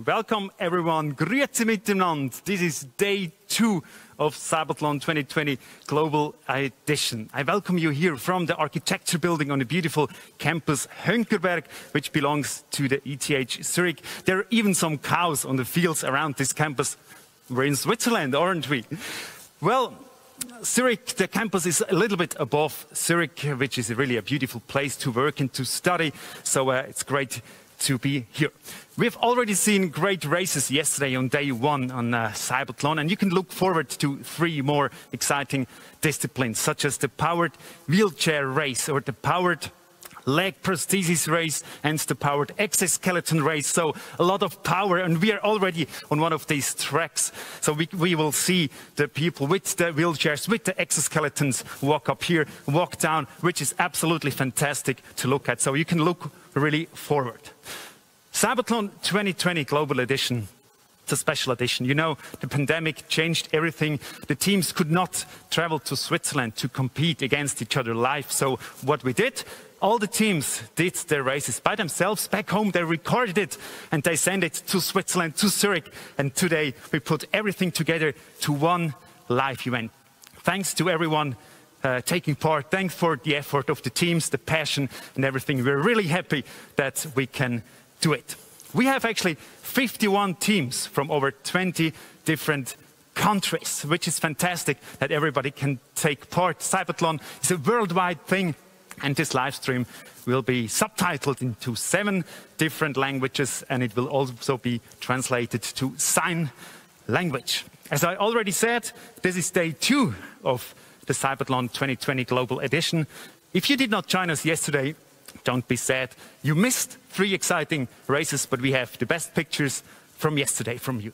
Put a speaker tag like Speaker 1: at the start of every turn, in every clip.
Speaker 1: Welcome everyone, grüezi miteinander. This is day 2 of CYBATHLON 2020 Global Edition. I welcome you here from the architecture building on the beautiful campus Hönkerberg, which belongs to the ETH Zurich. There are even some cows on the fields around this campus. We're in Switzerland, aren't we? Well, Zurich, the campus is a little bit above Zurich, which is really a beautiful place to work and to study. So it's great to be here. We've already seen great races yesterday on day 1 on CYBATHLON, and you can look forward to 3 more exciting disciplines, such as the powered wheelchair race or the powered leg prosthesis race and the powered exoskeleton race. So a lot of power, and we are already on one of these tracks. So we will see the people with the wheelchairs, with the exoskeletons walk up here, walk down, which is absolutely fantastic to look at. So you can look really forward. CYBATHLON 2020 Global Edition. It's a special edition. You know, the pandemic changed everything. The teams could not travel to Switzerland to compete against each other live. So what we did, all the teams did their races by themselves back home. They recorded it and they sent it to Switzerland, to Zurich. And today we put everything together to one live event. Thanks to everyone taking part. Thanks for the effort of the teams, the passion and everything. We're really happy that we can do it. We have actually 51 teams from over 20 different countries, which is fantastic that everybody can take part. CYBATHLON is a worldwide thing, and this live stream will be subtitled into 7 different languages, and it will also be translated to sign language. As I already said, this is day 2 of the CYBATHLON 2020 Global Edition. If you did not join us yesterday, don't be sad. You missed 3 exciting races, but we have the best pictures from yesterday from you.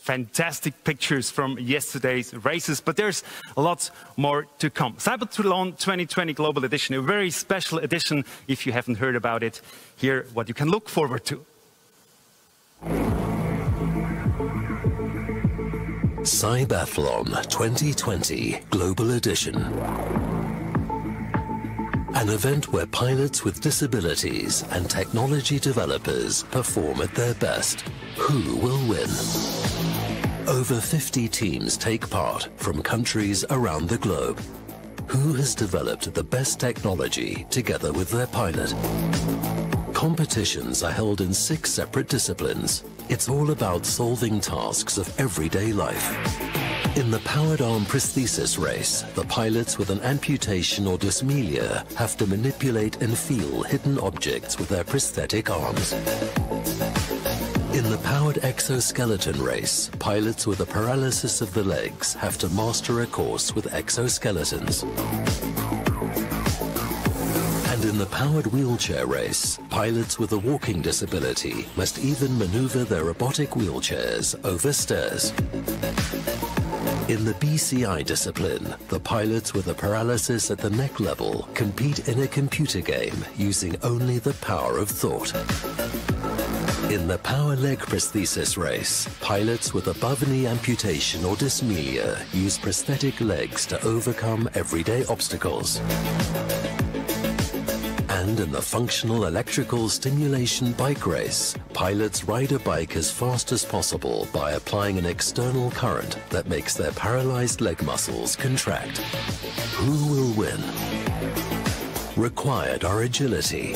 Speaker 1: Fantastic pictures from yesterday's races, but there's a lot more to come. CYBATHLON 2020 Global Edition, a very special edition. If you haven't heard about it, here what you can look forward to.
Speaker 2: CYBATHLON 2020 Global Edition. An event where pilots with disabilities and technology developers perform at their best. Who will win? Over 50 teams take part from countries around the globe. Who has developed the best technology together with their pilot? Competitions are held in 6 separate disciplines. It's all about solving tasks of everyday life. In the powered arm prosthesis race, the pilots with an amputation or dysmelia have to manipulate and feel hidden objects with their prosthetic arms. In the powered exoskeleton race, pilots with a paralysis of the legs have to master a course with exoskeletons. And in the powered wheelchair race, pilots with a walking disability must even maneuver their robotic wheelchairs over stairs. In the BCI discipline, the pilots with a paralysis at the neck level compete in a computer game using only the power of thought. In the power leg prosthesis race, pilots with above-knee amputation or dysmelia use prosthetic legs to overcome everyday obstacles. And in the functional electrical stimulation bike race, pilots ride a bike as fast as possible by applying an external current that makes their paralyzed leg muscles contract. Who will win? Required are agility,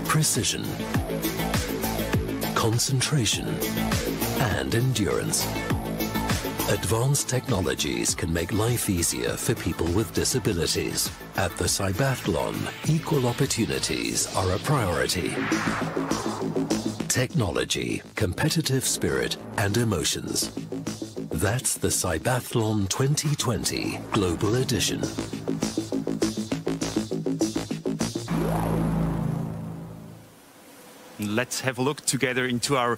Speaker 2: precision, concentration, and endurance. Advanced technologies can make life easier for people with disabilities. At the CYBATHLON, equal opportunities are a priority. Technology, competitive spirit, and emotions. That's the CYBATHLON 2020 Global Edition.
Speaker 1: Let's have a look together into our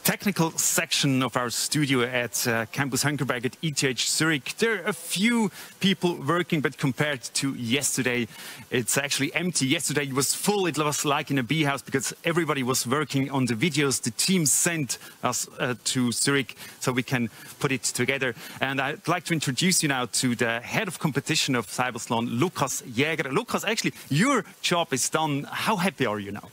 Speaker 1: technical section of our studio at Campus Hönkerberg at ETH Zurich. There are a few people working, but compared to yesterday, it's actually empty. Yesterday it was full. It was like in a bee house because everybody was working on the videos the team sent us to Zurich so we can put it together. And I'd like to introduce you now to the head of competition of CYBATHLON, Lukas Jäger. Lukas, actually, your job is done. How happy are you now?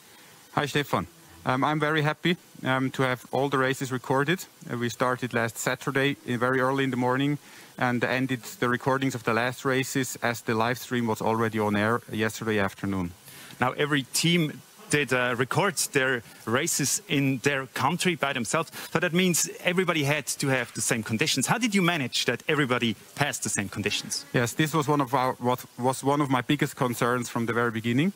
Speaker 3: Hi, Stefan. I'm very happy to have all the races recorded. We started last Saturday very early in the morning and ended the recordings of the last races as the live stream was already on air yesterday afternoon.
Speaker 1: Now, every team did record their races in their country by themselves. So that means everybody had to have the same conditions. How did you manage that everybody passed the same conditions?
Speaker 3: Yes, this was one of my biggest concerns from the very beginning.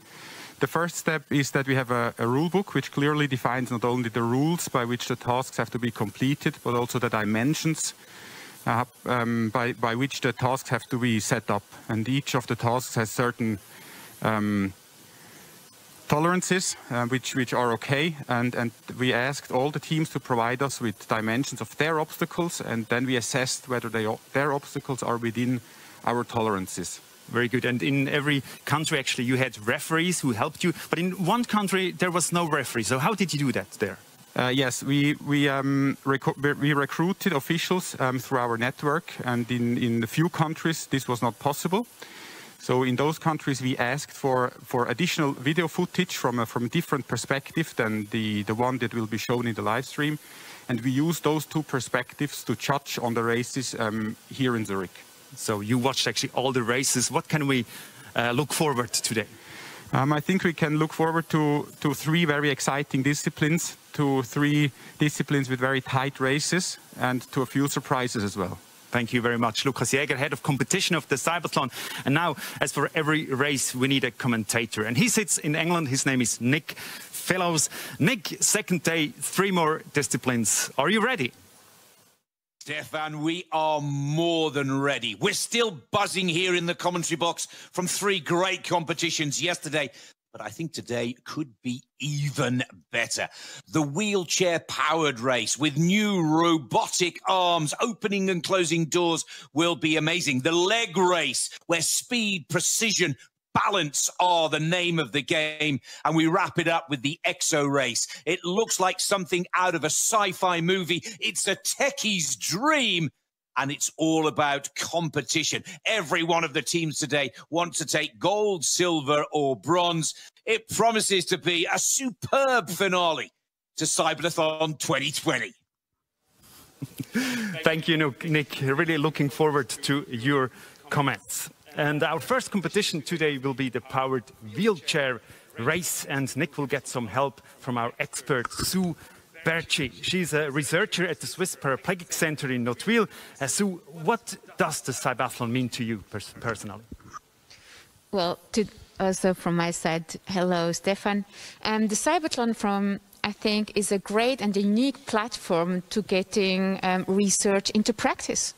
Speaker 3: The first step is that we have a rule book which clearly defines not only the rules by which the tasks have to be completed, but also the dimensions by which the tasks have to be set up. And each of the tasks has certain tolerances which are okay. And we asked all the teams to provide us with dimensions of their obstacles, and then we assessed whether their obstacles are within our tolerances.
Speaker 1: Very good. And in every country, actually, you had referees who helped you. But in one country, there was no referee. So how did you do that there?
Speaker 3: Yes, we recruited officials through our network. And in a few countries, this was not possible. So in those countries, we asked for additional video footage from a different perspective than the one that will be shown in the live stream. And we used those two perspectives to judge on the races here in Zurich.
Speaker 1: So you watched actually all the races. What can we look forward to today?
Speaker 3: I think we can look forward to three very exciting disciplines, to three disciplines with very tight races, and to a few surprises as well.
Speaker 1: Thank you very much. Lukas Jäger, head of competition of the CYBATHLON. And now, as for every race, we need a commentator. And he sits in England. His name is Nick Fellows. Nick, second day, 3 more disciplines. Are you ready?
Speaker 4: Stefan, we are more than ready. We're still buzzing here in the commentary box from 3 great competitions yesterday, but I think today could be even better. The wheelchair-powered race with new robotic arms opening and closing doors will be amazing. The leg race, where speed, precision, balance are the name of the game, and we wrap it up with the Exo race. It looks like something out of a sci-fi movie. It's a techie's dream, and it's all about competition. Every one of the teams today wants to take gold, silver, or bronze. It promises to be a superb finale to CYBATHLON 2020.
Speaker 1: Thank you, Nick. Really looking forward to your comments. And our first competition today will be the powered wheelchair race. And Nick will get some help from our expert, Sue Berchi. She's a researcher at the Swiss Paraplegic Center in Notwil. Sue, what does the CYBATHLON mean to you personally?
Speaker 5: Well, also from my side, hello, Stefan. The CYBATHLON I think, is a great and unique platform to getting research into practice.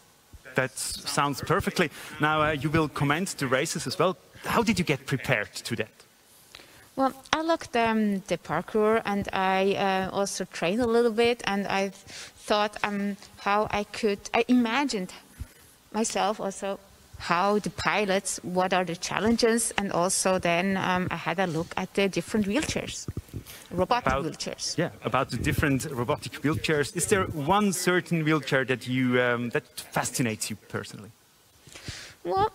Speaker 1: That sounds perfectly. Now, you will comment the races as well. How did you get prepared to that?
Speaker 5: Well, I looked the parkour, and I also trained a little bit, and I thought how I imagined myself also how the pilots, what are the challenges, and also then I had a look at the different wheelchairs, robotic wheelchairs.
Speaker 1: Yeah, about the different robotic wheelchairs. Is there one certain wheelchair that you that fascinates you personally?
Speaker 5: Well,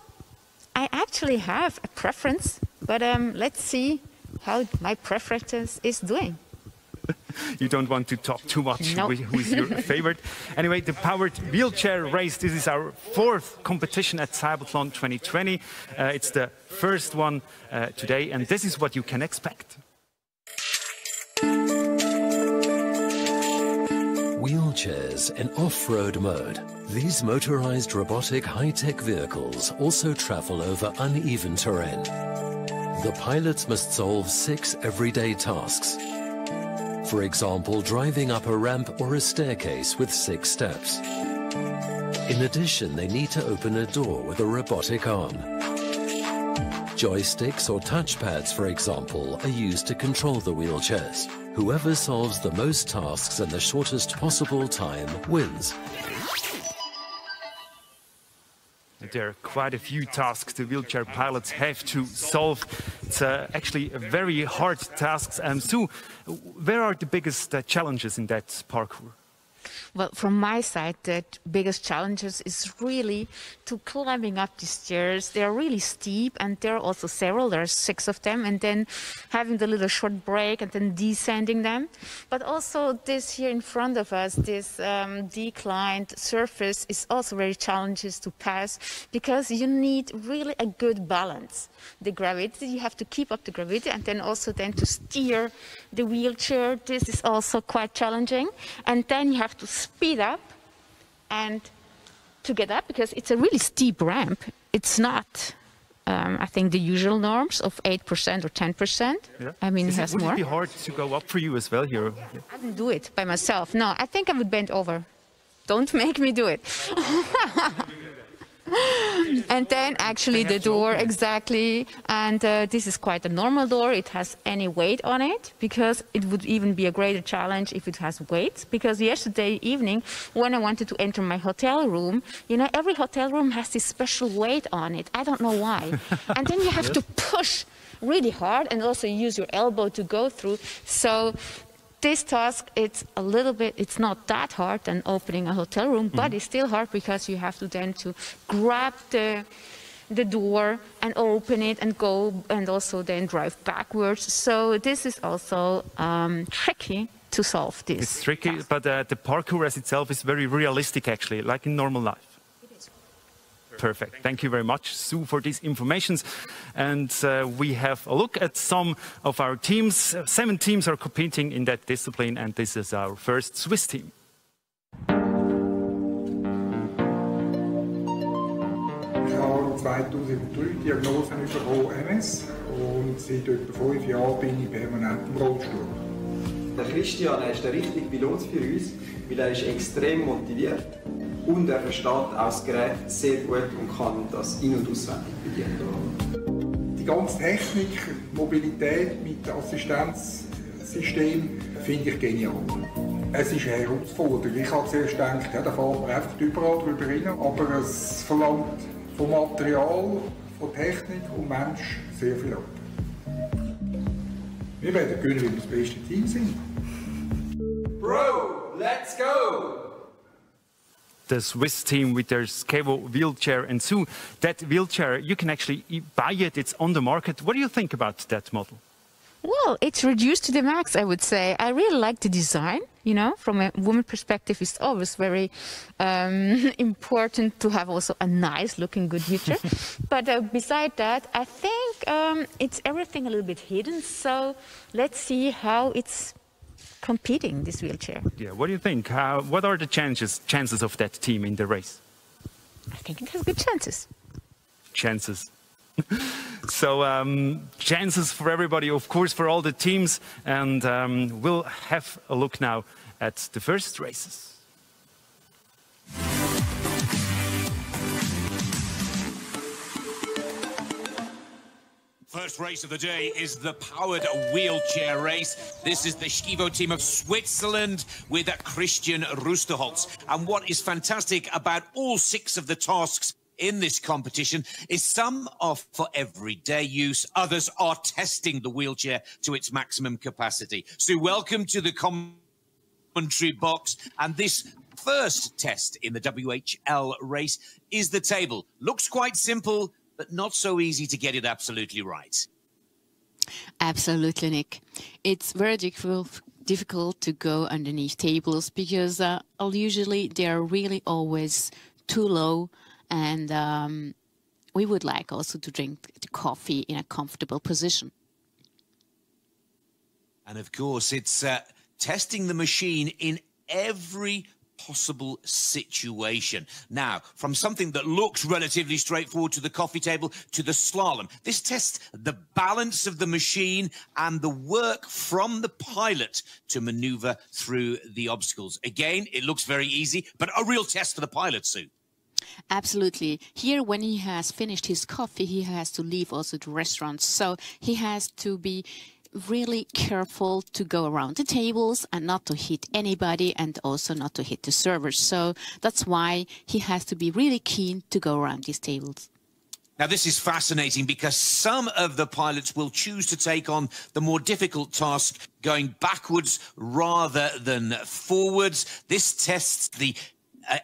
Speaker 5: I actually have a preference, but let's see how my preference is doing.
Speaker 1: You don't want to talk too much.
Speaker 5: No.
Speaker 1: Who is your favorite? Anyway, the powered wheelchair race. This is our 4th competition at CYBATHLON 2020. It's the first one today, and this is what you can expect.
Speaker 2: wheelchairs in off-road mode. These motorized robotic high-tech vehicles also travel over uneven terrain. The pilots must solve 6 everyday tasks. For example, driving up a ramp or a staircase with 6 steps. In addition, they need to open a door with a robotic arm. Joysticks or touchpads, for example, are used to control the wheelchairs. Whoever solves the most tasks in the shortest possible time wins.
Speaker 1: There are quite a few tasks the wheelchair pilots have to solve. It's actually a very hard tasks. So, where are the biggest challenges in that parkour?
Speaker 5: Well, from my side, the biggest challenges is really to climbing up the stairs. They are really steep, and there are also several. There are 6 of them, and then having the little short break and then descending them. But also this here in front of us, this declined surface is also very challenging to pass because you need really a good balance. The gravity, you have to keep up the gravity, and then also to steer the wheelchair. This is also quite challenging. And then you have to speed up and to get up because it's a really steep ramp. It's not, I think, the usual norms of 8% or 10%. Yeah. I mean, it has more.
Speaker 1: Would it be hard to go up for you as well here?
Speaker 5: I wouldn't do it by myself. No, I think I would bend over. Don't make me do it. And then actually the door, exactly, and this is quite a normal door. It has any weight on it because it would even be a greater challenge if it has weights, because yesterday evening when I wanted to enter my hotel room, you know, every hotel room has this special weight on it. I don't know why. And then you have to push really hard and also use your elbow to go through. So this task, it's a little bit, it's not that hard than opening a hotel room, but it's still hard because you have to then to grab the door and open it and go and also then drive backwards. So this is also tricky to solve this.
Speaker 1: It's tricky, task. But the parkour as itself is very realistic actually, like in normal life. Perfect. Thank you very much, Sue, for these informations. And we have a look at some of our teams. 7 teams are competing in that discipline, and this is our first Swiss team.
Speaker 6: Ich habe 2003 Diagnose bekommen, MS, und seit etwa 5 Jahren bin ich permanent im Rollstuhl.
Speaker 7: Der Christian ist der richtige Pilot für uns, weil er ist extrem motiviert und er versteht auch das Gerät sehr gut und kann das in- und auswendig bedienen.
Speaker 6: Die ganze Technik, Mobilität mit Assistenzsystem finde ich genial. Es ist eine Herausforderung. Ich habe zuerst gedacht, ja, da fährt man einfach überall drüber rein, aber es verlangt vom Material, von Technik und Mensch sehr viel ab. Wir werden gewinnen, weil wir das beste Team sind.
Speaker 7: Bro, let's go!
Speaker 1: The Swiss team with their Skevo wheelchair, and Sue, that wheelchair, you can actually buy it, it's on the market. What do you think about that model?
Speaker 5: Well, it's reduced to the max, I would say. I really like the design, you know, from a woman perspective, it's always very important to have also a nice looking good wheelchair. But beside that, I think it's everything a little bit hidden, so let's see how it's competing, this wheelchair.
Speaker 1: Yeah, what do you think? What are the chances of that team in the race?
Speaker 5: I think it has good chances.
Speaker 1: Chances. So chances for everybody, of course, for all the teams, and we'll have a look now at the first races.
Speaker 4: First race of the day is the powered wheelchair race. This is the Skevo team of Switzerland with Christian Rusterholz. And what is fantastic about all 6 of the tasks in this competition is some are for everyday use, others are testing the wheelchair to its maximum capacity. So welcome to the commentary box, and this first test in the WHL race is the table. Looks quite simple, but not so easy to get it absolutely right.
Speaker 8: Absolutely, Nick. It's very difficult to go underneath tables because usually they are really always too low, and we would like also to drink the coffee in a comfortable position.
Speaker 4: And of course, it's testing the machine in every possible situation. Now, from something that looks relatively straightforward to the coffee table to the slalom, this tests the balance of the machine and the work from the pilot to maneuver through the obstacles. Again, it looks very easy, but a real test for the pilot, Sue.
Speaker 8: Absolutely. Here, when he has finished his coffee, he has to leave also the restaurant. So he has to be really careful to go around the tables and not to hit anybody and also not to hit the servers. So that's why he has to be really keen to go around these tables.
Speaker 4: Now, this is fascinating because some of the pilots will choose to take on the more difficult task going backwards rather than forwards. This tests the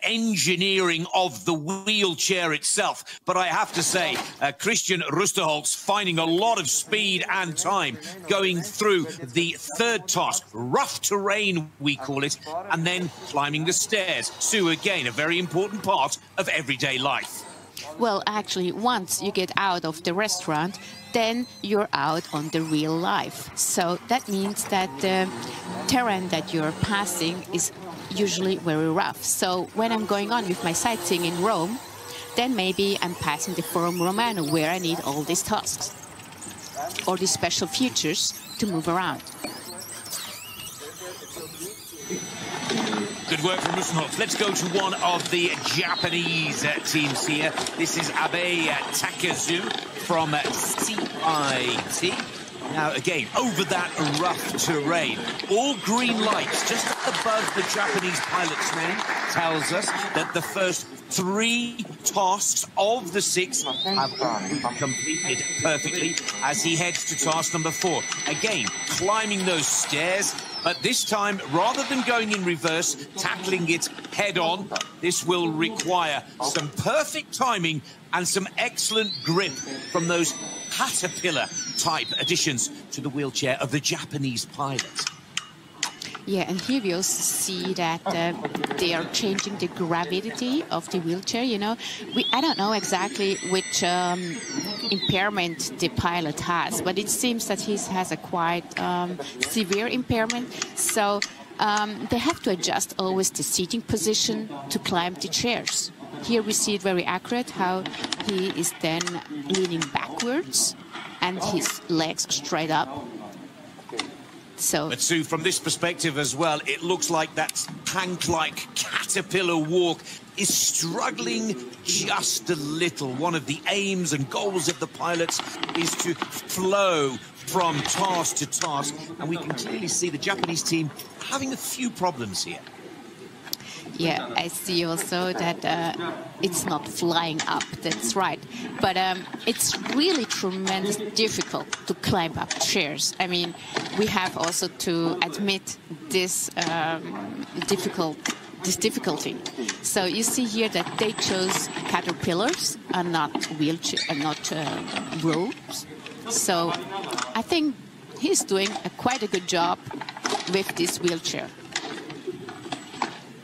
Speaker 4: engineering of the wheelchair itself. But I have to say, Christian Rusterholz finding a lot of speed and time going through the third task, rough terrain, we call it, and then climbing the stairs. Sue, again, a very important part of everyday life.
Speaker 8: Well, actually, once you get out of the restaurant, then you're out on the real life. So that means that the terrain that you're passing is usually very rough. So when I'm going on with my sightseeing in Rome, then maybe I'm passing the Forum Romano where I need all these tasks or these special features to move around.
Speaker 4: Good work from Rustenholz. Let's go to one of the Japanese teams here. This is Abe Takazu from CIT. Now, again, over that rough terrain, all green lights just above the Japanese pilot's name tells us that the first 3 tasks of the 6 have all been completed perfectly as he heads to task number 4. Again, climbing those stairs, but this time, rather than going in reverse, tackling it head-on, this will require some perfect timing and some excellent grip from those caterpillar-type additions to the wheelchair of the Japanese pilot.
Speaker 8: Yeah, and here we also see that they are changing the gravity of the wheelchair. You know, I don't know exactly which impairment the pilot has, but it seems that he has a quite severe impairment. So they have to adjust always the seating position to climb the chairs. Here we see it very accurate how he is then leaning backwards and his legs straight up. So,
Speaker 4: but Sue, from this perspective as well, it looks like that tank-like caterpillar walk is struggling just a little. One of the aims and goals of the pilots is to flow from task to task, and we can clearly see the Japanese team having a few problems here.
Speaker 8: Yeah, I see also that it's not flying up, that's right. But it's really tremendously difficult to climb up chairs. I mean, we have also to admit this difficulty. So you see here that they chose caterpillars and not wheelchair and not ropes. So I think he's doing quite a good job with this wheelchair.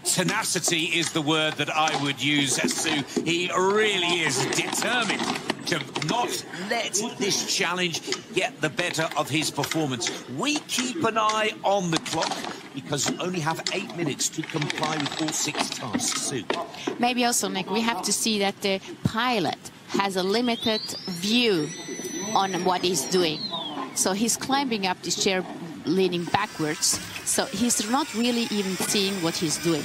Speaker 4: Tenacity is the word that I would use, Sue. He really is determined to not let this challenge get the better of his performance. We keep an eye on the clock because you only have 8 minutes to comply with all 6 tasks, Sue.
Speaker 8: Maybe also, Nick, we have to see that the pilot has a limited view on what he's doing. So he's climbing up this chair leaning backwards, so he's not really even seeing what he's doing.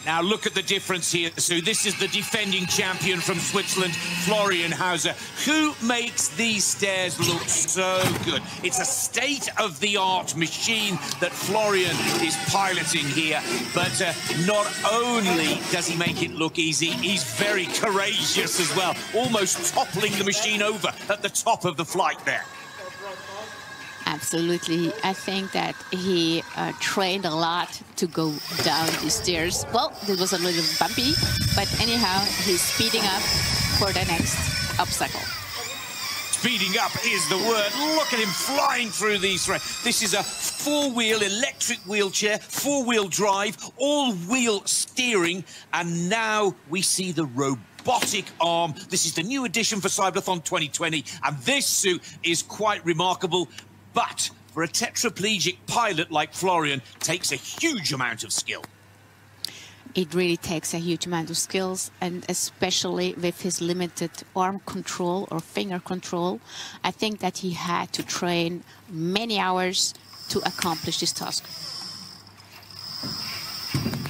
Speaker 4: Now look at the difference here, Sue. This is the defending champion from Switzerland, Florian Hauser, who makes these stairs look so good. It's a state-of-the-art machine that Florian is piloting here, but not only does he make it look easy, he's very courageous as well, almost toppling the machine over at the top of the flight there.
Speaker 8: Absolutely. I think that he trained a lot to go down the stairs. Well, it was a little bumpy, but anyhow, he's speeding up for the next obstacle.
Speaker 4: Speeding up is the word. Look at him flying through these threads. This is a 4-wheel electric wheelchair, 4-wheel drive, all-wheel steering, and now we see the robotic arm. This is the new edition for CYBATHLON 2020, and this suit is quite remarkable. But for a tetraplegic pilot like Florian, takes a huge amount of skill.
Speaker 8: It really takes a huge amount of skills, and especially with his limited arm control or finger control, I think that he had to train many hours to accomplish this task.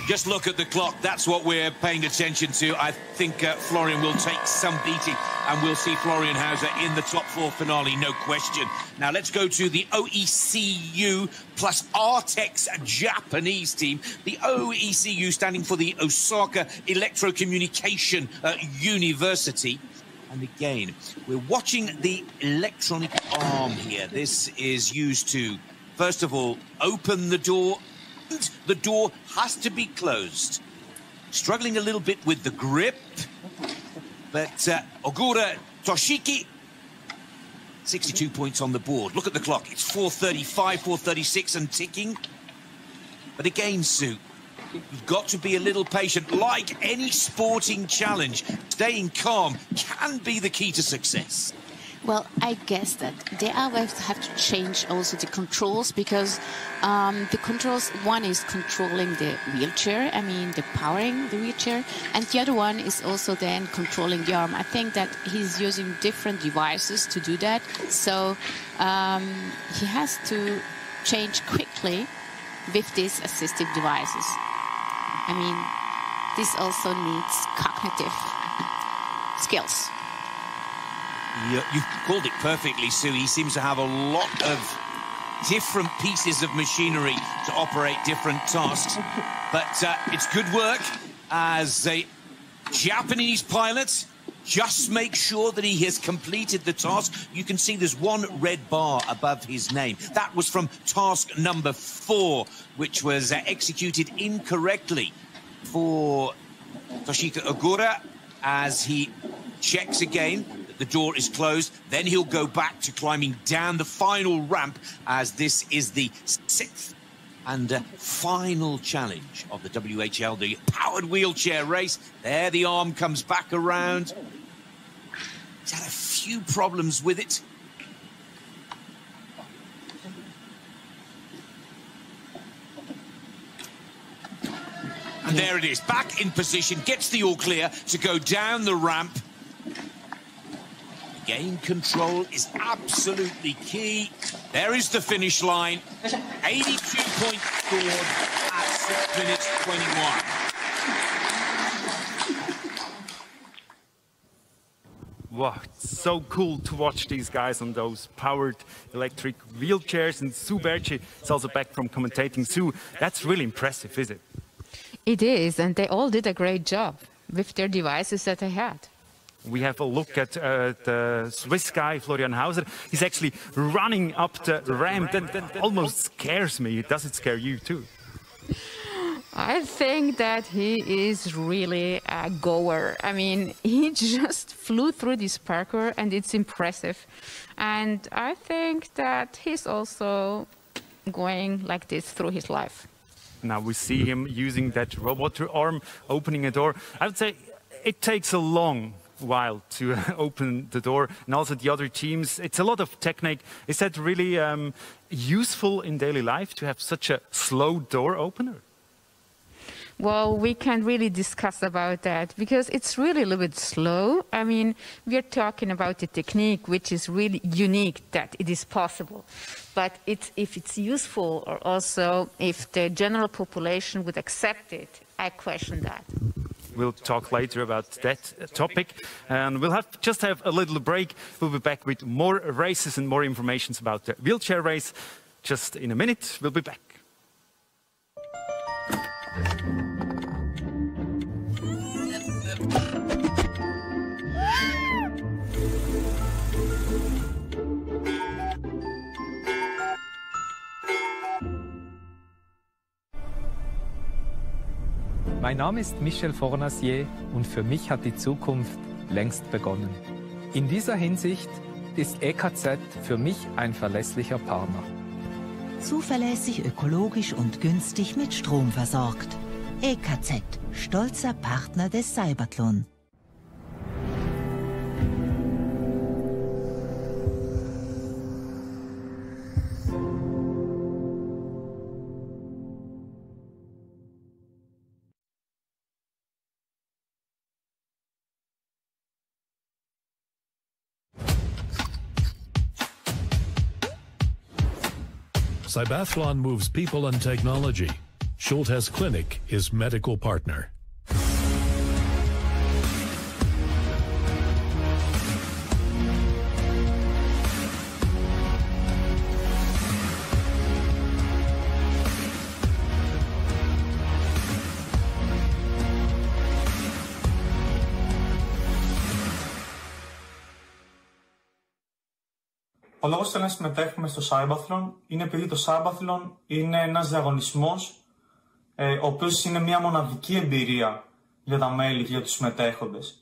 Speaker 4: Just look at the clock. That's what we're paying attention to. I think Florian will take some beating, and we'll see Florian Hauser in the top 4 finale, no question. Now let's go to the OECU plus Artex Japanese team. The OECU standing for the Osaka Electrocommunication University. And again, we're watching the electronic arm here. This is used to, first of all, open the door. The door has to be closed. Struggling a little bit with the grip, but Ogura Toshiki, 62 points on the board. Look at the clock. It's 4:35, 4:36 and ticking. But again, Sue, you've got to be a little patient. Like any sporting challenge, staying calm can be the key to success.
Speaker 8: Well, I guess that they always have to change also the controls, because the controls, one is controlling the wheelchair, I mean the powering the wheelchair, and the other one is also then controlling the arm. I think that he's using different devices to do that, so he has to change quickly with these assistive devices. I mean, this also needs cognitive skills.
Speaker 4: You've called it perfectly, Sue. He seems to have a lot of different pieces of machinery to operate different tasks. But it's good work as a Japanese pilot. Just make sure that he has completed the task. You can see there's one red bar above his name. That was from task number 4, which was executed incorrectly for Toshika Ogura as he checks again. The door is closed, then he'll go back to climbing down the final ramp, as this is the 6th and final challenge of the WHL, the powered wheelchair race. There the arm comes back around. He's had a few problems with it. And there it is, back in position, gets the all clear to go down the ramp. Game control is absolutely key. There is the finish line. 82 points scored at 6 minutes 21.
Speaker 1: Wow, it's so cool to watch these guys on those powered electric wheelchairs. And Sue Berchi is also back from commentating. Sue, that's really impressive, is it?
Speaker 5: It is, and they all did a great job with their devices that they had.
Speaker 1: We have a look at the Swiss guy, Florian Hauser. He's actually running up the ramp. That almost scares me. Does it scare you too?
Speaker 5: I think that he is really a goer. I mean, he just flew through this parkour, and it's impressive. And I think that he's also going like this through his life.
Speaker 1: Now we see him using that robot arm, opening a door. I would say it takes a long while to open the door, and also the other teams. It's a lot of technique. Is that really useful in daily life to have such a slow door opener?
Speaker 5: Well, we can really discuss about that because it's really a little bit slow. I mean, we're talking about the technique, which is really unique, that it is possible. But if it's useful, or also if the general population would accept it, I question that.
Speaker 1: We'll talk later about that topic, and we'll just have a little break. We'll be back with more races and more information about the wheelchair race. Just in a minute, we'll be back.
Speaker 9: Mein Name ist Michel Fornasier und für mich hat die Zukunft längst begonnen. In dieser Hinsicht ist EKZ für mich ein verlässlicher Partner.
Speaker 10: Zuverlässig, ökologisch und günstig mit Strom versorgt. EKZ, stolzer Partner des CYBATHLON.
Speaker 11: CYBATHLON moves people and technology. Schultes Clinic is medical partner.
Speaker 12: Ο λόγος που να συμμετέχουμε στο CYBATHLON είναι επειδή το CYBATHLON είναι ένας διαγωνισμός ο οποίος είναι μια μοναδική εμπειρία για τα μέλη και για τους συμμετέχοντες.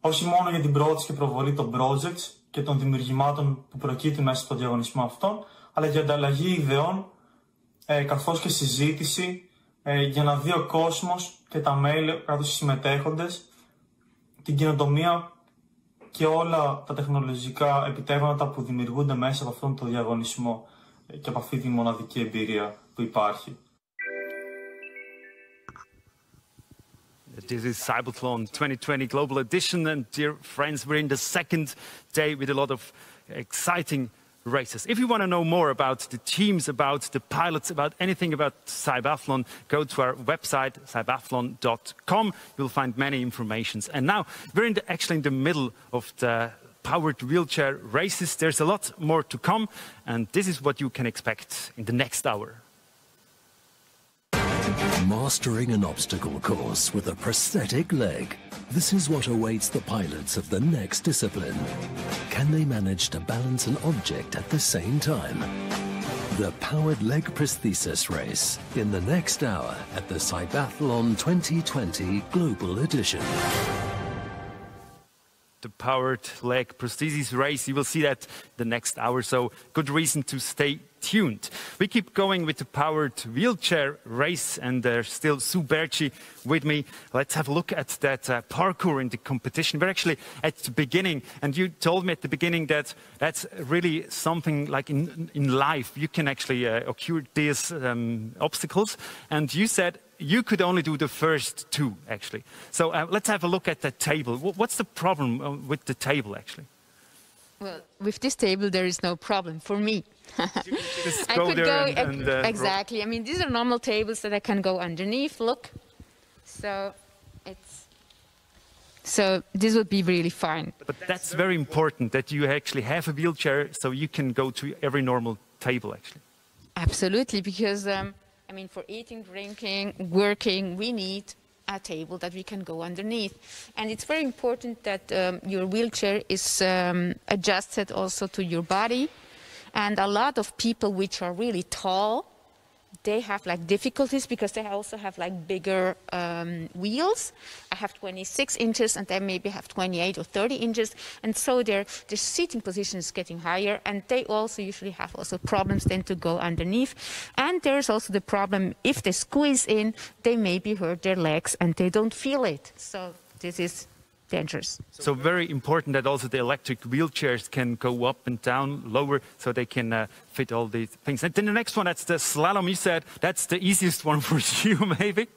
Speaker 12: Όχι μόνο για την πρόοδος και προβολή των projects και των δημιουργημάτων που προκύπτει μέσα στο διαγωνισμό αυτόν, αλλά για ανταλλαγή ιδεών καθώς και συζήτηση για να δει ο κόσμος και τα μέλη καθώς οι συμμετέχοντες την καινοτομία και όλα τα τεχνολογικά επιτεύγματα που δημιουργούνται μέσα από αυτόν τον διαγωνισμό και από αυτή τη μοναδική εμπειρία που υπάρχει.
Speaker 1: This is CYBATHLON 2020 Global Edition, and dear friends, we're in the second day with a lot of exciting races. If you want to know more about the teams, about the pilots, about anything about CYBATHLON, go to our website, cybathlon.com. You'll find many informations. And now we're actually in the middle of the powered wheelchair races. There's a lot more to come, and this is what you can expect in the next hour.
Speaker 2: Mastering an obstacle course with a prosthetic leg. This is what awaits the pilots of the next discipline. Can they manage to balance an object at the same time? The Powered Leg Prosthesis Race in the next hour at the CYBATHLON 2020 Global Edition.
Speaker 1: The Powered Leg Prosthesis Race, you will see that the next hour, so good reason to stay tuned. We keep going with the Powered Wheelchair Race, and there's still Sue Berchi with me. Let's have a look at that parkour in the competition. We're actually at the beginning, and you told me at the beginning that that's really something like in life. You can actually occur these obstacles, and you said you could only do the first two, actually. So let's have a look at that table. What's the problem with the table, actually?
Speaker 5: Well, with this table, there is no problem for me.
Speaker 1: Just
Speaker 5: I
Speaker 1: go
Speaker 5: could
Speaker 1: there
Speaker 5: go
Speaker 1: and
Speaker 5: exactly. I mean, these are normal tables that I can go underneath. Look, so this would be really fine.
Speaker 1: But that's very important that you actually have a wheelchair, so you can go to every normal table, actually.
Speaker 5: Absolutely, because I mean, for eating, drinking, working, we need a table that we can go underneath. And it's very important that your wheelchair is adjusted also to your body. And a lot of people which are really tall, they have like difficulties because they also have like bigger wheels. I have 26 inches and they maybe have 28 or 30 inches. And so their seating position is getting higher, and they also usually have also problems then to go underneath. And there's also the problem, if they squeeze in, they maybe hurt their legs and they don't feel it. So this is dangerous.
Speaker 1: So very important that also the electric wheelchairs can go up and down, lower, so they can fit all these things. And then the next one, that's the slalom. You said that's the easiest one for you, maybe.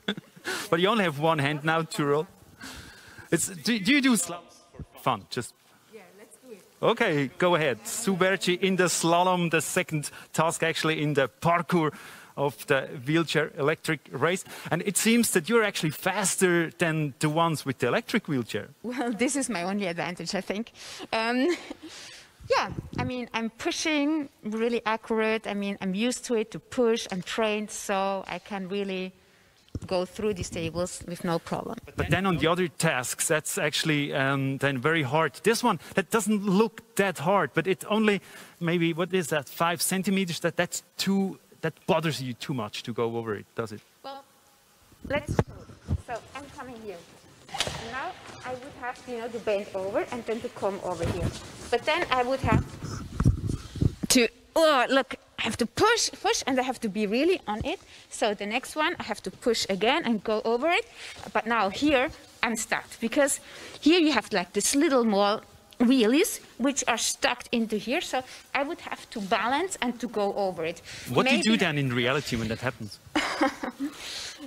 Speaker 1: But you only have one hand now to roll. Do you do slalom for fun? Just.
Speaker 5: Yeah, let's do it.
Speaker 1: Okay, go ahead. Sue Berchi in the slalom, the second task actually in the parkour of the wheelchair electric race. And it seems that you're actually faster than the ones with the electric wheelchair.
Speaker 5: Well, this is my only advantage, I think. Yeah, I mean, I'm pushing really accurate. I mean, I'm used to it, to push. I'm trained, so I can really go through these tables with no problem.
Speaker 1: But then on the other tasks, that's actually then very hard. This one, that doesn't look that hard, but it only maybe, what is that, 5 centimeters? That's too, that bothers you too much to go over it, does it?
Speaker 5: Well, let's, so I'm coming here. Now I would have, you know, to bend over and then to come over here. But then I would have to, oh, look, I have to push, and I have to be really on it. So the next one, I have to push again and go over it. But now here, I'm stuck, because here you have like this little more wheelies, which are stuck into here. So I would have to balance and to go over it.
Speaker 1: What do you do then in reality when that happens?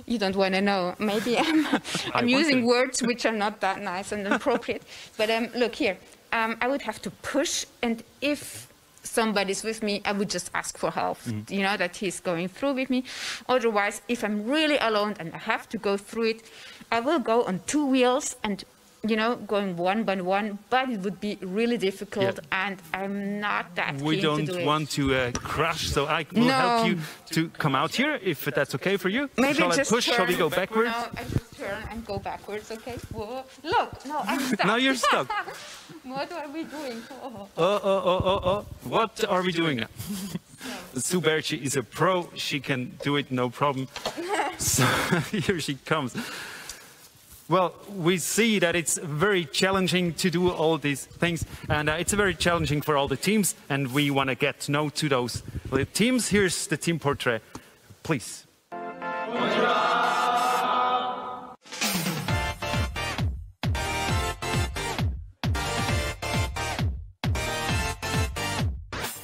Speaker 5: You don't want to know. Maybe I'm using words which are not that nice and appropriate. But look here, I would have to push, and if somebody's with me, I would just ask for help, you know, that he's going through with me. Otherwise, if I'm really alone and I have to go through it, I will go on 2 wheels and, you know, going one by one, but it would be really difficult, and I'm not that keen to do it.
Speaker 1: We don't want to crash, so I will help you to come out here, if that's okay for you.
Speaker 5: Maybe
Speaker 1: Shall I
Speaker 5: just
Speaker 1: push?
Speaker 5: turn.
Speaker 1: Shall we go backwards?
Speaker 5: No, I just turn and go backwards, okay? Whoa. Look, no, I'm stuck.
Speaker 1: Now you're stuck.
Speaker 5: What are we doing?
Speaker 1: What are we doing now? Sue Berchi is a pro. She can do it, no problem. So here she comes. Well, we see that it's very challenging to do all these things, and it's very challenging for all the teams, and we want to get to know to those teams. Here's the team portrait, please.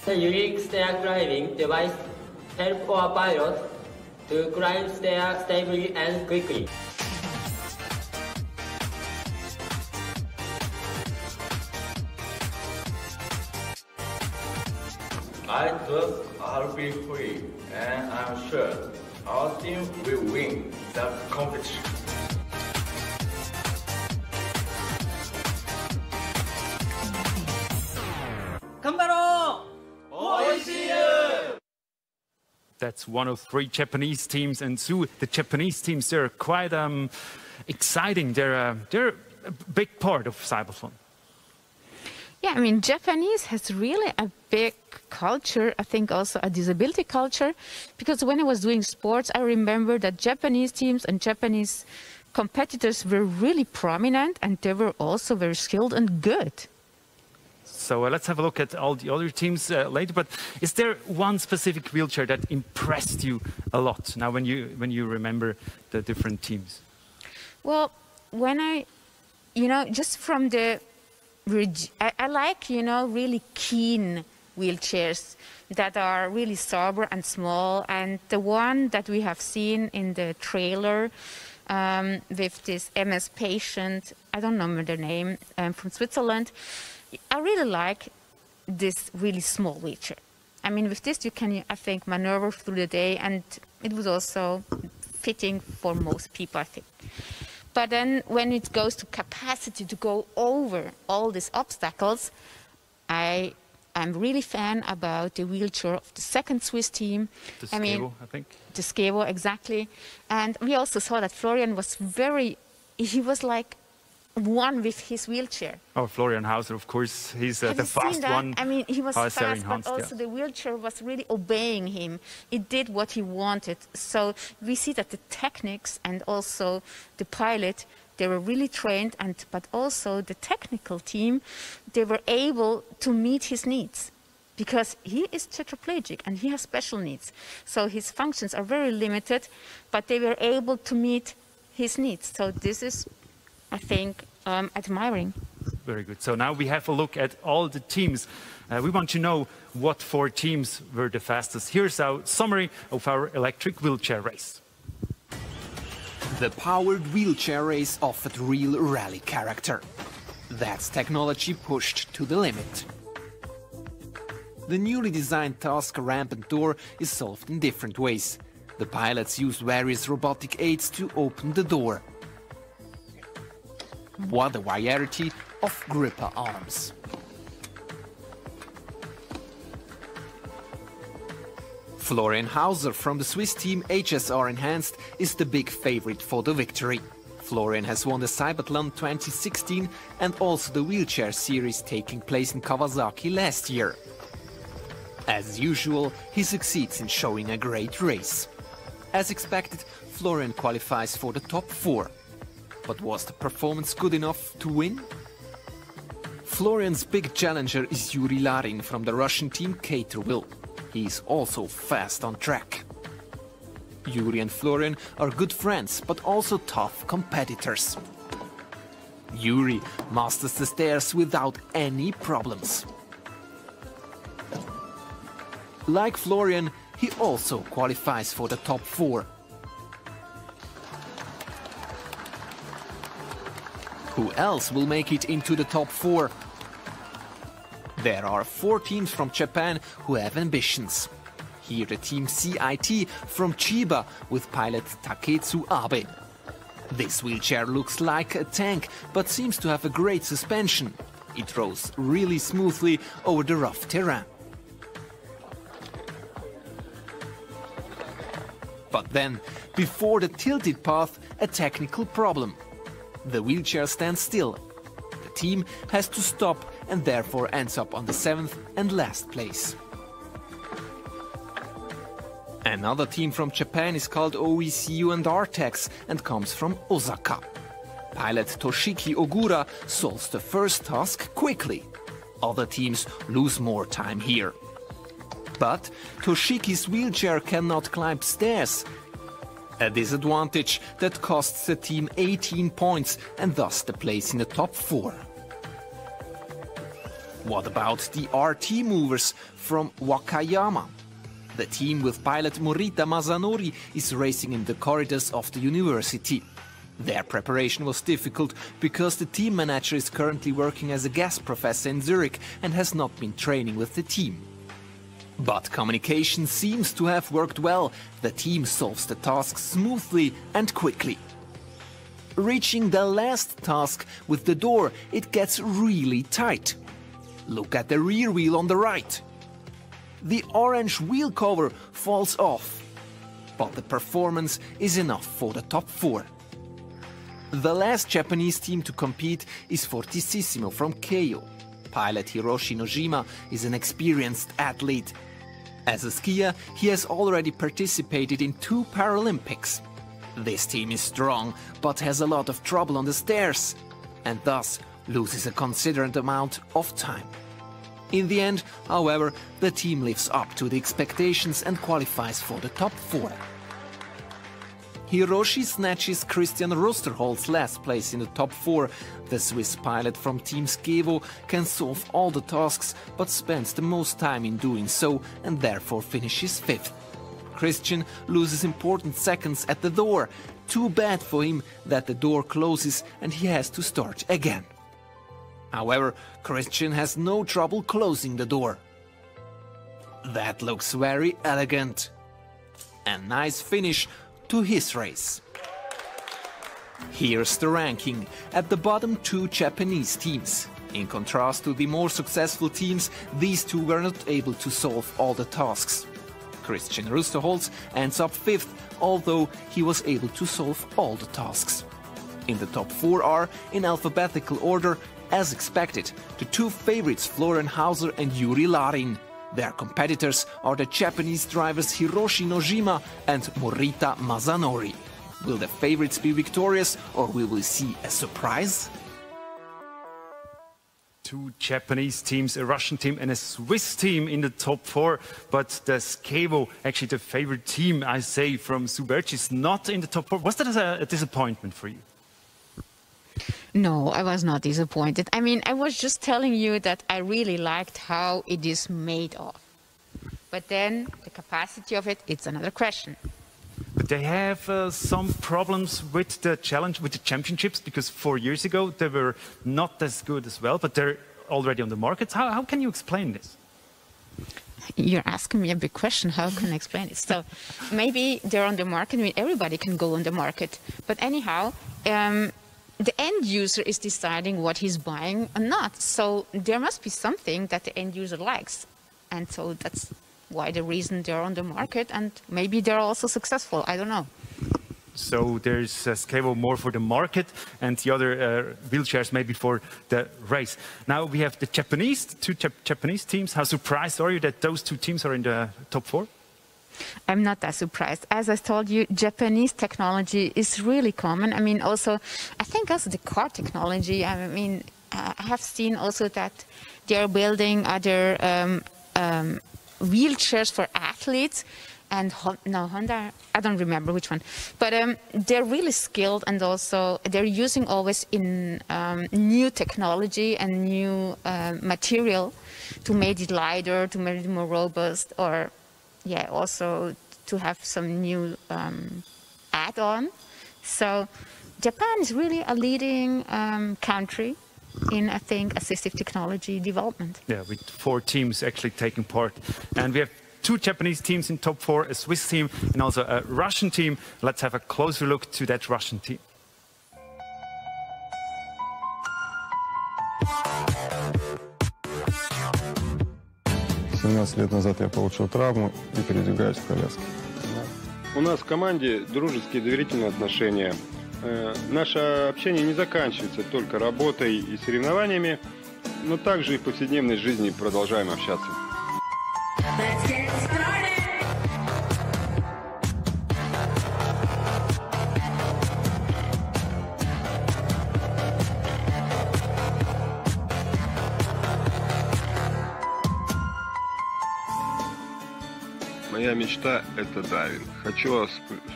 Speaker 13: The unique stair climbing device helps our pilots to climb stairs stably and quickly.
Speaker 14: I trust I'll be free, and I'm sure our team will win the competition.
Speaker 1: That's one of 3 Japanese teams, and Sue, the Japanese teams, they're quite exciting. They're a big part of CYBATHLON.
Speaker 5: Yeah, I mean, Japanese has really a big culture, I think also a disability culture, because when I was doing sports, I remember that Japanese teams and Japanese competitors were really prominent, and they were also very skilled and good.
Speaker 1: So let's have a look at all the other teams later, but is there one specific wheelchair that impressed you a lot now when you remember the different teams?
Speaker 5: Well, when I, you know, just from the I like, you know, really keen wheelchairs that are really sober and small. And the one that we have seen in the trailer with this MS patient, I don't remember their name, from Switzerland, I really like this really small wheelchair. I mean, with this you can, I think, maneuver through the day, and it was also fitting for most people, I think. But then when it goes to capacity to go over all these obstacles, I'm really fan about the wheelchair of the second Swiss team.
Speaker 1: The Skevo, I think.
Speaker 5: The Skevo, exactly. And we also saw that Florian was he was like one with his wheelchair.
Speaker 1: Oh, Florian Hauser, of course, he's the fast one.
Speaker 5: I mean, he was fast, but also the wheelchair was really obeying him. It did what he wanted. So we see that the techniques and also the pilot, they were really trained, but also the technical team, they were able to meet his needs. Because he is tetraplegic and he has special needs. So his functions are very limited, but they were able to meet his needs. So this is, I think, admiring.
Speaker 1: Very good. So now we have a look at all the teams. We want to know what 4 teams were the fastest. Here's our summary of our electric wheelchair race.
Speaker 15: The powered wheelchair race offered real rally character. That's technology pushed to the limit. The newly designed task ramp and door is solved in different ways. The pilots used various robotic aids to open the door. What a variety of gripper arms. Florian Hauser from the Swiss team HSR Enhanced is the big favorite for the victory. Florian has won the CYBATHLON 2016 and also the wheelchair series taking place in Kawasaki last year. As usual, he succeeds in showing a great race. As expected, Florian qualifies for the top 4. But was the performance good enough to win? Florian's big challenger is Yuri Larin from the Russian team Caterwheel. He is also fast on track. Yuri and Florian are good friends, but also tough competitors. Yuri masters the stairs without any problems. Like Florian, he also qualifies for the top 4. Who else will make it into the top 4? There are 4 teams from Japan who have ambitions. Here the team CIT from Chiba with pilot Taketsu Abe. This wheelchair looks like a tank, but seems to have a great suspension. It rolls really smoothly over the rough terrain. But then, before the tilted path, a technical problem. The wheelchair stands still. The team has to stop and therefore ends up on the 7th and last place. Another team from Japan is called OECU and Artex and comes from Osaka. Pilot Toshiki Ogura solves the first task quickly. Other teams lose more time here. But Toshiki's wheelchair cannot climb stairs. A disadvantage that costs the team 18 points and thus the place in the top 4. What about the RT movers from Wakayama? The team with pilot Morita Masanori is racing in the corridors of the university. Their preparation was difficult because the team manager is currently working as a guest professor in Zurich and has not been training with the team. But communication seems to have worked well. The team solves the task smoothly and quickly. Reaching the last task with the door, it gets really tight. Look at the rear wheel on the right. The orange wheel cover falls off, but the performance is enough for the top 4. The last Japanese team to compete is Fortissimo from Keio. Pilot Hiroshi Nojima is an experienced athlete. As a skier, he has already participated in 2 Paralympics. This team is strong, but has a lot of trouble on the stairs, and thus loses a considerable amount of time. In the end, however, the team lives up to the expectations and qualifies for the top 4. Hiroshi snatches Christian Rusterholz's last place in the top 4. The Swiss pilot from Team Skevo can solve all the tasks, but spends the most time in doing so and therefore finishes 5th. Christian loses important seconds at the door. Too bad for him that the door closes and he has to start again. However, Christian has no trouble closing the door. That looks very elegant. A nice finish to his race. Here's the ranking. At the bottom, 2 Japanese teams. In contrast to the more successful teams, these 2 were not able to solve all the tasks. Christian Rusterholz ends up 5th, although he was able to solve all the tasks. In the top 4 are, in alphabetical order, as expected, the 2 favorites Florian Hauser and Yuri Larin. Their competitors are the Japanese drivers Hiroshi Nojima and Morita Masanori. Will the favorites be victorious, or will we see a surprise?
Speaker 1: 2 Japanese teams, a Russian team and a Swiss team in the top 4, but the Skevo, actually the favorite team, I say, from Suberci, is not in the top 4. Was that a disappointment for you?
Speaker 5: No, I was not disappointed. I mean, I was just telling you that I really liked how it is made of. But then the capacity of it, it's another question.
Speaker 1: But they have some problems with the championships, because 4 years ago they were not as good as well, but they're already on the market. How can you explain this?
Speaker 5: You're asking me a big question. How can I explain it? So maybe they're on the market. I mean, everybody can go on the market. But anyhow, the end user is deciding what he's buying or not. So there must be something that the end user likes. And so that's why the reason they're on the market, and maybe they're also successful. I don't know.
Speaker 1: So there's Skevo more for the market, and the other wheelchairs maybe for the race. Now we have the Japanese, 2 Japanese teams. How surprised are you that those 2 teams are in the top 4?
Speaker 5: I'm not that surprised. As I told you, Japanese technology is really common. I mean, also, I think also the car technology. I mean, I have seen also that they're building other wheelchairs for athletes. And no, Honda, I don't remember which one. But they're really skilled, and also they're using always in new technology and new material to make it lighter, to make it more robust, or yeah, also to have some new add-on. So Japan is really a leading country in, I think, assistive technology development.
Speaker 1: Yeah, with 4 teams actually taking part. And we have 2 Japanese teams in top 4, a Swiss team and also a Russian team. Let's have a closer look to that Russian team.
Speaker 16: 17 лет назад я получил травму и передвигаюсь в коляске. У нас в команде дружеские доверительные отношения. Наше общение не заканчивается только работой и соревнованиями, но также и в повседневной жизни продолжаем общаться. Моя мечта – это дайвинг. Хочу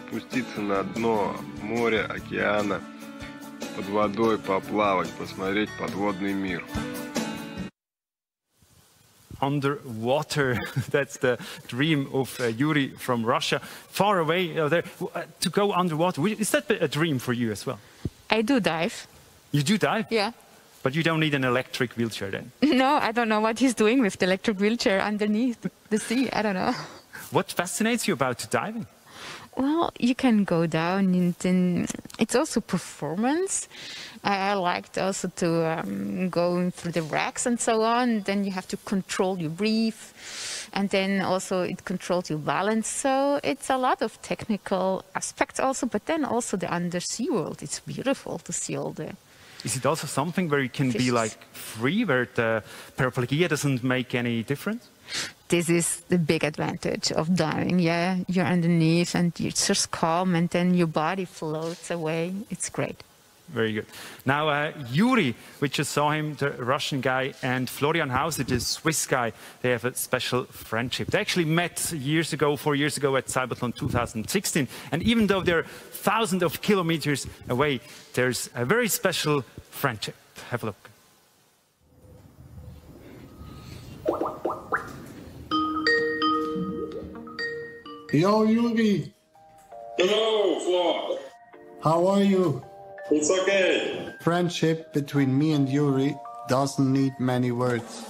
Speaker 16: спуститься на дно моря, океана, под водой поплавать, посмотреть подводный мир.
Speaker 1: Underwater, that's the dream of Yuri from Russia. Far away there, to go underwater. Is that a dream for you as well?
Speaker 5: I do dive.
Speaker 1: You do dive?
Speaker 5: Yeah.
Speaker 1: But you don't need an electric wheelchair then?
Speaker 5: No, I don't know what he's doing with the electric wheelchair underneath the sea. I don't know.
Speaker 1: What fascinates you about diving?
Speaker 5: Well, you can go down and then it's also performance. I liked also to go through the racks and so on. Then you have to control your breath, and then also it controls your balance. So it's a lot of technical aspects also, but then also the undersea world. It's beautiful to see all the...
Speaker 1: Is it also something where you can be like free, where the paraplegia doesn't make any difference?
Speaker 5: This is the big advantage of diving. Yeah, you're underneath and you're just calm, and then your body floats away. It's great.
Speaker 1: Very good. Now, Yuri, we just saw him, the Russian guy, and Florian Hauser, the Swiss guy, they have a special friendship. They actually met 4 years ago at CYBATHLON 2016. And even though they're thousands of kilometers away, there's a very special friendship. Have a look.
Speaker 17: Yo, Yuri.
Speaker 18: Hello, Flo.
Speaker 17: How are you?
Speaker 18: It's okay.
Speaker 17: Friendship between me and Yuri doesn't need many words.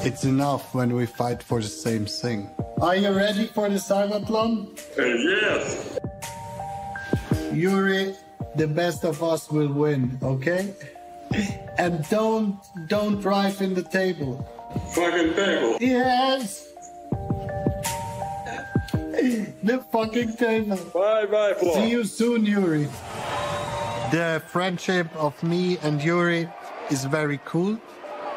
Speaker 17: It's enough when we fight for the same thing. Are you ready for the CYBATHLON?
Speaker 18: Yes.
Speaker 17: Yuri, the best of us will win, okay? And don't drive in the table.
Speaker 18: Fucking table?
Speaker 17: Yes. The fucking table.
Speaker 18: Bye, Flo.
Speaker 17: See you soon, Yuri. The friendship of me and Yuri is very cool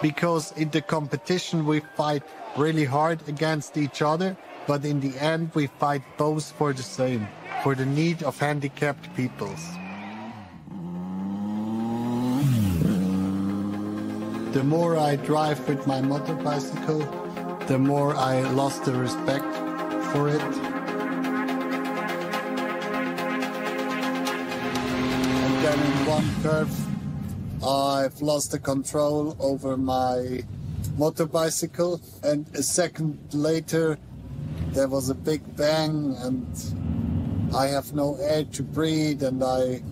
Speaker 17: because in the competition we fight really hard against each other, but in the end we fight both for the same, for the need of handicapped peoples. The more I drive with my motorbicycle, the more I lost the respect for it. And then in one curve, I've lost the control over my motorbicycle, and a second later, there was a big bang, and I have no air to breathe, and I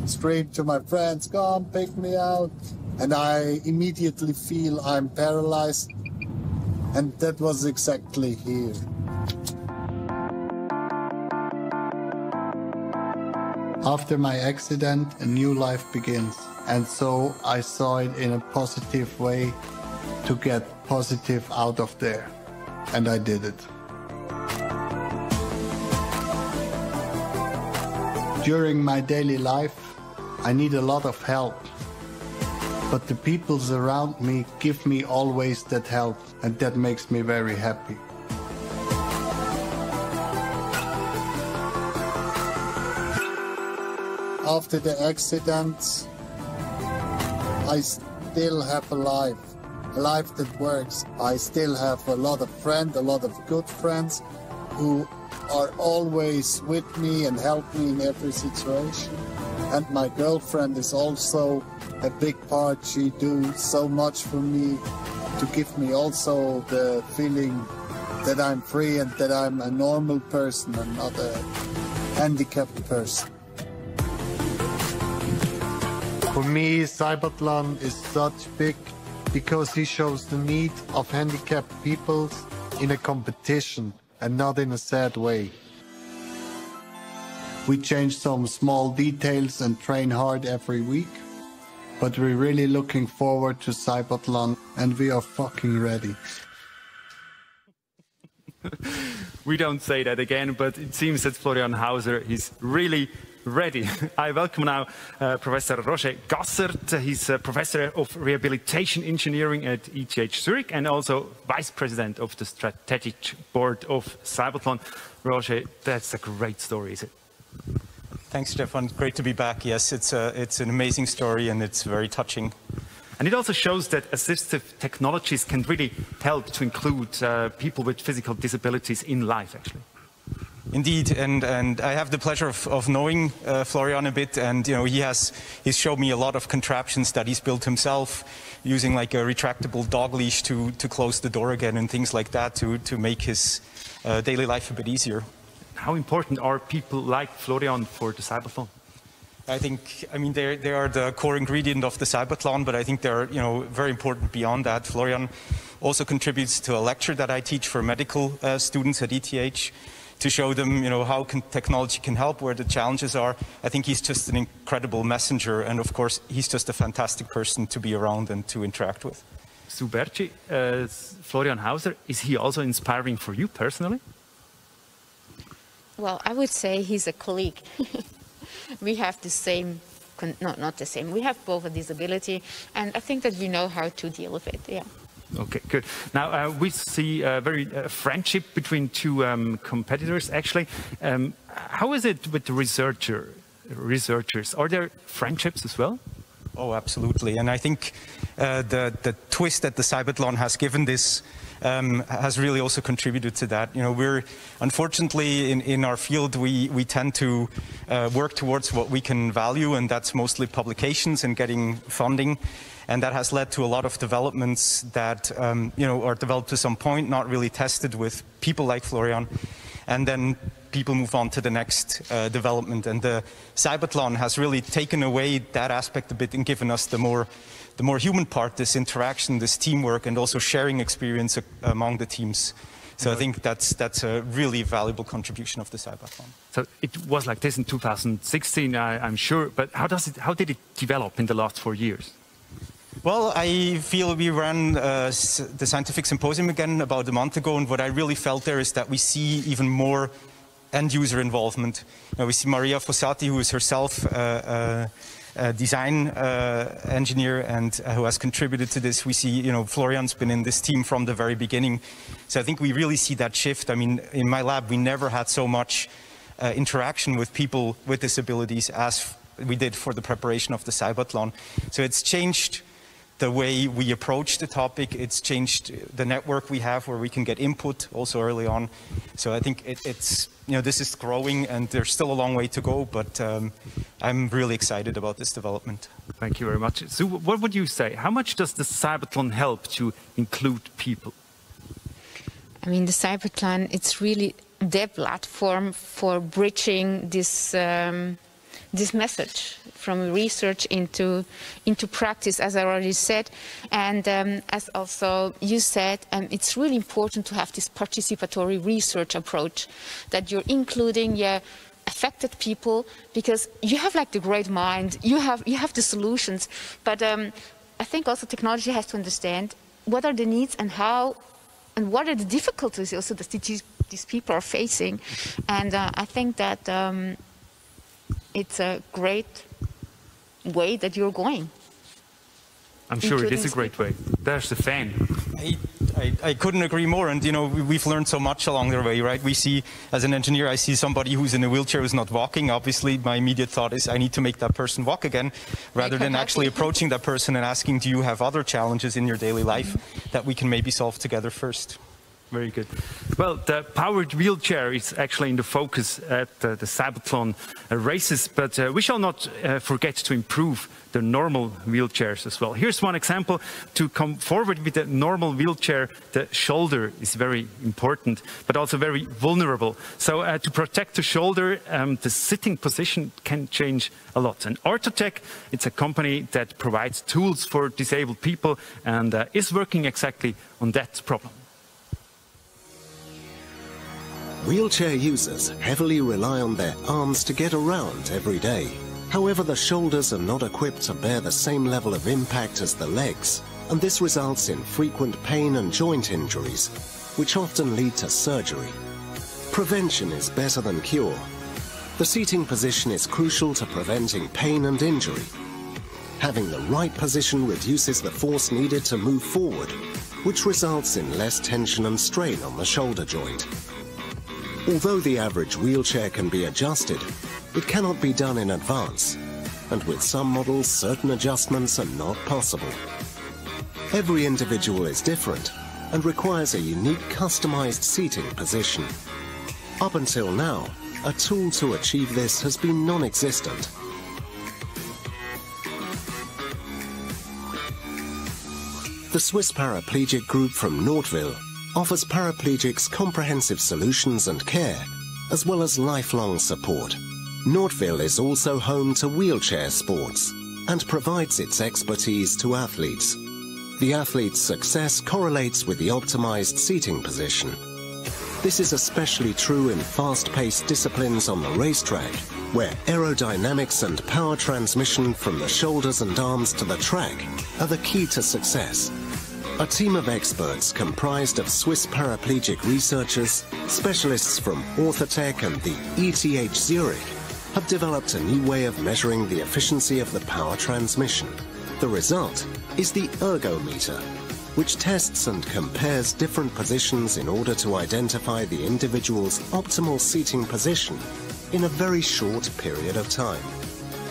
Speaker 17: screamed to my friends, "Come, pick me out." And I immediately feel I'm paralyzed, and that was exactly here. After my accident, a new life begins, and so I saw it in a positive way to get positive out of there, and I did it. During my daily life, I need a lot of help. But the peoples around me give me always that help, and that makes me very happy. After the accident, I still have a life that works. I still have a lot of friends, a lot of good friends who are always with me and help me in every situation. And my girlfriend is also a big part. She do so much for me to give me also the feeling that I'm free and that I'm a normal person and not a handicapped person. For me, CYBATHLON is such big because he shows the need of handicapped people in a competition and not in a sad way. We change some small details and train hard every week, but we're really looking forward to CYBATHLON and we are fucking ready.
Speaker 1: We don't say that again, but it seems that Florian Hauser is really ready. I welcome now Professor Roger Gassert. He's a Professor of Rehabilitation Engineering at ETH Zurich and also Vice President of the Strategic Board of CYBATHLON. Roger, that's a great story, is it?
Speaker 19: Thanks, Stefan. Great to be back. Yes, it's an amazing story and it's very touching.
Speaker 1: And it also shows that assistive technologies can really help to include people with physical disabilities in life, actually.
Speaker 19: Indeed, and I have the pleasure of knowing Florian a bit, and you know he's showed me a lot of contraptions that he's built himself, using like a retractable dog leash to close the door again and things like that to make his daily life a bit easier.
Speaker 1: How important are people like Florian for the CYBATHLON?
Speaker 19: I mean, they are the core ingredient of the CYBATHLON, but I think they're, you know, very important beyond that. Florian also contributes to a lecture that I teach for medical students at ETH to show them, you know, how technology can help, where the challenges are. I think he's just an incredible messenger, and of course, he's just a fantastic person to be around and to interact with.
Speaker 1: Suberci, Florian Hauser, is he also inspiring for you personally?
Speaker 5: Well, I would say he's a colleague. We have the same, not the same, we have both a disability, and I think that we know how to deal with it, yeah. Okay, good. Now, we see a very friendship between two competitors, actually. How is it with the researchers? Are there friendships as well?
Speaker 19: Oh, absolutely. And I think the twist that the CYBATHLON has given this has really also contributed to that. You know, we're unfortunately in our field we tend to work towards what we can value, and that's mostly publications and getting funding, and that has led to a lot of developments that you know are developed to some point, not really tested with people like Florian, and then people move on to the next development. And the CYBATHLON has really taken away that aspect a bit and given us the more human part, this interaction, this teamwork, and also sharing experience among the teams. So I think that's a really valuable contribution of the CYBATHLON.
Speaker 1: So it was like this in 2016, I'm sure, but how did it develop in the last 4 years?
Speaker 19: Well, I feel we ran the scientific symposium again about a month ago, and what I really felt there is that we see even more end-user involvement. We see Maria Fossati, who is herself a design engineer and who has contributed to this. We see, you know, Florian's been in this team from the very beginning. So I think we really see that shift. I mean, in my lab, we never had so much interaction with people with disabilities as we did for the preparation of the CYBATHLON. So it's changed the way we approach the topic. It's changed the network we have where we can get input also early on. So I think it's, you know, this is growing and there's still a long way to go, but I'm really excited about this development.
Speaker 1: Thank you very much. So what would you say? How much does the CYBATHLON help to include people?
Speaker 5: I mean, the CYBATHLON, it's really the platform for bridging this this message from research into practice, as I already said. And as also you said, it's really important to have this participatory research approach, that you're including affected people, because you have like the great mind, you have the solutions, but I think also technology has to understand what are the needs and how and what are the difficulties also that these people are facing. And I think that it's a great way that you're going.
Speaker 1: I'm sure it is a great way. There's the fan.
Speaker 19: I couldn't agree more, and you know, we've learned so much along the way, right? We see, as an engineer, I see somebody who's in a wheelchair who's not walking. Obviously, my immediate thought is I need to make that person walk again, rather than actually approaching that person and asking, do you have other challenges in your daily life that we can maybe solve together first?
Speaker 1: Very good. Well, the powered wheelchair is actually in the focus at the CYBATHLON races, but we shall not forget to improve the normal wheelchairs as well. Here's one example. To come forward with a normal wheelchair, the shoulder is very important, but also very vulnerable. So to protect the shoulder, the sitting position can change a lot. And Orthotech, it's a company that provides tools for disabled people and is working exactly on that problem.
Speaker 20: Wheelchair users heavily rely on their arms to get around every day. However, the shoulders are not equipped to bear the same level of impact as the legs, and this results in frequent pain and joint injuries, which often lead to surgery. Prevention is better than cure. The seating position is crucial to preventing pain and injury. Having the right position reduces the force needed to move forward, which results in less tension and strain on the shoulder joint. Although the average wheelchair can be adjusted, it cannot be done in advance, and with some models, certain adjustments are not possible. Every individual is different and requires a unique customized seating position. Up until now, a tool to achieve this has been non-existent. The Swiss Paraplegic Group from Nordville offers paraplegics comprehensive solutions and care, as well as lifelong support. Nordville is also home to wheelchair sports and provides its expertise to athletes. The athlete's success correlates with the optimized seating position. This is especially true in fast-paced disciplines on the racetrack, where aerodynamics and power transmission from the shoulders and arms to the track are the key to success. A team of experts comprised of Swiss paraplegic researchers, specialists from Orthotech and the ETH Zurich have developed a new way of measuring the efficiency of the power transmission. The result is the ergometer, which tests and compares different positions in order to identify the individual's optimal seating position in a very short period of time.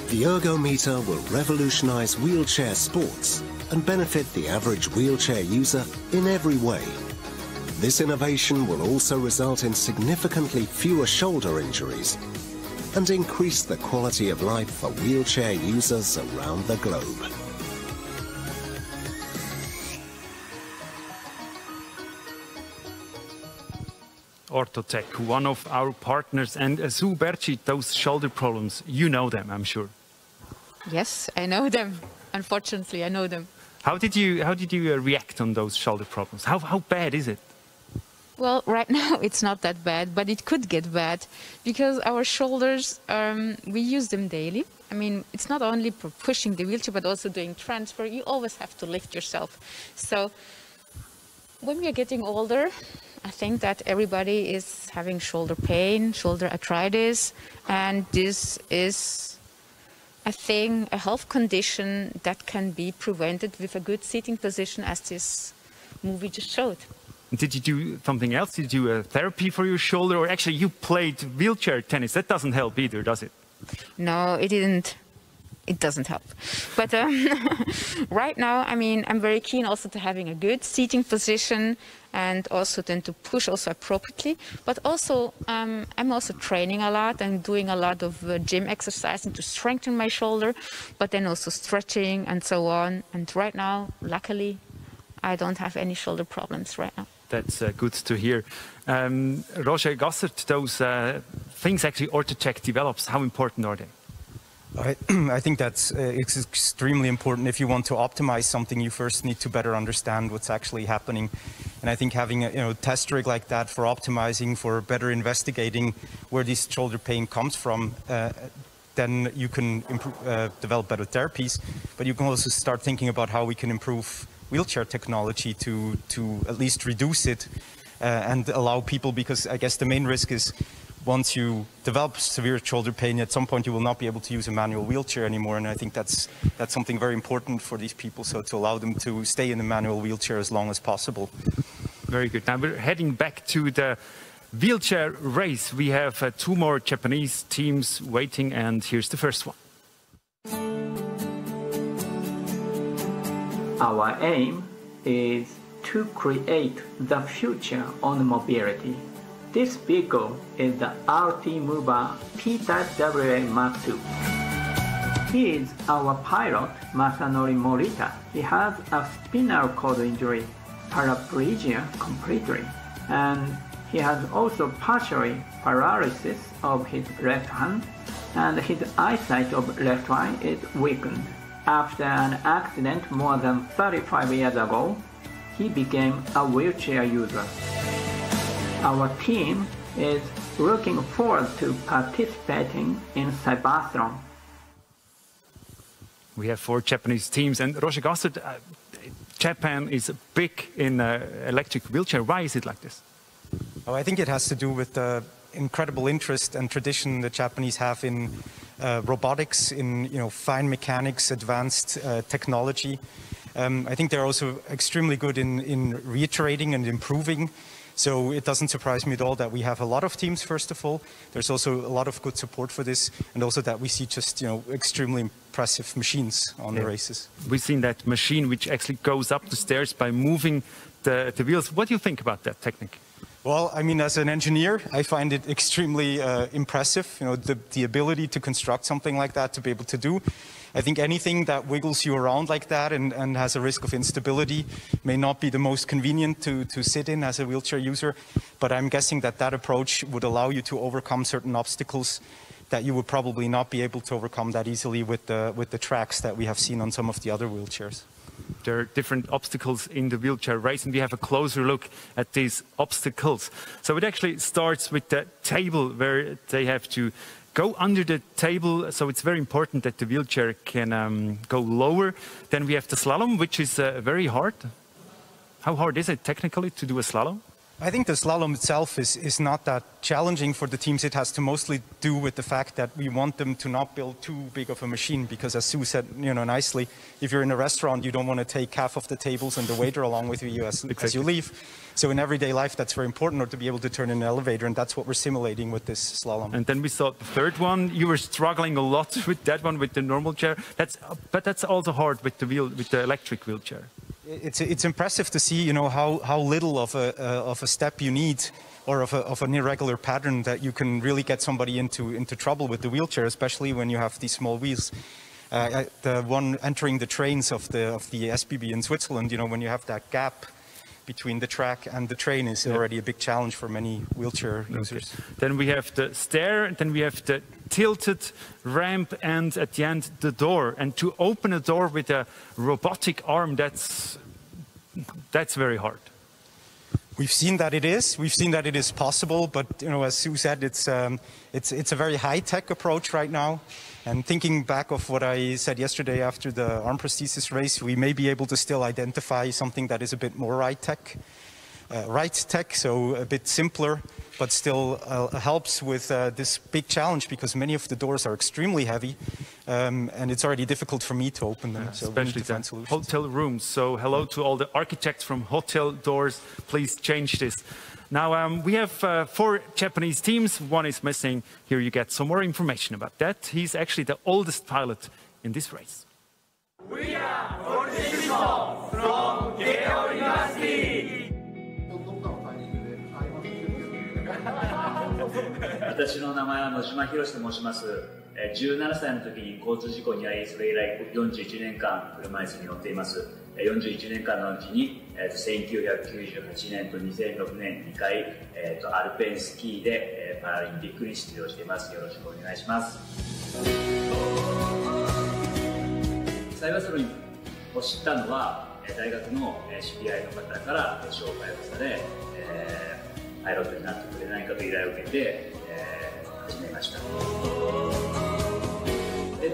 Speaker 20: The ergometer will revolutionize wheelchair sports and benefit the average wheelchair user in every way. This innovation will also result in significantly fewer shoulder injuries and increase the quality of life for wheelchair users around the globe.
Speaker 1: Orthotech, one of our partners, and Sue Berchi, those shoulder problems, you know them, I'm sure.
Speaker 5: Yes, I know them. Unfortunately, I know them.
Speaker 1: How did you react on those shoulder problems? How bad is it?
Speaker 5: Well, right now it's not that bad, but it could get bad because our shoulders, we use them daily. I mean, it's not only for pushing the wheelchair, but also doing transfer. You always have to lift yourself. So when we are getting older, I think that everybody is having shoulder pain, shoulder arthritis, and this is a thing, a health condition that can be prevented with a good seating position, as this movie just showed.
Speaker 1: Did you do something else? Did you do therapy for your shoulder? Or actually you played wheelchair tennis. That doesn't help either, does it?
Speaker 5: No, it didn't. It doesn't help. But right now, I mean, I'm very keen also to having a good seating position and also then to push also appropriately. But also, I'm also training a lot and doing a lot of gym exercising to strengthen my shoulder, but then also stretching and so on. And right now, luckily, I don't have any shoulder problems right now.
Speaker 1: That's good to hear. Roger Gassert, those things actually Orthotech develops, how important are they?
Speaker 19: I think that's it's extremely important. If you want to optimize something, you first need to better understand what's actually happening. And I think having a test rig like that for optimizing, for better investigating where this shoulder pain comes from, then you can develop better therapies. But you can also start thinking about how we can improve wheelchair technology to at least reduce it and allow people, because I guess the main risk is once you develop severe shoulder pain, at some point you will not be able to use a manual wheelchair anymore, and I think that's something very important for these people, so to allow them to stay in a manual wheelchair as long as possible.
Speaker 1: Very good. Now we're heading back to the wheelchair race. We have two more Japanese teams waiting, and here's the first one.
Speaker 21: Our aim is to create the future on mobility. This vehicle is the RT Mover P-Type WA Mark II. He is our pilot, Masanori Morita. He has a spinal cord injury, paraplegia completely, and he has also partially paralysis of his left hand, and his eyesight of left eye is weakened. After an accident more than 35 years ago, he became a wheelchair user. Our team is looking forward to participating in CYBATHLON.
Speaker 1: We have 4 Japanese teams, and Roger Gassert, Japan is big in electric wheelchair. Why is it like this?
Speaker 19: Oh, I think it has to do with the incredible interest and tradition the Japanese have in robotics, in fine mechanics, advanced technology. I think they're also extremely good in reiterating and improving. So it doesn't surprise me at all that we have a lot of teams, first of all. There's also a lot of good support for this, and also that we see just extremely impressive machines on the races.
Speaker 1: We've seen that machine which actually goes up the stairs by moving the wheels. What do you think about that technique?
Speaker 19: Well, I mean, as an engineer, I find it extremely impressive, the ability to construct something like that, to be able to do. I think anything that wiggles you around like that and has a risk of instability may not be the most convenient to sit in as a wheelchair user, but I'm guessing that that approach would allow you to overcome certain obstacles that you would probably not be able to overcome that easily with the tracks that we have seen on some of the other wheelchairs.
Speaker 1: There are different obstacles in the wheelchair race, and we have a closer look at these obstacles. So it actually starts with the table, where they have to go under the table, so it's very important that the wheelchair can go lower. Then we have the slalom, which is very hard. How hard is it technically to do a slalom?
Speaker 19: I think the slalom itself is not that challenging for the teams. It has to mostly do with the fact that we want them to not build too big of a machine, because as Sue said, nicely, if you're in a restaurant, you don't want to take half of the tables and the waiter along with you as you leave. So in everyday life, that's very important, or to be able to turn in an elevator, and that's what we're simulating with this slalom.
Speaker 1: And then we saw the third one. You were struggling a lot with that one, with the normal chair. But that's also hard with the electric wheelchair.
Speaker 19: It's impressive to see, how little of a step you need, or of an irregular pattern, that you can really get somebody into trouble with the wheelchair, especially when you have these small wheels. The one entering the trains of the SBB in Switzerland, when you have that gap between the track and the train, is already a big challenge for many wheelchair users.
Speaker 1: Then we have the stair, and then we have the tilted ramp, and at the end the door. And to open a door with a robotic arm, that's very hard.
Speaker 19: We've seen that it is. We've seen that it is possible, but as Sue said, it's a very high-tech approach right now. And thinking back of what I said yesterday after the arm prosthesis race, we may be able to still identify something that is a bit more right-tech, so a bit simpler, but still helps with this big challenge, because many of the doors are extremely heavy, and it's already difficult for me to open them. So
Speaker 1: especially the hotel rooms. So hello to all the architects from hotel doors. Please change this. Now we have 4 Japanese teams. One is missing. Here you get some more information about that. He's actually the oldest pilot in this race.
Speaker 22: We are Prosthesis from Keio University.
Speaker 23: 私の名前は野島博と申します。17歳の時に交通事故に遭い、それ以来41年間車椅子に乗っています。41年間のうちに1998年と2006年2回アルペンスキーでパラリンピックに出場しています。よろしくお願いします。サイバスロンを知ったのは大学の知り合いの方から紹介をされ、パイロットになってくれないかと依頼を受けて、始めました。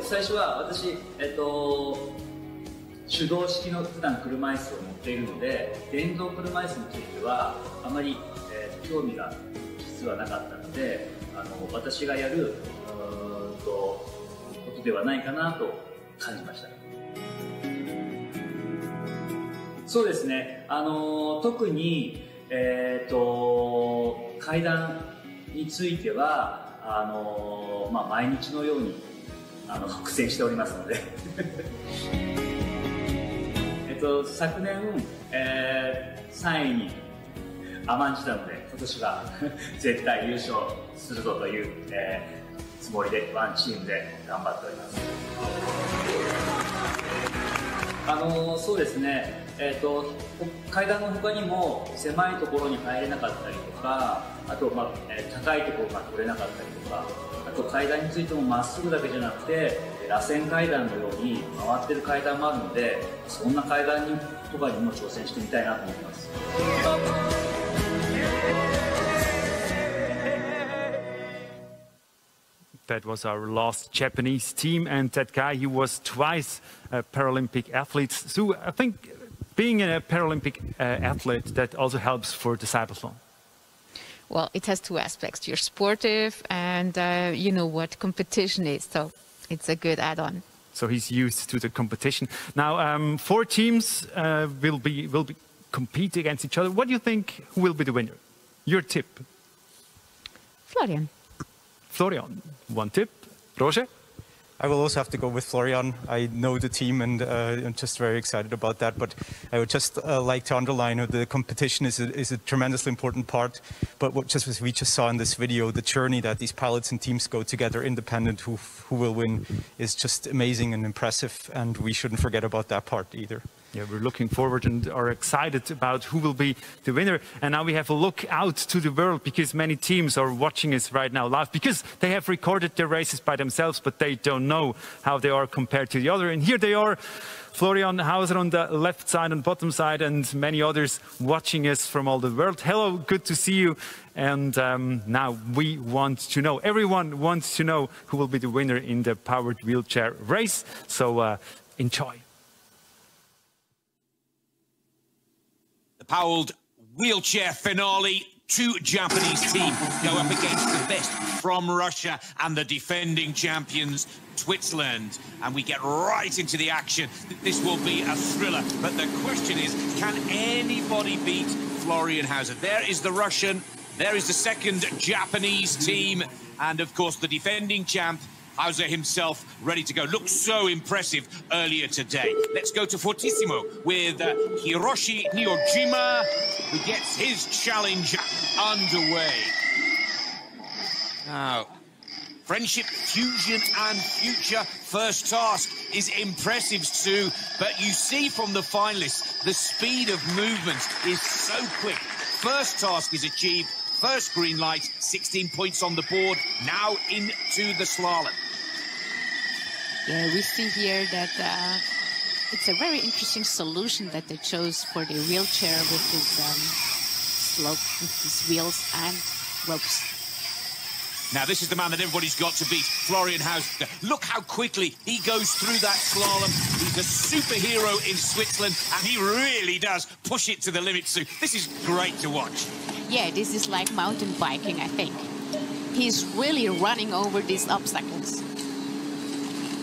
Speaker 23: 最初は私、手動式の普段車椅子を乗っているので、電動車椅子についてはあまり、興味が実はなかったので、私がやることではないかなと感じました。そうですね、特に、階段については毎日のように苦戦しておりますので昨年、3位に甘んじたので、今年は絶対優勝するぞという、つもりでワンチームで頑張っております。そうですね、階段の他にも狭いところに入れなかったりとか、あと、高いところが取れなかったりとか、あと階段についてもまっすぐだけじゃなくて螺旋階段のように回ってる階段もあるので、そんな階段とかにも挑戦してみたいなと思います。
Speaker 1: That was our last Japanese team, and that guy, he was twice a Paralympic athlete. So I think being a Paralympic athlete, that also helps for the Cybathlon.
Speaker 5: Well, it has two aspects. You're sportive and you know what competition is, so it's a good add-on.
Speaker 1: So he's used to the competition. Now, 4 teams will be compete against each other. What do you think who will be the winner? Your tip?
Speaker 5: Florian.
Speaker 1: Florian, one tip. Roger?
Speaker 19: I will also have to go with Florian. I know the team and I'm just very excited about that. But I would just like to underline that the competition is a tremendously important part. But just as we just saw in this video, the journey that these pilots and teams go together, independent, who will win, is just amazing and impressive. And we shouldn't forget about that part either.
Speaker 1: Yeah, we're looking forward and are excited about who will be the winner. And now we have a look out to the world, because many teams are watching us right now live, because they have recorded their races by themselves, but they don't know how they are compared to the other. And here they are, Florian Hauser on the left side and bottom side, and many others watching us from all the world. Hello, good to see you. And now we want to know, everyone wants to know who will be the winner in the powered wheelchair race. So enjoy.
Speaker 4: Powered wheelchair finale. 2 Japanese teams go up against the best from Russia and the defending champions, Switzerland. And we get right into the action. This will be a thriller. But the question is, can anybody beat Florian Hauser? There is the Russian, there is the second Japanese team, and of course the defending champ, Hauser himself, ready to go. Looked so impressive earlier today. Let's go to Fortissimo with Hiroshi Niojima, who gets his challenge underway. Now, friendship, fusion and future. First task is impressive, Sue, but you see from the finalists, the speed of movement is so quick. First task is achieved. First green light, 16 points on the board, now into the slalom.
Speaker 8: Yeah, we see here that it's a very interesting solution that they chose for the wheelchair with this slope, with these wheels and ropes.
Speaker 4: Now, this is the man that everybody's got to beat, Florian Hauser. Look how quickly he goes through that slalom. He's a superhero in Switzerland, and he really does push it to the limit, Sue. This is great to watch.
Speaker 8: Yeah, this is like mountain biking, I think. He's really running over these obstacles.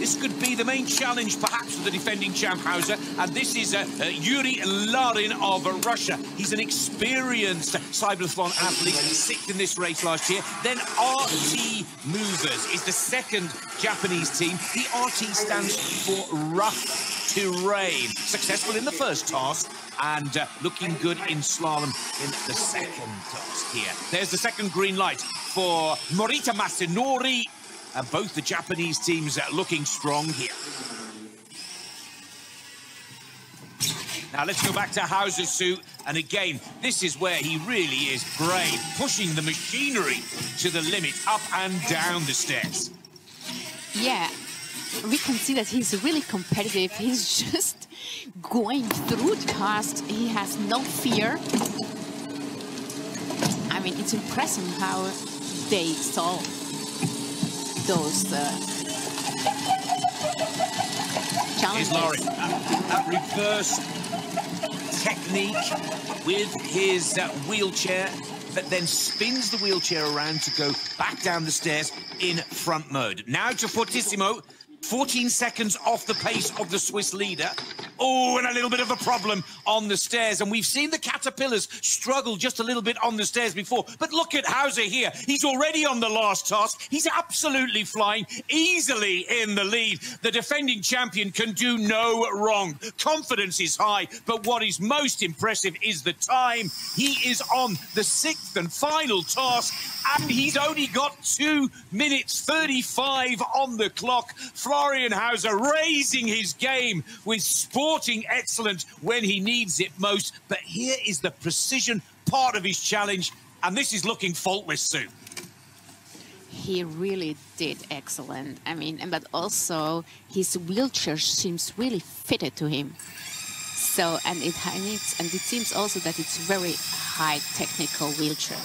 Speaker 4: This could be the main challenge, perhaps, for the defending champ Hauser. And this is Yuri Larin of Russia. He's an experienced cybathlon athlete, 6th in this race last year. Then RT Movers is the second Japanese team. The RT stands for rough terrain. Successful in the first task and looking good in slalom in the second task here. There's the second green light for Morita Masanori. Both the Japanese teams looking strong here. Now let's go back to Hauser's suit. And again, this is where he really is great, pushing the machinery to the limit, up and down the stairs.
Speaker 8: Yeah, we can see that he's really competitive. He's just going through the task. He has no fear. I mean, it's impressive how they solve those challenges.
Speaker 4: Here's Laurie. That reverse technique with his wheelchair, but then spins the wheelchair around to go back down the stairs in front mode. Now to Fortissimo. 14 seconds off the pace of the Swiss leader. Oh, and a little bit of a problem on the stairs. And we've seen the caterpillars struggle just a little bit on the stairs before. But look at Hauser here. He's already on the last task. He's absolutely flying, easily in the lead. The defending champion can do no wrong. Confidence is high, but what is most impressive is the time. He is on the 6th and final task, and he's only got 2 minutes 35 on the clock. Florian Hauser raising his game with sporting excellence when he needs it most. But here is the precision part of his challenge, and this is looking faultless, Sue.
Speaker 8: He really did excellent. I mean, but also his wheelchair seems really fitted to him. So, and it seems also that it's very high technical wheelchair.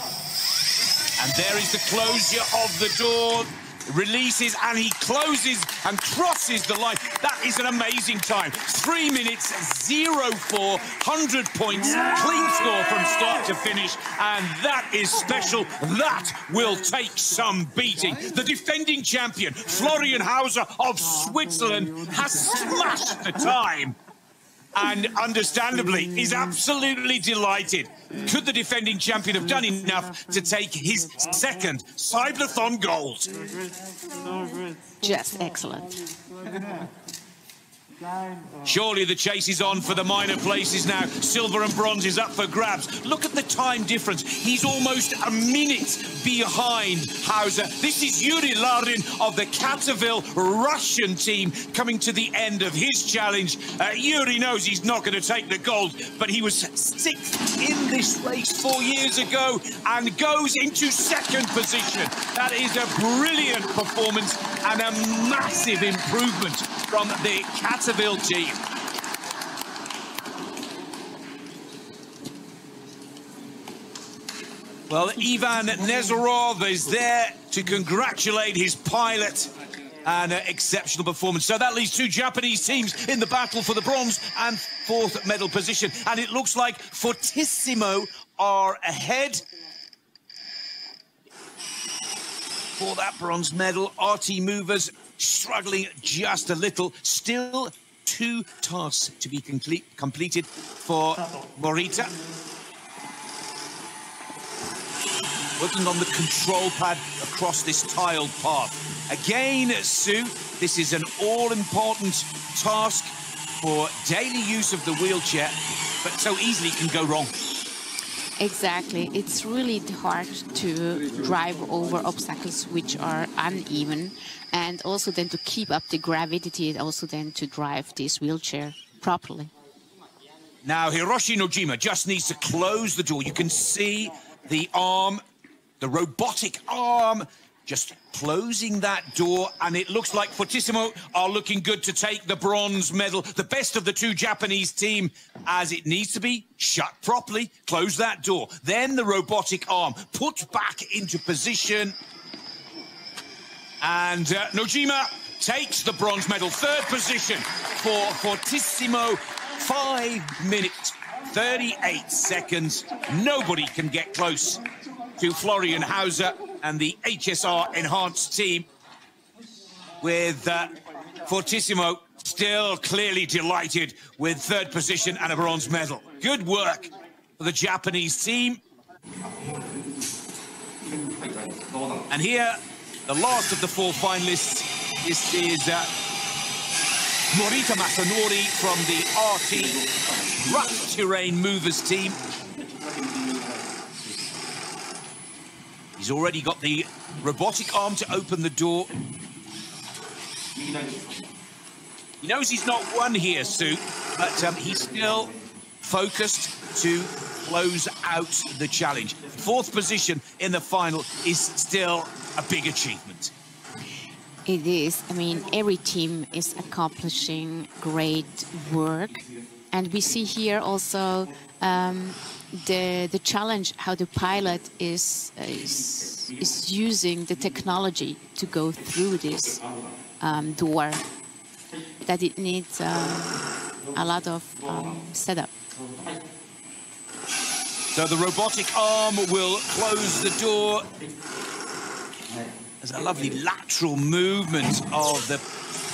Speaker 4: And there is the closure of the door. Releases and he closes and crosses the line. That is an amazing time. 3 minutes 04, 100 points, clean score from start to finish, and that is special. That will take some beating. The defending champion, Florian Hauser of Switzerland, has smashed the time. And understandably, is absolutely delighted. Could the defending champion have done enough to take his 2nd CYBATHLON gold?
Speaker 8: Just excellent.
Speaker 4: Surely the chase is on for the minor places now. Silver and bronze is up for grabs. Look at the time difference. He's almost a minute behind Hauser. This is Yuri Lardin of the Katterville Russian team coming to the end of his challenge. Yuri knows he's not going to take the gold, but he was 6th in this race 4 years ago and goes into 2nd position. That is a brilliant performance and a massive improvement from the Katterville team. Well, Ivan Nezorov is there to congratulate his pilot. An exceptional performance. So that leaves 2 Japanese teams in the battle for the bronze and 4th medal position. And it looks like Fortissimo are ahead for that bronze medal. RT Movers struggling just a little. Still 2 tasks to be completed for Morita. Working on the control pad across this tiled path. Again, Sue, this is an all-important task for daily use of the wheelchair, but so easily can go wrong.
Speaker 8: Exactly. It's really hard to drive over obstacles which are uneven, and also then to keep up the gravity, and also then to drive this wheelchair properly.
Speaker 4: Now, Hiroshi Nojima just needs to close the door. You can see the arm, the robotic arm, just closing that door, and it looks like Fortissimo are looking good to take the bronze medal. The best of the 2 Japanese team, as it needs to be, shut properly, close that door. Then the robotic arm put back into position. And Nojima takes the bronze medal. 3rd position for Fortissimo. 5 minutes, 38 seconds. Nobody can get close to Florian Hauser and the HSR Enhanced team, with Fortissimo still clearly delighted with 3rd position and a bronze medal. Good work for the Japanese team. And here, the last of the 4 finalists. This is Morita Masanori from the RT Rough Terrain Movers team. He's already got the robotic arm to open the door. He knows he's not won here, Sue, but he's still focused to close out the challenge. 4th position in the final is still a big achievement.
Speaker 8: It is. I mean, every team is accomplishing great work. And we see here also the challenge, how the pilot is using the technology to go through this door, that it needs a lot of setup.
Speaker 4: So the robotic arm will close the door. There's a lovely lateral movement of the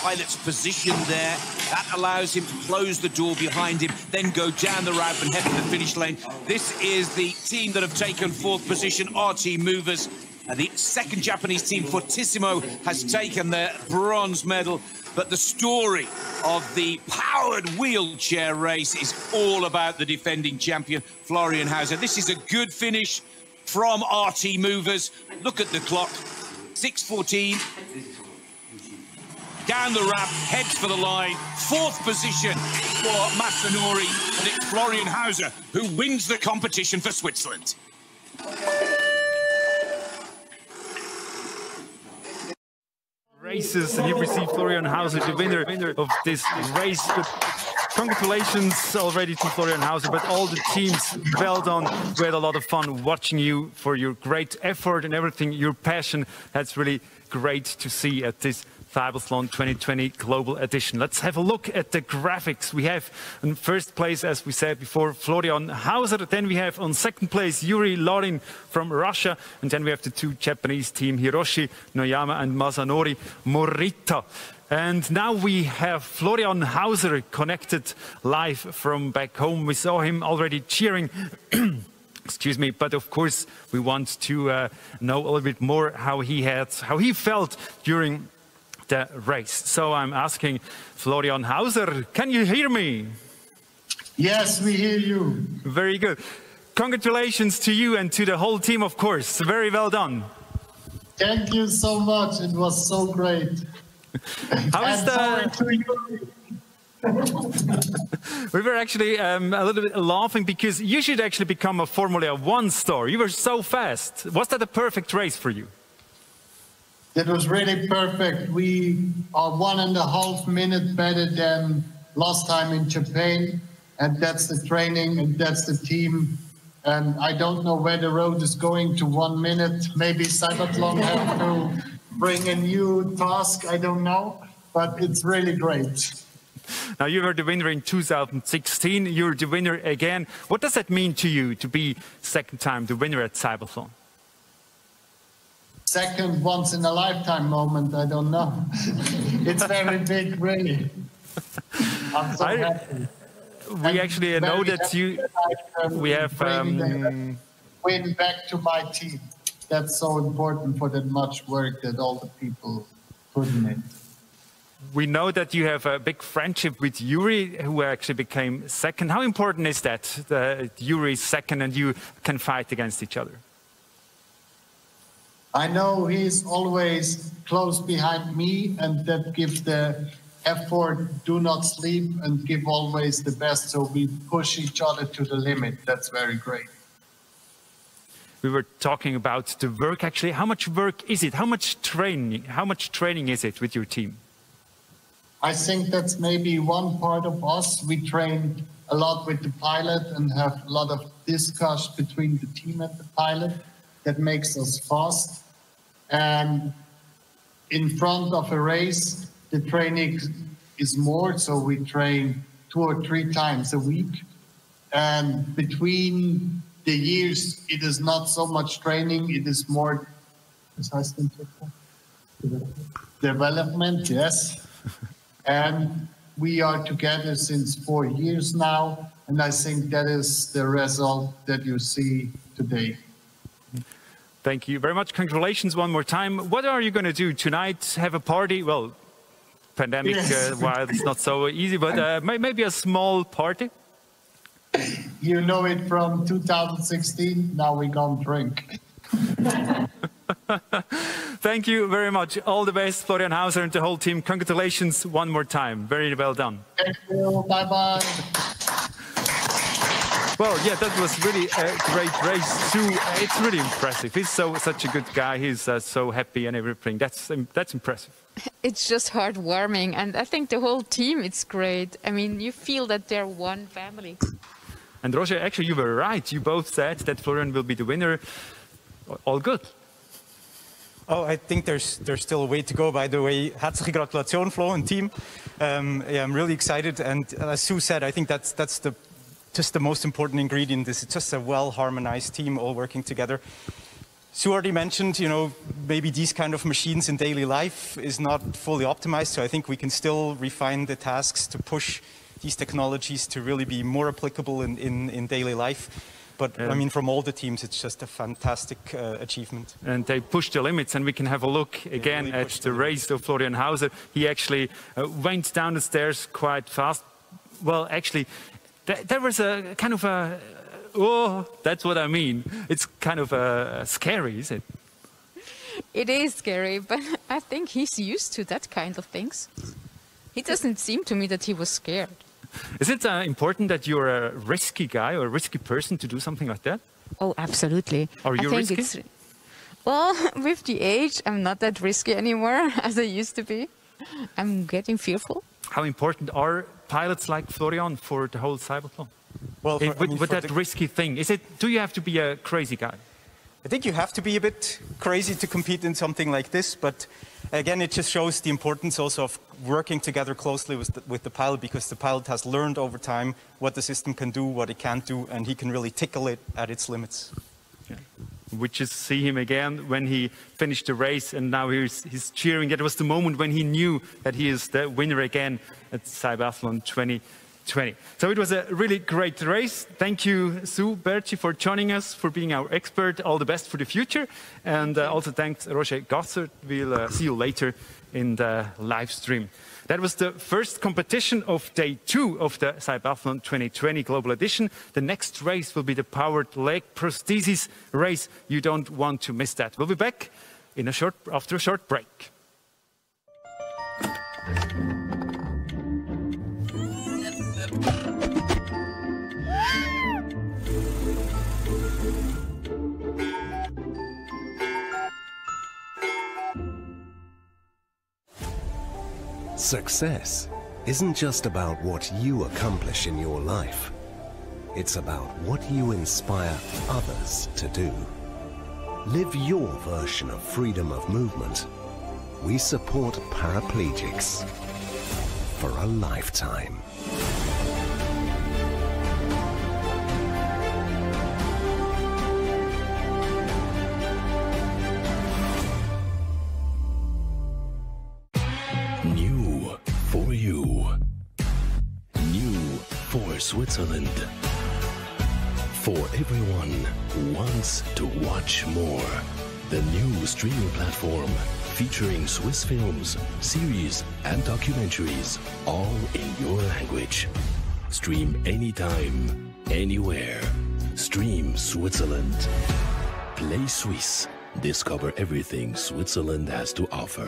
Speaker 4: pilot's position there. That allows him to close the door behind him, then go down the ramp and head to the finish lane. This is the team that have taken 4th position, RT Movers. And the second Japanese team, Fortissimo, has taken their bronze medal. But the story of the powered wheelchair race is all about the defending champion, Florian Hauser. This is a good finish from RT Movers. Look at the clock, 6:14. Down the ramp, heads for the line. 4th position for Masanori. And it's Florian Hauser who wins the competition for Switzerland.
Speaker 1: Races, and you received Florian Hauser, the winner of this race. But congratulations already to Florian Hauser, but all the teams, well done. We had a lot of fun watching you for your great effort and everything, your passion. That's really great to see at this CYBATHLON 2020 Global Edition. Let's have a look at the graphics. We have in first place, as we said before, Florian Hauser. Then we have on second place Yuri Lorin from Russia. And then we have the 2 Japanese team, Hiroshi Noyama and Masanori Morita. And now we have Florian Hauser connected live from back home. We saw him already cheering. Excuse me, but of course we want to know a little bit more how he felt during the race. So I'm asking Florian Hauser, can you hear me?
Speaker 3: Yes, we hear you.
Speaker 1: Very good. Congratulations to you and to the whole team, of course. Very well done.
Speaker 3: Thank you so much. It was so great.
Speaker 1: How is We were actually a little bit laughing because you should actually become a Formula 1 star. You were so fast. Was that a perfect race for you?
Speaker 3: It was really perfect. We are 1.5 minutes better than last time in Japan. And that's the training and that's the team. And I don't know where the road is going to 1 minute. Maybe CYBATHLON have to bring a new task. I don't know. But it's really great.
Speaker 1: Now, you were the winner in 2016. You're the winner again. What does that mean to you to be second time the winner at CYBATHLON?
Speaker 3: Second once in a lifetime moment, I don't know. It's very big, really. I'm so happy.
Speaker 1: We actually know that we have
Speaker 3: win back to my team. That's so important for that much work that all the people put in it.
Speaker 1: We know that you have a big friendship with Yuri, who actually became second. How important is that Yuri is second and you can fight against each other?
Speaker 3: I know he's always close behind me, and that gives the effort, do not sleep, and give always the best. So we push each other to the limit. That's very great.
Speaker 1: We were talking about the work. Actually, how much work is it? How much training is it with your team?
Speaker 3: I think that's maybe one part of us. We train a lot with the pilot and have a lot of discussion between the team and the pilot. That makes us fast. And in front of a race, the training is more, so we train 2 or 3 times a week. And between the years, it is not so much training, it is more development, yes. And we are together since 4 years now, and I think that is the result that you see today.
Speaker 1: Thank you very much. Congratulations one more time. What are you going to do tonight? Have a party? Well, pandemic, while it's not so easy, but maybe a small party?
Speaker 3: You know it from 2016. Now we're going to drink.
Speaker 1: Thank you very much. All the best, Florian Hauser and the whole team. Congratulations one more time. Very well done.
Speaker 3: Thank you. Bye-bye.
Speaker 1: Well, yeah, that was really a great race too. It's really impressive. He's such a good guy. He's so happy and everything. That's impressive.
Speaker 5: It's just heartwarming, and I think the whole team, it's great. I mean, you feel that they're one family.
Speaker 1: And Roger, actually, you were right. You both said that Florian will be the winner. All good.
Speaker 19: Oh, I think there's still a way to go. By the way, herzliche Gratulation, Flo and team. Yeah, I'm really excited, and as Sue said, I think that's just the most important ingredient. Is it's just a well-harmonized team all working together. Sue already mentioned, you know, maybe these kind of machines in daily life is not fully optimized. So I think we can still refine the tasks to push these technologies to really be more applicable in daily life. But I mean, from all the teams, it's just a fantastic achievement.
Speaker 1: And they push the limits, and we can have a look again really at the race of Florian Hauser. He actually went down the stairs quite fast. Well, actually, there was a kind of a, oh, that's what I mean. It's kind of scary, is it?
Speaker 5: It is scary, but I think he's used to that kind of things. He doesn't seem to me that he was scared.
Speaker 1: Is it important that you're a risky guy or a risky person to do something like that?
Speaker 5: Oh, absolutely.
Speaker 1: Are you risky?
Speaker 5: Well, with the age, I'm not that risky anymore as I used to be. I'm getting fearful.
Speaker 1: How important are pilots like Florian for the whole CYBATHLON?
Speaker 19: Well,
Speaker 1: with that risky thing, do you have to be a crazy guy?
Speaker 19: I think you have to be a bit crazy to compete in something like this, but again, it just shows the importance also of working together closely with the pilot, because the pilot has learned over time what the system can do, what it can't do, and he can really tickle it at its limits.
Speaker 1: Yeah. We just see him again when he finished the race, and now he's cheering. That was the moment when he knew that he is the winner again at CYBATHLON 2020. So it was a really great race. Thank you, Sue Berchi, for joining us, for being our expert. All the best for the future. And also thanks, Roger Gasser. We'll see you later in the live stream. That was the first competition of day 2 of the CYBATHLON 2020 Global Edition. The next race will be the powered leg prosthesis race. You don't want to miss that. We'll be back after a short break.
Speaker 20: Success isn't just about what you accomplish in your life. It's about what you inspire others to do. Live your version of freedom of movement. We support paraplegics for a lifetime.
Speaker 2: New for you. New for Switzerland. For everyone who wants to watch more. The new streaming platform featuring Swiss films, series and documentaries, all in your language. Stream anytime, anywhere. Stream Switzerland. Play Swiss. Discover everything Switzerland has to offer.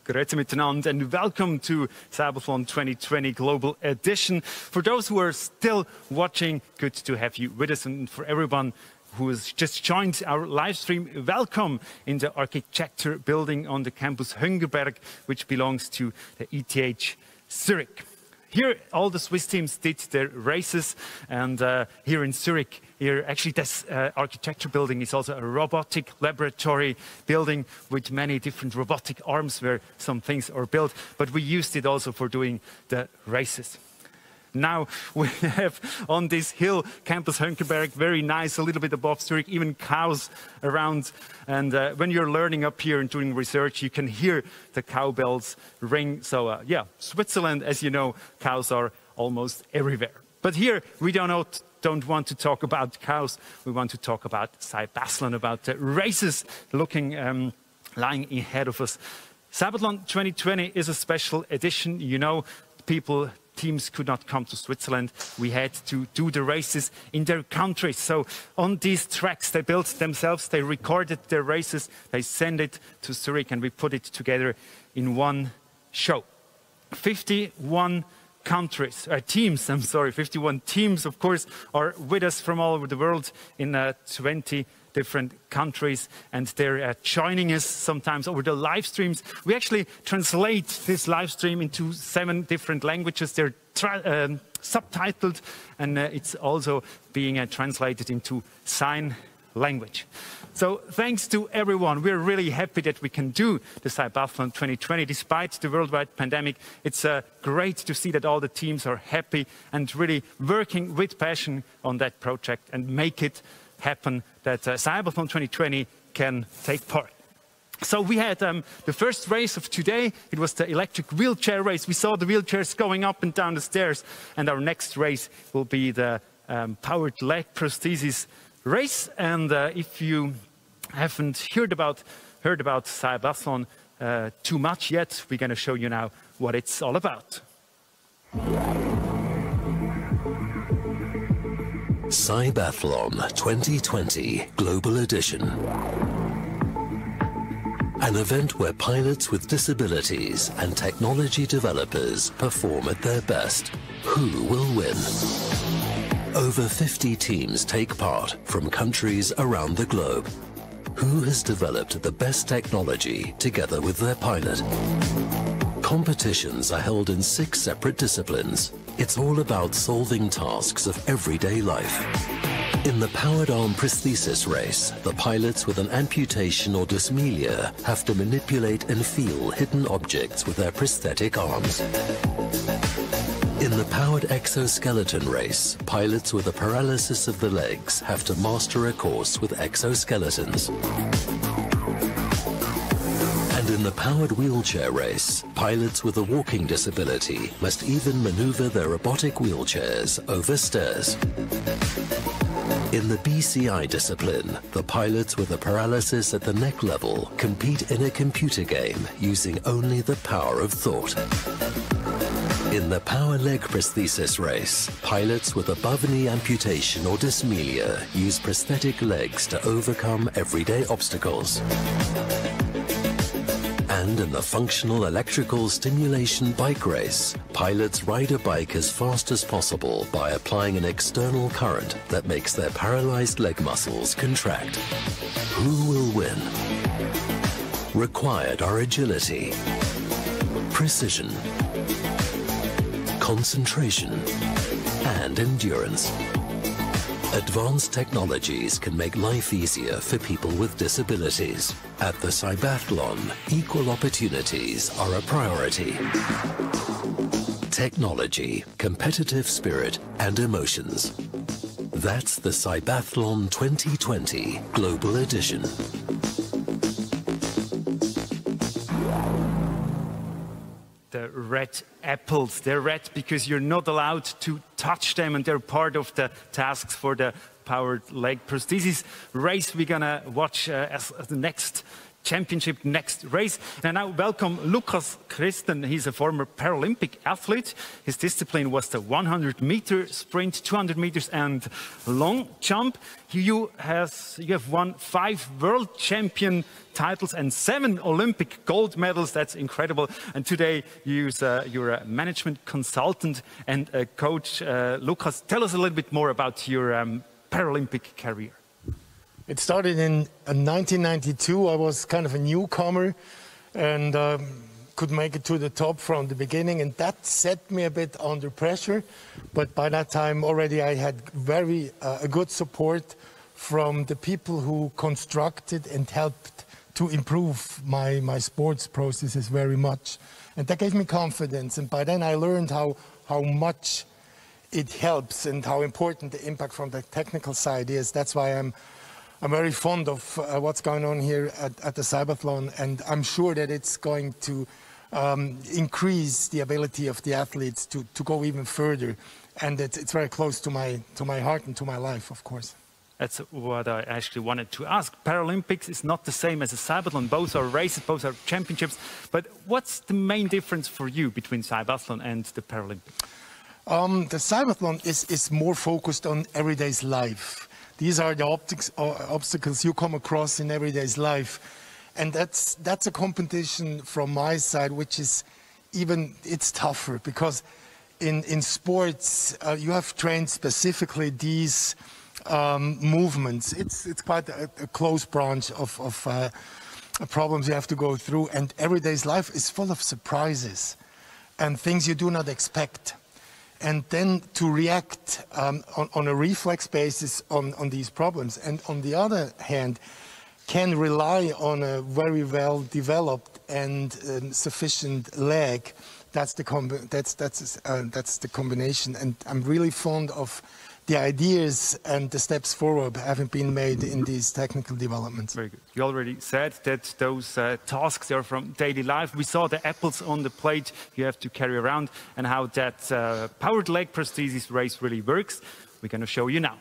Speaker 1: Grüezi miteinander and welcome to CYBATHLON 2020 Global Edition. For those who are still watching, good to have you with us, and for everyone who has just joined our live stream, welcome in the architecture building on the campus Hüngerberg, which belongs to the ETH Zurich. Here, all the Swiss teams did their races, and here in Zurich, actually this architecture building is also a robotic laboratory building with many different robotic arms where some things are built, but we used it also for doing the races. Now we have on this hill, Campus Hüngerberg, very nice, a little bit above Zurich, even cows around. And when you're learning up here and doing research, you can hear the cowbells ring. So yeah, Switzerland, as you know, cows are almost everywhere. But here we don't want to talk about cows. We want to talk about CYBATHLON, about the races lying ahead of us. CYBATHLON 2020 is a special edition. You know, teams could not come to Switzerland. We had to do the races in their countries. So on these tracks, they built themselves, they recorded their races, they sent it to Zurich, and we put it together in one show. 51 teams, I'm sorry, 51 teams, of course, are with us from all over the world in 20 different countries, and they're joining us sometimes over the live streams. We actually translate this live stream into 7 different languages. They're subtitled, and it's also being translated into sign language. So thanks to everyone. We're really happy that we can do the CYBATHLON 2020 despite the worldwide pandemic. It's great to see that all the teams are happy and really working with passion on that project and make it happen that CYBATHLON 2020 can take part. So we had the first race of today. It was the electric wheelchair race. We saw the wheelchairs going up and down the stairs. And our next race will be the powered leg prosthesis race. And if you haven't heard about CYBATHLON too much yet, we're going to show you now what it's all about.
Speaker 2: CYBATHLON 2020 Global Edition. An event where pilots with disabilities and technology developers perform at their best. Who will win? Over 50 teams take part from countries around the globe. Who has developed the best technology together with their pilot? Competitions are held in 6 separate disciplines. It's all about solving tasks of everyday life. In the powered arm prosthesis race, the pilots with an amputation or dysmelia have to manipulate and feel hidden objects with their prosthetic arms. In the powered exoskeleton race, pilots with a paralysis of the legs have to master a course with exoskeletons. And in the powered wheelchair race, pilots with a walking disability must even maneuver their robotic wheelchairs over stairs. In the BCI discipline, the pilots with a paralysis at the neck level compete in a computer game using only the power of thought. In the power leg prosthesis race, pilots with above-knee amputation or dysmelia use prosthetic legs to overcome everyday obstacles. And in the functional electrical stimulation bike race, pilots ride a bike as fast as possible by applying an external current that makes their paralyzed leg muscles contract. Who will win? Required are agility, precision, concentration, and endurance. Advanced technologies can make life easier for people with disabilities. At the CYBATHLON, equal opportunities are a priority. Technology, competitive spirit, and emotions. That's the CYBATHLON 2020 Global Edition.
Speaker 1: The red apples, they're red because you're not allowed to touch them, and they're part of the tasks for the powered leg prosthesis race we're gonna watch as the next championship, next race. And I now welcome Lukas Christen. He's a former Paralympic athlete. His discipline was the 100-meter sprint, 200 meters and long jump. You have won 5 world champion titles and 7 Olympic gold medals. That's incredible. And today you're a management consultant and a coach. Lukas, tell us a little bit more about your Paralympic career.
Speaker 6: It started in 1992. I was kind of a newcomer and could make it to the top from the beginning, and that set me a bit under pressure. But by that time already I had very good support from the people who constructed and helped to improve my sports processes very much. And that gave me confidence, and by then I learned how much it helps and how important the impact from the technical side is. That's why I'm very fond of what's going on here at the CYBATHLON, and I'm sure that it's going to increase the ability of the athletes to go even further. And it's very close to my heart and to my life, of course.
Speaker 1: That's what I actually wanted to ask. Paralympics is not the same as a CYBATHLON. Both are races, both are championships. But what's the main difference for you between CYBATHLON and the Paralympics?
Speaker 6: The CYBATHLON is more focused on everyday's life. These are the obstacles you come across in everyday's life. And that's a competition from my side, which is it's tougher, because in sports, you have trained specifically these movements. It's quite a close branch of problems you have to go through, and everyday's life is full of surprises and things you do not expect. And then to react on a reflex basis on these problems, and on the other hand, can rely on a very well developed and sufficient leg. That's the combination, and I'm really fond of the ideas and the steps forward having been made in these technical developments.
Speaker 1: Very good. You already said that those tasks are from daily life. We saw the apples on the plate you have to carry around, and how that powered leg prosthesis race really works. We're going to show you now.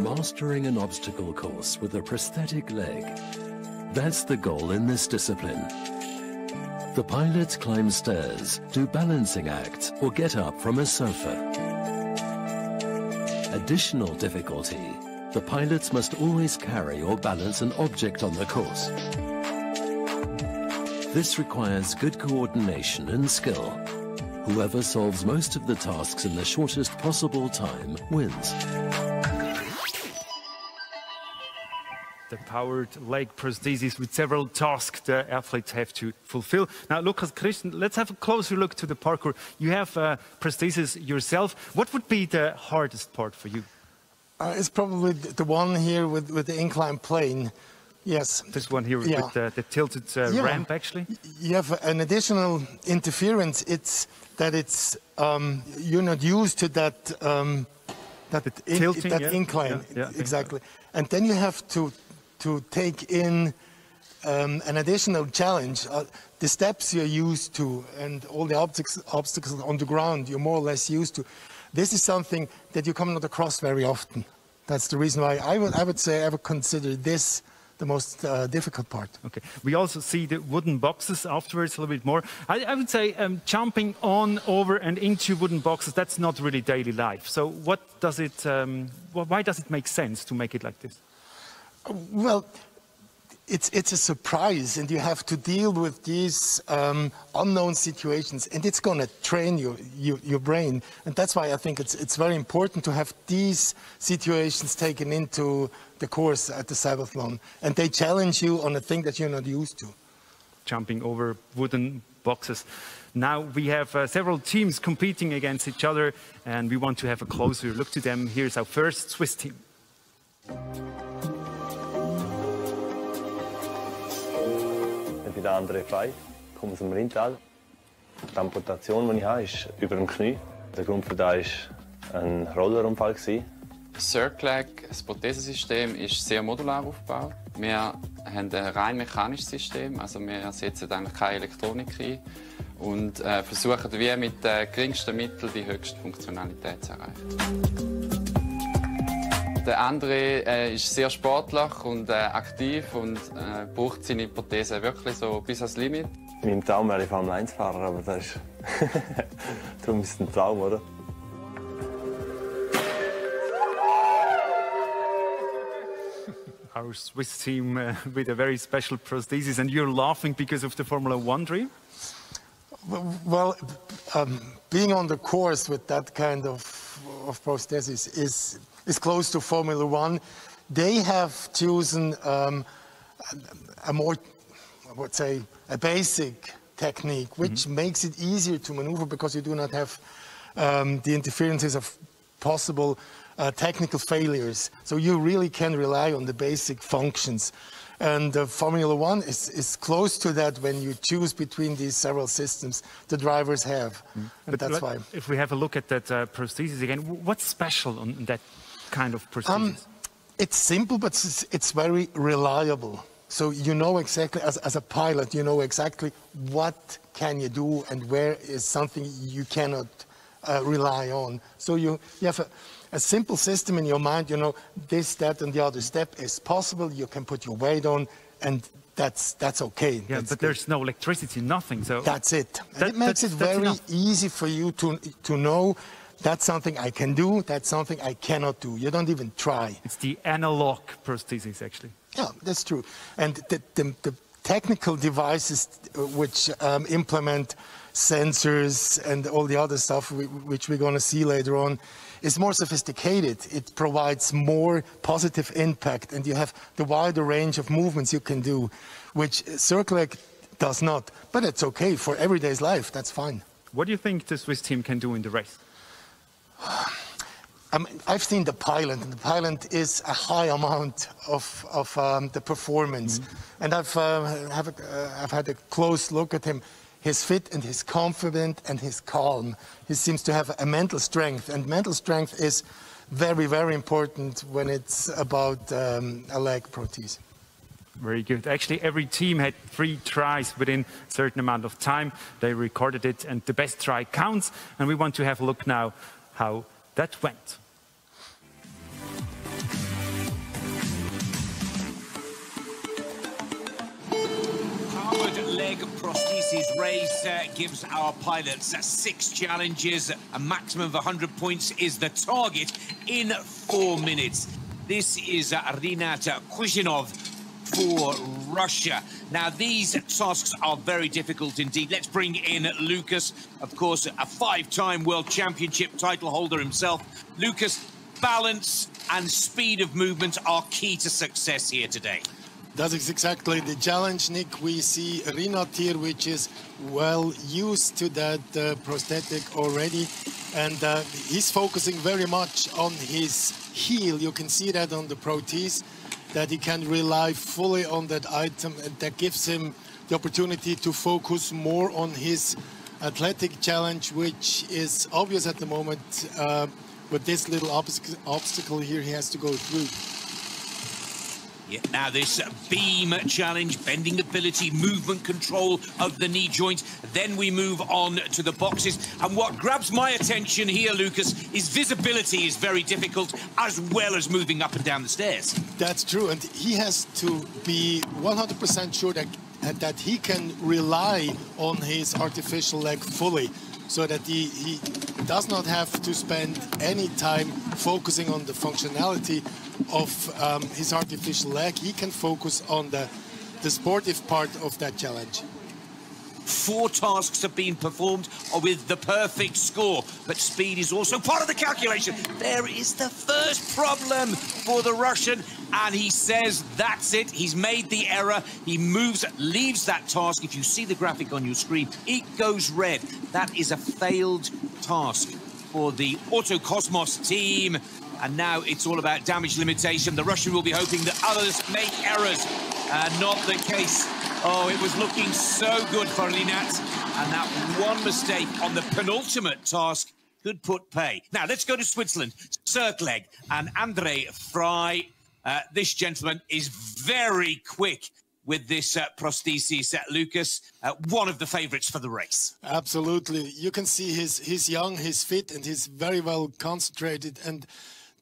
Speaker 2: Mastering an obstacle course with a prosthetic leg. That's the goal in this discipline. The pilots climb stairs, do balancing acts, or get up from a sofa. Additional difficulty, the pilots must always carry or balance an object on the course. This requires good coordination and skill. Whoever solves most of the tasks in the shortest possible time wins.
Speaker 1: The powered leg prosthesis with several tasks the athletes have to fulfill. Now, Lukas, Christian, let's have a closer look to the parkour. You have prosthesis yourself. What would be the hardest part for you?
Speaker 6: It's probably the one here with the inclined plane. Yes.
Speaker 1: This one here with the tilted ramp, actually?
Speaker 6: You have an additional interference. It's that you're not used to that incline. Exactly. And then you have to take in an additional challenge. The steps you're used to and all the obstacles on the ground you're more or less used to. This is something that you come not across very often. That's the reason why I would say I would consider this the most difficult part.
Speaker 1: Okay. We also see the wooden boxes afterwards a little bit more. I would say jumping on, over and into wooden boxes, that's not really daily life. So what does it, why does it make sense to make it like this?
Speaker 6: Well, it's a surprise, and you have to deal with these unknown situations, and it's going to train your brain. And that's why I think it's very important to have these situations taken into the course at the CYBATHLON, and they challenge you on a thing that you're not used to.
Speaker 1: Jumping over wooden boxes. Now we have several teams competing against each other, and we want to have a closer look to them. Here's our first Swiss team.
Speaker 7: Ich bin der André Frey, komme aus dem Rheintal. Die Amputation, die ich habe, ist über dem Knie. Der Grund für das war ein Rollerunfall.
Speaker 9: Das Circleg, das Prothesensystem, ist sehr modular aufgebaut. Wir haben ein rein mechanisches System, also wir setzen eigentlich keine Elektronik ein und versuchen wie mit den geringsten Mitteln die höchste Funktionalität zu erreichen. Der André ist sehr sportlich und aktiv und braucht seine Prothese wirklich so bis ans Limit.
Speaker 7: In meinem Traum wäre ich Formel-1-Fahrer, aber das ist darum ist es ein Traum, oder?
Speaker 1: Our Swiss team with a very special prosthesis, and you're laughing because of the Formula One dream?
Speaker 6: Well, being on the course with that kind of prosthesis is close to Formula One. They have chosen a more, I would say, a basic technique, which makes it easier to maneuver because you do not have the interferences of possible technical failures. So you really can rely on the basic functions. And Formula One is close to that when you choose between these several systems the drivers have. And that's why.
Speaker 1: If we have a look at that prosthesis again, what's special on that kind of prosthesis?
Speaker 6: It's simple, but it's very reliable. So you know exactly, as a pilot, you know exactly what can you do and where is something you cannot rely on. So you have a simple system in your mind, you know, this, that, and the other step is possible. You can put your weight on, and that's okay.
Speaker 1: Yeah, but there's no electricity, nothing. So
Speaker 6: that's it. And it makes it very easy for you to know that's something I can do, that's something I cannot do. You don't even try.
Speaker 1: It's the analog prosthesis, actually.
Speaker 6: Yeah, that's true. And the technical devices which implement sensors and all the other stuff which we're going to see later on, is more sophisticated. It provides more positive impact, and you have the wider range of movements you can do, which circle leg does not. But it's okay for everyday's life. That's fine.
Speaker 1: What do you think the Swiss team can do in the race?
Speaker 6: I've seen the pilot, and the pilot is a high amount of the performance. And I've had a close look at him. He's fit and he's confident and he's calm. He seems to have a mental strength, and mental strength is very, very important when it's about a leg prosthesis.
Speaker 1: Very good. Actually, every team had 3 tries within a certain amount of time. They recorded it, and the best try counts. And we want to have a look now how that went.
Speaker 4: Leg prosthesis race gives our pilots 6 challenges. A maximum of 100 points is the target in 4 minutes. This is Rinat Kuzhinov for Russia. Now, these tasks are very difficult indeed. Let's bring in Lucas, of course, a 5-time World Championship title holder himself. Lucas, balance and speed of movement are key to success here today.
Speaker 6: That is exactly the challenge, Nick. We see Rinat here, which is well used to that prosthetic already. And he's focusing very much on his heel. You can see that on the prosthesis, that he can rely fully on that item. And that gives him the opportunity to focus more on his athletic challenge, which is obvious at the moment with this little obstacle here he has to go through.
Speaker 4: Yeah, now this beam challenge, bending ability, movement control of the knee joint. Then we move on to the boxes. And what grabs my attention here, Lucas, is visibility is very difficult, as well as moving up and down the stairs.
Speaker 6: That's true, and he has to be 100% sure that he can rely on his artificial leg fully, so that he does not have to spend any time focusing on the functionality of his artificial leg. He can focus on the sportive part of that challenge.
Speaker 4: 4 tasks have been performed with the perfect score, but speed is also part of the calculation. There is the first problem for the Russian, and he says that's it. He's made the error. He moves, leaves that task. If you see the graphic on your screen, it goes red. That is a failed task for the Autokosmos team. And now it's all about damage limitation. The Russian will be hoping that others make errors. Not the case. Oh, it was looking so good for Rinat. And that one mistake on the penultimate task could put pay. Now, let's go to Switzerland. Cirque leg and Andre Frey. This gentleman is very quick with this prosthesis. Lucas, one of the favourites for the race.
Speaker 6: Absolutely. You can see he's young, he's fit, and he's very well concentrated. And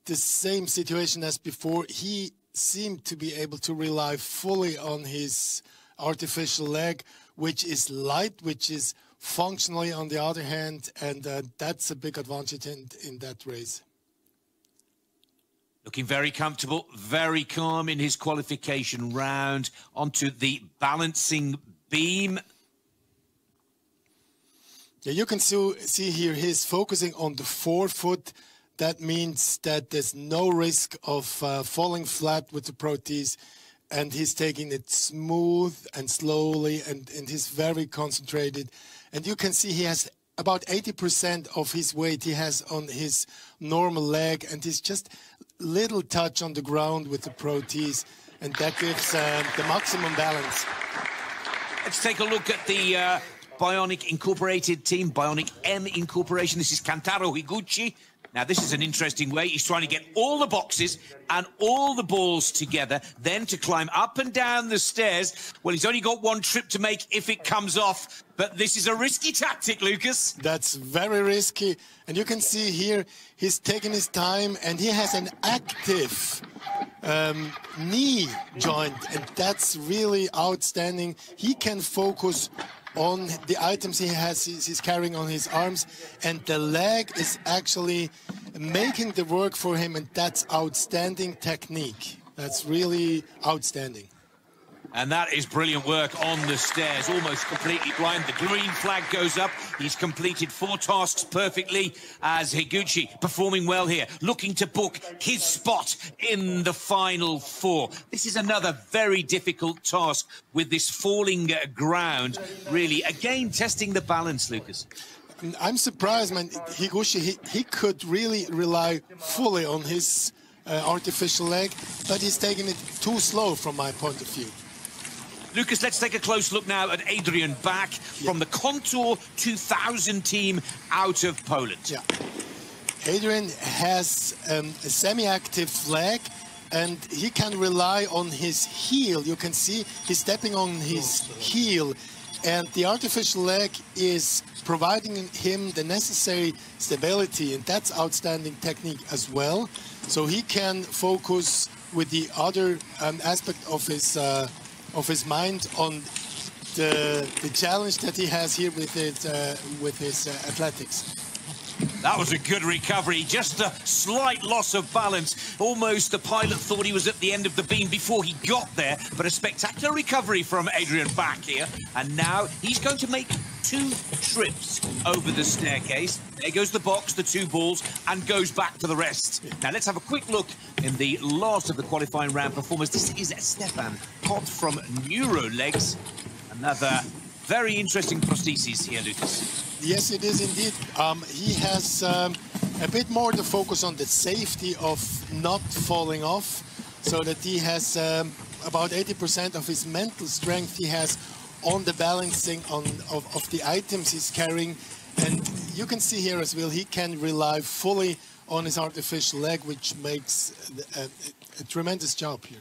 Speaker 6: the same situation as before, he seemed to be able to rely fully on his artificial leg, which is light, which is functionally on the other hand, and that's a big advantage in that race.
Speaker 4: Looking very comfortable, very calm in his qualification round. Onto the balancing beam.
Speaker 6: Yeah, you can see here he's focusing on the forefoot. That means that there's no risk of falling flat with the prosthesis, and he's taking it smooth and slowly, and he's very concentrated. And you can see he has about 80% of his weight he has on his normal leg, and he's just little touch on the ground with the prosthesis, and that gives the maximum balance.
Speaker 4: Let's take a look at the Bionic Incorporated team, Bionic M Incorporation. This is Kantaro Higuchi. Now, this is an interesting way. He's trying to get all the boxes and all the balls together, then to climb up and down the stairs. Well, he's only got one trip to make if it comes off, but this is a risky tactic, Lucas.
Speaker 6: That's very risky. And you can see here, he's taking his time, and he has an active knee joint, and that's really outstanding. He can focus on the items he's carrying on his arms, and the leg is actually making the work for him, and that's outstanding technique. That's really outstanding.
Speaker 4: And that is brilliant work on the stairs, almost completely blind. The green flag goes up. He's completed 4 tasks perfectly as Higuchi performing well here, looking to book his spot in the final 4. This is another very difficult task with this falling ground, really. Again, testing the balance, Lucas.
Speaker 6: I'm surprised, man. Higuchi, he could really rely fully on his artificial leg, but he's taking it too slow from my point of view.
Speaker 4: Lucas, let's take a close look now at Adrian Bach from the Contour 2000 team out of Poland.
Speaker 6: Yeah. Adrian has a semi-active leg, and he can rely on his heel. You can see he's stepping on his heel, and the artificial leg is providing him the necessary stability, and that's outstanding technique as well. So he can focus with the other aspect of his mind on the challenge that he has here with his athletics.
Speaker 4: That was a good recovery, just a slight loss of balance. Almost the pilot thought he was at the end of the beam before he got there, but a spectacular recovery from Adrian Bach here. And now he's going to make 2 trips over the staircase. There goes the box, the 2 balls, and goes back to the rest. Now let's have a quick look in the last of the qualifying round performers. This is Stefan Pott from Neurolegs. Another very interesting prosthesis here, Lucas.
Speaker 6: Yes, it is indeed. He has a bit more to focus on the safety of not falling off, so that he has about 80% of his mental strength he has on the balancing of the items he's carrying. And you can see here as well, he can rely fully on his artificial leg, which makes a tremendous job here.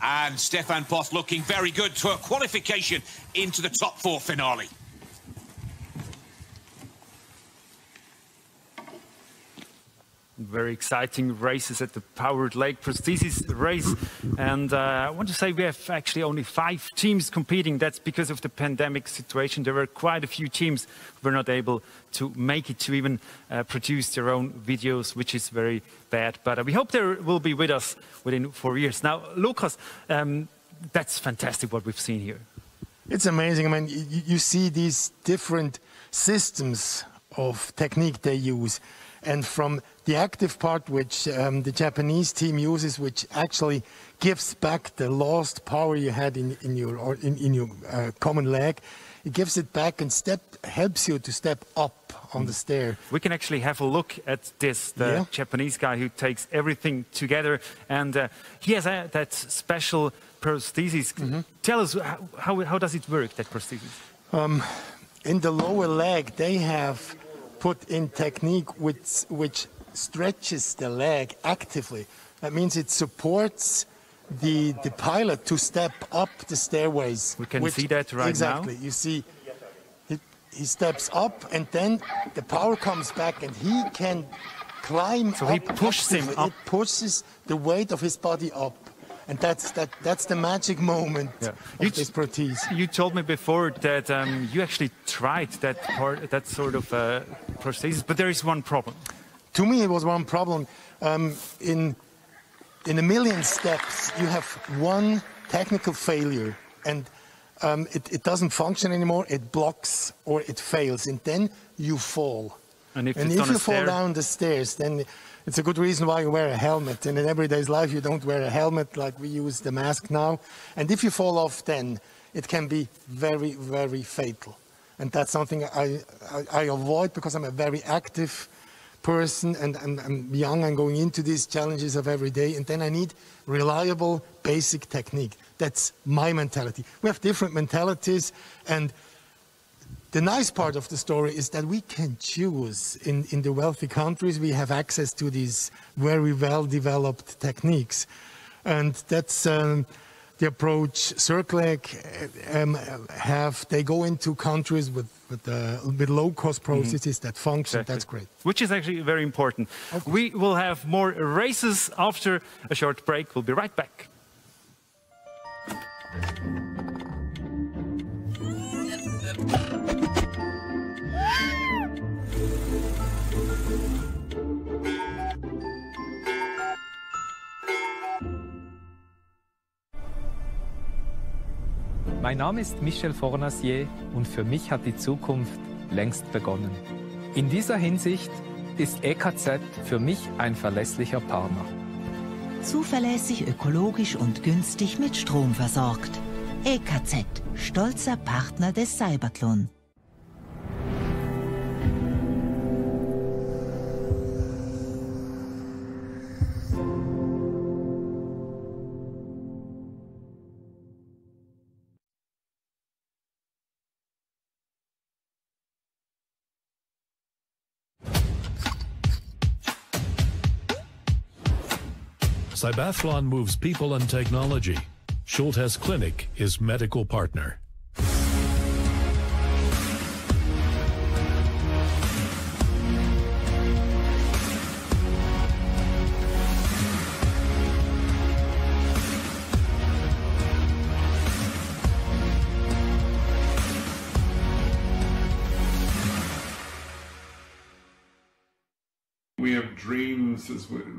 Speaker 4: And Stefan Pott looking very good to a qualification into the top 4 finale.
Speaker 1: Very exciting races at the Powered Leg Prosthesis race. And I want to say we have actually only 5 teams competing. That's because of the pandemic situation. There were quite a few teams who were not able to make it to even produce their own videos, which is very bad. But we hope they will be with us within 4 years. Now, Lucas, that's fantastic what we've seen here.
Speaker 6: It's amazing. I mean, you see these different systems of technique they use. And from the active part, which the Japanese team uses, which actually gives back the lost power you had in your common leg, it gives it back and helps you to step up on the stair.
Speaker 1: We can actually have a look at this, the Japanese guy who takes everything together, and he has that special prosthesis. Tell us, how does it work, that prosthesis?
Speaker 6: In the lower leg, they have put in technique which stretches the leg actively. That means it supports the pilot to step up the stairways.
Speaker 1: We can see that right now.
Speaker 6: Exactly. You see, he steps up, and then the power comes back, and he can climb.
Speaker 1: So he pushes him up.
Speaker 6: It pushes the weight of his body up. And that's the magic moment of this prosthesis.
Speaker 1: You told me before that you actually tried that sort of prosthesis, but there is one problem.
Speaker 6: To me, it was one problem. In a million steps, you have one technical failure, and it doesn't function anymore. It blocks or it fails, and then you fall.
Speaker 1: And if
Speaker 6: you fall down the stairs, then it's a good reason why you wear a helmet. And in everyday life, you don't wear a helmet like we use the mask now. And if you fall off, then it can be very, very fatal. And that's something I avoid, because I'm a very active person, and I'm young and going into these challenges of every day. And then I need reliable, basic technique. That's my mentality. We have different mentalities, and the nice part of the story is that we can choose. In the wealthy countries, we have access to these very well-developed techniques. And that's the approach CircLeg have. They go into countries with low-cost prostheses that function. Exactly. That's great.
Speaker 1: Which is actually very important. Okay. We will have more races after a short break. We'll be right back.
Speaker 10: Mein Name ist Michel Fornacier und für mich hat die Zukunft längst begonnen. In dieser Hinsicht ist EKZ für mich ein verlässlicher Partner.
Speaker 11: Zuverlässig, ökologisch und günstig mit Strom versorgt. EKZ, stolzer Partner des CYBATHLON.
Speaker 12: CYBATHLON moves people and technology. Schultes Clinic is medical partner.
Speaker 24: We have dreams,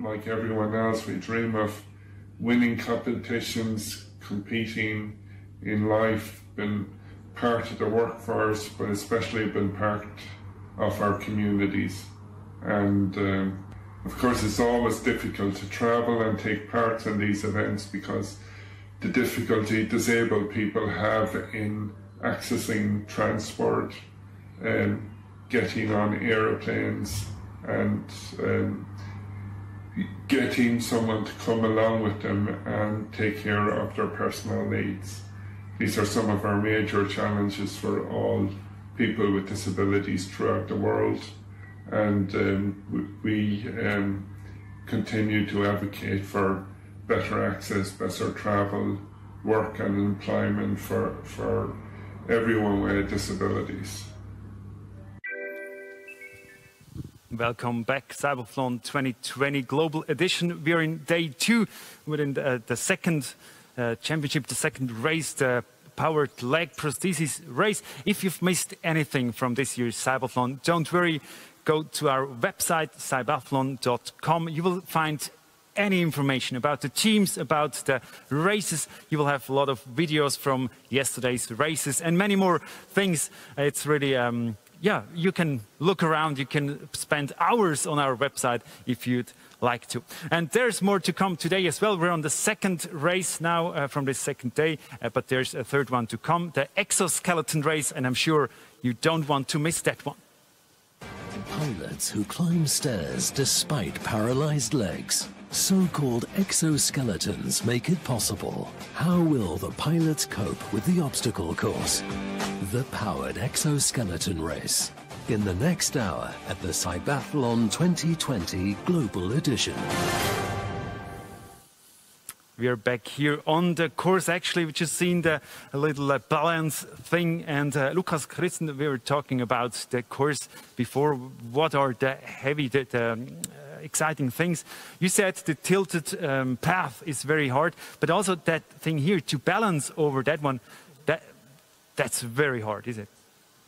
Speaker 24: like everyone else. We dream of winning competitions, competing in life, been part of the workforce, but especially been part of our communities. And of course, it's always difficult to travel and take part in these events because the difficulty disabled people have in accessing transport, getting on aeroplanes, and getting someone to come along with them and take care of their personal needs. These are some of our major challenges for all people with disabilities throughout the world, and we continue to advocate for better access, better travel, work and employment for everyone with disabilities.
Speaker 1: Welcome back, CYBATHLON 2020 Global Edition. We are in day 2 within the second championship, the second race, the powered leg prosthesis race. If you've missed anything from this year's CYBATHLON, don't worry. Go to our website, CYBATHLON.com. You will find any information about the teams, about the races. You will have a lot of videos from yesterday's races and many more things. It's really yeah, you can look around, you can spend hours on our website if you'd like to. And there's more to come today as well. We're on the second race now from this second day, but there's a third one to come, the Exoskeleton race, and I'm sure you don't want to miss that one.
Speaker 2: Pilots who climb stairs despite paralyzed legs. So-called exoskeletons make it possible. How will the pilots cope with the obstacle course? The powered exoskeleton race. In the next hour at the CYBATHLON 2020 Global Edition.
Speaker 1: We are back here on the course. Actually, we just seen the little balance thing. And Lukas Christen, we were talking about the course before. What are the heavy, exciting things? You said the tilted path is very hard, but also that thing here to balance over that one, that's very hard, is it?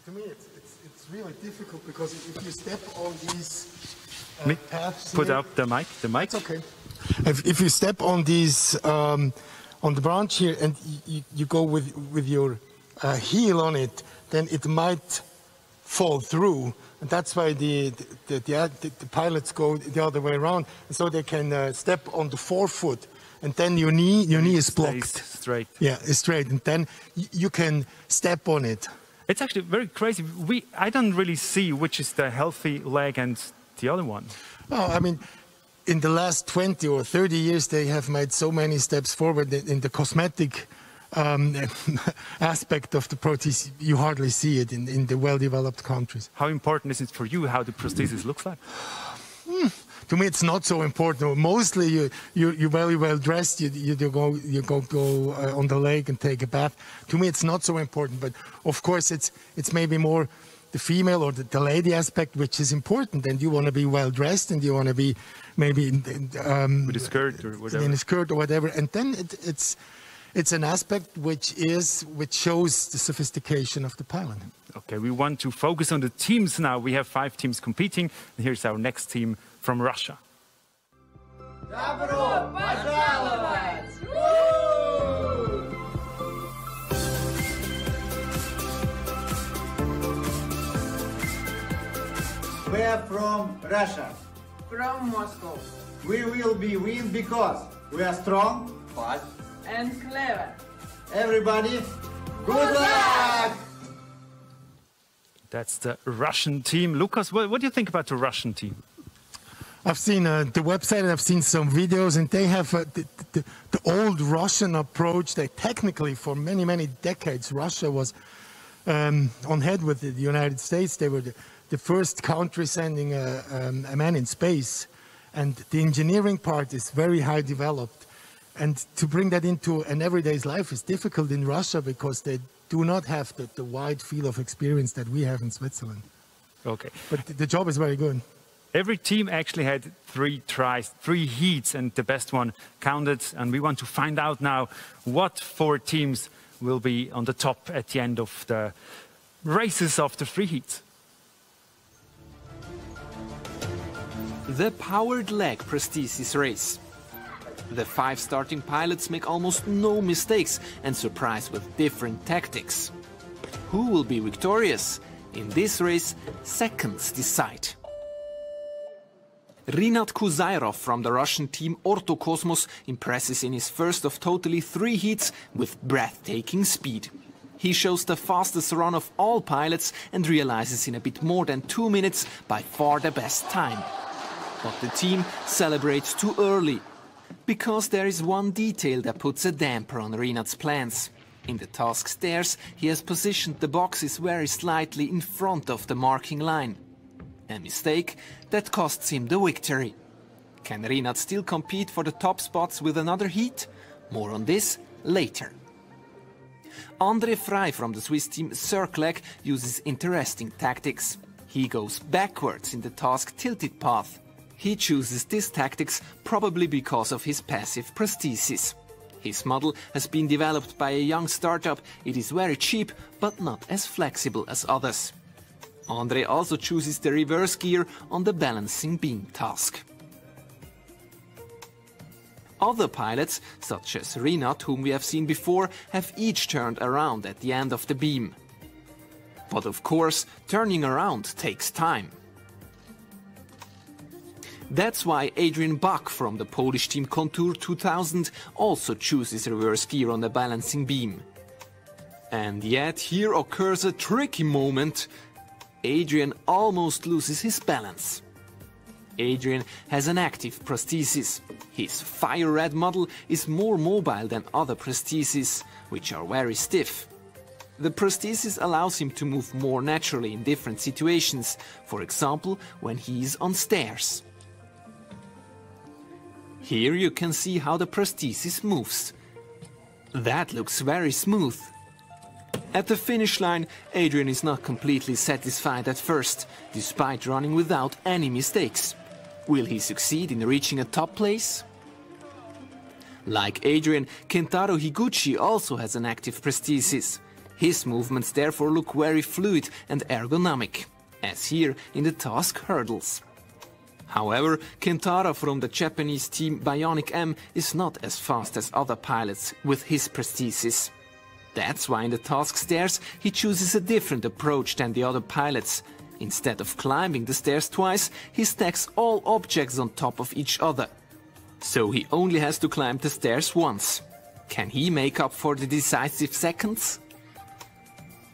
Speaker 6: To me, it's really difficult because if you step on these paths,
Speaker 1: put
Speaker 6: here,
Speaker 1: up the mic. The mic.
Speaker 6: It's okay. If you step on these on the branch here and you go with your heel on it, then it might fall through, and that's why the pilots go the other way around, and so they can step on the forefoot, and then your knee is blocked.
Speaker 1: Straight.
Speaker 6: Yeah, it's straight, and then you can step on it.
Speaker 1: It's actually very crazy. I don't really see which is the healthy leg and the other one.
Speaker 6: Oh, I mean, in the last 20 or 30 years, they have made so many steps forward in the cosmetic aspect of the prosthesis. You hardly see it in the well-developed countries.
Speaker 1: How important is it for you how the prosthesis looks like?
Speaker 6: To me, it's not so important. Mostly, you're very well dressed. You go on the lake and take a bath. To me, it's not so important. But of course, it's maybe more the female or the lady aspect, which is important. And you want to be well dressed, and you want to be maybe
Speaker 1: with a skirt or whatever.
Speaker 6: In a skirt or whatever. And then it's an aspect which shows the sophistication of the pilot.
Speaker 1: Okay, we want to focus on the teams now. We have 5 teams competing. And here's our next team from Russia.
Speaker 13: We are from Russia.
Speaker 14: From Moscow.
Speaker 13: We will be win because we are strong, fast,
Speaker 14: and clever.
Speaker 13: Everybody, good luck!
Speaker 1: That's the Russian team. Lucas, what do you think about the Russian team?
Speaker 6: I've seen the website and I've seen some videos, and they have the old Russian approach. They technically, for many, many decades, Russia was on head with the United States. They were the first country sending a man in space. And the engineering part is very high developed. And to bring that into an everyday's life is difficult in Russia because they do not have the wide field of experience that we have in Switzerland.
Speaker 1: Okay.
Speaker 6: But the job is very good.
Speaker 1: Every team actually had 3 tries, 3 heats, and the best one counted. And we want to find out now what 4 teams will be on the top at the end of the races of the 3 heats.
Speaker 15: The powered leg prosthesis race. The 5 starting pilots make almost no mistakes and surprise with different tactics. Who will be victorious? In this race, seconds decide. Rinat Kuzayrov from the Russian team Ortokosmos impresses in his first of totally 3 heats with breathtaking speed. He shows the fastest run of all pilots and realizes in a bit more than 2 minutes by far the best time. But the team celebrates too early, because there is one detail that puts a damper on Rinat's plans. In the task stairs, he has positioned the boxes very slightly in front of the marking line. A mistake that costs him the victory. Can Rinat still compete for the top spots with another heat? More on this later. André Frey from the Swiss team Circleg uses interesting tactics. He goes backwards in the task tilted path. He chooses this tactics probably because of his passive prosthesis. His model has been developed by a young startup. It is very cheap, but not as flexible as others. André also chooses the reverse gear on the balancing beam task. Other pilots, such as Rinat, whom we have seen before, have each turned around at the end of the beam. But of course, turning around takes time. That's why Adrian Bach from the Polish team Contour 2000 also chooses reverse gear on the balancing beam. And yet here occurs a tricky moment. Adrian almost loses his balance. Adrian has an active prosthesis. His fire red model is more mobile than other prostheses, which are very stiff. The prosthesis allows him to move more naturally in different situations, for example when he is on stairs. Here you can see how the prosthesis moves. That looks very smooth. At the finish line, Adrian is not completely satisfied at first, despite running without any mistakes. Will he succeed in reaching a top place? Like Adrian, Kentaro Higuchi also has an active prosthesis. His movements therefore look very fluid and ergonomic, as here in the task hurdles. However, Kentaro from the Japanese team Bionic M is not as fast as other pilots with his prosthesis. That's why in the task stairs he chooses a different approach than the other pilots. Instead of climbing the stairs twice, he stacks all objects on top of each other. So he only has to climb the stairs once. Can he make up for the decisive seconds?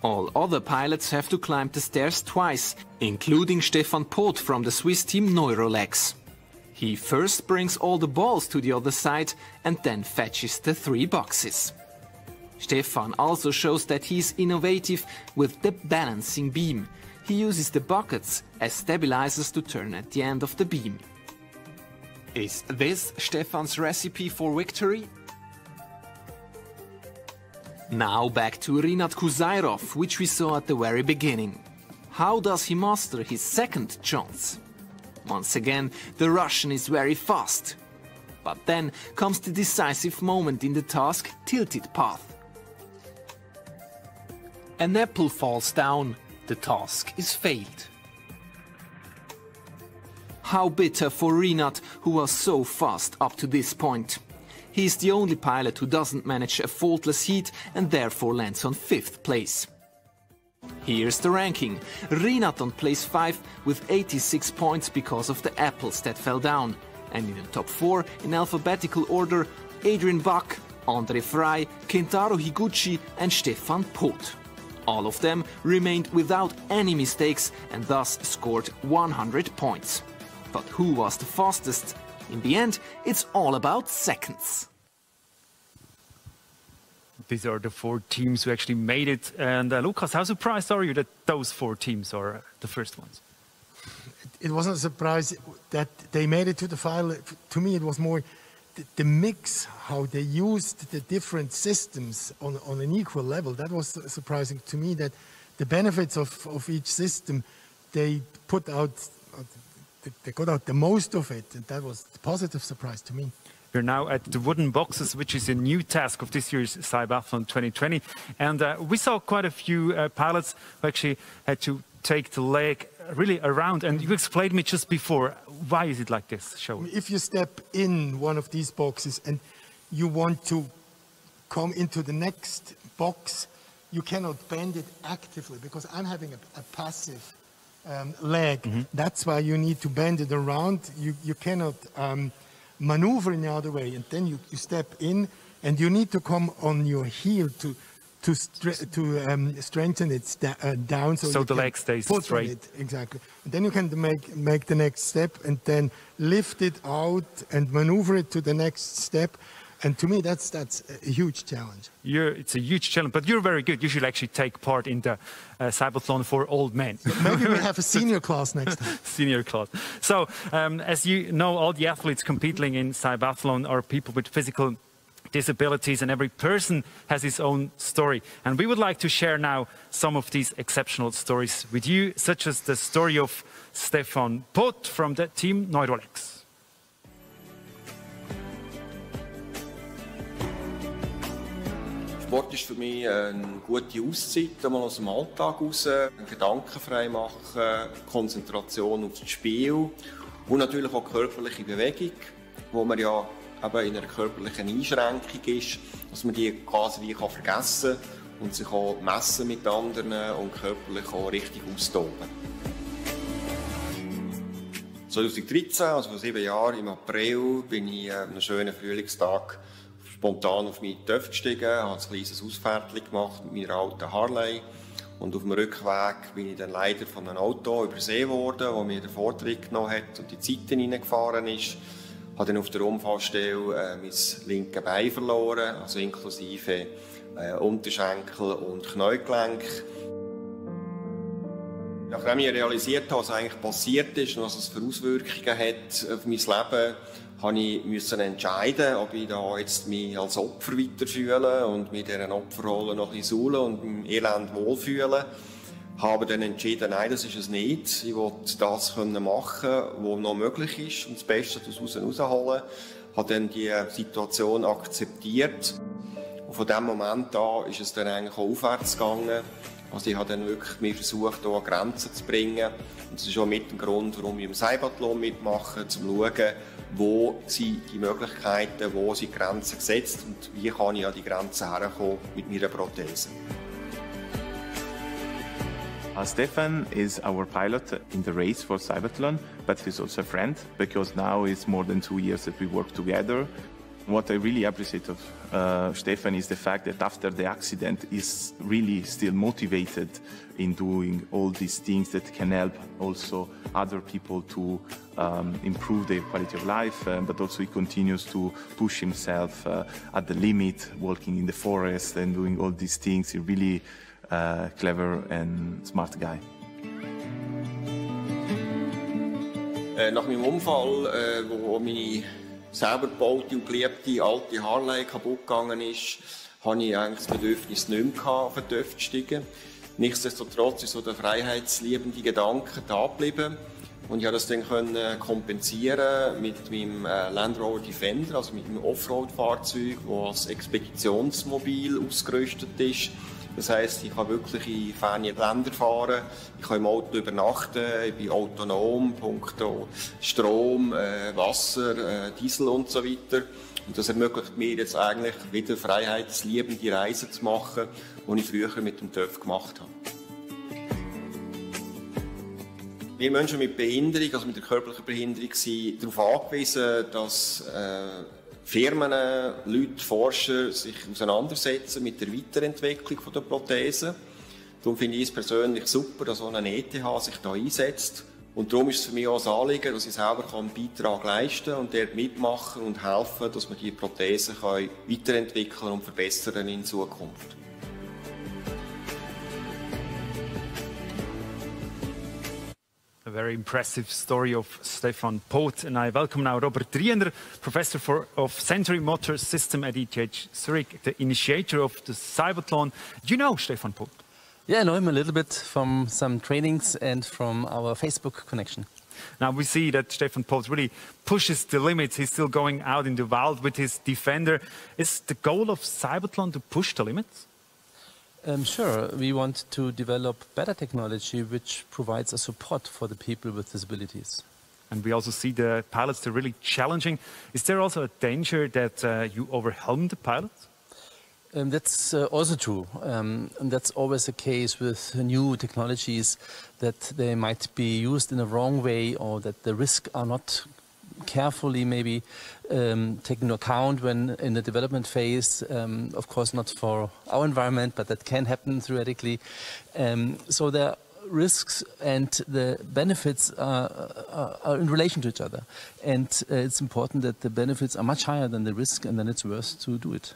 Speaker 15: All other pilots have to climb the stairs twice, including Stefan Poth from the Swiss team Neurolex. He first brings all the balls to the other side and then fetches the 3 boxes. Stefan also shows that he is innovative with the balancing beam. He uses the buckets as stabilizers to turn at the end of the beam. Is this Stefan's recipe for victory? Now back to Rinat Kuzayrov, which we saw at the very beginning. How does he master his second chance? Once again, the Russian is very fast. But then comes the decisive moment in the task tilted path. An apple falls down. The task is failed. How bitter for Rinat, who was so fast up to this point. He is the only pilot who doesn't manage a faultless heat and therefore lands on 5th place. Here's the ranking. Rinat on place 5 with 86 points because of the apples that fell down. And in the top 4, in alphabetical order, Adrian Bach, André Frey, Kentaro Higuchi and Stefan Poth. All of them remained without any mistakes and thus scored 100 points. But who was the fastest? In the end, it's all about seconds.
Speaker 1: These are the 4 teams who actually made it. And Lukas, how surprised are you that those 4 teams are the first ones?
Speaker 6: It wasn't a surprise that they made it to the final. To me, it was more the mix, how they used the different systems on an equal level. That was surprising to me, that the benefits of each system, they got out the most of it. And that was a positive surprise to me.
Speaker 1: We're now at the wooden boxes, which is a new task of this year's CYBATHLON 2020. And we saw quite a few pilots who actually had to take the leg really around. And you explained me just before, why is it like this? Show me.
Speaker 6: If you step in one of these boxes and you want to come into the next box, you cannot bend it actively, because I'm having a passive leg. Mm-hmm. That's why you need to bend it around. You cannot maneuver in the other way, and then you step in, and you need to come on your heel to strengthen it down, so
Speaker 1: the leg stays straight.
Speaker 6: Exactly. And then you can make the next step, and then lift it out and maneuver it to the next step. And to me, that's a huge challenge.
Speaker 1: It's a huge challenge, but you're very good. You should actually take part in the CYBATHLON for old men.
Speaker 6: Maybe we have a senior class next time.
Speaker 1: Senior class. So, as you know, all the athletes competing in CYBATHLON are people with physical disabilities, and every person has his own story. And we would like to share now some of these exceptional stories with you, such as the story of Stefan Poth from the team Neurolex.
Speaker 16: Sport ist für mich eine gute Auszeit, einmal aus dem Alltag raus, Gedanken frei machen, Konzentration auf das Spiel und natürlich auch körperliche Bewegung, wo man ja eben in einer körperlichen Einschränkung ist, dass man die quasi wie vergessen kann und sich auch messen mit anderen und körperlich auch richtig austoben. 2013, also vor 7 Jahren, im April, bin ich an einem schönen Frühlingstag spontan auf meine Töpfe gestiegen, habe ein kleines Ausfährtchen gemacht mit meiner alten Harley. Und auf dem Rückweg bin ich dann leider von einem Auto übersehen worden, das mir den Vortritt genommen hat und die Zeiten reingefahren ist. Ich habe dann auf der Unfallstelle mein linkes Bein verloren, also inklusive Unterschenkel und Kniegelenk. Nachdem ich realisiert habe, was eigentlich passiert ist und was es für Auswirkungen hat auf mein Leben, musste ich entscheiden, ob ich da jetzt mich als Opfer weiterfühle und mit dieser Opferrolle noch ein bisschen suhle und im Elend wohlfühle. Ich habe dann entschieden, nein, das ist es nicht. Ich wollte das machen, was noch möglich ist und das Beste daraus herausholen. Ich habe dann die Situation akzeptiert. Und von diesem Moment an ist es dann eigentlich auch aufwärts gegangen. Also ich habe dann wirklich mir versucht, hier an Grenzen zu bringen. Und das ist auch mit dem Grund, warum ich im CYBATHLON mitmache, um zu schauen, wo sind die Möglichkeiten, wo sind die Grenzen gesetzt und wie kann ich an die Grenzen herkommen mit meiner Prothese.
Speaker 17: Stefan is our pilot in the race for CYBATHLON, but he's also a friend, because now it's more than 2 years that we work together. What I really appreciate of Stefan is the fact that after the accident he's really still motivated in doing all these things that can help also other people to improve their quality of life, but also he continues to push himself at the limit, walking in the forest and doing all these things. He's really clever and smart guy.
Speaker 16: Nach meinem Unfall, wo meine selber gebaute und geliebte alte Harley kaputt gegangen ist, hatte ich eigentlich das Bedürfnis nicht mehr auf den Töpfe zu steigen. Nichtsdestotrotz ist so der freiheitsliebende Gedanke da geblieben. Und ich konnte das dann kompensieren mit meinem Land Rover Defender, also mit meinem Offroad-Fahrzeug, das als Expeditionsmobil ausgerüstet ist. Das heisst, ich kann wirklich in ferne Länder fahren, ich kann im Auto übernachten, ich bin autonom, punkto Strom, Wasser, Diesel und so weiter. Und das ermöglicht mir jetzt eigentlich wieder freiheitsliebende Reisen zu machen, die ich früher mit dem TÜV gemacht habe. Wir Menschen mit Behinderung, also mit der körperlichen Behinderung, sind darauf angewiesen, dass Firmen, Leute, Forscher sich auseinandersetzen mit der Weiterentwicklung der Prothesen. Darum finde ich es persönlich super, dass auch eine ETH sich da einsetzt. Und darum ist es für mich auch ein Anliegen, dass ich selber einen Beitrag leisten kann und dort mitmachen und helfen, dass wir die Prothesen weiterentwickeln und verbessern in Zukunft.
Speaker 1: A very impressive story of Stefan Poth, and I welcome now Robert Driener, Professor of Sensory Motor System at ETH Zurich, the initiator of the CYBATHLON. Do you know Stefan Poth?
Speaker 18: Yeah, I know him a little bit from some trainings and from our Facebook connection.
Speaker 1: Now we see that Stefan Poth really pushes the limits. He's still going out in the wild with his Defender. Is the goal of CYBATHLON to push the limits?
Speaker 18: Sure, we want to develop better technology which provides a support for the people with disabilities.
Speaker 1: And we also see the pilots, they're really challenging. Is there also a danger that you overwhelm the pilots?
Speaker 18: That's also true. And that's always the case with new technologies, that they might be used in a wrong way, or that the risks are not carefully maybe taken into account when in the development phase, of course not for our environment, but that can happen theoretically. So the risks and the benefits are in relation to each other. And it's important that the benefits are much higher than the risk, and then it's worth to do it.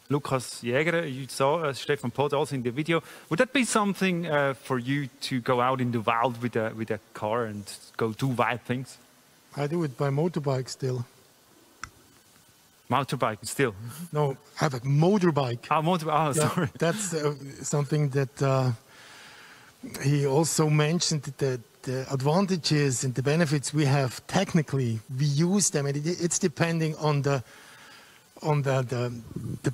Speaker 1: Lukas Jäger, you saw Stefan Poth also in the video. Would that be something for you to go out in the wild with a car and go do wild things?
Speaker 6: I do it by motorbike still.
Speaker 1: Motorbike still?
Speaker 6: No, I have a motorbike.
Speaker 1: Oh, motorbike. Oh,
Speaker 6: yeah,
Speaker 1: sorry.
Speaker 6: That's something that he also mentioned, that the advantages and the benefits we have technically, we use them, and it's depending on the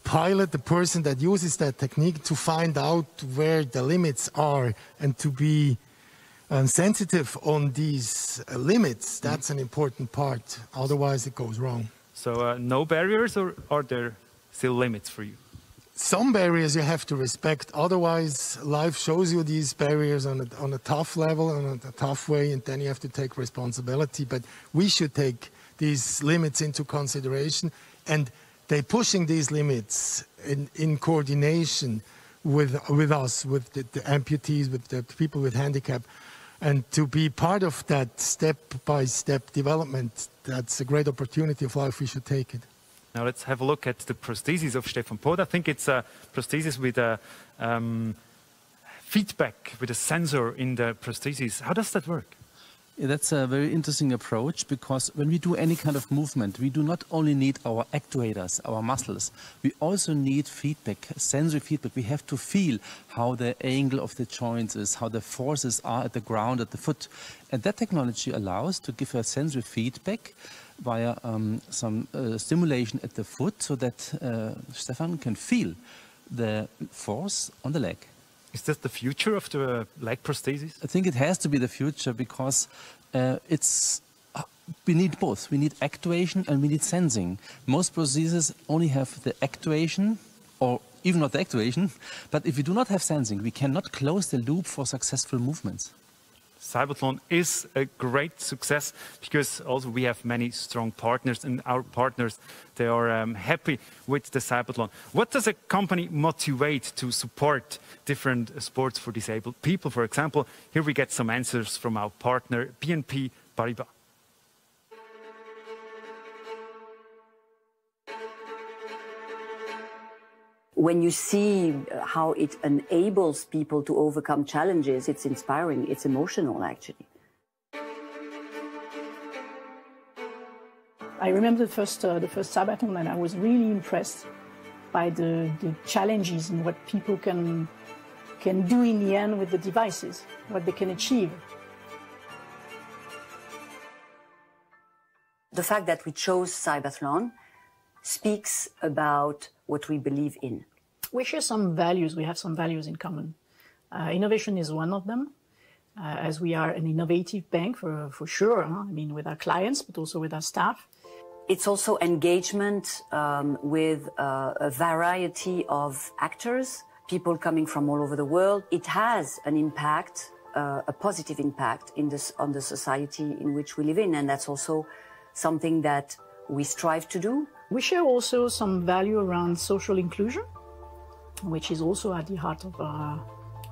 Speaker 6: pilot, the person that uses that technique, to find out where the limits are and to be sensitive on these limits. That's an important part. Otherwise, it goes wrong.
Speaker 1: So no barriers, or are there still limits for you?
Speaker 6: Some barriers you have to respect. Otherwise, life shows you these barriers on a tough level, on a tough way, and then you have to take responsibility. But we should take these limits into consideration, and they're pushing these limits in coordination with us, with the amputees, with the people with handicap. And to be part of that step-by-step development, that's a great opportunity of life. We should take it.
Speaker 1: Now let's have a look at the prosthesis of Stefan Poth. I think it's a prosthesis with a feedback, with a sensor in the prosthesis. How does that work?
Speaker 18: Yeah, that's a very interesting approach, because when we do any kind of movement, we do not only need our actuators, our muscles, we also need feedback, sensory feedback. We have to feel how the angle of the joints is, how the forces are at the ground, at the foot. And that technology allows to give a sensory feedback via some stimulation at the foot, so that Stefan can feel the force on the leg.
Speaker 1: Is that the future of the leg prosthesis?
Speaker 18: I think it has to be the future, because we need both. We need actuation and we need sensing. Most prostheses only have the actuation, or even not the actuation, but if we do not have sensing, we cannot close the loop for successful movements.
Speaker 1: CYBATHLON is a great success, because also we have many strong partners, and our partners, they are happy with the CYBATHLON. What does a company motivate to support different sports for disabled people? For example, here we get some answers from our partner, BNP Paribas.
Speaker 21: When you see how it enables people to overcome challenges, it's inspiring, it's emotional, actually.
Speaker 22: I remember the first CYBATHLON, and I was really impressed by the challenges and what people can do in the end with the devices, what they can achieve.
Speaker 21: The fact that we chose CYBATHLON speaks about what we believe in.
Speaker 22: We share some values. We have some values in common. Innovation is one of them, as we are an innovative bank for sure. I mean, with our clients, but also with our staff.
Speaker 21: It's also engagement with a variety of actors, people coming from all over the world. It has an impact a positive impact on the society in which we live in. And that's also something that we strive to do.
Speaker 22: We share also some value around social inclusion, which is also at the heart of our,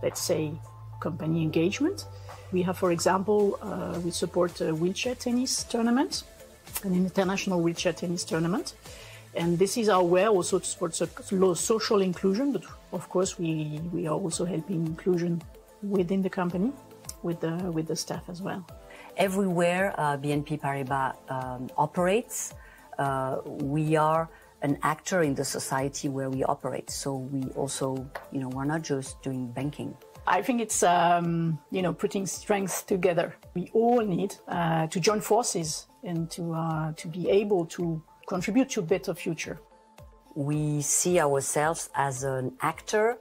Speaker 22: let's say, company engagement. We have, for example, we support a wheelchair tennis tournament, an international wheelchair tennis tournament. And this is our way also to support social inclusion, but of course we are also helping inclusion within the company, with the staff as well.
Speaker 21: Everywhere BNP Paribas operates, we are an actor in the society where we operate. So we also, we're not just doing banking.
Speaker 22: I think it's, putting strengths together. We all need to join forces and to be able to contribute to a better future.
Speaker 21: We see ourselves as an actor,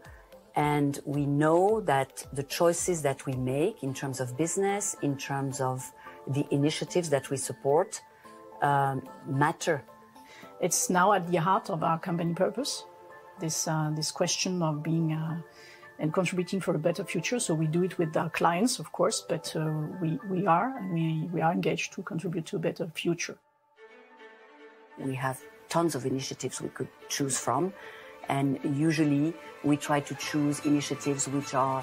Speaker 21: and we know that the choices that we make in terms of business, in terms of the initiatives that we support, matter.
Speaker 22: It's now at the heart of our company purpose, this question of being and contributing for a better future. So we do it with our clients, of course, but we are engaged to contribute to a better future.
Speaker 21: We have tons of initiatives we could choose from, and usually we try to choose initiatives which are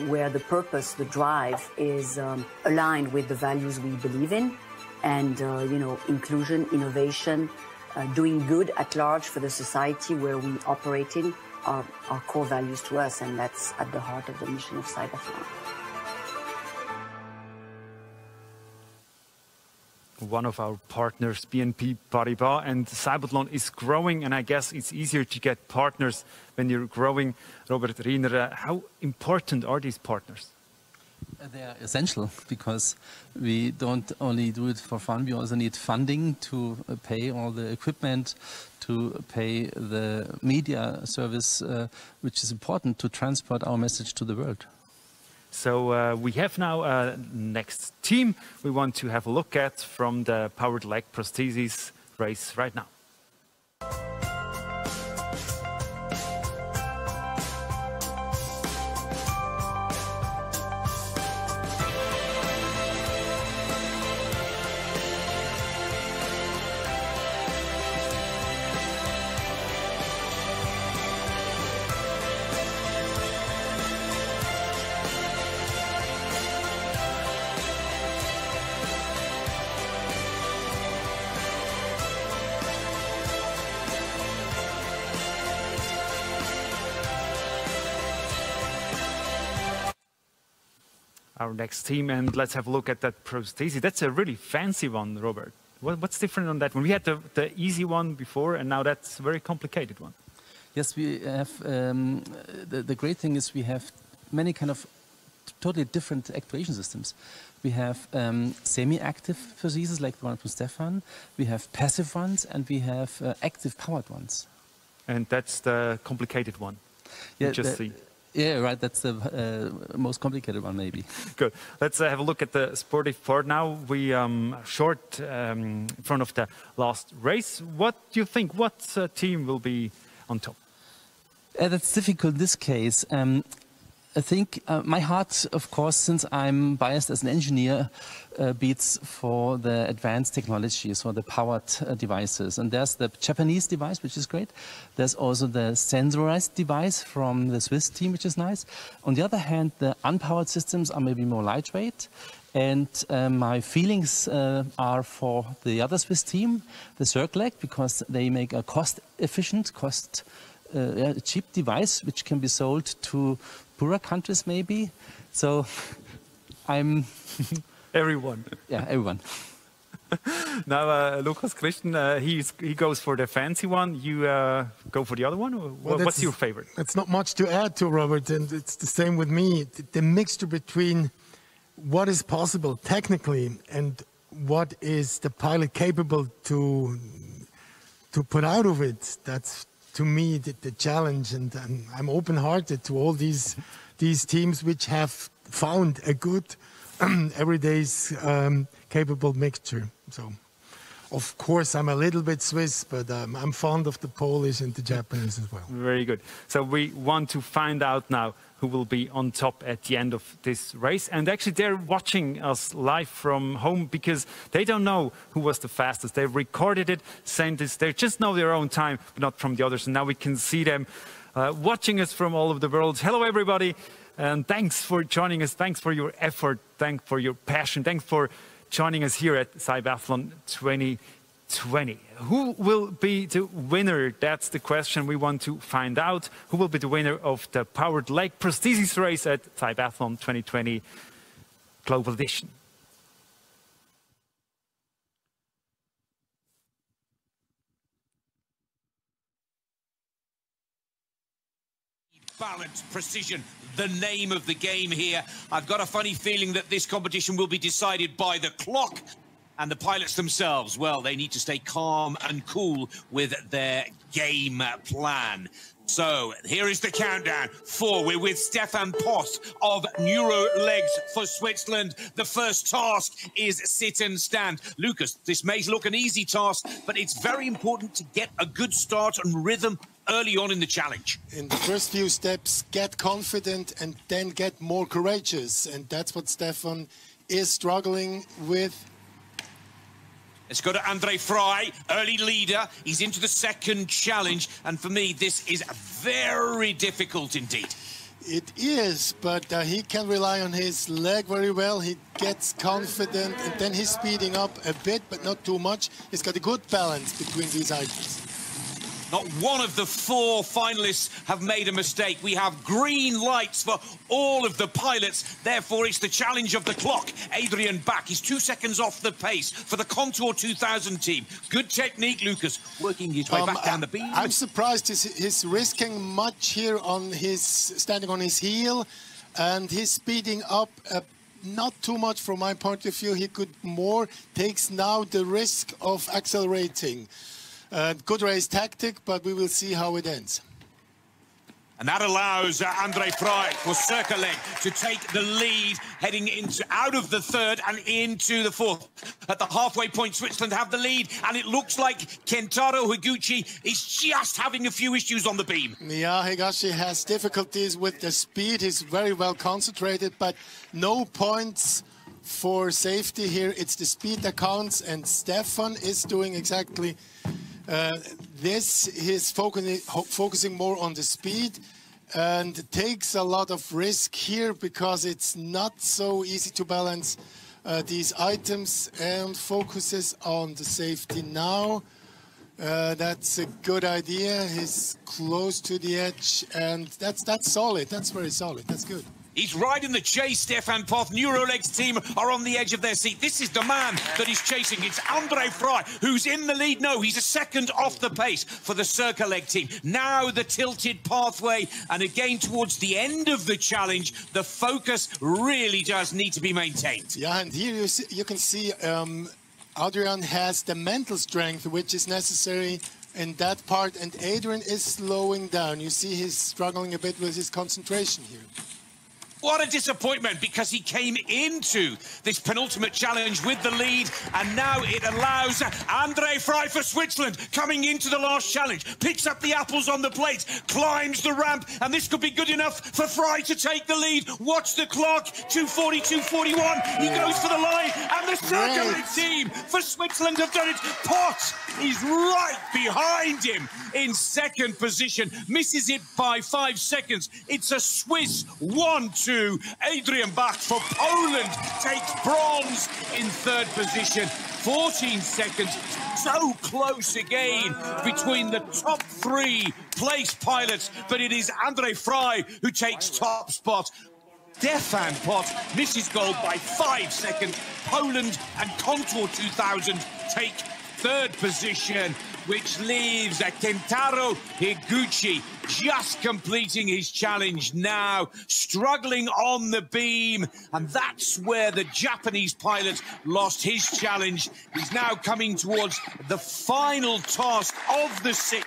Speaker 21: where the purpose, the drive is aligned with the values we believe in, and inclusion, innovation, doing good at large for the society where we operate in are core values to us, and that's at the heart of the mission of CYBATHLON.
Speaker 1: One of our partners, BNP Paribas, and CYBATHLON is growing, and I guess it's easier to get partners when you're growing. Robert Riener, how important are these partners?
Speaker 18: They are essential, because we don't only do it for fun, we also need funding to pay all the equipment, to pay the media service, which is important to transport our message to the world.
Speaker 1: So we have now a next team we want to have a look at from the powered leg prosthesis race right now. Our next team, and let's have a look at that prosthesis. That's a really fancy one, Robert. What's different on that one? We had the easy one before, and now that's a very complicated one.
Speaker 18: Yes, we have, the great thing is we have many kind of totally different actuation systems. We have semi-active prostheses like the one from Stefan, we have passive ones, and we have active powered ones.
Speaker 1: And that's the complicated one.
Speaker 18: Yeah,
Speaker 1: you just see.
Speaker 18: Yeah, right. That's the most complicated one, maybe.
Speaker 1: Good. Let's have a look at the sportive part now. We short in front of the last race. What do you think? What team will be on top?
Speaker 18: That's difficult in this case. I think my heart, of course, since I'm biased as an engineer, beats for the advanced technologies, for the powered devices. And there's the Japanese device, which is great. There's also the sensorized device from the Swiss team, which is nice. On the other hand, the unpowered systems are maybe more lightweight. And my feelings are for the other Swiss team, the CYRCLEC, because they make a cost-efficient, cheap device, which can be sold to poorer countries, maybe. So I'm...
Speaker 1: Everyone.
Speaker 18: Yeah, everyone.
Speaker 1: Now, Lukas Christian, he goes for the fancy one. You go for the other one? Well, what's your favorite?
Speaker 6: It's not much to add to, Robert, and it's the same with me. The mixture between what is possible technically and what is the pilot capable to put out of it, that's to me the challenge. And I'm open-hearted to all these teams which have found a good everyday's capable mixture. So of course, I'm a little bit Swiss, but I'm fond of the Polish and the Japanese as well.
Speaker 1: Very good. So we want to find out now who will be on top at the end of this race. And actually, they're watching us live from home because they don't know who was the fastest. They recorded it, sent it. They just know their own time, but not from the others. And now we can see them watching us from all over the world. Hello, everybody. And thanks for joining us. Thanks for your effort. Thanks for your passion. Thanks for joining us here at CYBATHLON 2020. Who will be the winner? That's the question we want to find out. Who will be the winner of the powered leg prosthesis race at CYBATHLON 2020 Global Edition?
Speaker 4: Balance, precision, the name of the game here. I've got a funny feeling that this competition will be decided by the clock. And the pilots themselves, well, they need to stay calm and cool with their game plan. So here is the countdown. We're with Stefan Post of Neuro Legs for Switzerland. The first task is sit and stand. Lucas, this may look an easy task, but it's very important to get a good start and rhythm early on in the challenge.
Speaker 6: In the first few steps, get confident and then get more courageous. And that's what Stefan is struggling with.
Speaker 4: Let's go to André Frey, early leader. He's into the second challenge. And for me, this is very difficult indeed.
Speaker 6: It is, but he can rely on his leg very well. He gets confident, and then he's speeding up a bit, but not too much. He's got a good balance between these items.
Speaker 4: Not one of the 4 finalists have made a mistake. We have green lights for all of the pilots. Therefore, it's the challenge of the clock. Adrian Bach is 2 seconds off the pace for the Contour 2000 team. Good technique, Lucas, working his way back down the beam.
Speaker 6: I'm surprised he's risking much here on standing on his heel, and he's speeding up not too much from my point of view. He could more, takes now the risk of accelerating. Good race tactic, but we will see how it ends.
Speaker 4: And that allows André Frey for Circle Leg to take the lead, heading out of the third and into the fourth. At the halfway point, Switzerland have the lead, and it looks like Kentaro Higuchi is just having a few issues on the beam.
Speaker 6: Yeah, Higuchi has difficulties with the speed. He's very well concentrated, but no points for safety here. It's the speed that counts, and Stefan is doing exactly this. He's focusing more on the speed and takes a lot of risk here because it's not so easy to balance these items, and focuses on the safety now. That's a good idea. He's close to the edge, and that's solid. That's very solid. That's good.
Speaker 4: He's right in the chase, Stefan Poth. Neurolegs team are on the edge of their seat. This is the man that is chasing. It's André Frey, who's in the lead. No, he's a second off the pace for the Circle Leg team. Now the tilted pathway, and again towards the end of the challenge, the focus really does need to be maintained.
Speaker 6: Yeah, and here you can see Adrian has the mental strength, which is necessary in that part, and Adrian is slowing down. You see he's struggling a bit with his concentration here.
Speaker 4: What a disappointment, because he came into this penultimate challenge with the lead, and now it allows André Frey for Switzerland coming into the last challenge, picks up the apples on the plate, climbs the ramp, and this could be good enough for Frey to take the lead. Watch the clock, 2:40, 2:41. He goes for the line, and the Circle team for Switzerland have done it. Potts is right behind him in second position, misses it by 5 seconds. It's a Swiss 1-2. Adrian Bach for Poland takes bronze in third position. 14 seconds, so close again between the top 3 place pilots, but it is André Frey who takes top spot. Stefan Poth misses gold by 5 seconds. Poland and Contour 2000 take third position, which leaves Kentaro Higuchi just completing his challenge now, struggling on the beam, and that's where the Japanese pilot lost his challenge. He's now coming towards the final task of the 6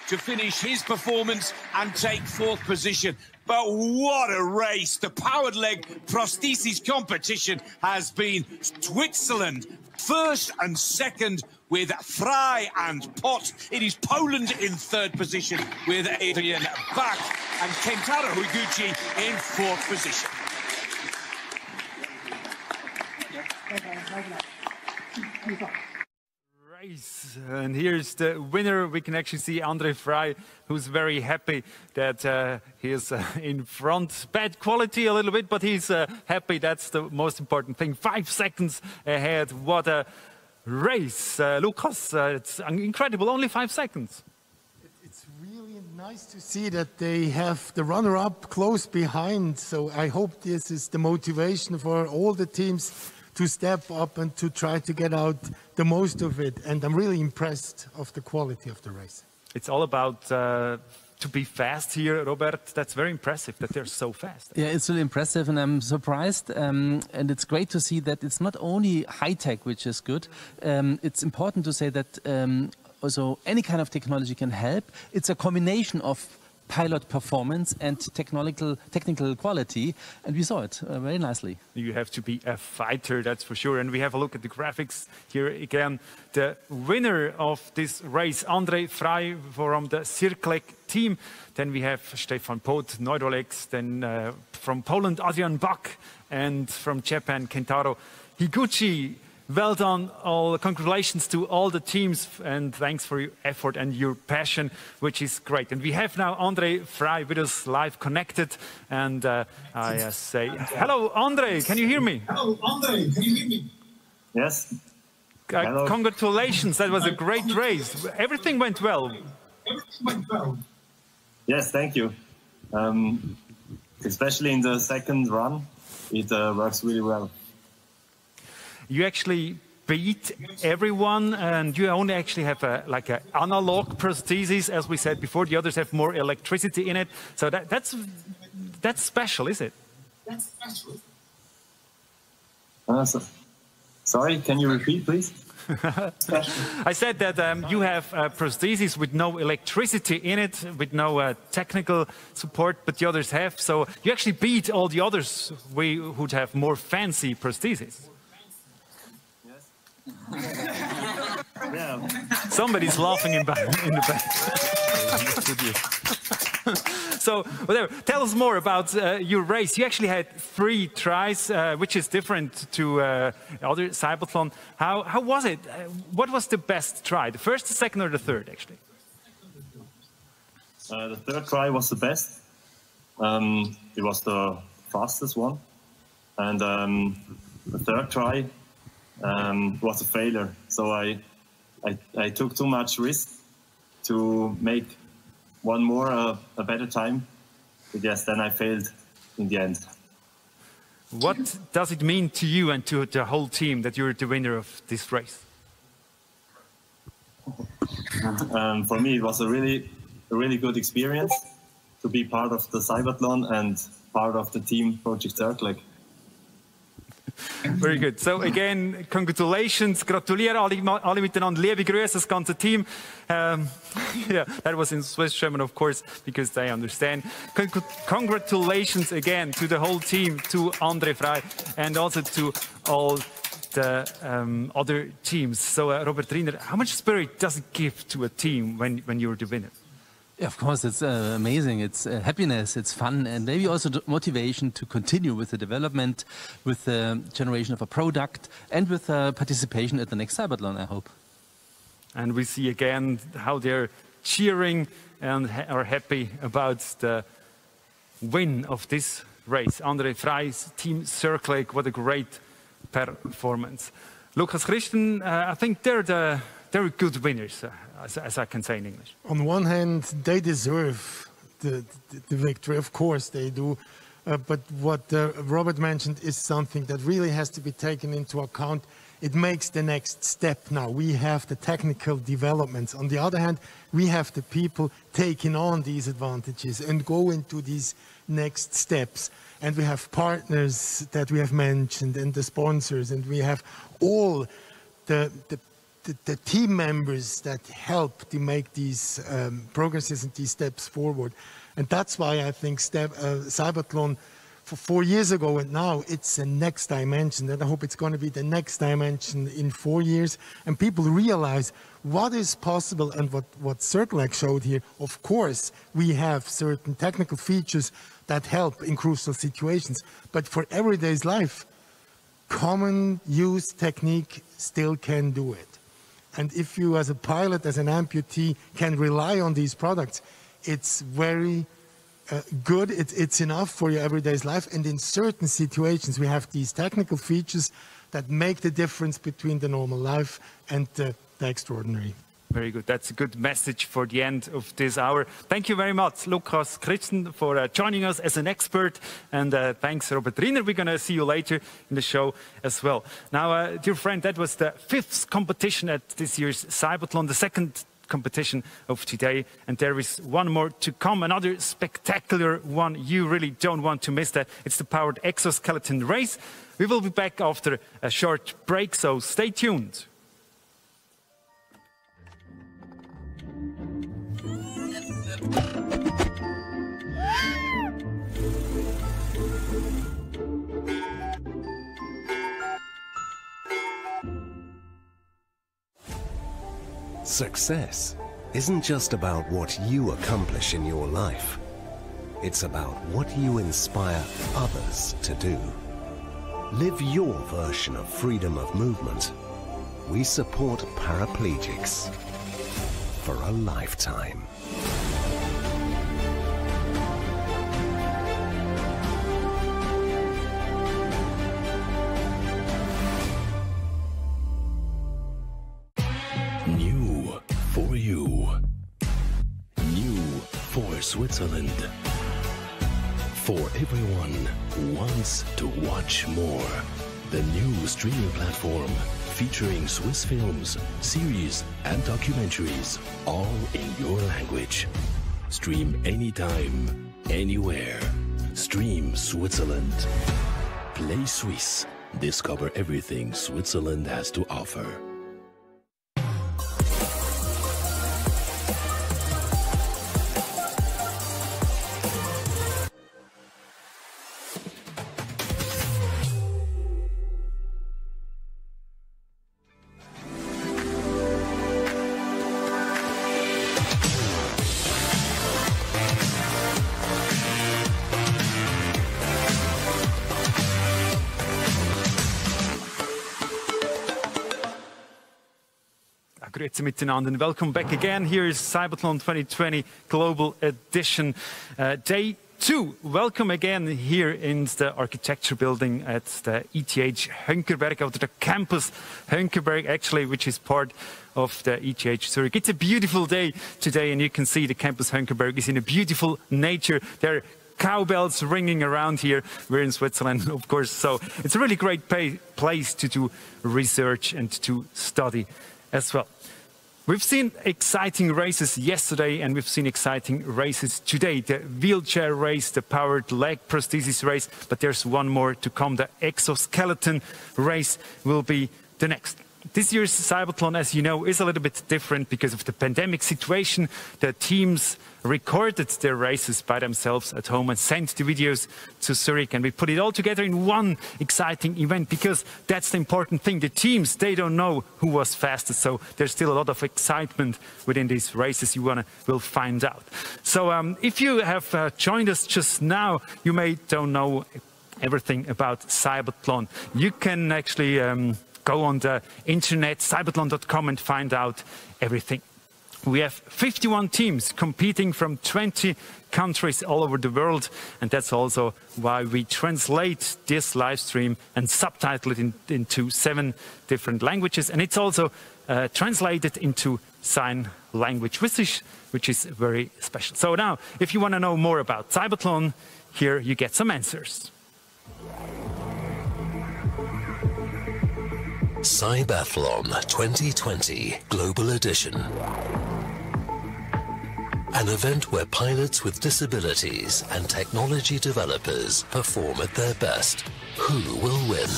Speaker 4: to finish his performance and take 4th position. But what a race! The powered leg prosthesis competition has been Switzerland First and second with Frey and Pot. It is Poland in third position with Adrian Bach and Kentaro Higuchi in fourth position.
Speaker 1: Race, and here's the winner. We can actually see Andre Frey, who's very happy that he is in front. Bad quality a little bit, but he's happy. That's the most important thing. 5 seconds ahead. What a race. Lucas, it's incredible. Only 5 seconds.
Speaker 6: It's really nice to see that they have the runner-up close behind. So I hope this is the motivation for all the teams to step up and to try to get out the most of it. And I'm really impressed of the quality of the race.
Speaker 1: It's all about to be fast here, Robert. That's very impressive that they're so fast.
Speaker 18: Yeah, it's really impressive, and I'm surprised. And it's great to see that it's not only high-tech, which is good. It's important to say that also any kind of technology can help. It's a combination of pilot performance and technical quality, and we saw it very nicely.
Speaker 1: You have to be a fighter, that's for sure. And we have a look at the graphics here again. The winner of this race, Andre Frey from the Circlec team. Then we have Stefan Pot, Neurolex. Then from Poland, Adrian Bach. And from Japan, Kentaro Higuchi. Well done, all congratulations to all the teams, and thanks for your effort and your passion, which is great. And we have now Andre Frey with us live connected, and I say hello, Andre. Can you hear me?
Speaker 3: Hello, Andre. Can you hear me? Yes.
Speaker 1: Congratulations, that was a great race. Everything went well.
Speaker 3: Everything went well. Yes, thank you. Especially in the second run, it works really well.
Speaker 1: You actually beat everyone, and you only actually have like an analog prosthesis, as we said before. The others have more electricity in it. So that's special, is it?
Speaker 3: That's special. Sorry, can you repeat, please?
Speaker 1: I said that you have prosthesis with no electricity in it, with no technical support, but the others have. So you actually beat all the others who have more fancy prosthesis.
Speaker 3: Yeah.
Speaker 1: Somebody's laughing in the back. So, whatever. Tell us more about your race. You actually had 3 tries, which is different to other CYBATHLON. How was it? What was the best try? The first, the second, or the third, actually?
Speaker 3: The third try was the best. It was the fastest one. And the third try was a failure. So I took too much risk to make one more a better time. But yes, then I failed in the end.
Speaker 1: What does it mean to you and to the whole team that you're the winner of this race?
Speaker 3: For me, it was a really good experience to be part of the CYBATHLON and part of the team Project Circlec.
Speaker 1: Very good. So again, congratulations. Gratuliere alle miteinander. Liebe Grüße, das ganze Team. Yeah, that was in Swiss German, of course, because they understand. Congratulations again to the whole team, to Andre Frey, and also to all the other teams. So, Robert Riener, how much spirit does it give to a team when you're the winner?
Speaker 18: Yeah, of course, it's amazing. It's happiness, it's fun, and maybe also motivation to continue with the development, with the generation of a product, and with participation at the next CYBATHLON, I hope.
Speaker 1: And we see again how they're cheering and are happy about the win of this race. Andre Frey's Team Circlec, what a great performance. Lucas, Christian, I think they're good winners, as I can say in English.
Speaker 6: On one hand, they deserve the victory, of course they do. But what Robert mentioned is something that really has to be taken into account. It makes the next step now. We have the technical developments. On the other hand, we have the people taking on these advantages and go into these next steps. And we have partners that we have mentioned and the sponsors, and we have all the team members that help to make these progresses and these steps forward. And that's why I think CYBATHLON for 4 years ago and now, it's the next dimension, and I hope it's going to be the next dimension in 4 years, and people realize what is possible. And what CircleX showed here, of course, we have certain technical features that help in crucial situations, but for everyday's life, common use technique still can do it. And if you as a pilot, as an amputee, can rely on these products, it's very good. It's enough for your everyday's life. And in certain situations, we have these technical features that make the difference between the normal life and the extraordinary.
Speaker 1: Very good. That's a good message for the end of this hour. Thank you very much, Lukas Christen, for joining us as an expert. And thanks, Robert Riener. We're going to see you later in the show as well. Now, dear friend, that was the 5th competition at this year's CYBATHLON, the 2nd competition of today. And there is one more to come, another spectacular one. You really don't want to miss that. It's the powered exoskeleton race. We will be back after a short break, so stay tuned.
Speaker 20: Success isn't just about what you accomplish in your life. It's about what you inspire others to do. Live your version of freedom of movement. We support paraplegics for a lifetime.
Speaker 2: New for you. New for Switzerland. For everyone who wants to watch more. The new streaming platform featuring Swiss films, series and documentaries, all in your language. Stream anytime, anywhere. Stream Switzerland. Play Swiss. Discover everything Switzerland has to offer.
Speaker 1: Grüezi miteinander and welcome back again. Here is CYBATHLON 2020 Global Edition, Day 2. Welcome again here in the architecture building at the ETH Hönckerberg, or the campus Hönckerberg, actually, which is part of the ETH Zurich. It's a beautiful day today, and you can see the campus Hönckerberg is in a beautiful nature. There are cowbells ringing around here. We're in Switzerland, of course, so it's a really great place to do research and to study as well. We've seen exciting races yesterday and we've seen exciting races today. The wheelchair race, the powered leg prosthesis race, but there's one more to come. The exoskeleton race will be the next. This year's CYBATHLON, as you know, is a little bit different because of the pandemic situation. The teams recorded their races by themselves at home and sent the videos to Zurich, and we put it all together in one exciting event, because that's the important thing. The teams, they don't know who was fastest, so there's still a lot of excitement within these races. You will find out. So if you have joined us just now, you may don't know everything about CYBATHLON. You can actually go on the internet, cybathlon.com, and find out everything. We have 51 teams competing from 20 countries all over the world, and that's also why we translate this live stream and subtitle it into 7 different languages, and it's also translated into sign language, which is very special. So now, if you want to know more about CYBATHLON, here you get some answers.
Speaker 2: CYBATHLON 2020 Global Edition. An event where pilots with disabilities and technology developers perform at their best. Who will win?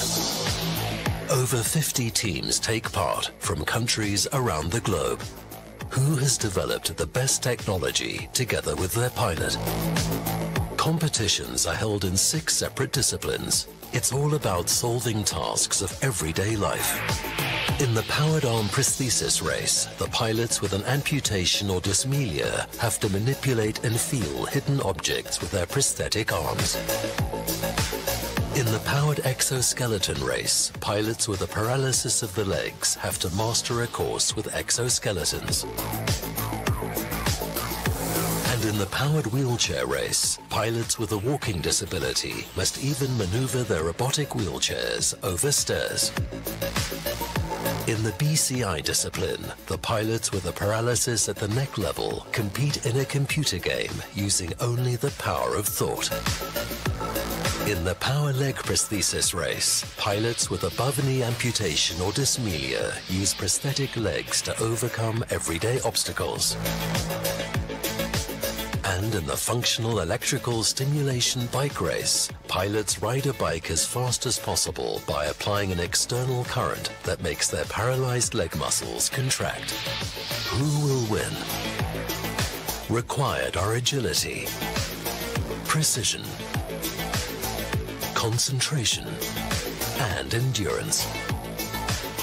Speaker 2: Over 50 teams take part from countries around the globe. Who has developed the best technology together with their pilot? Competitions are held in 6 separate disciplines. It's all about solving tasks of everyday life. In the powered arm prosthesis race, the pilots with an amputation or dysmelia have to manipulate and feel hidden objects with their prosthetic arms. In the powered exoskeleton race, pilots with a paralysis of the legs have to master a course with exoskeletons. And in the powered wheelchair race, pilots with a walking disability must even maneuver their robotic wheelchairs over stairs. In the BCI discipline, the pilots with a paralysis at the neck level compete in a computer game using only the power of thought. In the power leg prosthesis race, pilots with above-knee amputation or dysmelia use prosthetic legs to overcome everyday obstacles. And in the functional electrical stimulation bike race, pilots ride a bike as fast as possible by applying an external current that makes their paralyzed leg muscles contract. Who will win? Required are agility, precision, concentration, and endurance.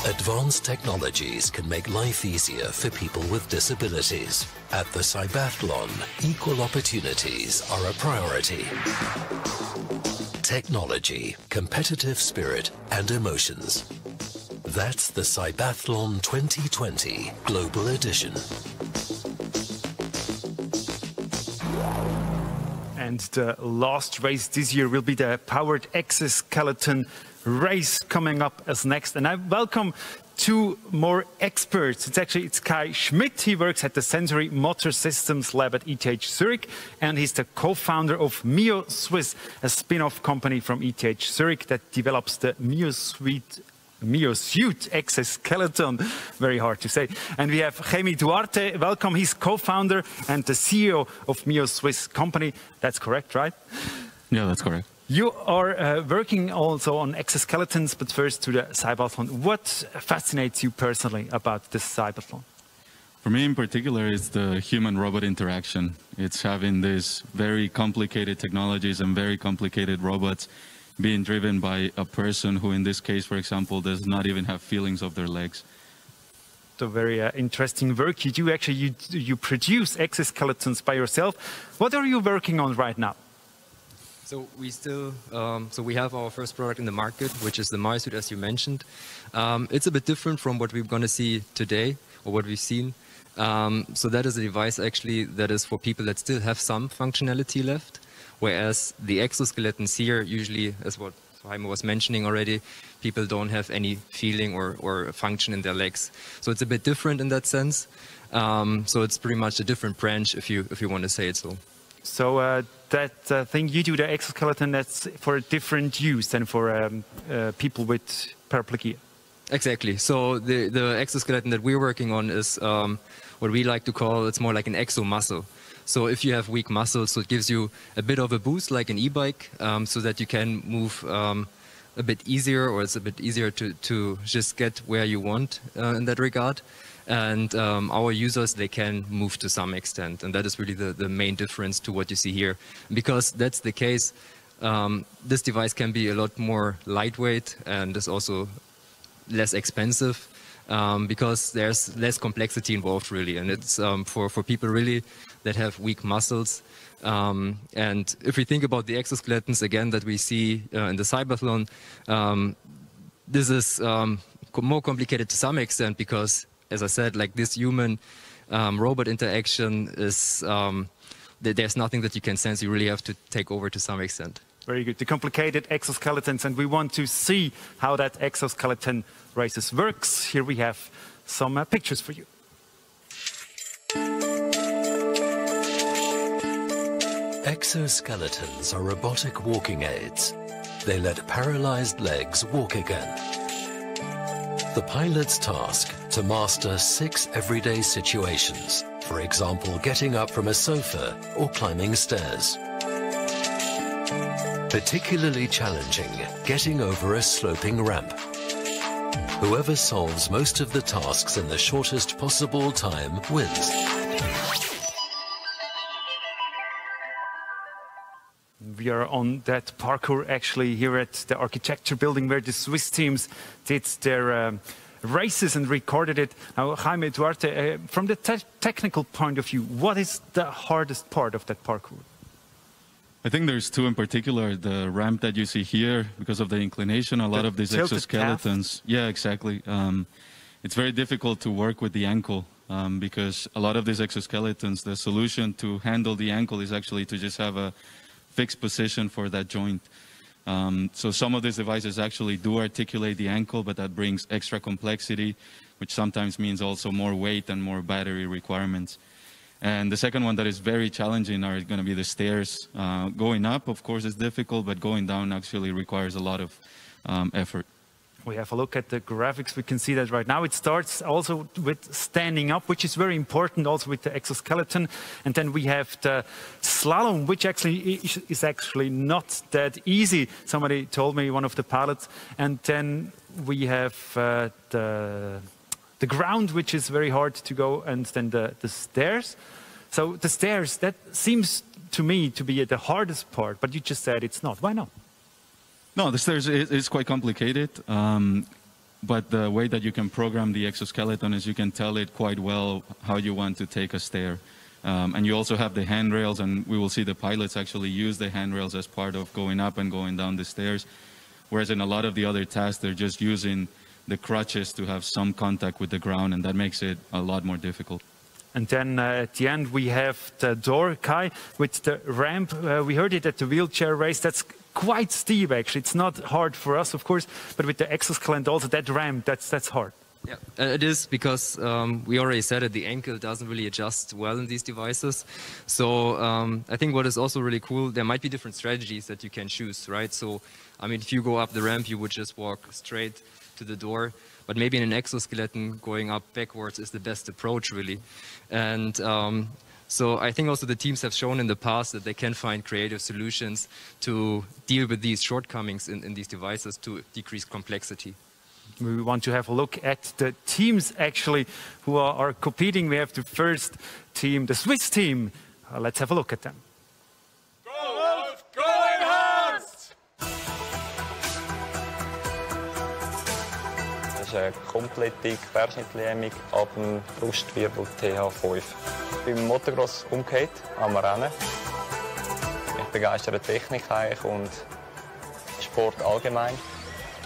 Speaker 2: Advanced technologies can make life easier for people with disabilities. At the CYBATHLON, equal opportunities are a priority. Technology, competitive spirit, and emotions. That's the CYBATHLON 2020 Global Edition.
Speaker 1: And the last race this year will be the powered exoskeleton race coming up as next. And I welcome 2 more experts. It's Kai Schmidt. He works at the Sensory Motor Systems Lab at ETH Zurich, and he's the co-founder of Mio Swiss, a spin-off company from ETH Zurich that develops the Mio Suit exoskeleton, very hard to say. And we have Jaime Duarte, welcome. He's co-founder and the CEO of Mio Swiss company. That's correct, right?
Speaker 5: Yeah, that's correct.
Speaker 1: You are working also on exoskeletons, but first to the CYBATHLON. What fascinates you personally about this CYBATHLON?
Speaker 5: For me in particular, it's the human-robot interaction. It's having these very complicated technologies and very complicated robots being driven by a person who, in this case, for example, does not even have feelings of their legs.
Speaker 1: So very interesting work you do. Actually, you produce exoskeletons by yourself. What are you working on right now?
Speaker 8: So we still, we have our first product in the market, which is the Mio Suit, as you mentioned. It's a bit different from what we're going to see today, or what we've seen. So that is a device actually that is for people that still have some functionality left, whereas the exoskeletons here usually, as what Jaime was mentioning already, people don't have any feeling or function in their legs. So it's a bit different in that sense. So it's pretty much a different branch, if you want to say it so.
Speaker 1: So that thing you do, the exoskeleton, that's for a different use than for people with paraplegia.
Speaker 8: Exactly. So the exoskeleton that we're working on is what we like to call, it's more like an exomuscle. So if you have weak muscles, so it gives you a bit of a boost like an e-bike, so that you can move a bit easier, or it's a bit easier to just get where you want in that regard. And our users, they can move to some extent. And that is really the main difference to what you see here. Because that's the case, this device can be a lot more lightweight and is also less expensive because there's less complexity involved, really. And it's for people really that have weak muscles. And if we think about the exoskeletons, again, that we see in the CYBATHLON, this is more complicated to some extent because, as I said, like this human-robot interaction is, there's nothing that you can sense. You really have to take over to some extent.
Speaker 1: Very good. The complicated exoskeletons, and we want to see how that exoskeleton races works. Here we have some pictures for you.
Speaker 2: Exoskeletons are robotic walking aids. They let paralyzed legs walk again. The pilot's task to master 6 everyday situations, for example, getting up from a sofa or climbing stairs. Particularly challenging, getting over a sloping ramp. Whoever solves most of the tasks in the shortest possible time wins.
Speaker 1: We are on that parkour actually here at the architecture building where the Swiss teams did their races and recorded it. Now, Jaime Duarte, from the technical point of view, what is the hardest part of that parkour?
Speaker 5: I think there's two in particular. The ramp that you see here, because of the inclination, a lot of these exoskeletons.
Speaker 1: Calf.
Speaker 5: Yeah, exactly. It's very difficult to work with the ankle because a lot of these exoskeletons, the solution to handle the ankle is actually to just have a fixed position for that joint. So some of these devices actually do articulate the ankle, but that brings extra complexity, which sometimes means also more weight and more battery requirements. And the second one that is very challenging are going to be the stairs. Going up, of course, is difficult, but going down actually requires a lot of effort.
Speaker 1: We have a look at the graphics. We can see that right now. It starts also with standing up, which is very important, also with the exoskeleton. And then we have the slalom, which actually is actually not that easy. Somebody told me, one of the pilots. And then we have the ground, which is very hard to go, and then the stairs. So the stairs, that seems to me to be the hardest part, but you just said it's not. Why not?
Speaker 5: No, the stairs is quite complicated, but the way that you can program the exoskeleton is you can tell it quite well how you want to take a stair. And you also have the handrails, and we will see the pilots actually use the handrails as part of going up and going down the stairs. Whereas in a lot of the other tasks, they're just using the crutches to have some contact with the ground, and that makes it a lot more difficult.
Speaker 1: And then at the end, we have the door, Kai, with the ramp. We heard it at the wheelchair race. That's quite steep, actually. It's not hard for us, of course, but with the exoskeleton, also that ramp, that's hard.
Speaker 8: Yeah, it is because we already said it, the ankle doesn't really adjust well in these devices. So I think what is also really cool, there might be different strategies that you can choose, right? So, I mean, if you go up the ramp, you would just walk straight to the door. But maybe in an exoskeleton, going up backwards is the best approach, really. And so I think also the teams have shown in the past that they can find creative solutions to deal with these shortcomings in these devices to decrease complexity.
Speaker 1: We want to have a look at the teams actually who are competing. We have the first team, the Swiss team. Let's have a look at them.
Speaker 7: Go enhanced!
Speaker 9: Das ist eine komplette Querschnittlähmung ab dem Brustwirbel TH5. Beim Motocross umgekehrt, am Rennen. Ich begeistere Technik eigentlich und Sport allgemein.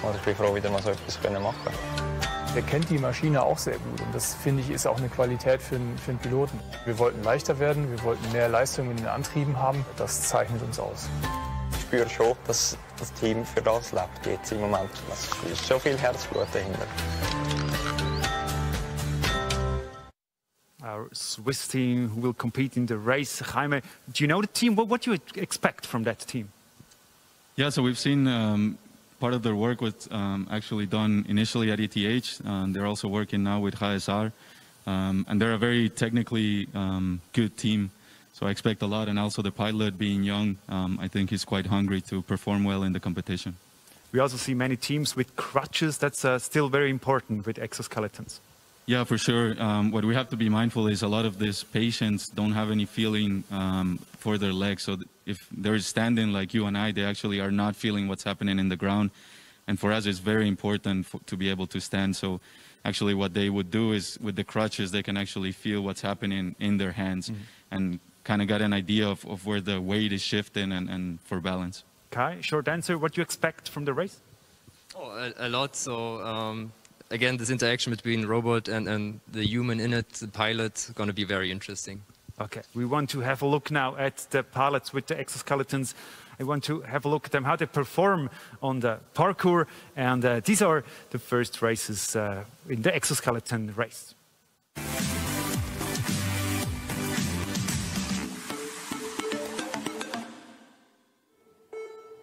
Speaker 9: Und ich bin froh, wieder mal so etwas machen können.
Speaker 19: Der kennt die Maschine auch sehr gut und das, finde ich, ist auch eine Qualität für einen Piloten. Wir wollten leichter werden, wir wollten mehr Leistung in den Antrieben haben. Das zeichnet uns aus.
Speaker 9: Ich spüre schon, dass das Team für das lebt jetzt im Moment. Es ist schon viel Herzblut dahinter.
Speaker 1: Our Swiss team who will compete in the race. Jaime, do you know the team? What do you expect from that team?
Speaker 5: Yeah, so we've seen part of their work was actually done initially at ETH. They're also working now with HSR. And they're a very technically good team. So I expect a lot. And also the pilot being young, I think he's quite hungry to perform well in the competition.
Speaker 1: We also see many teams with crutches. That's still very important with exoskeletons.
Speaker 5: Yeah, for sure. What we have to be mindful is a lot of these patients don't have any feeling for their legs. So if they're standing like you and I, they actually are not feeling what's happening in the ground. And for us, it's very important to be able to stand. So actually what they would do is with the crutches, they can actually feel what's happening in their hands and kind of get an idea of where the weight is shifting and for balance.
Speaker 1: Kai, short answer, what do you expect from the race?
Speaker 8: Oh, a lot. So again, this interaction between robot and the human in it, the pilot, going to be very interesting.
Speaker 1: Okay, we want to have a look now at the pilots with the exoskeletons. I want to have a look at them, how they perform on the parkour. And these are the first races in the exoskeleton race.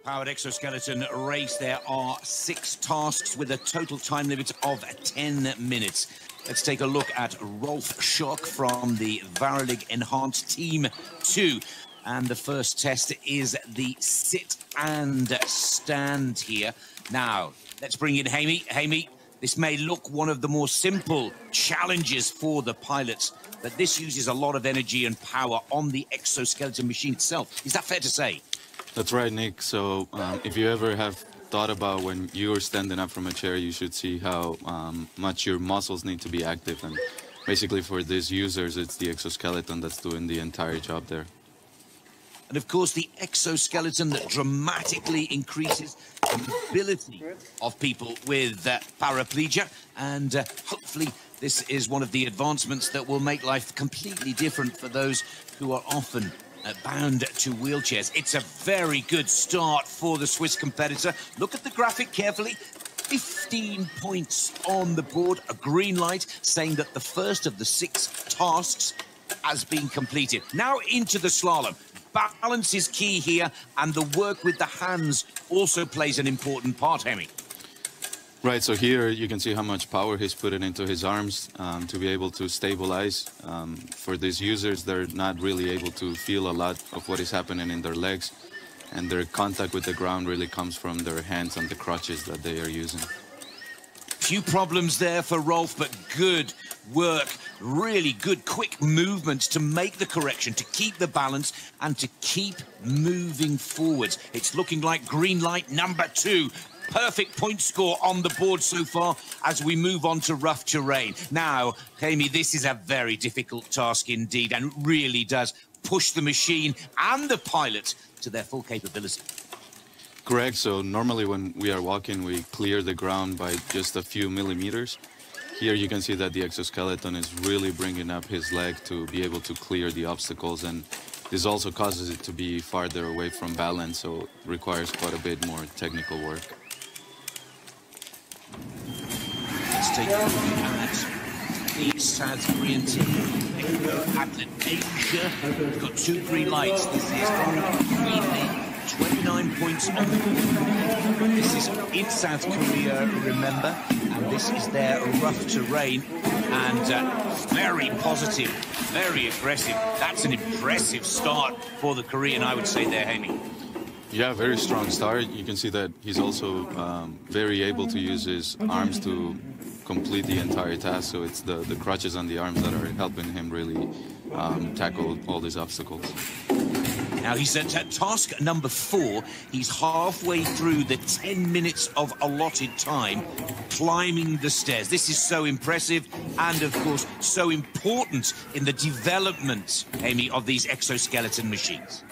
Speaker 4: Powered exoskeleton race. There are 6 tasks with a total time limit of 10 minutes. Let's take a look at Rolf Schock from the Varalig Enhanced Team 2. And the first test is the sit and stand here. Now, let's bring in Jaime. Jaime, this may look one of the more simple challenges for the pilots, but this uses a lot of energy and power on the exoskeleton machine itself. Is that fair to say?
Speaker 5: That's right, Nick. So if you ever have thought about when you're standing up from a chair, you should see how much your muscles need to be active. And basically for these users, it's the exoskeleton that's doing the entire job there.
Speaker 4: And of course, the exoskeleton that dramatically increases the mobility of people with paraplegia. And hopefully this is one of the advancements that will make life completely different for those who are often bound to wheelchairs. It's a very good start for the Swiss competitor. Look at the graphic carefully. 15 points on the board, a green light saying that the first of the 6 tasks has been completed. Now into the slalom. Balance is key here, and the work with the hands also plays an important part, Hemi.
Speaker 5: Right, so here you can see how much power he's putting into his arms to be able to stabilize. For these users, they're not really able to feel a lot of what is happening in their legs, and their contact with the ground really comes from their hands and the crutches that they are using.
Speaker 4: Few problems there for Rolf, but good work, really good quick movements to make the correction, to keep the balance and to keep moving forwards. It's looking like green light number 2. Perfect point score on the board so far as we move on to rough terrain. Now, Amy, this is a very difficult task indeed, and really does push the machine and the pilot to their full capability.
Speaker 5: Correct. So normally when we are walking, we clear the ground by just a few millimeters. Here you can see that the exoskeleton is really bringing up his leg to be able to clear the obstacles, and this also causes it to be farther away from balance, so it requires quite a bit more technical work.
Speaker 4: Let's take a look at the South Korean team. Exoskeleton Asia. We've got 2 green lights. This is on 29 points on the board. This is in South Korea, remember, and this is their rough terrain, and very positive, very aggressive. That's an impressive start for the Korean, I would say there, Amy.
Speaker 5: Yeah, very strong start. You can see that he's also very able to use his arms to complete the entire task, so it's the crutches on the arms that are helping him really tackle all these obstacles.
Speaker 4: Now he's at task number 4. He's halfway through the 10 minutes of allotted time climbing the stairs. This is so impressive and, of course, so important in the development, Amy, of these exoskeleton machines.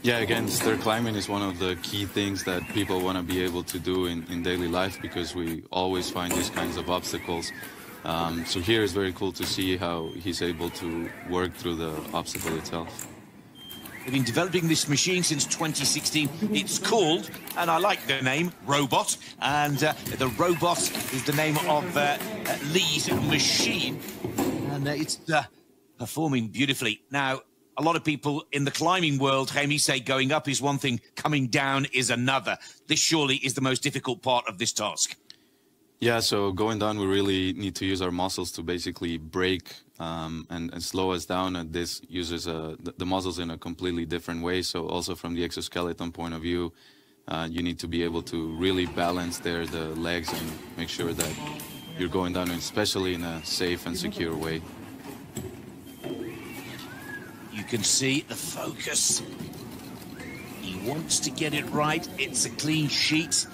Speaker 5: Yeah, again, stair climbing is one of the key things that people want to be able to do in daily life, because we always find these kinds of obstacles. So here it's very cool to see how he's able to work through the obstacle itself.
Speaker 4: We've been developing this machine since 2016. It's called, and I like the name, Robot. And the Robot is the name of lead machine. And it's performing beautifully. Now, a lot of people in the climbing world, Jaime, say going up is one thing, coming down is another. This surely is the most difficult part of this task.
Speaker 5: Yeah, so going down, we really need to use our muscles to basically brake and slow us down. And this uses the muscles in a completely different way. So also from the exoskeleton point of view, you need to be able to really balance there the legs and make sure that you're going down, especially in a safe and secure way.
Speaker 4: You can see the focus. He wants to get it right. It's a clean sheet.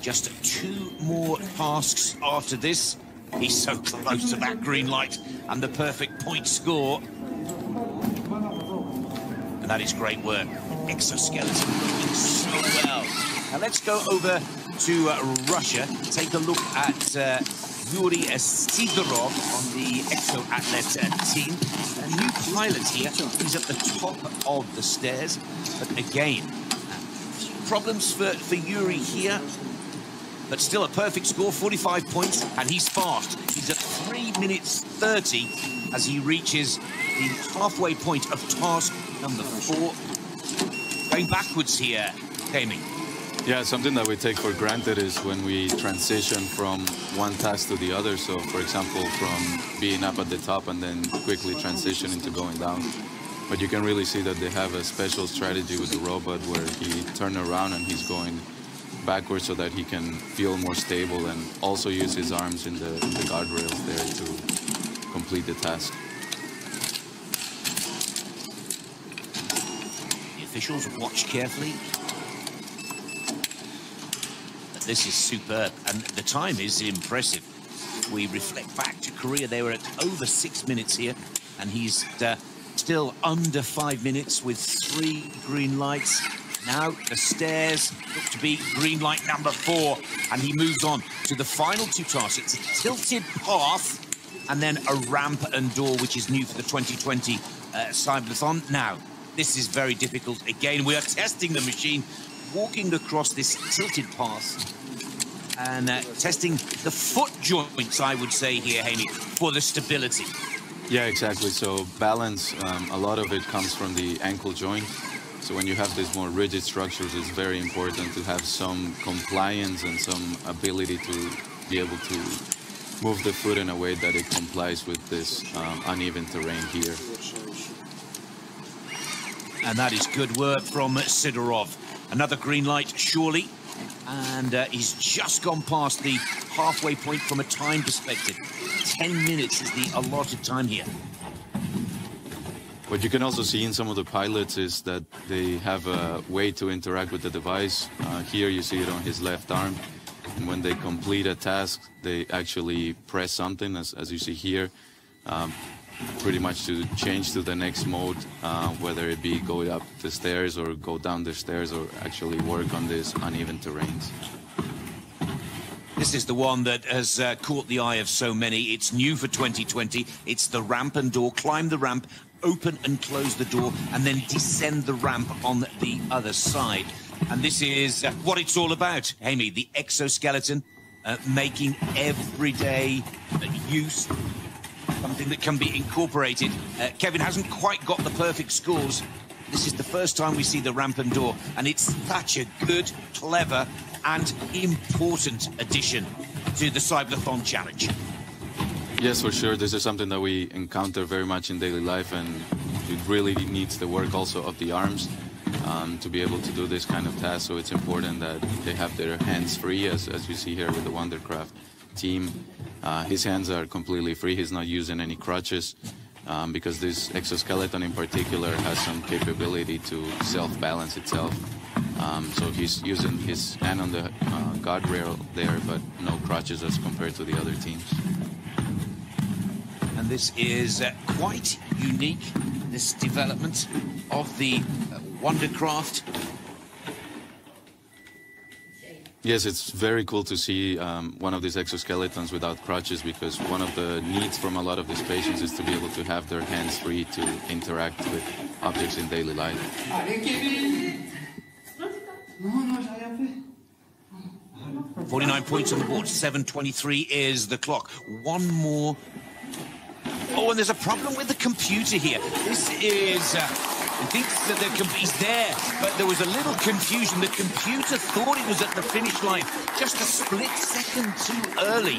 Speaker 4: Just 2 more tasks after this. He's so close to that green light and the perfect point score. And that is great work. Exoskeleton moving so well. Now let's go over to Russia. Take a look at Yuri Sidorov on the Exoathlete team. A new pilot here. He's at the top of the stairs. But again, problems for Yuri here. But still a perfect score, 45 points, and he's fast. He's at 3 minutes 30 as he reaches the halfway point of task number 4. Going backwards here, Jamie.
Speaker 5: Yeah, something that we take for granted is when we transition from one task to the other. So, for example, from being up at the top and then quickly transition into going down. But you can really see that they have a special strategy with the robot where he turns around and he's going backwards so that he can feel more stable and also use his arms in the guardrails there to complete the task.
Speaker 4: officials watch carefully. But this is superb, and the time is impressive. If we reflect back to Korea, they were at over 6 minutes here, and he's still under 5 minutes with 3 green lights. Now the stairs look to be green light number 4, and he moves on to the final 2 tasks. It's a tilted path and then a ramp and door, which is new for the 2020 CYBATHLON. Now, this is very difficult. Again, we are testing the machine, walking across this tilted path and testing the foot joints, I would say here, Hamid, for the stability.
Speaker 5: Yeah, exactly. So balance, a lot of it comes from the ankle joint. So when you have these more rigid structures, it's very important to have some compliance and some ability to be able to move the foot in a way that it complies with this uneven terrain here.
Speaker 4: And that is good work from Sidorov. Another green light, surely. And he's just gone past the halfway point from a time perspective. 10 minutes is the allotted time here.
Speaker 5: What you can also see in some of the pilots is that they have a way to interact with the device. Here you see it on his left arm. And when they complete a task, they actually press something, as you see here, pretty much to change to the next mode, whether it be go up the stairs or go down the stairs or actually work on these uneven terrains.
Speaker 4: This is the one that has caught the eye of so many. It's new for 2020. It's the ramp and door. Climb the ramp, open and close the door, and then descend the ramp on the other side. And this is what it's all about, Amy, the exoskeleton, making everyday use, something that can be incorporated. Kevin hasn't quite got the perfect scores. This is the first time we see the ramp and door, and it's such a good, clever, and important addition to the CYBATHLON challenge.
Speaker 5: Yes, for sure. This is something that we encounter very much in daily life, and it really needs the work also of the arms to be able to do this kind of task. So it's important that they have their hands free, as you see here with the Wondercraft team. His hands are completely free. He's not using any crutches because this exoskeleton in particular has some capability to self-balance itself. So he's using his hand on the guardrail there, but no crutches as compared to the other teams.
Speaker 4: And this is quite unique, this development of the Wondercraft.
Speaker 5: Yes, it's very cool to see one of these exoskeletons without crutches, because one of the needs from a lot of these patients is to be able to have their hands free to interact with objects in daily life.
Speaker 4: 49 points on the board, 7:23 is the clock. One more. Oh, and there's a problem with the computer here. This is... I think that he's there, but there was a little confusion. The computer thought it was at the finish line just a split second too early.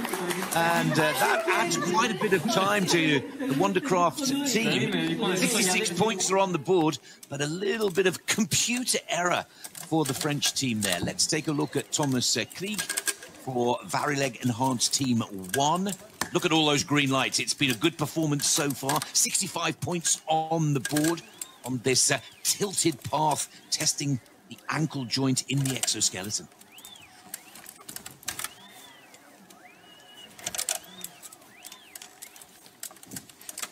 Speaker 4: And that adds quite a bit of time to the Wondercraft team. 66 points are on the board, but a little bit of computer error for the French team there. Let's take a look at Thomas Krieg for Varileg Enhanced Team 1. Look at all those green lights. It's been a good performance so far. 65 points on the board on this tilted path, testing the ankle joint in the exoskeleton.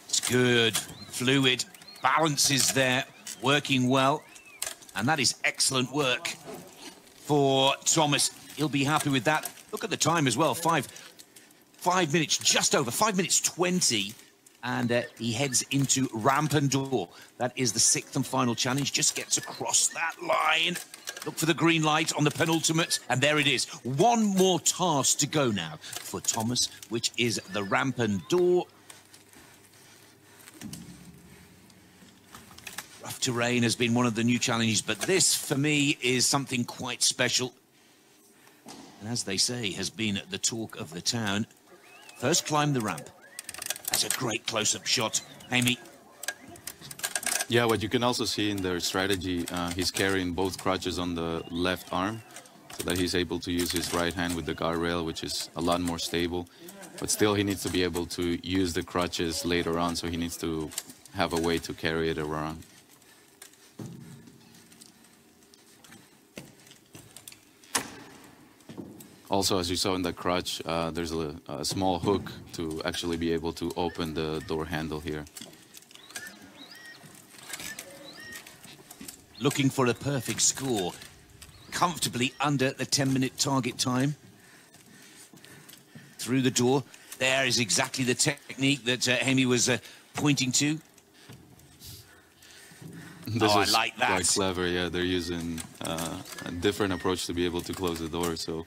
Speaker 4: It's good, fluid, balance is there, working well, and that is excellent work for Thomas. He'll be happy with that. Look at the time as well, 5 minutes, just over, 5 minutes 20. And he heads into ramp and door. That is the 6th and final challenge. Just gets across that line. Look for the green light on the penultimate. And there it is. One more task to go now for Thomas, which is the ramp and door. Rough terrain has been one of the new challenges, but this, for me, is something quite special. And as they say, has been the talk of the town. First, climb the ramp. That's a great close-up shot, Amy.
Speaker 5: Yeah, what you can also see in their strategy, he's carrying both crutches on the left arm so that he's able to use his right hand with the guardrail, which is a lot more stable. But still, he needs to be able to use the crutches later on, so he needs to have a way to carry it around. also, as you saw in the crutch, there's a small hook to actually be able to open the door handle here.
Speaker 4: Looking for a perfect score, comfortably under the 10-minute target time. Through the door, there is exactly the technique that Hemi was pointing to.
Speaker 5: This
Speaker 4: I
Speaker 5: is
Speaker 4: like that.
Speaker 5: Quite clever, yeah. They're using a different approach to be able to close the door, so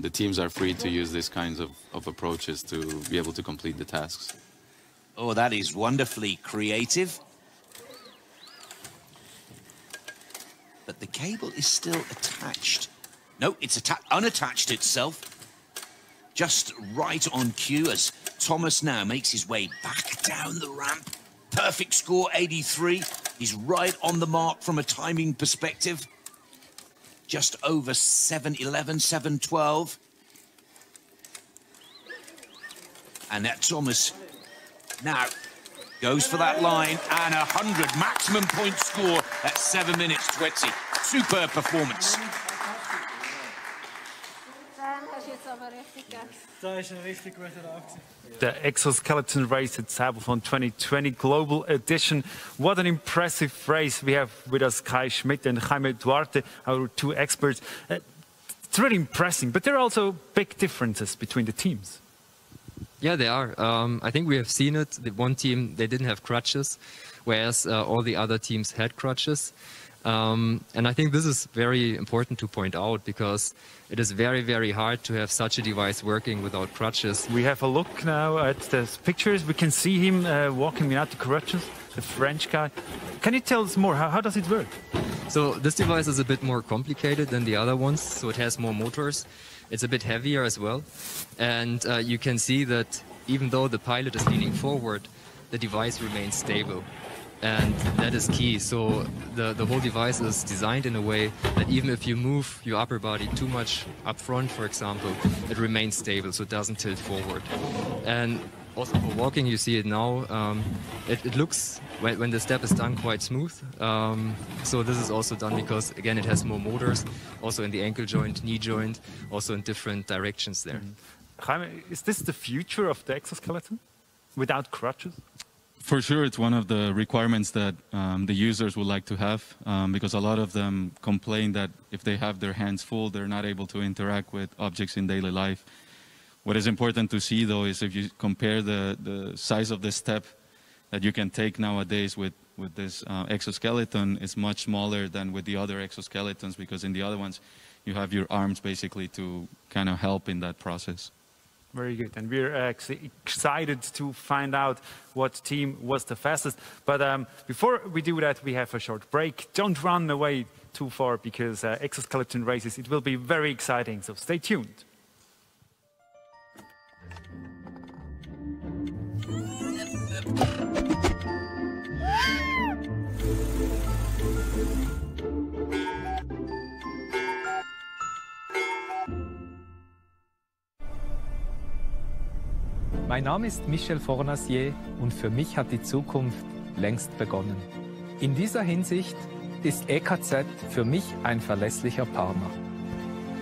Speaker 5: the teams are free to use these kinds of approaches to be able to complete the tasks.
Speaker 4: Oh, that is wonderfully creative. But the cable is still attached. No, it's unattached itself. Just right on cue as Thomas now makes his way back down the ramp. Perfect score, 83. He's right on the mark from a timing perspective. Just over 7:11, 7:12. And that Thomas now goes for that line, and 100 maximum point score at 7 minutes 20. Superb performance.
Speaker 1: The Exoskeleton race at CYBATHLON 2020 Global Edition. What an impressive race. We have with us Kai Schmidt and Jaime Duarte, our two experts. It's really impressive, but there are also big differences between the teams.
Speaker 8: Yeah, they are. I think we have seen it. The one team, they didn't have crutches, whereas all the other teams had crutches. And I think this is very important to point out because it is very, very hard to have such a device working without crutches.
Speaker 1: We have a look now at the pictures. We can see him walking without the crutches, the French guy. Can you tell us more? How does it work?
Speaker 8: So this device is a bit more complicated than the other ones. So it has more motors. It's a bit heavier as well. And you can see that even though the pilot is leaning forward, the device remains stable. And that is key. So the whole device is designed in a way that even if you move your upper body too much up front, for example, it remains stable, so it doesn't tilt forward. And also for walking, you see it now. It looks, when the step is done, quite smooth. So this is also done because, again, it has more motors, also in the ankle joint, knee joint, also in different directions there.
Speaker 1: Jaime, is this the future of the exoskeleton without crutches?
Speaker 5: For sure, it's one of the requirements that the users would like to have, because a lot of them complain that if they have their hands full, they're not able to interact with objects in daily life. What is important to see, though, is if you compare the size of the step that you can take nowadays with this exoskeleton, is much smaller than with the other exoskeletons, because in the other ones, you have your arms basically to kind of help in that process.
Speaker 1: Very good, and we're excited to find out what team was the fastest. But before we do that, we have a short break. Don't run away too far, because exoskeleton races, it will be very exciting, so stay tuned.
Speaker 7: Mein Name ist Michel Fornacier und für mich hat die Zukunft längst begonnen. In dieser Hinsicht ist EKZ für mich ein verlässlicher Partner.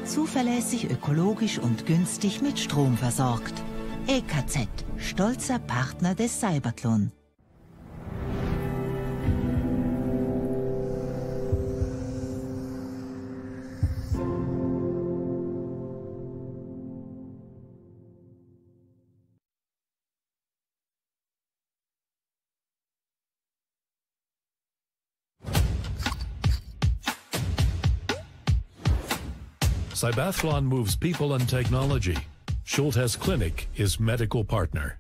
Speaker 10: Zuverlässig, ökologisch und günstig mit Strom versorgt. EKZ, stolzer Partner des CYBATHLON.
Speaker 12: CYBATHLON moves people and technology. Schultes Clinic is medical partner.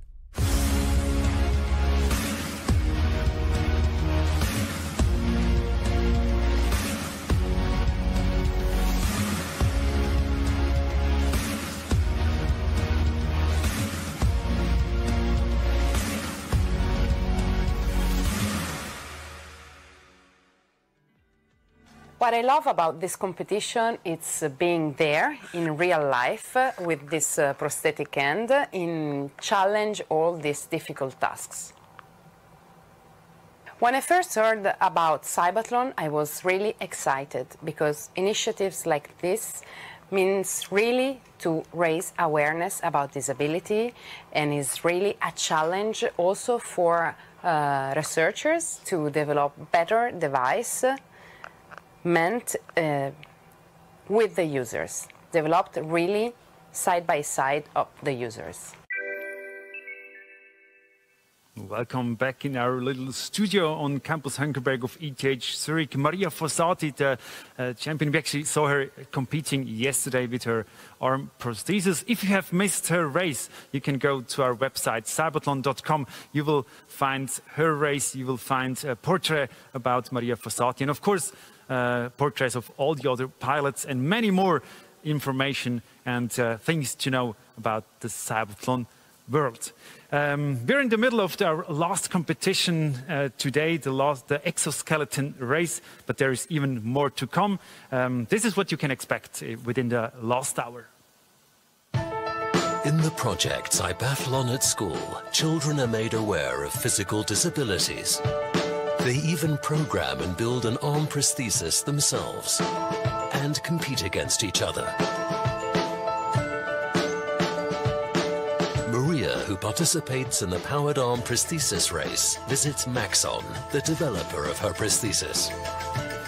Speaker 11: What I love about this competition is being there in real life with this prosthetic hand and challenge all these difficult tasks. When I first heard about CYBATHLON, I was really excited because initiatives like this means really to raise awareness about disability, and is really a challenge also for researchers to develop better device meant with the users, developed really side by side of the users.
Speaker 1: Welcome back in our little studio on Campus Hönkerberg of ETH Zurich. Maria Fossati, the champion, we actually saw her competing yesterday with her arm prosthesis. If you have missed her race, you can go to our website, CYBATHLON.com. You will find her race, you will find a portrait about Maria Fossati, and of course, portraits of all the other pilots and many more information and things to know about the CYBATHLON world. We're in the middle of our last competition today, the Exoskeleton race, but there is even more to come. This is what you can expect within the last hour.
Speaker 2: In the project CYBATHLON at school, children are made aware of physical disabilities. They even program and build an arm prosthesis themselves and compete against each other. Maria, who participates in the powered arm prosthesis race, visits Maxon, the developer of her prosthesis.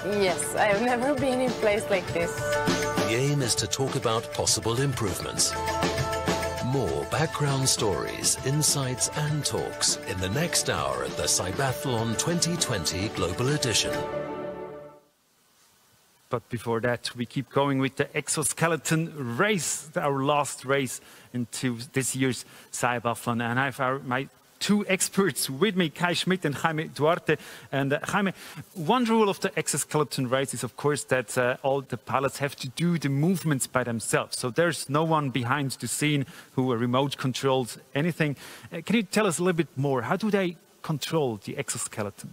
Speaker 11: Yes, I have never been in a place like this.
Speaker 2: The aim is to talk about possible improvements. More background stories, insights and talks in the next hour at the CYBATHLON 2020 Global Edition.
Speaker 1: But before that, we keep going with the Exoskeleton race, our last race into this year's CYBATHLON. And I have my two experts with me, Kai Schmidt and Jaime Duarte. And Jaime, one rule of the Exoskeleton race is, of course, that all the pilots have to do the movements by themselves. So there's no one behind the scene who remote controls anything. Can you tell us a little bit more? How do they control the exoskeleton?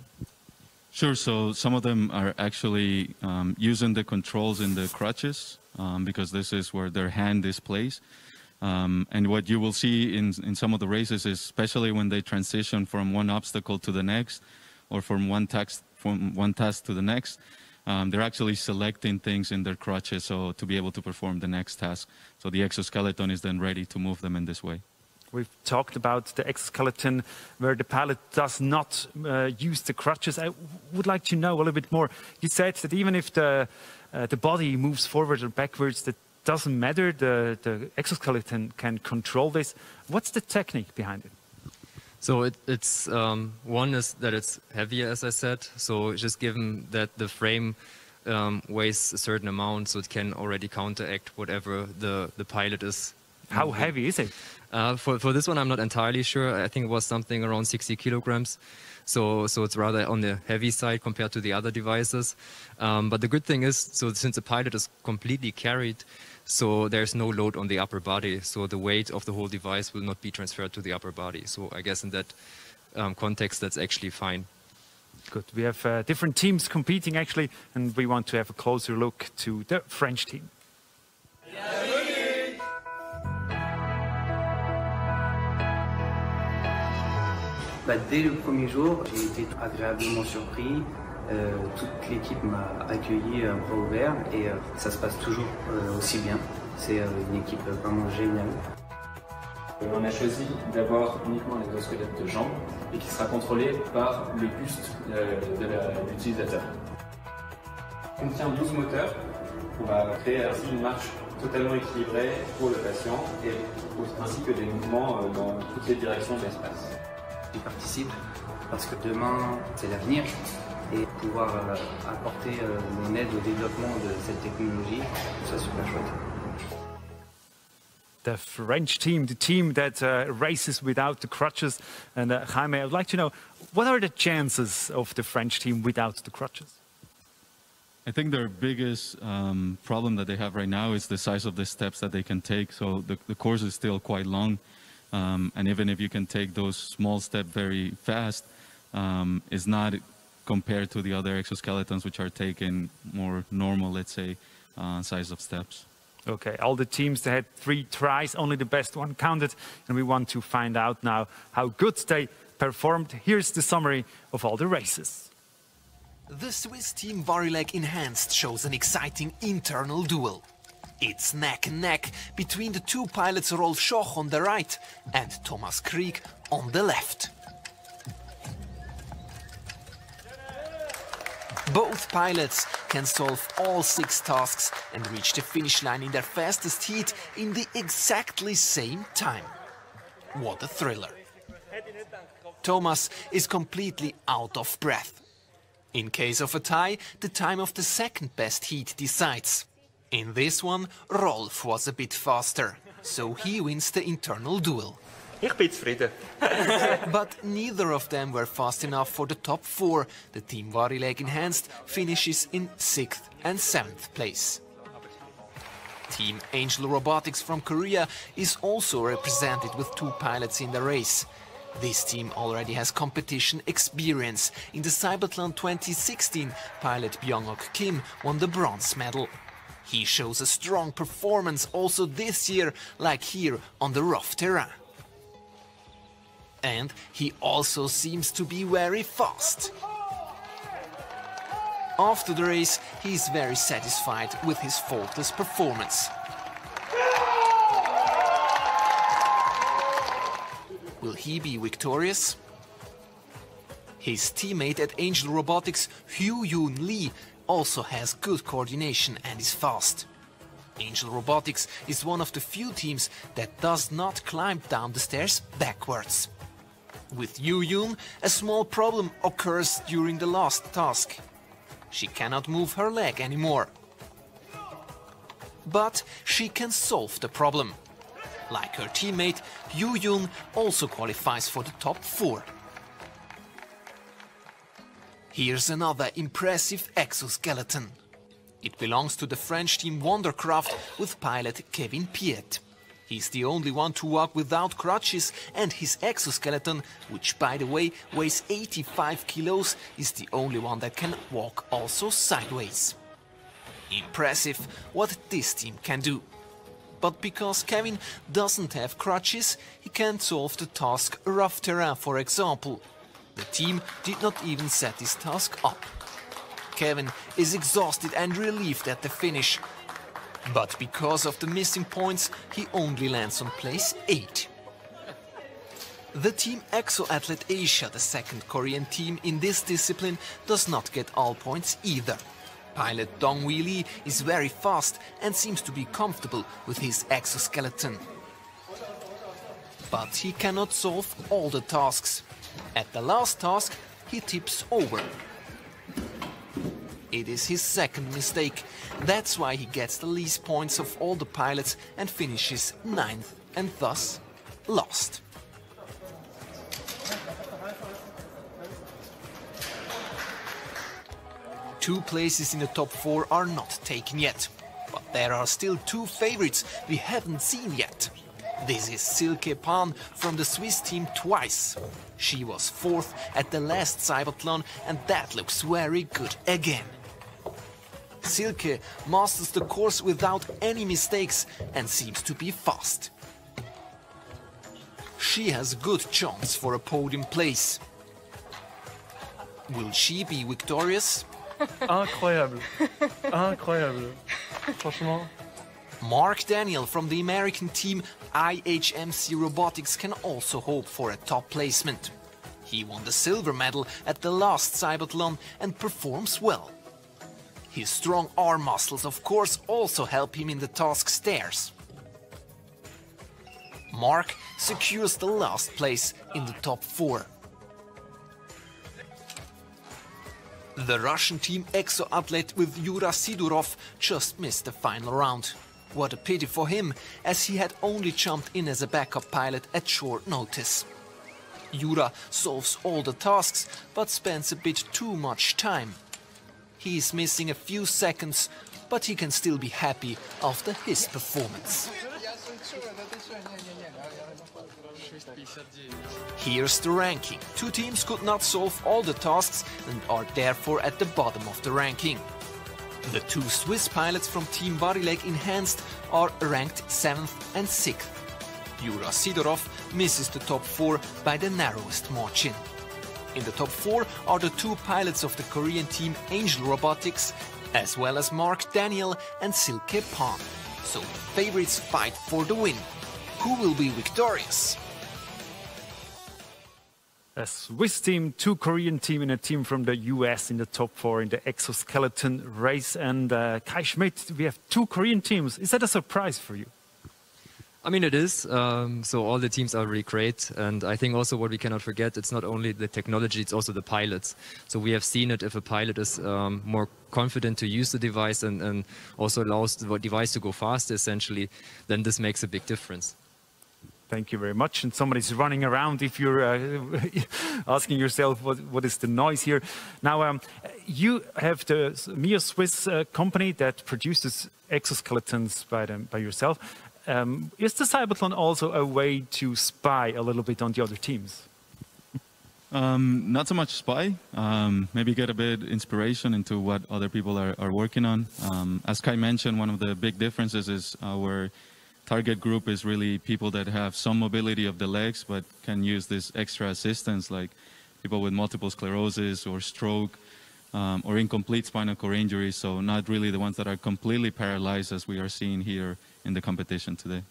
Speaker 5: Sure. So some of them are actually using the controls in the crutches because this is where their hand is placed. And what you will see in some of the races is, especially when they transition from one obstacle to the next, or from one task to the next, they're actually selecting things in their crutches so to be able to perform the next task. So the exoskeleton is then ready to move them in this way.
Speaker 1: We've talked about the exoskeleton where the pilot does not use the crutches. I would like to know a little bit more. You said that even if the body moves forward or backwards, that doesn't matter. The exoskeleton can control this. What's the technique behind it?
Speaker 8: So it's one is that it's heavier, as I said. So just given that the frame weighs a certain amount, so it can already counteract whatever the pilot is.
Speaker 1: How heavy is it?
Speaker 8: For this one, I'm not entirely sure. I think it was something around 60 kilograms. So it's rather on the heavy side compared to the other devices. But the good thing is, so since the pilot is completely carried, so there's no load on the upper body. So the weight of the whole device will not be transferred to the upper body. So I guess in that context, that's actually fine.
Speaker 1: Good. We have different teams competing actually, and we want to have a closer look to the French team.
Speaker 13: Dès le premier jour, j'ai été agréablement surpris. Toute l'équipe m'a accueilli à bras ouverts et ça se passe toujours aussi bien. C'est une équipe vraiment géniale.
Speaker 14: On a choisi d'avoir uniquement un exosquelette de jambes et qui sera contrôlé par le buste de l'utilisateur. On contient 12 moteurs pour créer ainsi une marche totalement équilibrée pour le patient ainsi que des mouvements dans toutes les directions de l'espace.
Speaker 13: J'y participe parce que demain c'est l'avenir et pouvoir apporter mon aide au développement de cette technologie, c'est super chouette.
Speaker 1: The French team, the team that races without the crutches. And Jaime, I'd like to know, what are the chances of the French team without the crutches?
Speaker 5: I think their biggest problem that they have right now is the size of the steps that they can take. So the course is still quite long. And even if you can take those small steps very fast, it's not compared to the other exoskeletons, which are taking more normal, let's say, size of steps.
Speaker 1: Okay, all the teams, they had 3 tries, only the best one counted, and we want to find out now how good they performed. Here's the summary of all the races.
Speaker 23: The Swiss team Varilek Enhanced shows an exciting internal duel.
Speaker 15: It's neck and neck between the two pilots Rolf Schoch on the right and Thomas Krieg on the left. Both pilots can solve all 6 tasks and reach the finish line in their fastest heat in the exactly same time. What a thriller. Thomas is completely out of breath. In case of a tie, the time of the second best heat decides. In this one, Rolf was a bit faster, so he wins the internal duel.
Speaker 17: Ich bin zufrieden.
Speaker 15: But neither of them were fast enough for the top 4. The team Varileg Enhanced finishes in 6th and 7th place. Team Angel Robotics from Korea is also represented with 2 pilots in the race. This team already has competition experience. In the CYBATHLON 2016, pilot Byung-ok Kim won the bronze medal. He shows a strong performance also this year, like here on the rough terrain. And he also seems to be very fast. After the race, he is very satisfied with his faultless performance. Will he be victorious? His teammate at Angel Robotics, Hyo-yoon Lee, also has good coordination and is fast. Angel Robotics is one of the few teams that does not climb down the stairs backwards. With Hyo-yoon, a small problem occurs during the last task. She cannot move her leg anymore. But she can solve the problem. Like her teammate, Hyo-yoon also qualifies for the top 4. Here's another impressive exoskeleton. It belongs to the French team Wondercraft with pilot Kevin Piet. He's the only one to walk without crutches, and his exoskeleton, which by the way weighs 85 kilos, is the only one that can walk also sideways. Impressive what this team can do. But because Kevin doesn't have crutches, he can't solve the task rough terrain, for example. The team did not even set this task up. Kevin is exhausted and relieved at the finish. But because of the missing points, he only lands on place 8. The team Exoathlete Asia, the second Korean team in this discipline, does not get all points either. Pilot Dong-wee Lee is very fast and seems to be comfortable with his exoskeleton. But he cannot solve all the tasks. At the last task, he tips over. It is his second mistake. That's why he gets the least points of all the pilots and finishes 9th and thus lost. Two places in the top 4 are not taken yet. But there are still 2 favorites we haven't seen yet. This is Silke Pan from the Swiss team twice. She was 4th at the last CYBATHLON, and that looks very good again. Silke masters the course without any mistakes and seems to be fast. She has good chance for a podium place. Will she be victorious?
Speaker 17: Incroyable. Incroyable. Franchement.
Speaker 15: Mark Daniel from the American team IHMC Robotics can also hope for a top placement. He won the silver medal at the last CYBATHLON and performs well. His strong arm muscles, of course, also help him in the task stairs. Mark secures the last place in the top 4. The Russian team Exoathlete with Yura Sidorov just missed the final round. What a pity for him, as he had only jumped in as a backup pilot at short notice. Yura solves all the tasks, but spends a bit too much time. He is missing a few seconds, but he can still be happy after his performance. Here's the ranking. 2 teams could not solve all the tasks and are therefore at the bottom of the ranking. The 2 Swiss pilots from Team Varileg Enhanced are ranked 7th and 6th. Yura Sidorov misses the top 4 by the narrowest margin. In the top 4 are the 2 pilots of the Korean team Angel Robotics, as well as Mark Daniel and Silke Pan. So favorites fight for the win. Who will be victorious?
Speaker 1: A Swiss team, 2 Korean team, and a team from the US in the top 4 in the Exoskeleton race. And Kai Schmidt, we have 2 Korean teams. Is that a surprise for you?
Speaker 8: I mean, it is. So all the teams are really great. And I think also what we cannot forget, it's not only the technology, it's also the pilots. So we have seen it if a pilot is more confident to use the device and also allows the device to go faster, essentially, then this makes a big difference.
Speaker 1: Thank you very much. And somebody's running around if you're asking yourself what is the noise here. Now, you have the Mio Swiss company that produces exoskeletons by yourself. Is the CYBATHLON also a way to spy a little bit on the other teams?
Speaker 5: Not so much spy, maybe get a bit inspiration into what other people are working on. As Kai mentioned, one of the big differences is our target group is really people that have some mobility of the legs but can use this extra assistance, like people with multiple sclerosis or stroke or incomplete spinal cord injury, so not really the ones that are completely paralyzed as we are seeing here in the competition today.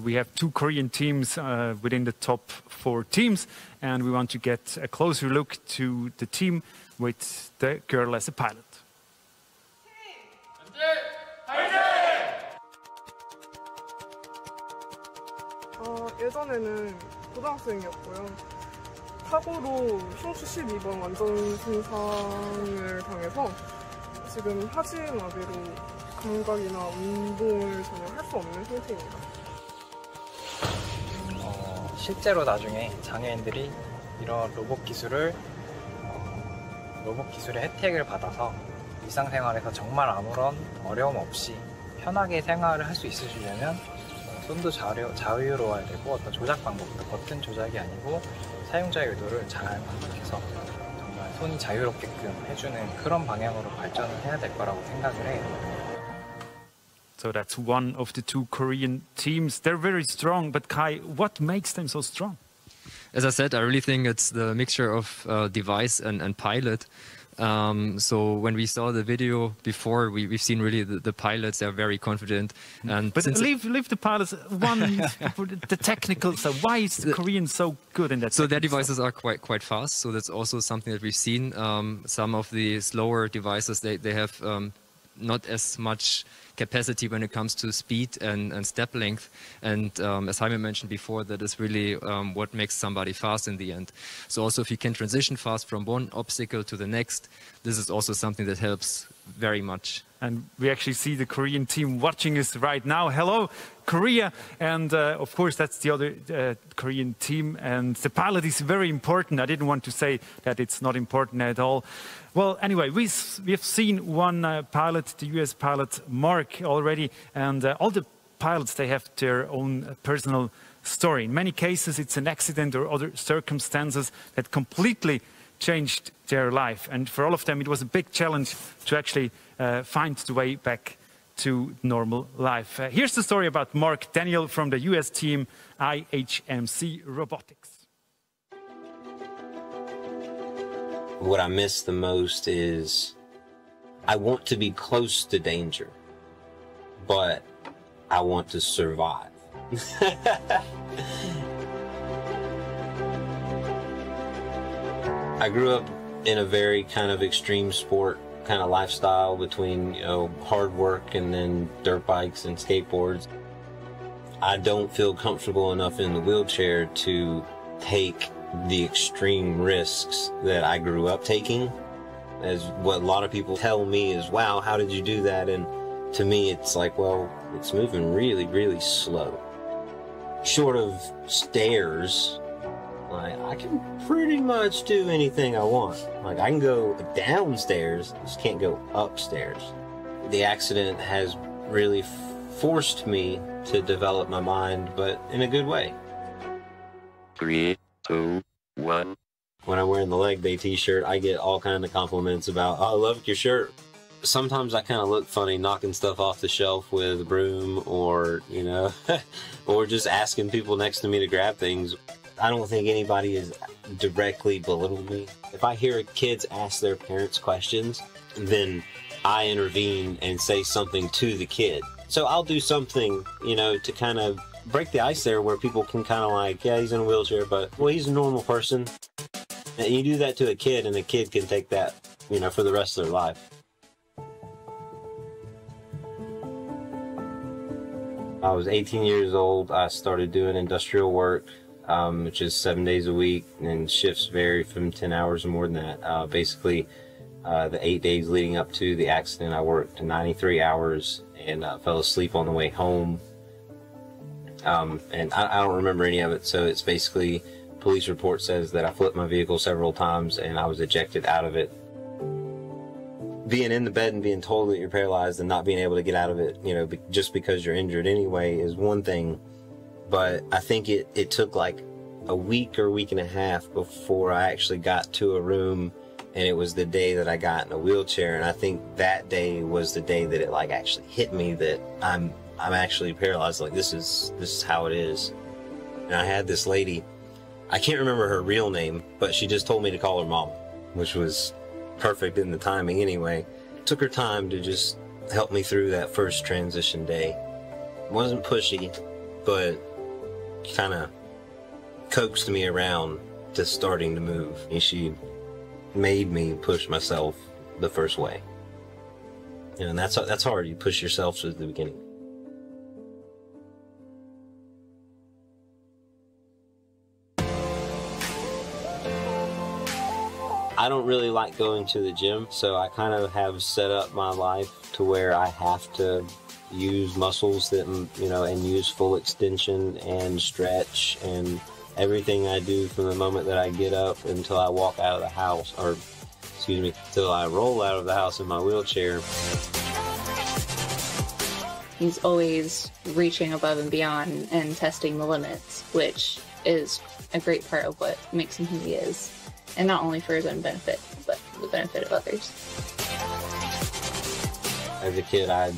Speaker 1: We have 2 Korean teams within the top 4 teams, and we want to get a closer look to the team with the girl as a pilot.
Speaker 16: 예전에는 고등학생이었고요. 사고로 흉추 12번 완전 손상을 당해서 지금 하지마비로 감각이나 운동을 전혀 할 수 없는 상태입니다.
Speaker 22: 실제로 나중에 장애인들이 이런 로봇 기술의 혜택을 받아서 일상생활에서 정말 아무런 어려움 없이 편하게 생활을 할 수 있으시려면 손도 자유로워야 되고 어떤 조작 방법도 버튼 조작이 아니고 사용자의 의도를 잘 반복해서 정말 손이 자유롭게끔 해주는 그런 방향으로 발전을 해야 될 거라고 생각을 해요.
Speaker 1: So that's one of the 2 Korean teams. They're very strong, but Kai, what makes them so strong?
Speaker 8: As I said, I really think it's the mixture of device and pilot. So when we saw the video before, we've seen really the pilots are very confident. And
Speaker 1: but leave the pilots the technical. So why is the Korean so good in that?
Speaker 8: So their devices are quite fast. So that's also something that we've seen. Some of the slower devices they have not as much capacity when it comes to speed and step length. And as Jaime mentioned before, that is really what makes somebody fast in the end. So also if you can transition fast from one obstacle to the next, this is also something that helps very much.
Speaker 1: And we actually see the Korean team watching us right now. Hello, Korea. And of course, that's the other Korean team. And the pilot is very important. I didn't want to say that it's not important at all. Well, anyway, we have seen one pilot, the US pilot, Mark, already. And all the pilots, they have their own personal story. In many cases, it's an accident or other circumstances that completely changed their life. And for all of them, it was a big challenge to actually find the way back to normal life. Here's the story about Mark Daniel from the US team IHMC Robotics.
Speaker 23: What I miss the most is I want to be close to danger, but I want to survive. I grew up in a very kind of extreme sport kind of lifestyle between, you know, hard work and then dirt bikes and skateboards. I don't feel comfortable enough in the wheelchair to take the extreme risks that I grew up taking. As what a lot of people tell me is, wow, how did you do that? And to me, it's like, well, it's moving really, really slow. Short of stairs, I can pretty much do anything I want. Like, I can go downstairs, just can't go upstairs. The accident has really forced me to develop my mind, but in a good way. 3, 2, 1. When I'm wearing the leg day t-shirt, I get all kinds of compliments about, oh, I love your shirt. Sometimes I kind of look funny knocking stuff off the shelf with a broom or, you know, or just asking people next to me to grab things. I don't think anybody has directly belittled me. If I hear kids ask their parents questions, then I intervene and say something to the kid. So I'll do something, you know, to kind of break the ice there where people can kind of like, yeah, he's in a wheelchair, but, well, he's a normal person. And you do that to a kid, and a kid can take that, you know, for the rest of their life. I was 18 years old. I started doing industrial work, which is 7 days a week, and shifts vary from 10 hours or more than that. Basically, the 8 days leading up to the accident, I worked 93 hours and fell asleep on the way home. And I don't remember any of it, so it's basically, police report says that I flipped my vehicle several times and I was ejected out of it. Being in the bed and being told that you're paralyzed and not being able to get out of it, you know, just because you're injured anyway is one thing. But I think it took like a week or week and a half before I actually got to a room, and it was the day that I got in a wheelchair. And I think that day was the day that it like actually hit me that I'm actually paralyzed. Like this is how it is. And I had this lady, I can't remember her real name, but she just told me to call her mom, which was perfect in the timing anyway. Took her time to just help me through that first transition day. It wasn't pushy, but kind of coaxed me around to starting to move. And she made me push myself the first way. And that's hard. You push yourself at the beginning. I don't really like going to the gym, so I kind of have set up my life to where I have to use muscles that, you know, and use full extension and stretch and everything I do from the moment that I get up until I walk out of the house, or excuse me, till I roll out of the house in my wheelchair.
Speaker 3: He's always reaching above and beyond and testing the limits, which is a great part of what makes him who he is. And not only for his own benefit, but the benefit of others.
Speaker 23: As a kid, I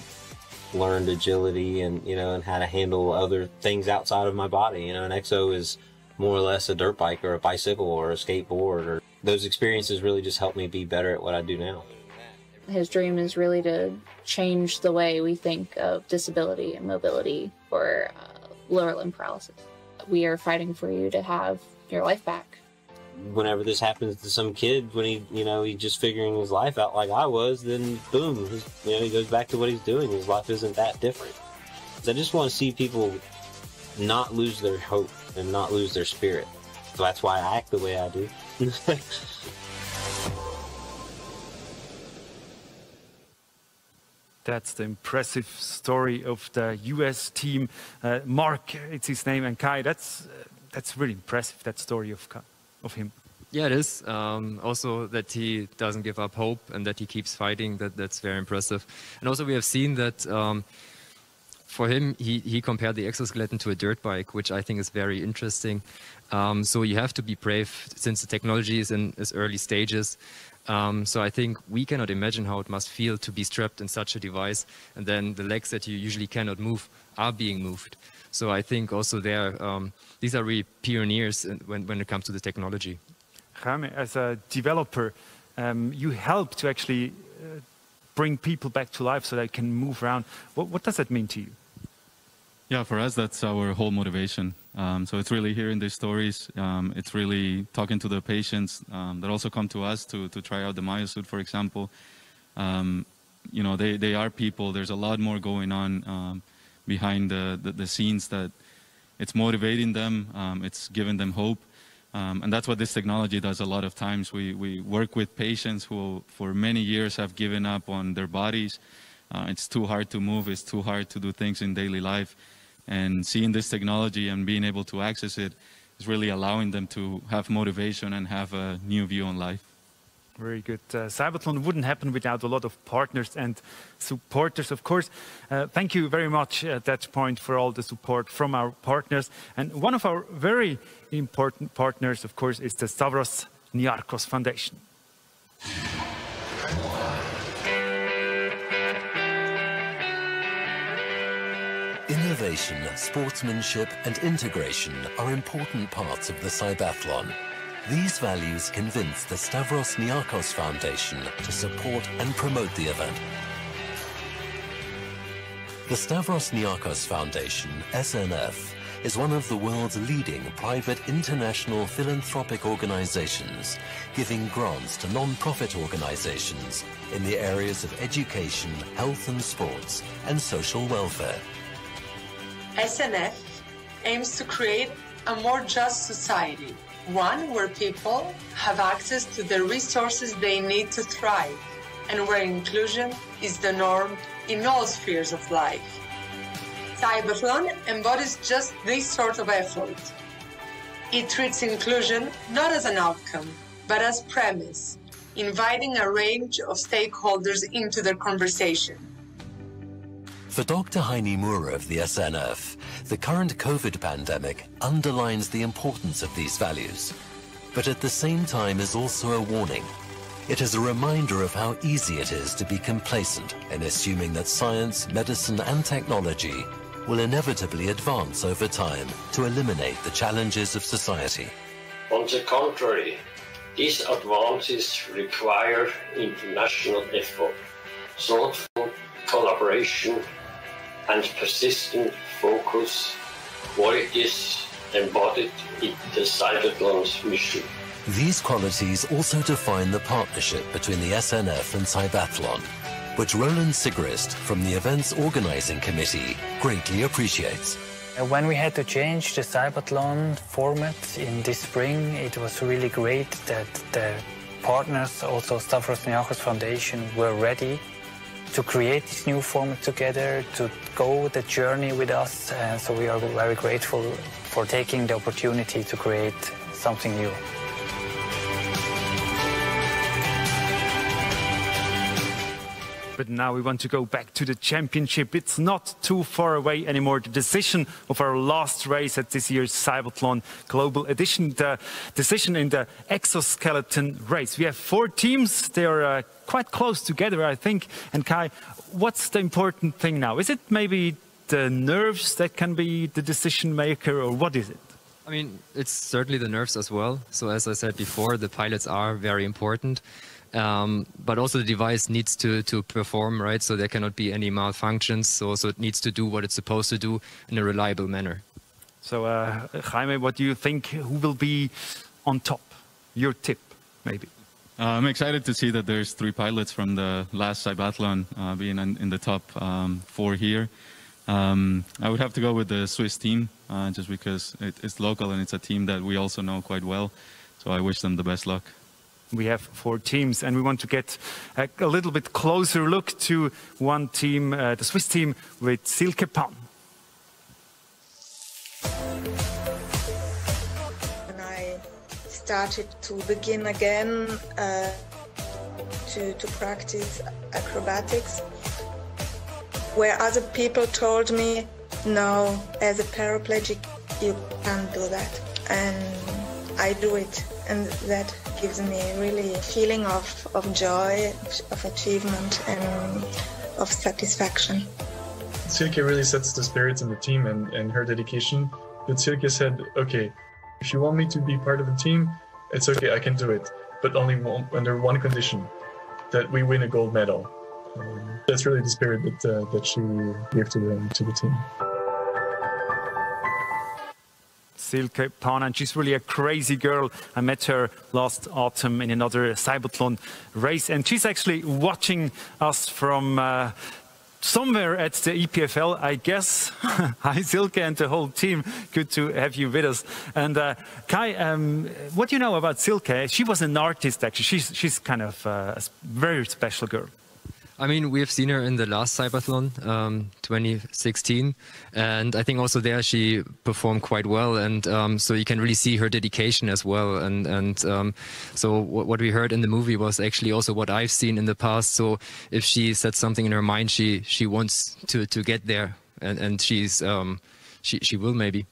Speaker 23: learned agility and, you know, and how to handle other things outside of my body. You know, an exo is more or less a dirt bike or a bicycle or a skateboard. Or those experiences really just helped me be better at what I do now.
Speaker 3: His dream is really to change the way we think of disability and mobility for lower limb paralysis. We are fighting for you to have your life back.
Speaker 23: Whenever this happens to some kid, when he's just figuring his life out like I was, then boom, he goes back to what he's doing. His life isn't that different. I just want to see people not lose their hope and not lose their spirit. So that's why I act the way I do.
Speaker 1: That's the impressive story of the US team. Mark, it's his name, and Kai, that's really impressive, that story of him.
Speaker 8: Yeah, it is. Also that he doesn't give up hope and that he keeps fighting, that's very impressive. And also we have seen that for him, he compared the exoskeleton to a dirt bike, which I think is very interesting. So you have to be brave since the technology is in its early stages. So I think we cannot imagine how it must feel to be strapped in such a device, and then the legs that you usually cannot move are being moved. So I think also these are really pioneers when it comes to the technology.
Speaker 1: Jaime, as a developer, you help to actually bring people back to life so they can move around. What does that mean to you?
Speaker 5: Yeah, for us, that's our whole motivation. So it's really hearing these stories. It's really talking to the patients that also come to us to try out the MyoSuit, for example. You know, they are people. There's a lot more going on behind the scenes that it's motivating them. It's giving them hope. And that's what this technology does a lot of times. We work with patients who for many years have given up on their bodies. It's too hard to move. It's too hard to do things in daily life. And seeing this technology and being able to access it is really allowing them to have motivation and have a new view on life.
Speaker 1: Very good. CYBATHLON wouldn't happen without a lot of partners and supporters, of course. Thank you very much at that point for all the support from our partners. And one of our very important partners, of course, is the Stavros Niarchos Foundation.
Speaker 2: Innovation, sportsmanship and integration are important parts of the CYBATHLON. These values convince the Stavros Niarchos Foundation to support and promote the event. The Stavros Niarchos Foundation, SNF, is one of the world's leading private international philanthropic organizations, giving grants to non-profit organizations in the areas of education, health and sports, and social welfare.
Speaker 6: SNF aims to create a more just society, one where people have access to the resources they need to thrive, and where inclusion is the norm in all spheres of life. CYBATHLON embodies just this sort of effort. It treats inclusion not as an outcome, but as premise, inviting a range of stakeholders into the conversation.
Speaker 2: For Dr. Heini Murer of the SNF, the current COVID pandemic underlines the importance of these values, but at the same time is also a warning. It is a reminder of how easy it is to be complacent in assuming that science, medicine, and technology will inevitably advance over time to eliminate the challenges of society.
Speaker 18: On the contrary, these advances require international effort, thoughtful collaboration, and persistent focus, qualities embodied in the CYBATHLON's mission.
Speaker 2: These qualities also define the partnership between the SNF and CYBATHLON, which Roland Sigrist from the Events Organizing Committee greatly appreciates.
Speaker 22: When we had to change the CYBATHLON format in this spring, it was really great that the partners, also Stavros Niarchos Foundation, were ready to create this new format together, to go the journey with us. So we are very grateful for taking the opportunity to create something new.
Speaker 1: But now we want to go back to the championship. It's not too far away anymore. The decision of our last race at this year's CYBATHLON Global Edition, the decision in the Exoskeleton race. We have 4 teams. They are quite close together, I think. And Kai, what's the important thing now? Is it maybe the nerves that can be the decision maker, or what is it?
Speaker 8: I mean, it's certainly the nerves as well. So as I said before, the pilots are very important. But also the device needs to perform, right? So there cannot be any malfunctions. So it needs to do what it's supposed to do in a reliable manner.
Speaker 1: So, Jaime, what do you think? Who will be on top? Your tip, maybe?
Speaker 5: I'm excited to see that there's 3 pilots from the last CYBATHLON being in the top 4 here. I would have to go with the Swiss team, just because it's local and it's a team that we also know quite well. So I wish them the best luck.
Speaker 1: We have 4 teams, and we want to get a little bit closer look to one team, the Swiss team with Silke Pan.
Speaker 21: When I started to begin again to practice acrobatics, where other people told me, no, as a paraplegic, you can't do that. And I do it, and that gives me really a feeling of joy, of achievement, and of satisfaction.
Speaker 24: Silke really sets the spirits in the team and her dedication. But Silke said, okay, if you want me to be part of the team, it's okay, I can do it. But only under one condition, that we win a gold medal. That's really the spirit that she gave to the team.
Speaker 1: Silke Pan, and she's really a crazy girl. I met her last autumn in another CYBATHLON race, and she's actually watching us from somewhere at the EPFL, I guess. Hi, Silke, and the whole team. Good to have you with us. And Kai, what do you know about Silke? She was an artist, actually. She's kind of a very special girl.
Speaker 8: I mean, we have seen her in the last CYBATHLON, 2016, and I think also there she performed quite well, and so you can really see her dedication as well. And so what we heard in the movie was actually also what I've seen in the past. So if she set something in her mind, she wants to get there, and she will maybe.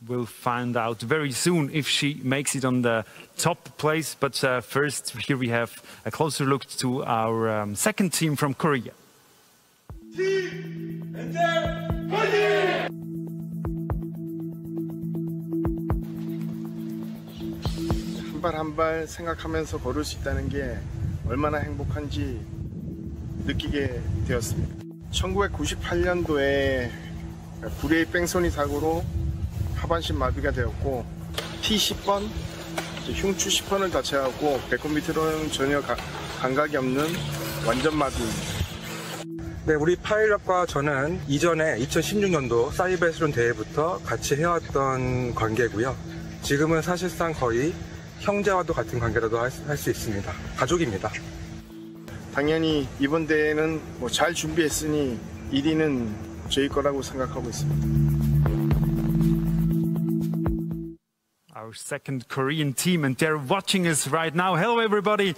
Speaker 1: We'll find out very soon if she makes it on the top place. But first, here we have a closer look to our second team from Korea.
Speaker 25: 한 발 한 발 생각하면서 걸을 수 있다는 게 얼마나 행복한지 느끼게 되었습니다. 1998년도에 브레이크 뺑소니 사고로 하반신 마비가 되었고 T10번, 흉추 10번을 다쳐하고 배꼽 밑으로는 전혀 감각이 없는 완전 마비입니다.
Speaker 4: 네, 우리 파일럿과 저는 이전에 2016년도 사이바슬론 대회부터 같이 해왔던 관계고요. 지금은 사실상 거의 형제와도 같은 관계라도 할 수 있습니다. 가족입니다.
Speaker 25: 당연히 이번 대회는 잘 준비했으니 1위는 저희 거라고 생각하고 있습니다.
Speaker 1: Our second Korean team, and they're watching us right now. Hello, everybody.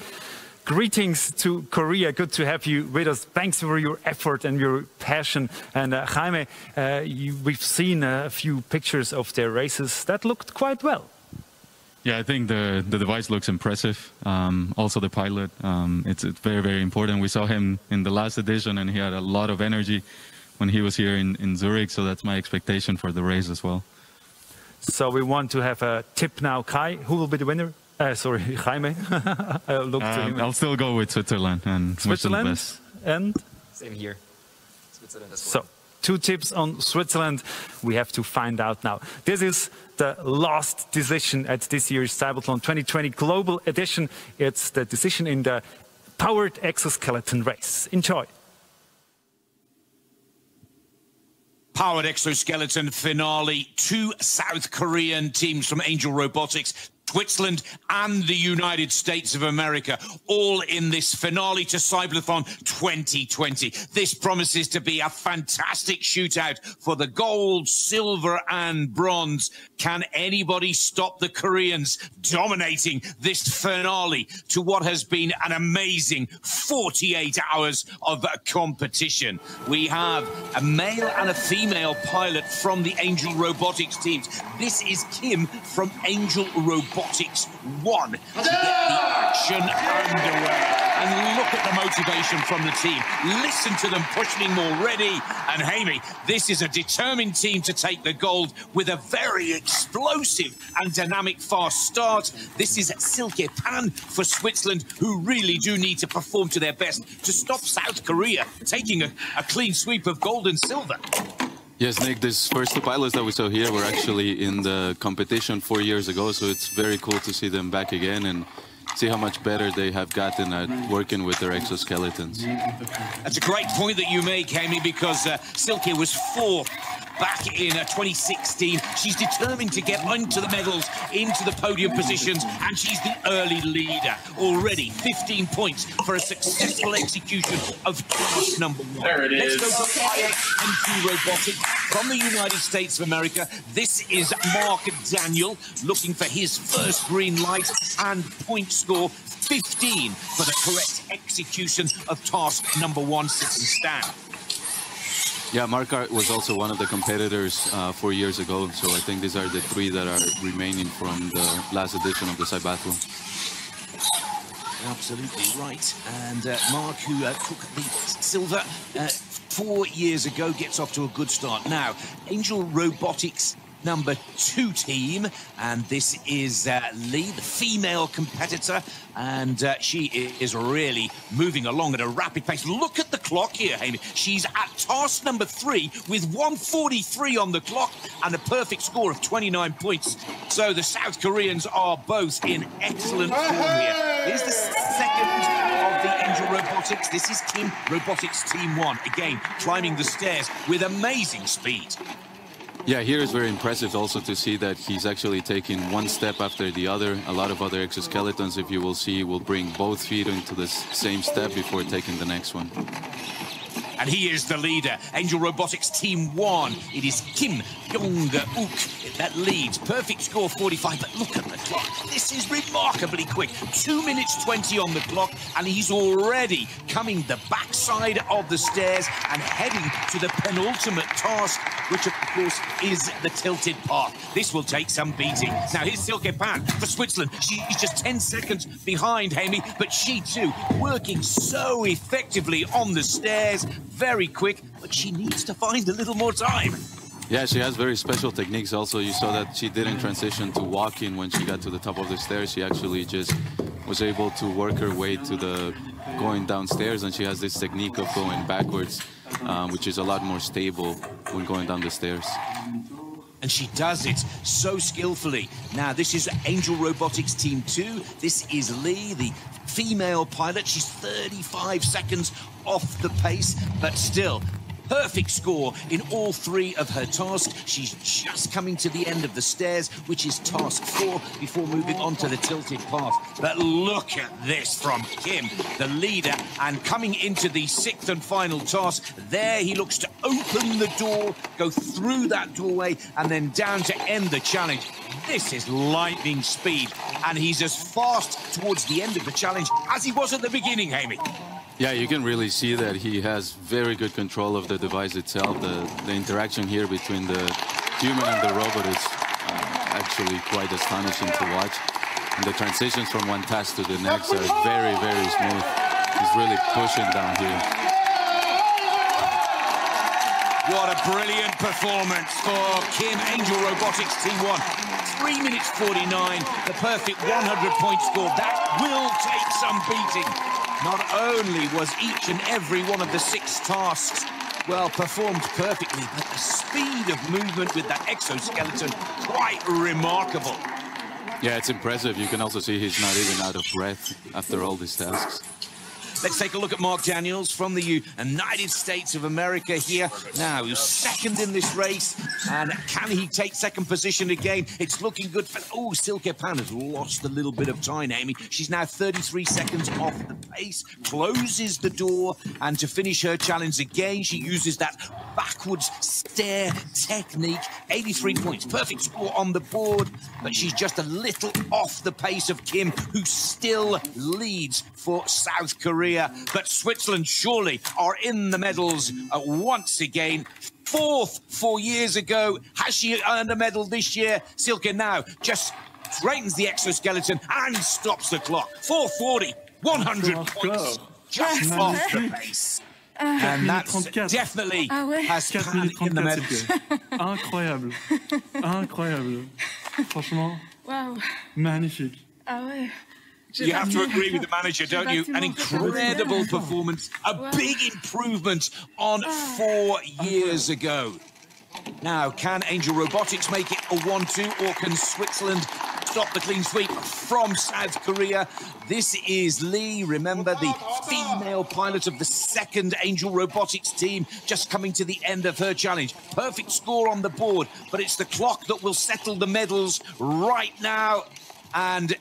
Speaker 1: Greetings to Korea. Good to have you with us. Thanks for your effort and your passion. And Jaime, we've seen a few pictures of their races that looked quite well.
Speaker 5: Yeah, I think the device looks impressive. Also the pilot, it's very, very important. We saw him in the last edition and he had a lot of energy when he was here in Zurich. So that's my expectation for the race as well.
Speaker 1: So we want to have a tip now. Kai, who will be the winner? Sorry, Jaime. I'll look to him.
Speaker 5: I'll still go with Switzerland and
Speaker 1: Switzerland
Speaker 5: wish them the best.
Speaker 1: and
Speaker 8: Same here. Switzerland as well.
Speaker 1: So 2 tips on Switzerland. We have to find out now. This is the last decision at this year's CYBATHLON 2020 Global Edition. It's the decision in the powered exoskeleton race. Enjoy.
Speaker 7: Powered exoskeleton finale. 2 South Korean teams from Angel Robotics, Switzerland and the United States of America, all in this finale to CYBATHLON 2020. This promises to be a fantastic shootout for the gold, silver and bronze. Can anybody stop the Koreans dominating this finale to what has been an amazing 48 hours of competition? We have a male and a female pilot from the Angel Robotics teams. This is Kim from Angel Robotics 1 to get the action underway. And look at the motivation from the team. Listen to them pushing already. And Jaime, this is a determined team to take the gold with a very explosive and dynamic fast start. This is Silke Pan for Switzerland, who really do need to perform to their best to stop South Korea taking a clean sweep of gold and silver.
Speaker 5: Yes, Nick, these first 2 pilots that we saw here were actually in the competition 4 years ago, so it's very cool to see them back again and see how much better they have gotten at working with their exoskeletons.
Speaker 7: That's a great point that you make, Jaime, because Silke was 4th back in 2016. She's determined to get into the medals, into the podium positions, and she's the early leader. Already 15 points for a successful execution of task number 1.
Speaker 14: There it is.
Speaker 7: Let's go to IXMT Robotics from the United States of America. This is Mark Daniel looking for his first green light and point score 15 for the correct execution of task number 1, sit and stand.
Speaker 5: Yeah, Mark was also one of the competitors 4 years ago, so I think these are the 3 that are remaining from the last edition of the CYBATHLON.
Speaker 7: Absolutely right. And Mark, who took the silver 4 years ago, gets off to a good start. Now, Angel Robotics number 2 team, and this is Lee, the female competitor, and she is really moving along at a rapid pace. Look at the clock here, Jaime. She's at task number 3 with 1:43 on the clock and a perfect score of 29 points. So the South Koreans are both in excellent form here. Here's the second of the Angel Robotics. This is Kim Robotics Team 1, again climbing the stairs with amazing speed.
Speaker 5: Yeah, here is very impressive also to see that he's actually taking one step after the other. A lot of other exoskeletons, if you will see, will bring both feet into the same step before taking the next one.
Speaker 7: And he is the leader. Angel Robotics Team 1. It is Kim Yong-uk that leads. Perfect score 45, but look at the clock. This is remarkably quick. 2 minutes 20 on the clock, and he's already coming the backside of the stairs and heading to the penultimate task, which of course is the tilted path. This will take some beating. Now here's Silke Pan for Switzerland. She's just 10 seconds behind Jaime, but she too working so effectively on the stairs. Very quick, but she needs to find a little more time.
Speaker 5: Yeah, she has very special techniques also. You saw that she didn't transition to walking when she got to the top of the stairs. She actually just was able to work her way to the going downstairs, and she has this technique of going backwards. which is a lot more stable when going down the stairs.
Speaker 7: And she does it so skillfully. Now, this is Angel Robotics Team 2. This is Lee, the female pilot. She's 35 seconds off the pace, but still, perfect score in all 3 of her tasks. She's just coming to the end of the stairs, which is task 4, before moving on to the tilted path. But look at this from Kim, the leader, and coming into the 6th and final task. There he looks to open the door, go through that doorway, and then down to end the challenge. This is lightning speed, and he's as fast towards the end of the challenge as he was at the beginning, Amy.
Speaker 5: Yeah, you can really see that he has very good control of the device itself. The interaction here between the human and the robot is actually quite astonishing to watch. And the transitions from one task to the next are very, very smooth. He's really pushing down here.
Speaker 7: What a brilliant performance for Kim, Angel Robotics Team 1. 3 minutes 49, the perfect 100-point score. That will take some beating. Not only was each and every one of the 6 tasks, well, performed perfectly, but the speed of movement with that exoskeleton, quite remarkable.
Speaker 5: Yeah, it's impressive. You can also see he's not even out of breath after all these tasks.
Speaker 7: Let's take a look at Mark Daniels from the United States of America here. Now, he's second in this race, and can he take second position again? It's looking good for... Oh, Silke Pan has lost a little bit of time, Amy. She's now 33 seconds off the pace, closes the door, and to finish her challenge again, she uses that backwards stair technique. 83 points, perfect score on the board, but she's just a little off the pace of Kim, who still leads for South Korea. But Switzerland surely are in the medals once again. 4th 4 years ago. Has she earned a medal this year? Silke now just straightens the exoskeleton and stops the clock. 4:40, 100 points, just off the pace. And that's definitely has Pan in the medals.
Speaker 17: Incroyable. Incroyable. Franchement,
Speaker 16: Wow.
Speaker 17: magnifique.
Speaker 16: Ah ouais.
Speaker 7: You have to agree with the manager, don't you? An incredible performance, a big improvement on 4 years ago. Now, can Angel Robotics make it a 1-2, or can Switzerland stop the clean sweep from South Korea? This is Lee, remember, the female pilot of the 2nd Angel Robotics team, just coming to the end of her challenge. Perfect score on the board, but it's the clock that will settle the medals right now. And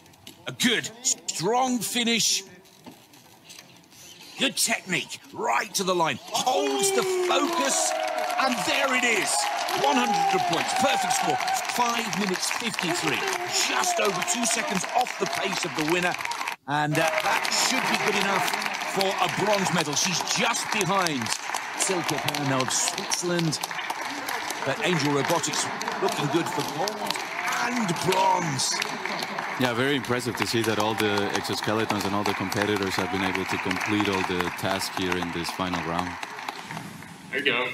Speaker 7: a good, strong finish. Good technique, right to the line. Holds the focus, and there it is. 100 points, perfect score. 5 minutes 53. Just over 2 seconds off the pace of the winner. And that should be good enough for a bronze medal. She's just behind Silke Pan of Switzerland. But Angel Robotics looking good for gold and bronze.
Speaker 5: Yeah, very impressive to see that all the exoskeletons and all the competitors have been able to complete all the tasks here in this final round.
Speaker 14: There you go.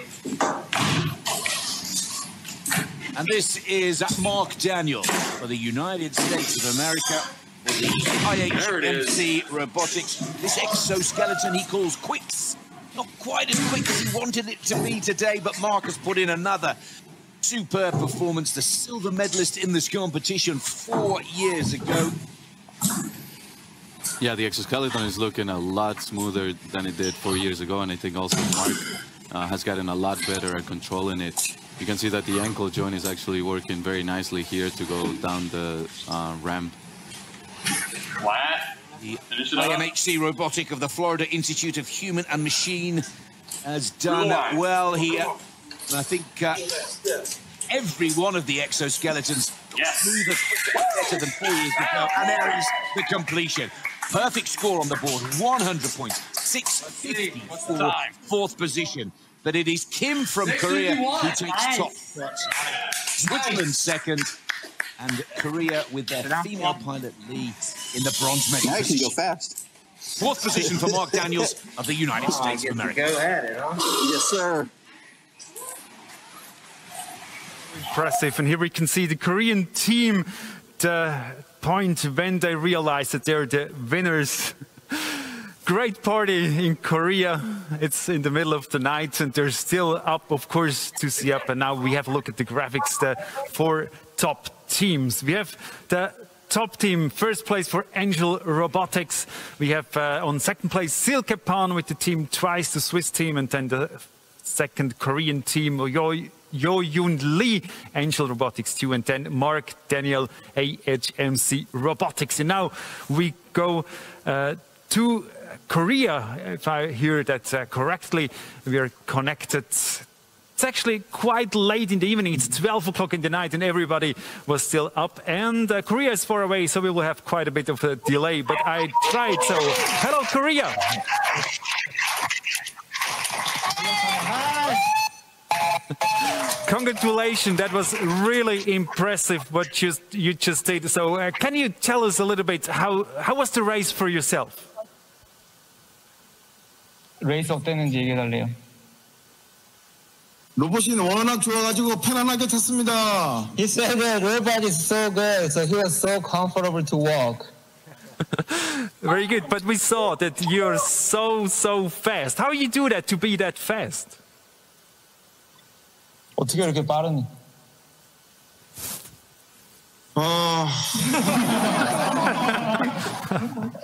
Speaker 7: And this is Mark Daniel for the United States of America, for the IHMC Robotics. This exoskeleton he calls Quicks. Not quite as quick as he wanted it to be today, but Mark has put in another superb performance. The silver medalist in this competition 4 years ago.
Speaker 5: Yeah, the exoskeleton is looking a lot smoother than it did 4 years ago, and I think also Mark has gotten a lot better at controlling it. You can see that the ankle joint is actually working very nicely here to go down the ramp.
Speaker 7: The IMHC Robotic of the Florida Institute of Human and Machine has done well here. And I think every one of the exoskeletons smoother, better than 4 years ago. And there is the completion. Perfect score on the board, 100 points, 650 for 4th position. But it is Kim from Korea who takes top spots. Switzerland 2nd, and Korea with their female pilot Lee in the bronze medal.
Speaker 9: Now you can go fast.
Speaker 7: 4th position for Mark Daniels of the United States of America.
Speaker 9: Go at it, huh? Yes, sir.
Speaker 1: Impressive, and here we can see the Korean team, the point when they realize that they're the winners. great party in Korea. It's in the middle of the night and they're still up, of course, to see up. And now we have a look at the graphics, the 4 top teams. We have the top team, first place for Angel Robotics. We have on second place Silkepan with the team twice, the Swiss team, and then the second Korean team, Yo-Yoon Lee, Angel Robotics 2, and then Mark Daniel, AHMC Robotics. And now we go to Korea, if I hear that correctly. We are connected. It's actually quite late in the evening. It's 12 o'clock in the night and everybody was still up. And Korea is far away, so we will have quite a bit of a delay, but I tried. So, hello, Korea. Congratulations, that was really impressive what you just did. So can you tell us a little bit, how was the race for yourself?
Speaker 10: 레이스 어땠는지 얘기해달래요.
Speaker 25: 로봇이 워낙 좋아가지고 편안하게 탔습니다.
Speaker 10: He said the robot is so good, so he was so comfortable to walk.
Speaker 1: Very good, but we saw that you're so fast. How do you do that to be that fast?
Speaker 10: 어떻게 이렇게 빠르니?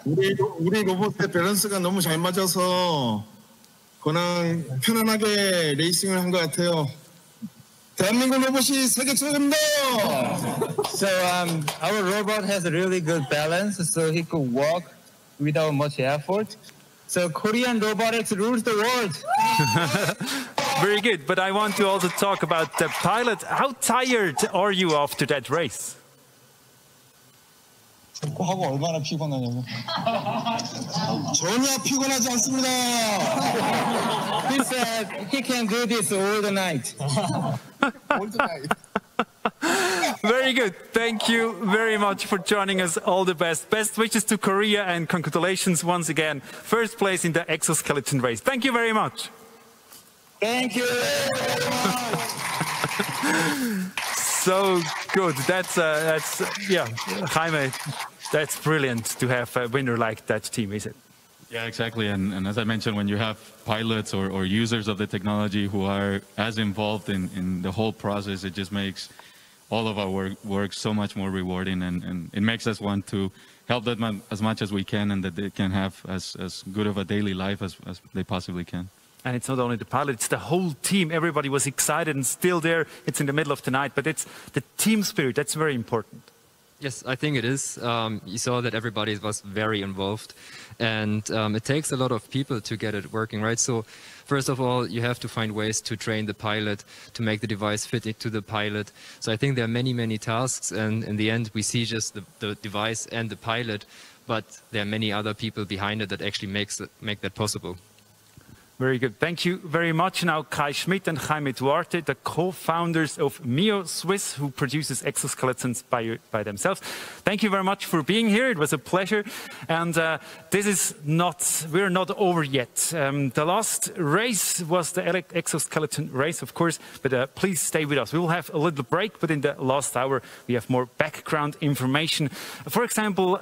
Speaker 25: 우리 로봇의 밸런스가 너무 잘 맞아서 그냥 편안하게 레이싱을 한 것 같아요. 대한민국 로봇이 세계 최고입니다.
Speaker 10: So our robot has a really good balance, so he could walk without much effort. So Korean robotics rules the world.
Speaker 1: Very good, but I want to also talk about the pilot. How tired are you after that race?
Speaker 10: 하고 얼마나 피곤하냐고.
Speaker 25: 전혀 피곤하지 않습니다.
Speaker 10: He said he can do this all the night.
Speaker 25: All the night.
Speaker 1: Very good. Thank you very much for joining us. All the best. Best wishes to Korea and congratulations once again. First place in the exoskeleton race. Thank you very much.
Speaker 10: Thank you.
Speaker 1: So good. That's yeah, Jaime, that's brilliant to have a winner like that team, is it?
Speaker 5: Yeah, exactly. And as I mentioned, when you have pilots or users of the technology who are as involved in the whole process, it just makes all of our work so much more rewarding, and it makes us want to help them as much as we can, and that they can have as good of a daily life as they possibly can.
Speaker 1: And it's not only the pilot, it's the whole team. Everybody was excited and still there. It's in the middle of the night, but it's the team spirit. That's very important.
Speaker 8: Yes, I think it is. You saw that everybody was very involved, and it takes a lot of people to get it working, right? So first of all, you have to find ways to train the pilot, to make the device fit into the pilot. So I think there are many tasks, and in the end, we see just the device and the pilot, but there are many other people behind it that actually make that possible.
Speaker 1: Very good. Thank you very much. Now, Kai Schmidt and Jaime Duarte, the co-founders of Mio Swiss, who produces exoskeletons by themselves. Thank you very much for being here. It was a pleasure. And we're not over yet. The last race was the exoskeleton race, of course, but please stay with us. We will have a little break, but in the last hour, we have more background information. For example,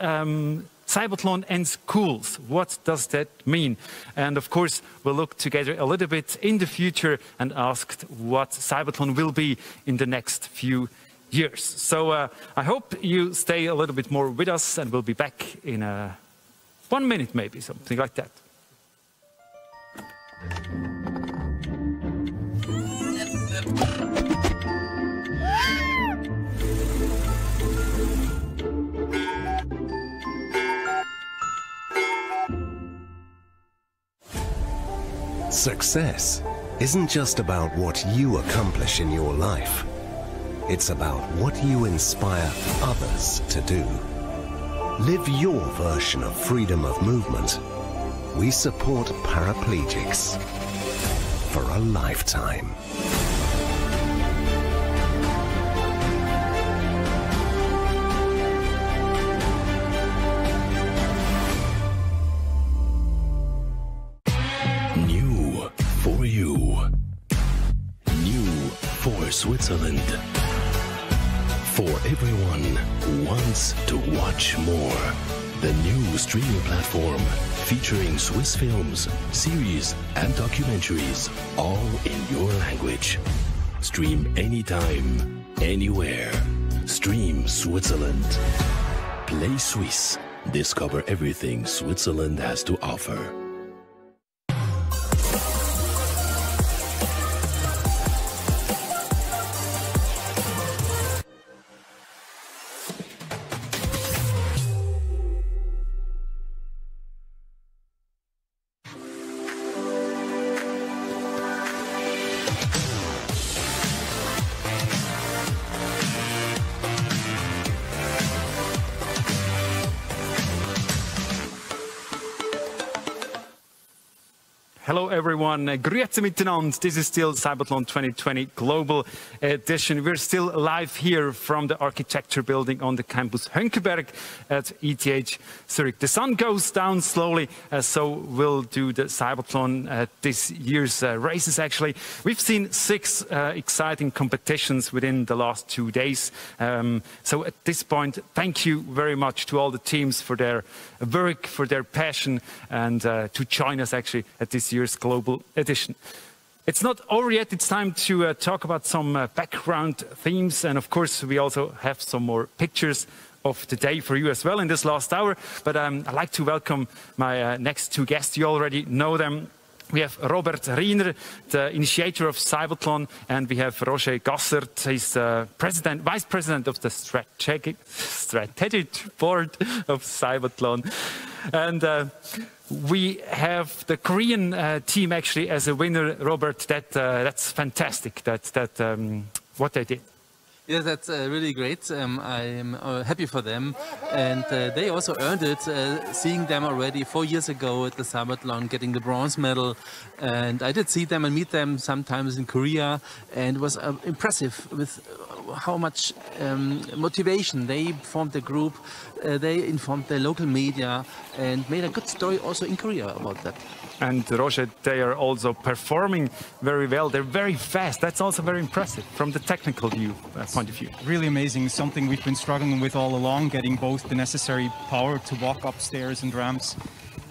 Speaker 1: CYBATHLON and schools. What does that mean? And of course, we'll look together a little bit in the future and ask what CYBATHLON will be in the next few years. So I hope you stay a little bit more with us, and we'll be back in 1 minute, maybe, something like that.
Speaker 2: Success isn't just about what you accomplish in your life. It's about what you inspire others to do. Live your version of freedom of movement. We support paraplegics for a lifetime. For you. New for Switzerland. For everyone who wants to watch more. The new streaming platform featuring Swiss films, series, and documentaries, all in your language. Stream anytime, anywhere. Stream Switzerland. Play Swiss. Discover everything Switzerland has to offer.
Speaker 1: Hello everyone, grüezi miteinander. This is still CYBATHLON 2020 Global Edition. We're still live here from the architecture building on the campus Hönckeberg at ETH Zurich. The sun goes down slowly, so we'll do the CYBATHLON this year's races actually. We've seen 6 exciting competitions within the last 2 days. So at this point, thank you very much to all the teams for their work, for their passion, and to join us actually at this year's Global Edition. It's not over yet. It's time to talk about some background themes, and of course we also have some more pictures of the day for you as well in this last hour. But I'd like to welcome my next 2 guests. You already know them. We have Robert Riener, the initiator of CYBATHLON, and we have Roger Gassert, he's vice president of the strategic board of CYBATHLON. And we have the Korean team actually as a winner, Robert. That's fantastic. What they did.
Speaker 11: Yeah, that's really great. I'm happy for them, and they also earned it. Seeing them already 4 years ago at the CYBATHLON, getting the bronze medal, and I did see them and meet them sometimes in Korea, and it was impressive with how much motivation they formed the group. They informed the local media and made a good story also in Korea about that.
Speaker 1: And Roger, they are also performing very well. They're very fast. That's also very impressive from the technical point of view.
Speaker 12: Really amazing. Something we've been struggling with all along, getting both the necessary power to walk upstairs and ramps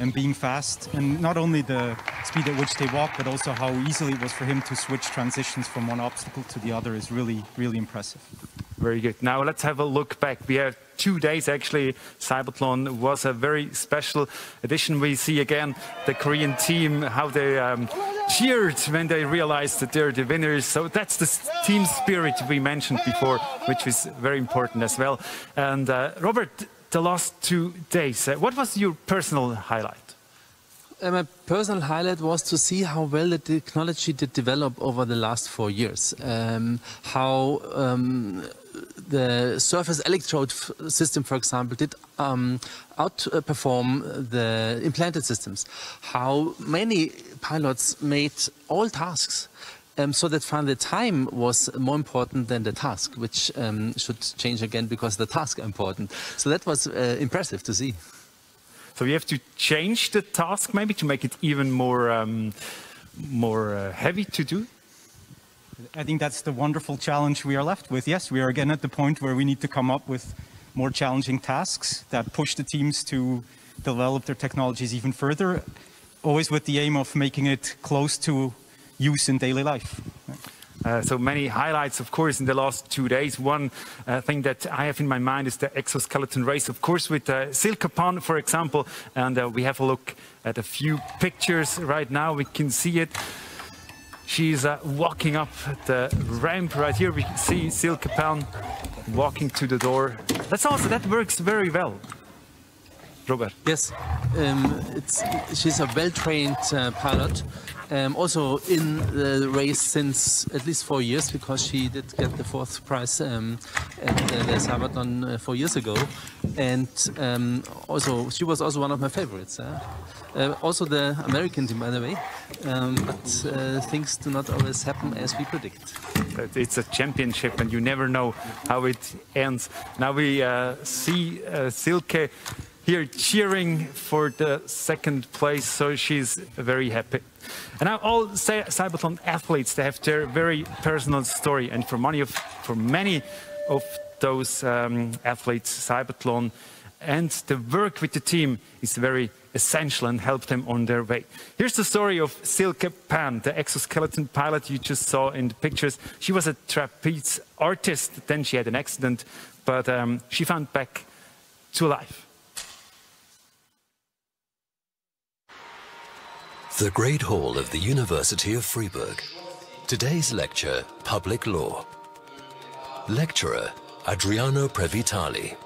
Speaker 12: and being fast. And not only the speed at which they walk, but also how easily it was for him to switch transitions from one obstacle to the other is really, really impressive.
Speaker 1: Very good. Now let's have a look back. We have 2 days actually. CYBATHLON was a very special edition. We see again the Korean team, how they cheered when they realized that they're the winners. So that's the team spirit we mentioned before, which is very important as well. And Robert, the last 2 days, what was your personal highlight?
Speaker 11: My personal highlight was to see how well the technology did develop over the last 4 years. How the surface electrode system, for example, did outperform the implanted systems. How many pilots made all tasks. So that finally the time was more important than the task, which should change again because the tasks are important. So that was impressive to see.
Speaker 1: So we have to change the task maybe to make it even more heavy to do?
Speaker 12: I think that's the wonderful challenge we are left with. Yes, we are again at the point where we need to come up with more challenging tasks that push the teams to develop their technologies even further, always with the aim of making it close to use in daily life.
Speaker 1: So many highlights, of course, in the last 2 days. One thing that I have in my mind is the exoskeleton race, of course, with Silke Pan, for example. And we have a look at a few pictures right now. We can see it. She's walking up the ramp right here. We see Silke Pan walking to the door. That works very well. Robert.
Speaker 11: Yes, she's a well-trained pilot. Also in the race since at least 4 years, because she did get the 4th prize at the CYBATHLON 4 years ago, and also she was also one of my favorites. Also the American team, by the way, but things do not always happen as we predict.
Speaker 1: It's a championship, and you never know how it ends. Now we see Silke here cheering for the 2nd place, so she's very happy. And now all CYBATHLON athletes, they have their very personal story, and for many of those athletes, CYBATHLON and the work with the team is very essential and helped them on their way. Here's the story of Silke Pan, the exoskeleton pilot you just saw in the pictures. She was a trapeze artist, then she had an accident, but she found back to life.
Speaker 2: The Great Hall of the University of Freiburg. Today's lecture, Public Law. Lecturer, Adriano Previtali.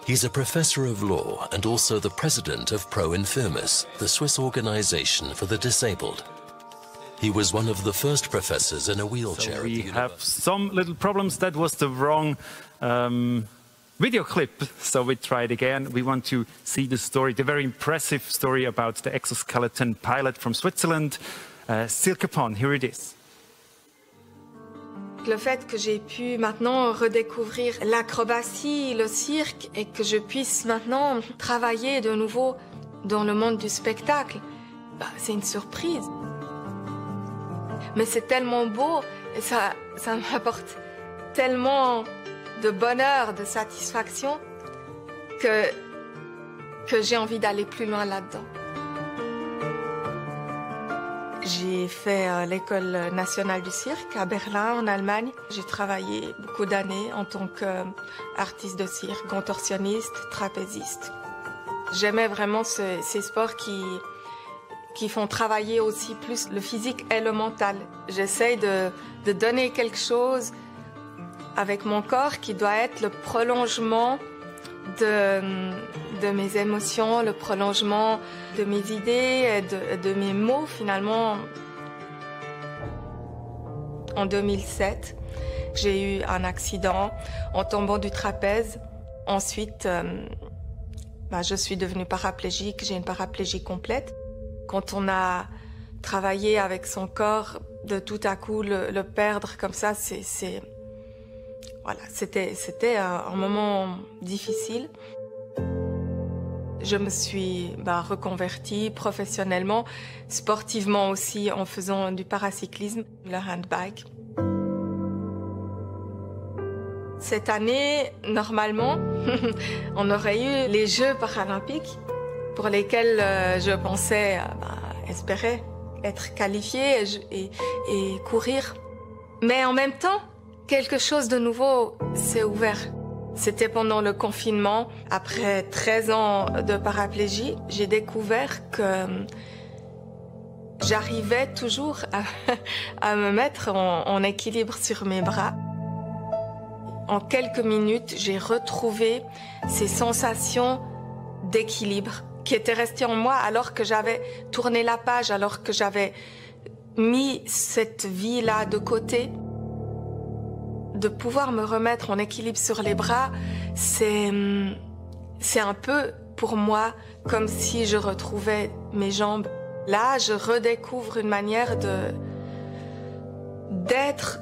Speaker 2: He's a professor of law and also the president of Pro Infirmis, the Swiss organization for the disabled. He was one of the first professors in a wheelchair.
Speaker 1: So we have some little problems. That was the wrong video clip, so we tried again. We want to see the story, the very impressive story about the exoskeleton pilot from Switzerland, Silke Pan. Here it is.
Speaker 21: Le fait que j'ai pu maintenant redécouvrir l'acrobatie, le cirque, et que je puisse maintenant travailler de nouveau dans le monde du spectacle, c'est une surprise. Mais c'est tellement beau et ça m'apporte tellement de bonheur, de satisfaction, que j'ai envie d'aller plus loin là-dedans. J'ai fait l'école nationale du cirque à Berlin, en Allemagne. J'ai travaillé beaucoup d'années en tant qu'artiste de cirque, contorsionniste, trapéziste. J'aimais vraiment ces sports qui font travailler aussi plus le physique et le mental. J'essaye de donner quelque chose avec mon corps qui doit être le prolongement de mes émotions, le prolongement de mes idées, de mes mots finalement. En 2007, j'ai eu un accident en tombant du trapèze. Ensuite, je suis devenue paraplégique, j'ai une paraplégie complète. Quand on a travaillé avec son corps, de tout à coup le perdre comme ça, voilà, c'était un moment difficile. Je me suis reconvertie professionnellement, sportivement aussi, en faisant du paracyclisme, le handbike. Cette année, normalement, on aurait eu les Jeux paralympiques pour lesquels je pensais, espérer être qualifiée et courir. Mais en même temps, quelque chose de nouveau s'est ouvert. C'était pendant le confinement. Après 13 ans de paraplégie, j'ai découvert que j'arrivais toujours à me mettre en équilibre sur mes bras. En quelques minutes, j'ai retrouvé ces sensations d'équilibre qui étaient restées en moi alors que j'avais tourné la page, alors que j'avais mis cette vie-là de côté. De pouvoir me remettre en équilibre sur les bras, c'est un peu pour moi comme si je retrouvais mes jambes. Là, je redécouvre une manière d'être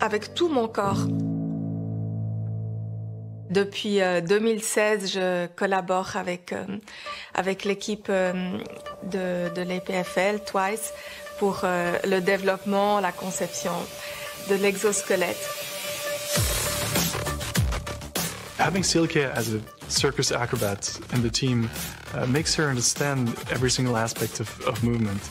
Speaker 21: avec tout mon corps. Depuis 2016, je collabore avec l'équipe de l'EPFL, Twice, pour le développement, la conception de l'exosquelette.
Speaker 24: Having Silke as a circus acrobat in the team makes her understand every single aspect of movement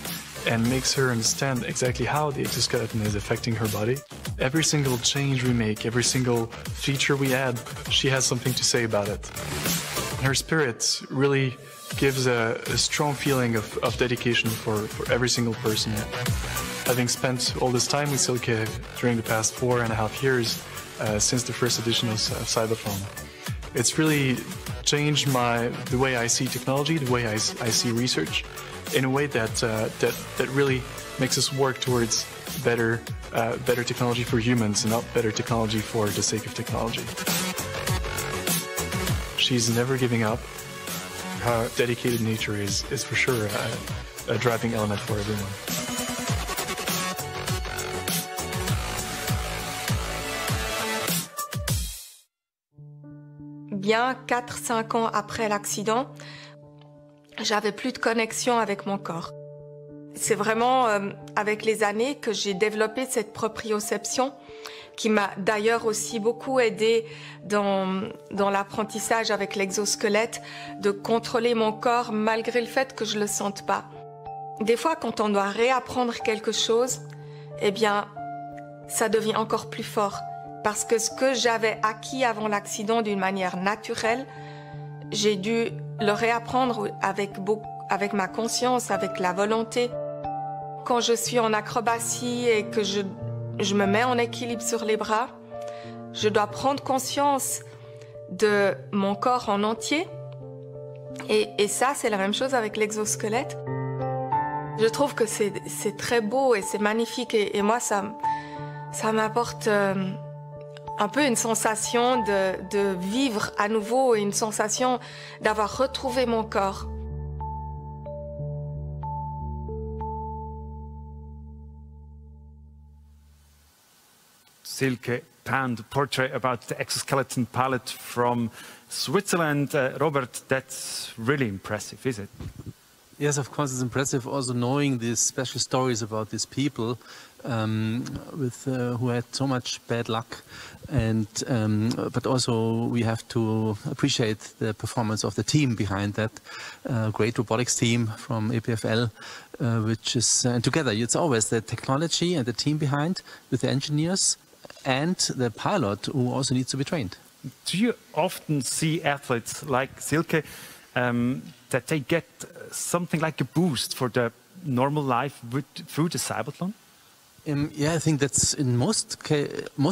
Speaker 24: and makes her understand exactly how the exoskeleton is affecting her body. Every single change we make, every single feature we add, she has something to say about it. Her spirit really gives a strong feeling of dedication for every single person. Having spent all this time with Silke during the past 4.5 years since the first edition of CYBATHLON, it's really changed the way I see technology, the way I see research, in a way that really makes us work towards better technology for humans and not better technology for the sake of technology. She's never giving up. Her dedicated nature is for sure a driving element for everyone.
Speaker 21: Bien 4-5 ans après l'accident, j'avais plus de connexion avec mon corps. C'est vraiment avec les années que j'ai développé cette proprioception qui m'a d'ailleurs aussi beaucoup aidé dans l'apprentissage avec l'exosquelette, de contrôler mon corps malgré le fait que je ne le sente pas. Des fois, quand on doit réapprendre quelque chose, eh bien, ça devient encore plus fort. Parce que ce que j'avais acquis avant l'accident d'une manière naturelle, j'ai dû le réapprendre avec ma conscience, avec la volonté. Quand je suis en acrobatie et que je me mets en équilibre sur les bras, je dois prendre conscience de mon corps en entier. Et ça, c'est la même chose avec l'exosquelette. Je trouve que c'est très beau et c'est magnifique. Et moi, ça m'apporte un peu une sensation de vivre à nouveau et une sensation d'avoir retrouvé mon corps.
Speaker 1: Silke Pan, the portrait about the exoskeleton pilot from Switzerland. Robert, that's really impressive, is it?
Speaker 11: Yes, of course, it's impressive also knowing these special stories about these people who had so much bad luck. And but also we have to appreciate the performance of the team behind that great robotics team from EPFL, which is together. It's always the technology and the team behind with the engineers and the pilot who also needs to be trained.
Speaker 1: Do you often see athletes like Silke that they get something like a boost for the normal life through the CYBATHLON?
Speaker 11: Yeah, I think that's in most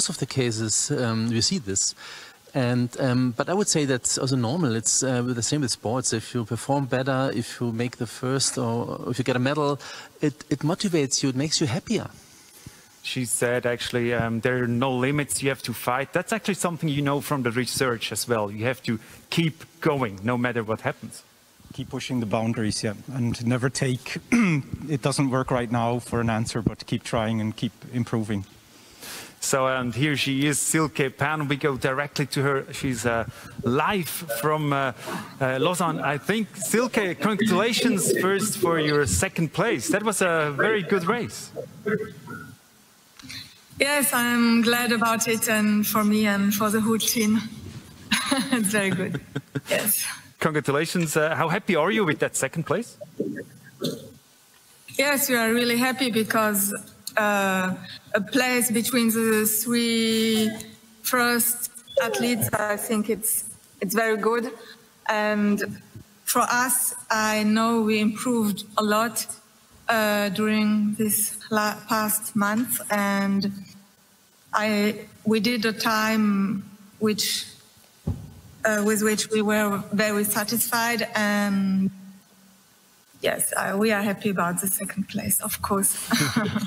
Speaker 11: of the cases we see this. And but I would say that's also normal. It's the same with sports. If you perform better, if you make the first, or if you get a medal, it motivates you. It makes you happier.
Speaker 1: She said, actually, there are no limits. You have to fight. That's actually something you know from the research as well. You have to keep going, no matter what happens.
Speaker 12: Keep pushing the boundaries, yeah, and never take it doesn't work right now for an answer, but keep trying and keep improving.
Speaker 1: So, and here she is, Silke Pan. We go directly to her. She's live from Lausanne, I think. Silke, congratulations first for your second place. That was a very good race.
Speaker 21: Yes, I'm glad about it, and for me and for the whole team. It's very good. Yes.
Speaker 1: Congratulations. How happy are you with that second place?
Speaker 21: Yes, we are really happy because a place between the three first athletes, I think it's very good. And for us, I know we improved a lot during this past month, and we did a time with which we were very satisfied, and yes, we are happy about the second place, of course.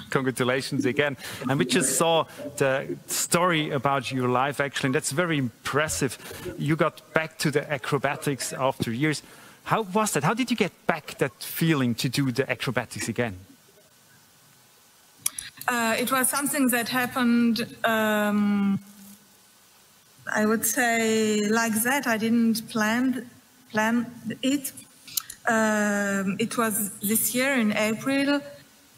Speaker 1: Congratulations again. And we just saw the story about your life, actually, and that's very impressive. You got back to the acrobatics after years. How was that? How did you get back that feeling to do the acrobatics again?
Speaker 21: It was something that happened, I would say, like that. I didn't plan it. It was this year in April.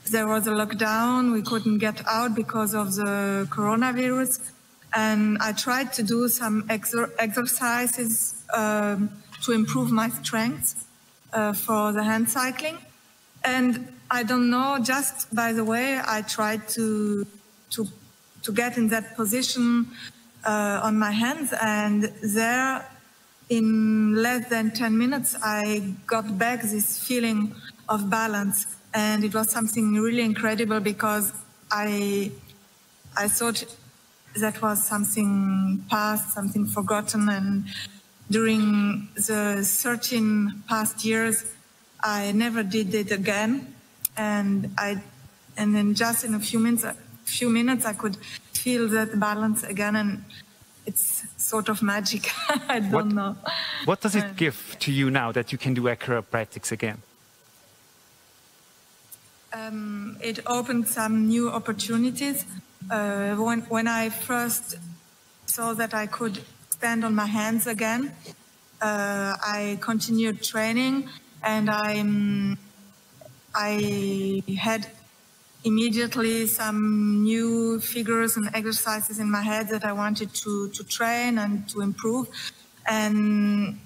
Speaker 21: There was a lockdown. We couldn't get out because of the coronavirus. And I tried to do some exercises to improve my strength for the hand cycling. And I don't know, just by the way, I tried to get in that position on my hands, and there in less than 10 minutes I got back this feeling of balance, and it was something really incredible because I thought that was something past, something forgotten, and during the 13 past years I never did it again, and then just in a few minutes I could feel that balance again, and it's sort of magic. I don't know.
Speaker 1: What does it give to you now that you can do acrobatics again?
Speaker 21: It opened some new opportunities. When I first saw that I could stand on my hands again, I continued training, and I had immediately some new figures and exercises in my head that I wanted to train and to improve. And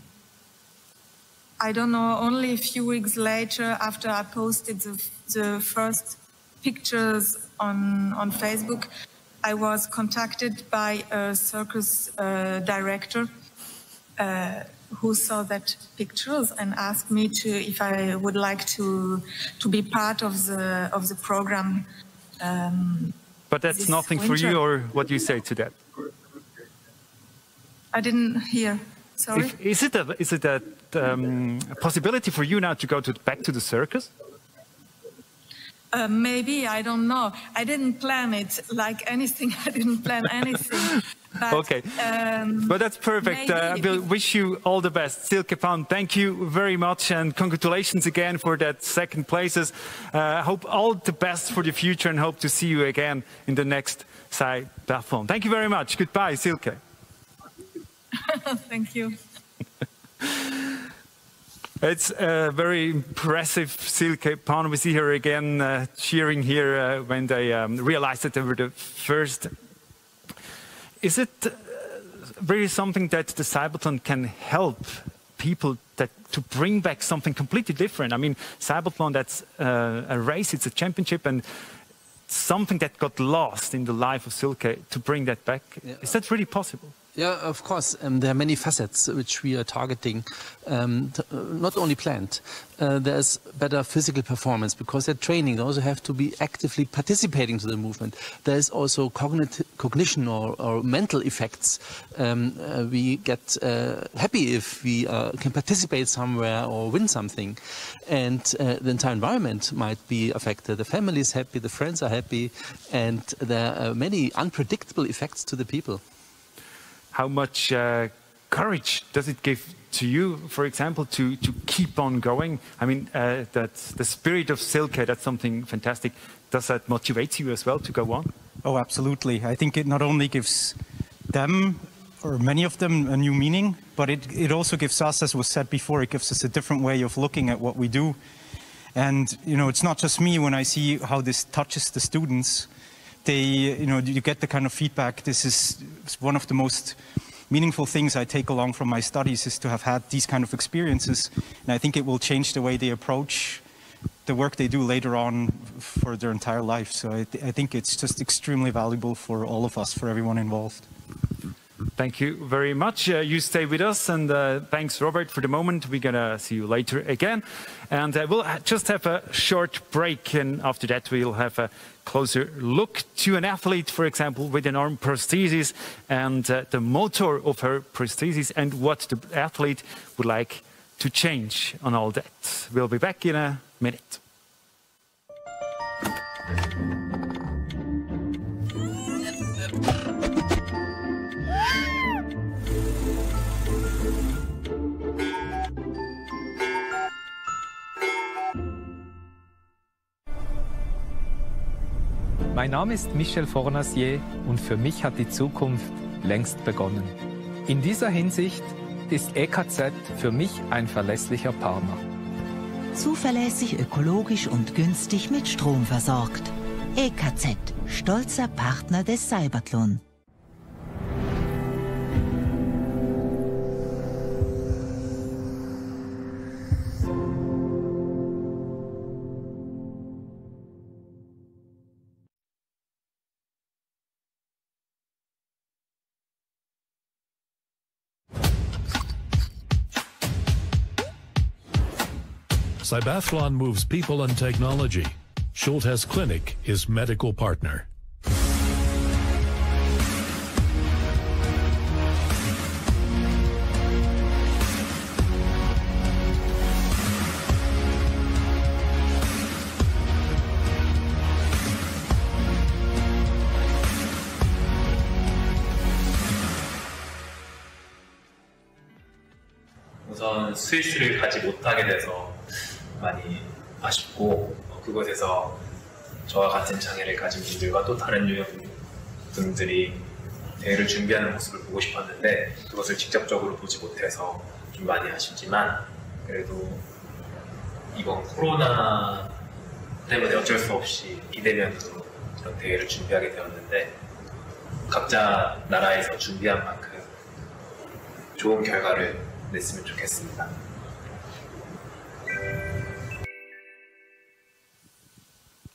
Speaker 21: I don't know, only a few weeks later, after I posted the first pictures on Facebook, I was contacted by a circus director who saw that pictures and asked me if I would like to be part of the program.
Speaker 1: But that's nothing for you, or what do you say to that?
Speaker 21: I didn't hear. Sorry.
Speaker 1: Is it a possibility for you now to go back to the circus?
Speaker 21: Maybe, I don't know. I didn't plan it like anything. I didn't plan anything. But,
Speaker 1: okay, but that's perfect. I will wish you all the best. Silke Pan, thank you very much, and congratulations again for that second places. I hope all the best for the future and hope to see you again in the next CYBATHLON. Thank you very much. Goodbye, Silke.
Speaker 21: Thank you.
Speaker 1: It's very impressive, Silke Pan. We see her again cheering here when they realized that they were the first. Is it really something that the CYBATHLON can help people to bring back something completely different? I mean, CYBATHLON, that's a race, it's a championship, and something that got lost in the life of Silke, to bring that back. Yeah. Is that really possible?
Speaker 11: Yeah, of course. There are many facets which we are targeting, not only planned. There's better physical performance because they're training. They also have to be actively participating to the movement. There's also cognition or mental effects. We get happy if we can participate somewhere or win something. And the entire environment might be affected. The family is happy, the friends are happy, and there are many unpredictable effects to the people.
Speaker 1: How much courage does it give to you, for example, to keep on going? I mean, that's the spirit of Silke, that's something fantastic. Does that motivate you as well to go on?
Speaker 12: Oh, absolutely. I think it not only gives them, or many of them, a new meaning, but it also gives us, as was said before, it gives us a different way of looking at what we do. And, you know, it's not just me. When I see how this touches the students, you get the kind of feedback. This is one of the most meaningful things I take along from my studies, is to have had these kind of experiences. And I think it will change the way they approach the work they do later on for their entire life. So I think it's just extremely valuable for all of us, for everyone involved.
Speaker 1: Thank you very much. You stay with us, and thanks, Robert, for the moment. We're going to see you later again. And we'll just have a short break, and after that we'll have a closer look to an athlete, for example, with an arm prosthesis, and the motor of her prosthesis, and what the athlete would like to change on all that. We'll be back in a minute.
Speaker 3: Mein Name ist Michel Fornasier und für mich hat die Zukunft längst begonnen. In dieser Hinsicht ist EKZ für mich ein verlässlicher Partner.
Speaker 13: Zuverlässig, ökologisch und günstig mit Strom versorgt. EKZ, stolzer Partner des CYBATHLON.
Speaker 15: CYBATHLON moves people and technology. Schultes Clinic is medical partner.
Speaker 19: 우선 스위스를 가지 못하게 돼서 많이 아쉽고, 그곳에서 저와 같은 장애를 가진 분들과 또 다른 유형 분들이 대회를 준비하는 모습을 보고 싶었는데 그것을 직접적으로 보지 못해서 좀 많이 아쉽지만, 그래도 이번 코로나 때문에 어쩔 수 없이 비대면으로 이런 대회를 준비하게 되었는데 각자 나라에서 준비한 만큼 좋은 결과를 냈으면 좋겠습니다.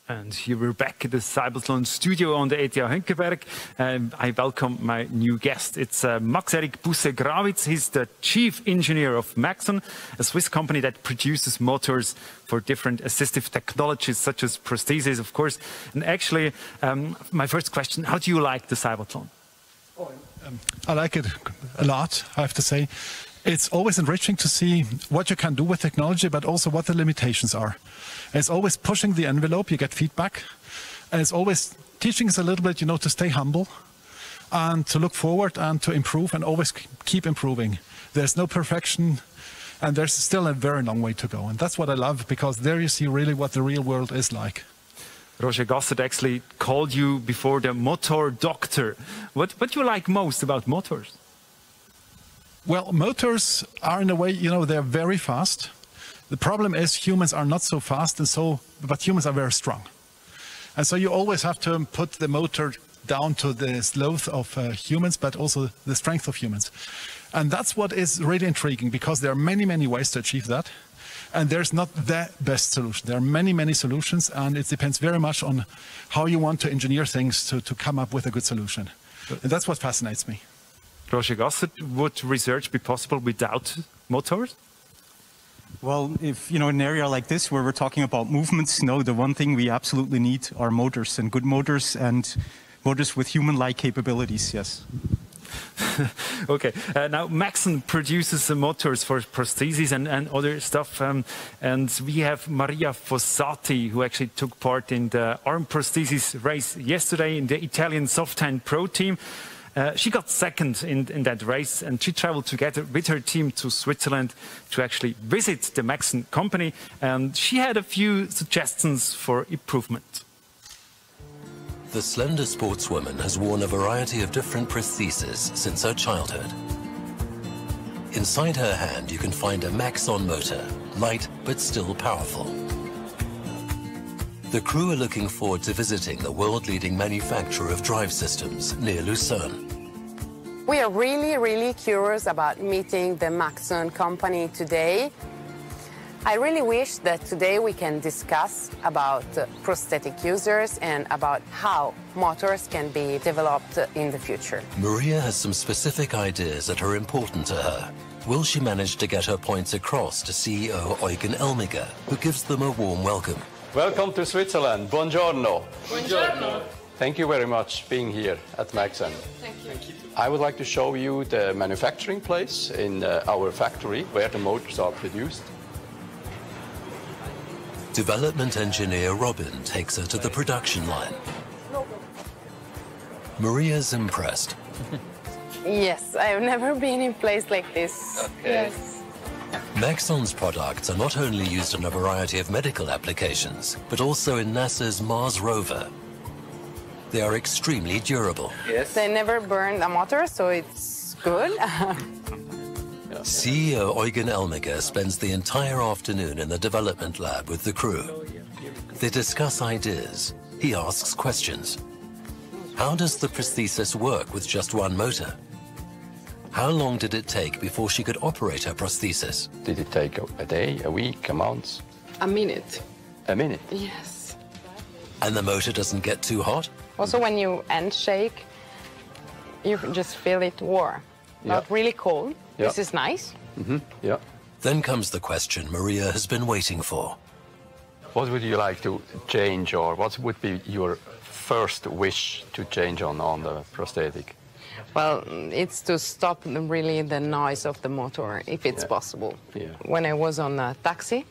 Speaker 1: And here we're back at the CYBATHLON studio on the ETH Henkeberg. I welcome my new guest. It's Max-Erik Busse-Grawitz. He's the chief engineer of Maxon, a Swiss company that produces motors for different assistive technologies, such as prosthesis, of course. And actually, my first question, how do you like the CYBATHLON?
Speaker 6: I like it a lot, I have to say. It's always enriching to see what you can do with technology, but also what the limitations are. It's always pushing the envelope, you get feedback. And it's always teaching us a little bit, to stay humble and to look forward and to improve and always keep improving. There's no perfection and there's still a very long way to go. And that's what I love, because there you see really what the real world is like.
Speaker 1: Roger Gassert actually called you before the motor doctor. What do you like most about motors?
Speaker 6: Well, motors are in a way, they're very fast. The problem is humans are not so fast, but humans are very strong. And so you always have to put the motor down to the sloth of humans, but also the strength of humans. And that's what is really intriguing, because there are many, many ways to achieve that. And there's not the best solution. There are many, many solutions, and it depends very much on how you want to engineer things to come up with a good solution. And that's what fascinates me.
Speaker 1: Roger Gassert, would research be possible without motors?
Speaker 12: Well, if, in an area like this where we're talking about movements, no, the one thing we absolutely need are motors, and good motors, and motors with human-like capabilities, yes.
Speaker 1: Okay, now Maxon produces motors for prosthesis and other stuff, and we have Maria Fossati, who actually took part in the arm prosthesis race yesterday in the Italian soft hand pro team. She got second in that race, and she traveled together with her team to Switzerland to actually visit the Maxon company, and she had a few suggestions for improvement.
Speaker 2: The slender sportswoman has worn a variety of different prostheses since her childhood. Inside her hand, you can find a Maxon motor, light but still powerful. The crew are looking forward to visiting the world-leading manufacturer of drive systems near Lucerne.
Speaker 18: We are really curious about meeting the Maxon company today. I really wish that today we can discuss about prosthetic users and about how motors can be developed in the future.
Speaker 2: Maria has some specific ideas that are important to her. Will she manage to get her points across to CEO Eugen Elmiger, who gives them a warm welcome?
Speaker 20: Welcome to Switzerland. Buongiorno.
Speaker 18: Buongiorno.
Speaker 20: Thank you very much for being here at Maxon.
Speaker 18: Thank you.
Speaker 20: I would like to show you the manufacturing place in our factory where the motors are produced.
Speaker 2: Development engineer Robin takes her to the production line. Maria's impressed.
Speaker 18: Yes, I've never been in a place like this.
Speaker 20: Okay.
Speaker 18: Yes.
Speaker 2: Maxon's products are not only used in a variety of medical applications, but also in NASA's Mars rover. They are extremely durable.
Speaker 18: Yes. They never burned a motor, so it's good.
Speaker 2: CEO Eugen Elmiger spends the entire afternoon in the development lab with the crew. They discuss ideas. He asks questions. How does the prosthesis work with just one motor? How long did it take before she could operate her prosthesis?
Speaker 20: Did it take a day, a week, a month?
Speaker 18: A minute.
Speaker 20: A minute?
Speaker 18: Yes.
Speaker 2: And the motor doesn't get too hot?
Speaker 18: Also, when you end shake, you can just feel it warm. Not really cold.
Speaker 20: Yeah.
Speaker 18: This is nice.
Speaker 20: Yeah.
Speaker 2: Then comes the question Maria has been waiting for.
Speaker 20: What would you like to change, or what would be your first wish to change on the prosthetic?
Speaker 18: Well, it's to stop really the noise of the motor, if it's possible.
Speaker 20: Yeah.
Speaker 18: When I was on a taxi,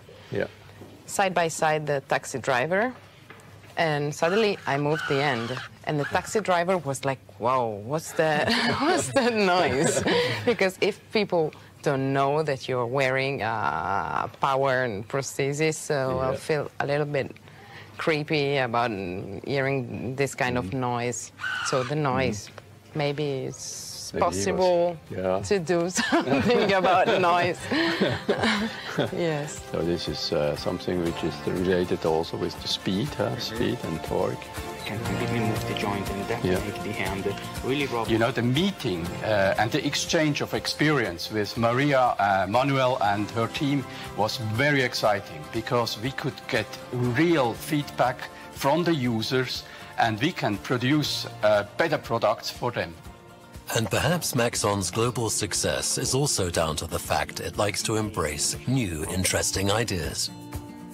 Speaker 18: side by side the taxi driver, and suddenly I moved the end, and the taxi driver was like, "Wow, what's that? What's that noise?" Because if people don't know that you're wearing power and prosthesis, so I feel a little bit creepy about hearing this kind of noise. So the noise maybe is it's possible to do something about noise. Yes.
Speaker 20: So this is something which is related also with the speed, speed and torque.
Speaker 4: You can completely move the joint and definitely make the hand really rub.
Speaker 20: You know, the meeting and the exchange of experience with Maria, Manuel and her team was very exciting because we could get real feedback from the users and we can produce better products for them.
Speaker 2: And perhaps Maxon's global success is also down to the fact it likes to embrace new, interesting ideas.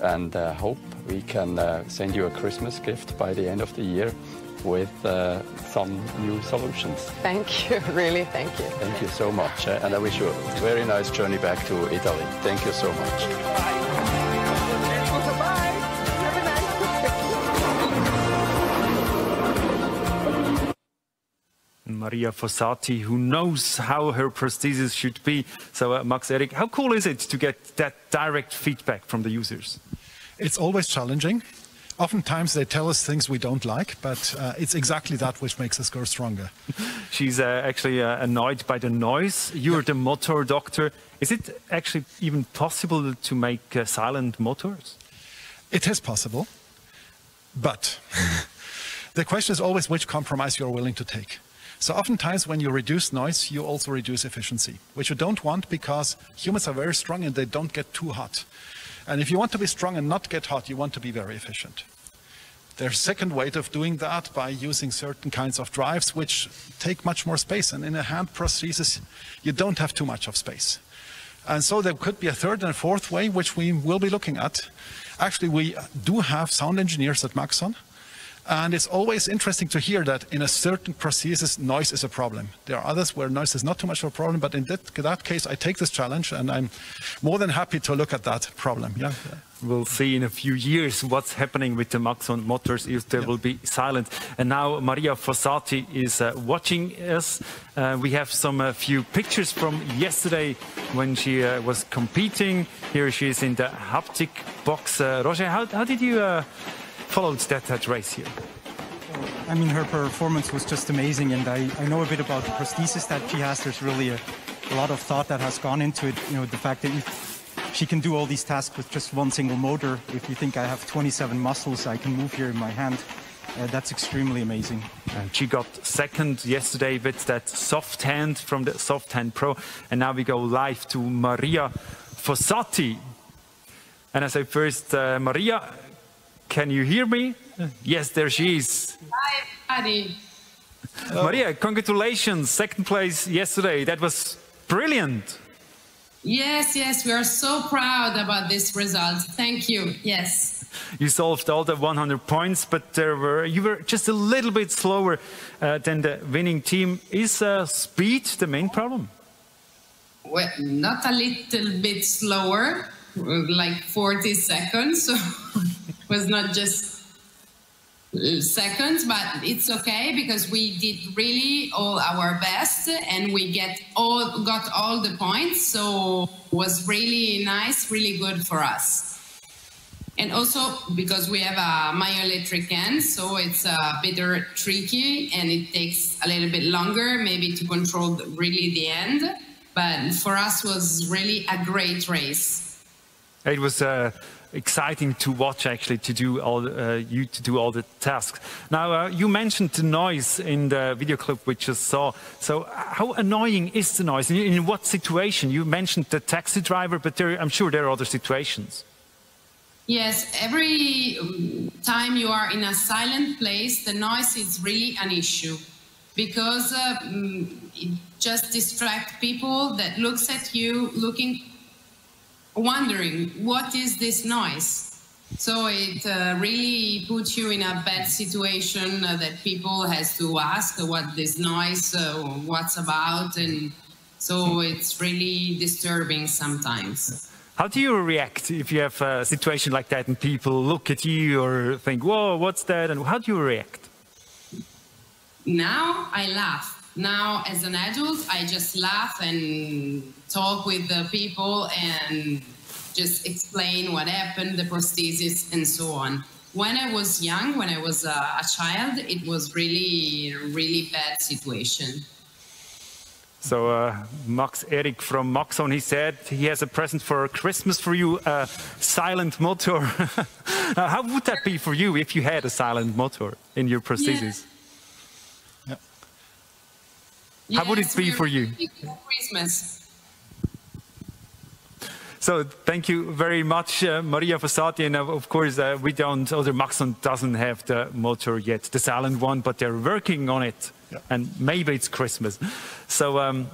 Speaker 20: And hope we can send you a Christmas gift by the end of the year with some new solutions.
Speaker 18: Thank you, really, thank you.
Speaker 20: Thank you so much, and I wish you a very nice journey back to Italy. Thank you so much.
Speaker 1: Maria Fossati, who knows how her prosthesis should be. So, Max Erik, how cool is it to get that direct feedback from the users?
Speaker 6: It's always challenging. Oftentimes they tell us things we don't like, but it's exactly that which makes us grow stronger.
Speaker 1: She's actually annoyed by the noise. You're the motor doctor. Is it actually even possible to make silent motors?
Speaker 6: It is possible, but the question is always which compromise you're willing to take. So oftentimes when you reduce noise, you also reduce efficiency, which you don't want because humans are very strong and they don't get too hot. And if you want to be strong and not get hot, you want to be very efficient. There's a second way of doing that by using certain kinds of drives which take much more space. And in a hand prosthesis, you don't have too much of space. And so there could be a third and a fourth way, which we will be looking at. Actually, we do have sound engineers at Maxon. And it's always interesting to hear that in a certain prosthesis, noise is a problem. There are others where noise is not too much of a problem, but in that case, I take this challenge and I'm more than happy to look at that problem. Yeah.
Speaker 1: We'll see in a few years what's happening with the Maxon motors if they will be silent. And now Maria Fossati is watching us. We have some few pictures from yesterday when she was competing. Here she is in the haptic box. Roger, how did you followed that race here?
Speaker 12: I mean, her performance was just amazing, and I know a bit about the prosthesis that she has. There's really a lot of thought that has gone into it. You know, the fact that she can do all these tasks with just one single motor. If you think I have 27 muscles I can move here in my hand, that's extremely amazing.
Speaker 1: And she got second yesterday with that soft hand from the Soft Hand Pro, and now we go live to Maria Fossati. And I say first, Maria, can you hear me? Yes, there she is.
Speaker 16: Hi, everybody.
Speaker 1: Maria, congratulations. Second place yesterday. That was brilliant.
Speaker 16: Yes, we are so proud about this result. Thank you. Yes.
Speaker 1: You solved all the 100 points, but you were just a little bit slower than the winning team. Is speed the main problem?
Speaker 16: Well, not a little bit slower, like 40 seconds. So it was not just seconds, but it's okay because we did really all our best and we got all the points. So it was really nice, really good for us. And also because we have a myoelectric hand, so it's a bit tricky and it takes a little bit longer maybe to control really the end. But for us was really a great race.
Speaker 1: It was exciting to watch, actually, to do all the tasks. Now, you mentioned the noise in the video clip we just saw. So, how annoying is the noise? In what situation? You mentioned the taxi driver, but I'm sure there are other situations.
Speaker 16: Yes, every time you are in a silent place, the noise is really an issue because it just distracts people that looks at you, wondering what is this noise. So it really puts you in a bad situation that people has to ask what this noise, what's about, and so it's really disturbing sometimes.
Speaker 1: How do you react if you have a situation like that and people look at you or think, whoa, what's that? And how do you react?
Speaker 16: Now I laugh. Now, as an adult, I just laugh and talk with the people and just explain what happened, the prosthesis, and so on. When I was young, when I was a child, it was really, really bad situation.
Speaker 1: So Max Erik from Maxon, he said he has a present for Christmas for you, a silent motor. How would that be for you if you had a silent motor in your prosthesis?
Speaker 6: Yeah.
Speaker 1: How would it be for you?
Speaker 16: Christmas.
Speaker 1: So thank you very much, Maria Fossati. And of course, we don't, or Maxon doesn't have the motor yet, the silent one, but they're working on it. Yeah. And maybe it's Christmas. So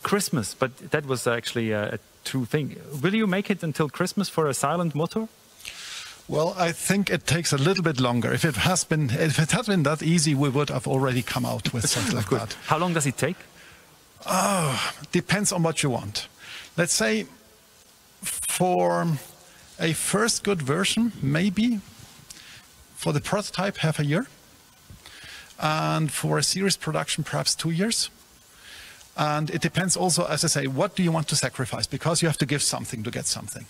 Speaker 1: Christmas, but that was actually a true thing. Will you make it until Christmas for a silent motor?
Speaker 6: Well, I think it takes a little bit longer. If it had been that easy, we would have already come out with something like that.
Speaker 1: How long does it take?
Speaker 6: Depends on what you want. Let's say for a first good version, maybe for the prototype, half a year. And for a series production, perhaps 2 years. And it depends also, as I say, what do you want to sacrifice? Because you have to give something to get something.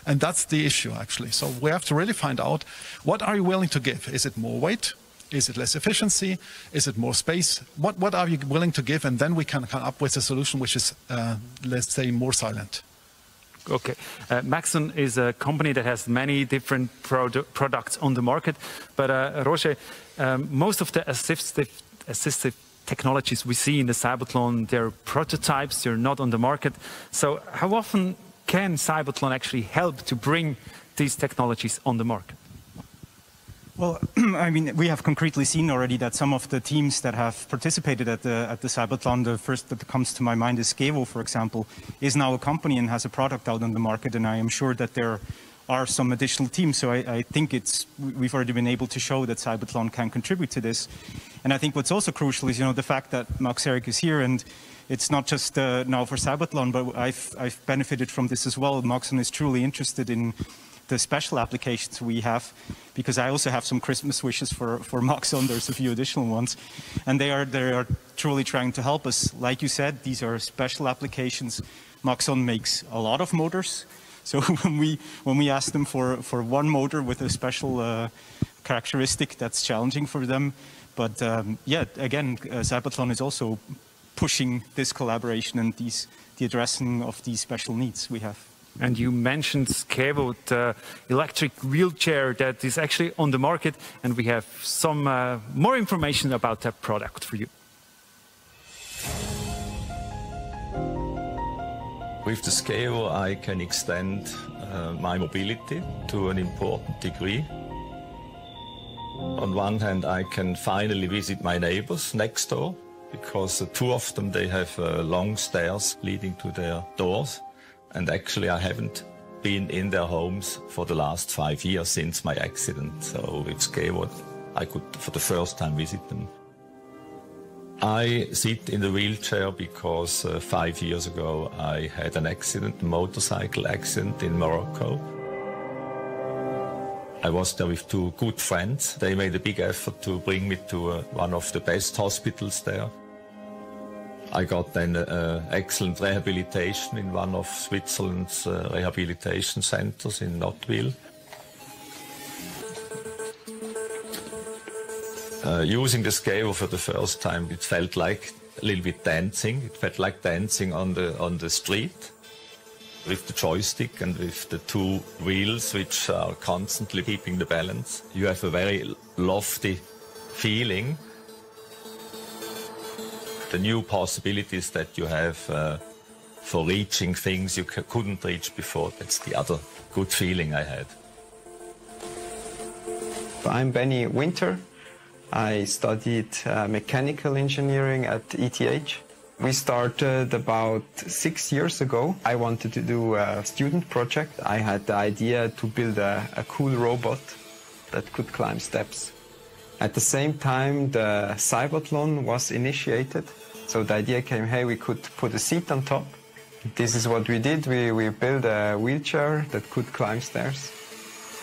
Speaker 6: And that's the issue, actually. So we have to really find out, what are you willing to give? Is it more weight? Is it less efficiency? Is it more space? What are you willing to give? And then we can come up with a solution which is, let's say, more silent.
Speaker 1: Okay. Maxon is a company that has many different products on the market. But Roger, most of the assistive technologies we see in the CYBATHLON, they're prototypes, they're not on the market. So how often can CYBATHLON actually help to bring these technologies on the market?
Speaker 12: Well, I mean, we have concretely seen already that some of the teams that have participated at the CYBATHLON, the first that comes to my mind is Skevo, for example, is now a company and has a product out on the market, and I am sure that there are some additional teams. So I think we've already been able to show that CYBATHLON can contribute to this. And I think what's also crucial is, the fact that Max Erik is here, and it's not just now for CYBATHLON, but I've benefited from this as well. Maxon is truly interested in the special applications we have, because I also have some Christmas wishes for Maxon. There's a few additional ones, and they are truly trying to help us. Like you said, these are special applications. Maxon makes a lot of motors, so when we ask them for one motor with a special characteristic, that's challenging for them. But yeah, again, CYBATHLON is also pushing this collaboration and the addressing of these special needs we have.
Speaker 1: And you mentioned Skevo, the electric wheelchair that is actually on the market, and we have some more information about that product for you.
Speaker 7: With the Skevo, I can extend my mobility to an important degree. On one hand, I can finally visit my neighbors next door, because two of them, they have long stairs leading to their doors. And actually, I haven't been in their homes for the last 5 years since my accident. So with Skevo, I could, for the first time, visit them. I sit in the wheelchair because 5 years ago, I had an accident, a motorcycle accident in Morocco. I was there with two good friends. They made a big effort to bring me to one of the best hospitals there. I got then excellent rehabilitation in one of Switzerland's rehabilitation centers in Nottwil. Using the Skevo for the first time, it felt like a little bit dancing. It felt like dancing on the street with the joystick and with the two wheels, which are constantly keeping the balance. You have a very lofty feeling. The new possibilities that you have for reaching things you couldn't reach before, that's the other good feeling I had.
Speaker 14: I'm Benny Winter. I studied mechanical engineering at ETH. We started about 6 years ago. I wanted to do a student project. I had the idea to build a cool robot that could climb steps. At the same time, the CYBATHLON was initiated. So the idea came, hey, we could put a seat on top. This is what we did. We built a wheelchair that could climb stairs.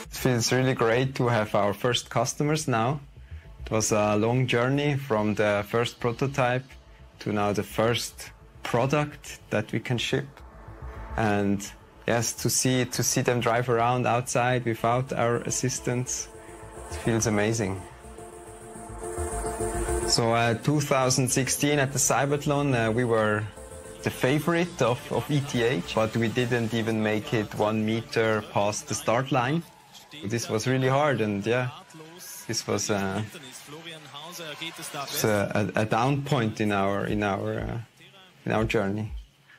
Speaker 14: It feels really great to have our first customers now. It was a long journey from the first prototype to now the first product that we can ship. And yes, to see them drive around outside without our assistance, it feels amazing. So 2016 at the CYBATHLON, we were the favorite of ETH, but we didn't even make it 1 meter past the start line. This was really hard, and yeah, this was a down point in our journey.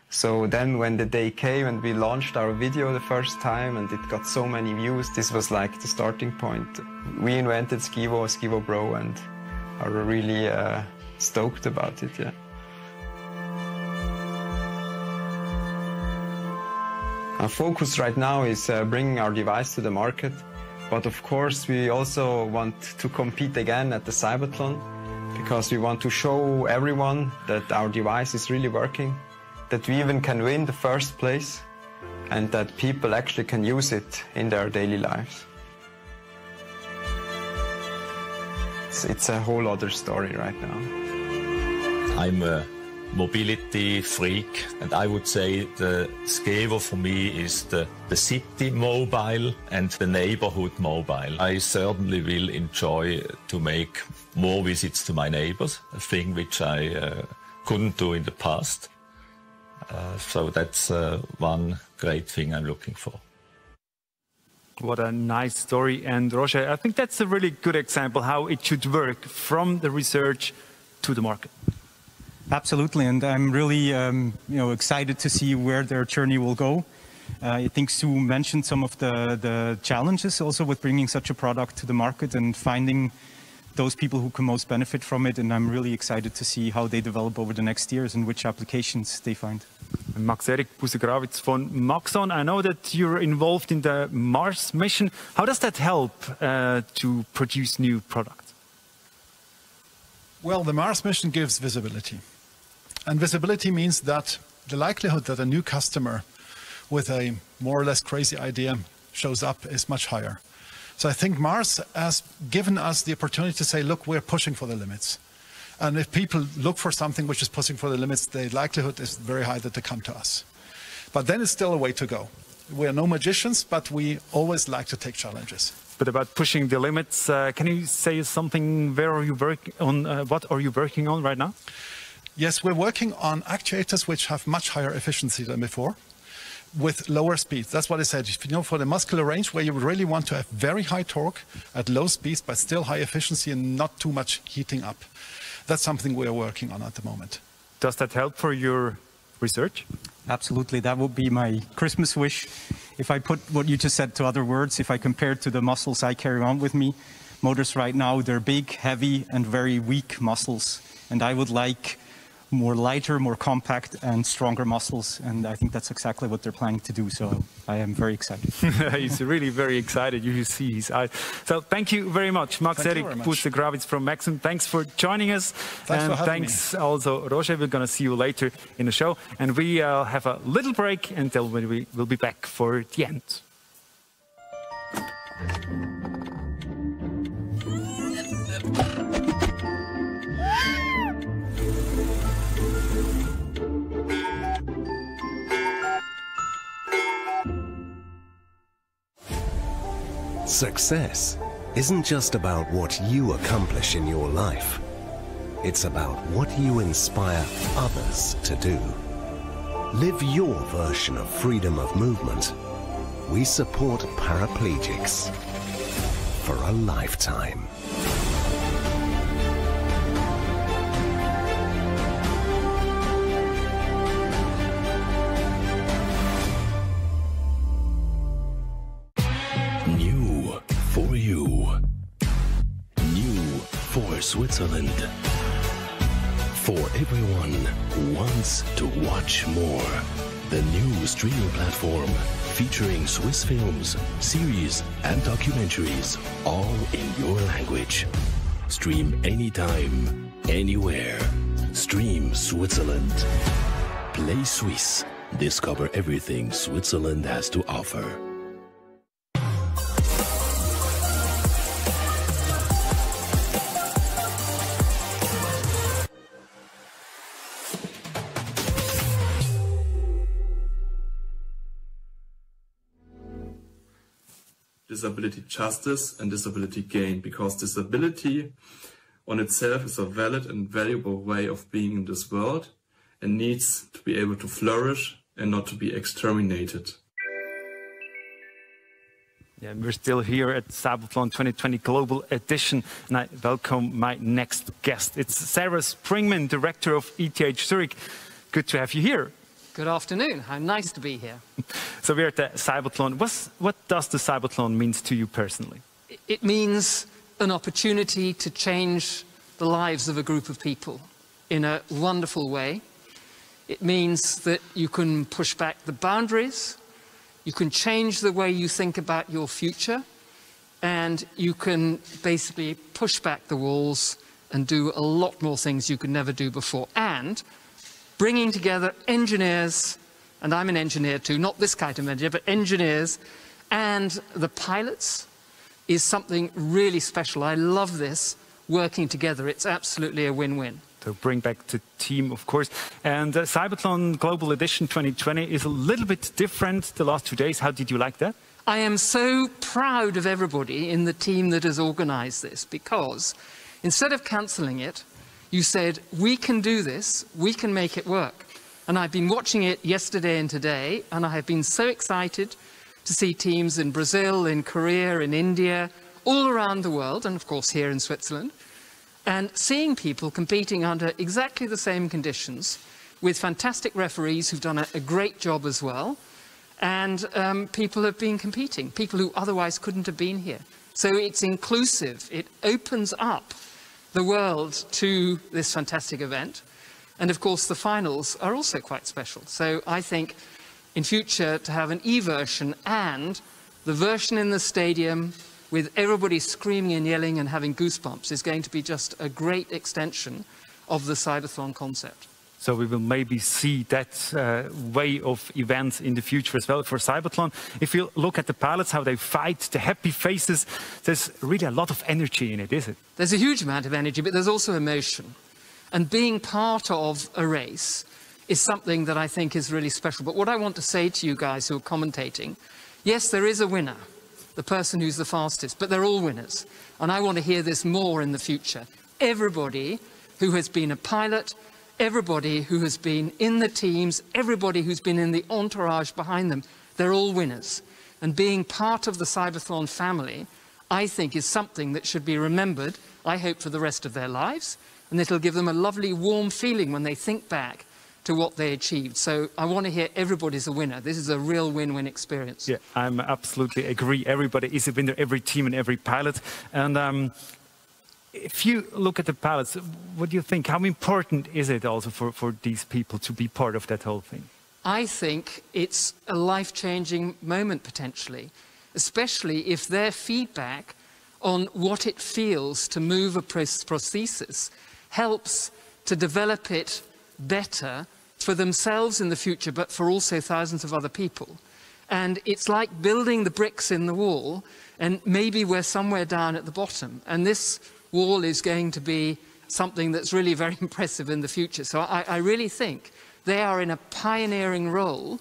Speaker 14: So then when the day came and we launched our video the first time and it got so many views, this was like the starting point. We invented Skivo Pro, and are really stoked about it, yeah. Our focus right now is bringing our device to the market, but of course we also want to compete again at the CYBATHLON because we want to show everyone that our device is really working, that we even can win the first place, and that people actually can use it in their daily lives. It's a whole other story right now.
Speaker 7: I'm a mobility freak, and I would say the Skivo for me is the city mobile and the neighborhood mobile. I certainly will enjoy to make more visits to my neighbors, a thing which I couldn't do in the past. So that's one great thing I'm looking for.
Speaker 1: What a nice story. And Roger, I think that's a really good example how it should work from the research to the market.
Speaker 12: Absolutely, and I'm really excited to see where their journey will go. I think Sue mentioned some of the challenges also with bringing such a product to the market and finding those people who can most benefit from it, and I'm really excited to see how they develop over the next years and which applications they find.
Speaker 1: Max-Erik Busegrawitz von Maxon, I know that you're involved in the Mars mission. How does that help to produce new products?
Speaker 6: Well, the Mars mission gives visibility. And visibility means that the likelihood that a new customer with a more or less crazy idea shows up is much higher. So I think Mars has given us the opportunity to say, look, we're pushing for the limits. And if people look for something which is pushing for the limits, the likelihood is very high that they come to us. But then it's still a way to go. We are no magicians, but we always like to take challenges.
Speaker 1: But about pushing the limits, can you say something? Where are you working on? What are you working on right now?
Speaker 6: Yes, we're working on actuators which have much higher efficiency than before, with lower speeds. That's what I said. You know, for the muscular range, where you really want to have very high torque at low speeds, but still high efficiency and not too much heating up. That's something we are working on at the moment.
Speaker 1: Does that help for your research?
Speaker 12: Absolutely. That would be my Christmas wish. If I put what you just said to other words, if I compare it to the muscles I carry around with me, motors right now, they're big, heavy, and very weak muscles. And I would like more lighter, more compact, and stronger muscles. And I think that's exactly what they're planning to do. So I am very excited.
Speaker 1: He's really very excited. You see his eyes. So thank you very much, Max-Erik Busegrawitz from Maxon. Thanks for joining us. Thanks also, Roger. We're going to see you later in the show. And we have a little break until we will be back for the end.
Speaker 2: Success isn't just about what you accomplish in your life. It's about what you inspire others to do. Live your version of freedom of movement. We support paraplegics for a lifetime.
Speaker 15: For you. New for Switzerland. For everyone who wants to watch more. The new streaming platform featuring Swiss films, series and documentaries, all in your language. Stream anytime, anywhere. Stream Switzerland. Play Swiss. Discover everything Switzerland has to offer.
Speaker 9: Disability justice and disability gain, because disability on itself is a valid and valuable way of being in this world and needs to be able to flourish and not to be exterminated.
Speaker 1: Yeah, we're still here at CYBATHLON 2020 Global Edition, and I welcome my next guest. It's Sarah Springman, Director of ETH Zurich. Good to have you here.
Speaker 17: Good afternoon. How nice to be here.
Speaker 1: So we're at the CYBATHLON. What does the CYBATHLON mean to you personally?
Speaker 17: It means an opportunity to change the lives of a group of people in a wonderful way. It means that you can push back the boundaries, you can change the way you think about your future, and you can basically push back the walls and do a lot more things you could never do before. And bringing together engineers, and I'm an engineer too, not this kind of engineer, but engineers and the pilots is something really special. I love this, working together. It's absolutely a win-win.
Speaker 1: To bring back the team, of course. And CYBATHLON Global Edition 2020 is a little bit different the last 2 days. How did you like that?
Speaker 17: I am so proud of everybody in the team that has organized this, because instead of cancelling it, you said, we can do this, we can make it work. And I've been watching it yesterday and today, and I have been so excited to see teams in Brazil, in Korea, in India, all around the world, and of course here in Switzerland, and seeing people competing under exactly the same conditions with fantastic referees who've done a great job as well, and people have been competing, people who otherwise couldn't have been here. So it's inclusive, it opens up the world to this fantastic event, and of course the finals are also quite special. So I think in future to have an e-version and the version in the stadium with everybody screaming and yelling and having goosebumps is going to be just a great extension of the CYBATHLON concept.
Speaker 1: So we will maybe see that way of events in the future as well for CYBATHLON. If you look at the pilots, how they fight, the happy faces, there's really a lot of energy in it, is it?
Speaker 17: There's a huge amount of energy, but there's also emotion. And being part of a race is something that I think is really special. But what I want to say to you guys who are commentating, yes, there is a winner, the person who's the fastest, but they're all winners. And I want to hear this more in the future. Everybody who has been a pilot, everybody who has been in the teams, everybody who's been in the entourage behind them, they're all winners. And being part of the CYBATHLON family, I think, is something that should be remembered, I hope, for the rest of their lives. And it'll give them a lovely, warm feeling when they think back to what they achieved. So I want to hear everybody's a winner. This is a real win-win experience.
Speaker 1: Yeah, I absolutely agree. Everybody is a winner, every team and every pilot. And if you look at the pilots, what do you think? How important is it also for these people to be part of that whole thing?
Speaker 17: I think it's a life-changing moment, potentially, especially if their feedback on what it feels to move a prosthesis helps to develop it better for themselves in the future, but for also thousands of other people. And it's like building the bricks in the wall, and maybe we're somewhere down at the bottom. And this wall is going to be something that's really very impressive in the future. So I really think they are in a pioneering role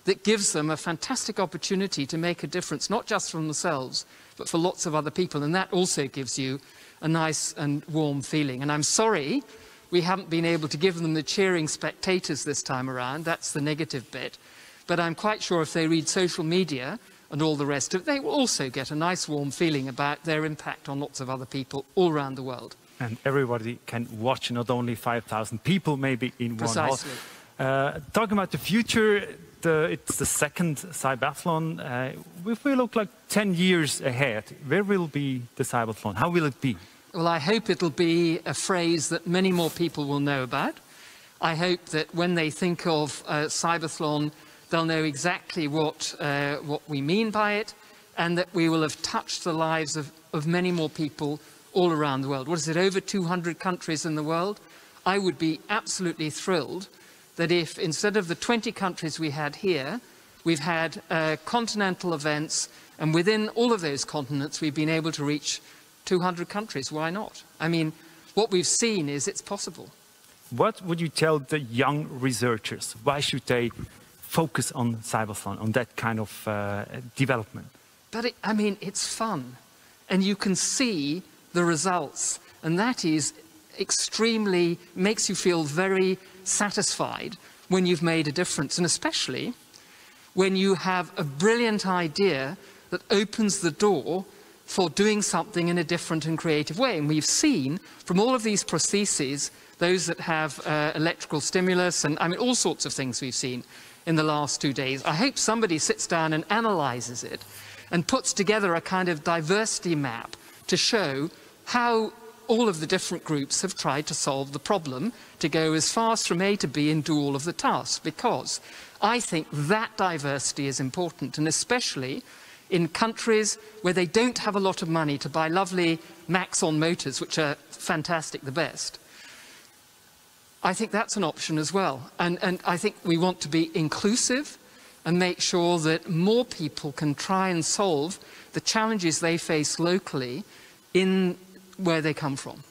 Speaker 17: that gives them a fantastic opportunity to make a difference, not just for themselves, but for lots of other people. And that also gives you a nice and warm feeling. And I'm sorry we haven't been able to give them the cheering spectators this time around. That's the negative bit. But I'm quite sure if they read social media and all the rest of it, they will also get a nice warm feeling about their impact on lots of other people all around the world.
Speaker 1: And everybody can watch, not only 5,000 people maybe in
Speaker 17: Precisely.
Speaker 1: one hall. Talking about the future, it's the second CYBATHLON. If we look like 10 years ahead, where will be the CYBATHLON? How will it be?
Speaker 17: Well, I hope it'll be a phrase that many more people will know about. I hope that when they think of CYBATHLON, they'll know exactly what we mean by it, and that we will have touched the lives of many more people all around the world. What is it, over 200 countries in the world? I would be absolutely thrilled that if, instead of the 20 countries we had here, we've had continental events, and within all of those continents, we've been able to reach 200 countries. Why not? I mean, what we've seen is it's possible.
Speaker 1: What would you tell the young researchers? Why should they focus on CYBATHLON, on that kind of development?
Speaker 17: But I mean, it's fun, and you can see the results. And that is extremely, makes you feel very satisfied when you've made a difference, and especially when you have a brilliant idea that opens the door for doing something in a different and creative way. And we've seen from all of these prostheses, those that have electrical stimulus, and I mean all sorts of things we've seen in the last 2 days. I hope somebody sits down and analyzes it and puts together a kind of diversity map to show how all of the different groups have tried to solve the problem to go as fast from A to B and do all of the tasks, because I think that diversity is important, and especially in countries where they don't have a lot of money to buy lovely Maxon motors, which are fantastic, the best. I think that's an option as well. And I think we want to be inclusive and make sure that more people can try and solve the challenges they face locally in where they come from.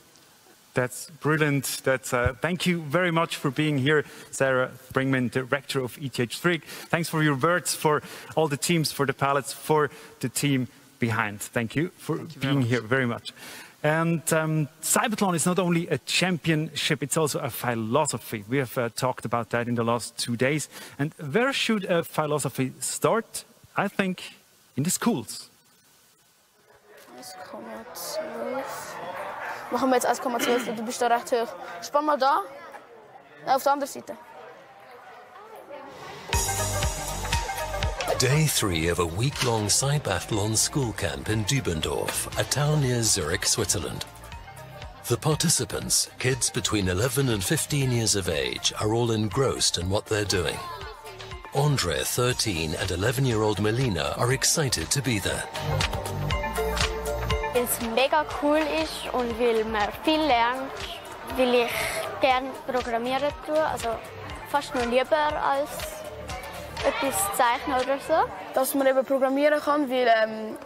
Speaker 1: That's brilliant. Thank you very much for being here, Sarah Brinkman, Director of ETH3. Thanks for your words, for all the teams, for the pilots, for the team behind. Thank you for being here very much. And CYBATHLON is not only a championship, it's also a philosophy. We have talked about that in the last 2 days. And where should a philosophy start? I think in the schools.
Speaker 5: 1,12. Machen wir jetzt 1,12. Du bist da recht hoch. Spann mal da, auf der anderen Seite.
Speaker 2: Day 3 of a week-long CYBATHLON school camp in Dübendorf, a town near Zurich, Switzerland. The participants, kids between 11 and 15 years of age, are all engrossed in what they're doing. Andre, 13, and 11-year-old Melina are excited to be there.
Speaker 10: Weil es mega cool ist und weil man viel lernt, will ich gerne programmieren tun, also fast noch lieber als etwas zeichnen oder so.
Speaker 5: Dass man eben programmieren kann, weil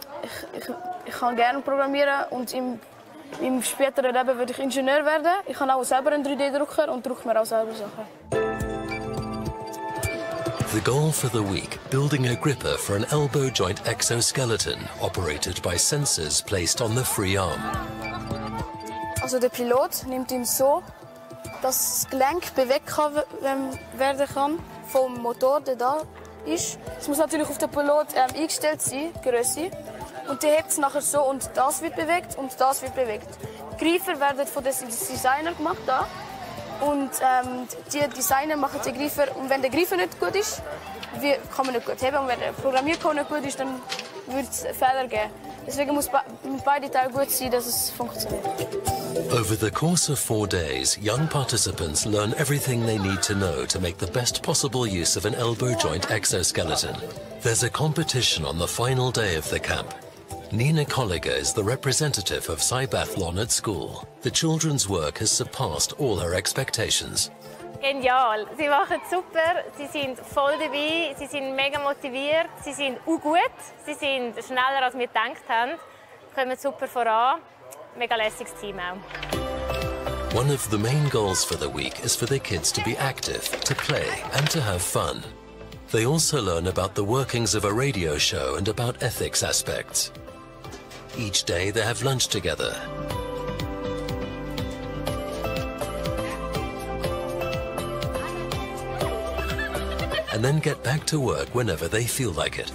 Speaker 5: ich kann gerne programmieren und im späteren Leben würde ich Ingenieur werden. Ich kann auch selber einen 3D-Drucker und drucke mir auch selber Sachen.
Speaker 2: The goal for the week, building a gripper for an elbow joint exoskeleton operated by sensors placed on the free arm.
Speaker 5: Also der Pilot nimmt ihn so, dass das Gelenk bewegt werden kann vom Motor, der da ist. Es muss natürlich auf den Pilot eingestellt sein, die Größe. Und die hebt es nachher so und das wird bewegt und das wird bewegt. Die Greifer werden von den Designern gemacht da. Und die Designer machen die Greifer. Und wenn der Greifer nicht gut ist, kann man nicht gut heben. Und wenn der Programmiercode nicht gut ist, dann wird es Fehler geben. Deswegen muss beide Teile gut sein, dass es funktioniert.
Speaker 2: Over the course of 4 days, young participants learn everything they need to know to make the best possible use of an elbow joint exoskeleton. There's a competition on the final day of the camp. Nina Colliger is the representative of CYBATHLON at school. The children's work has surpassed all her expectations.
Speaker 10: Genial, sie machen super, sie sind voll dabei, sie sind mega motiviert, sie sind auch gut, sie sind schneller als wir gedacht haben, kommen super voran, mega lässiges Team auch.
Speaker 2: One of the main goals for the week is for the kids to be active, to play and to have fun. They also learn about the workings of a radio show and about ethics aspects. Each day they have lunch together. And then get back to work whenever they feel like it.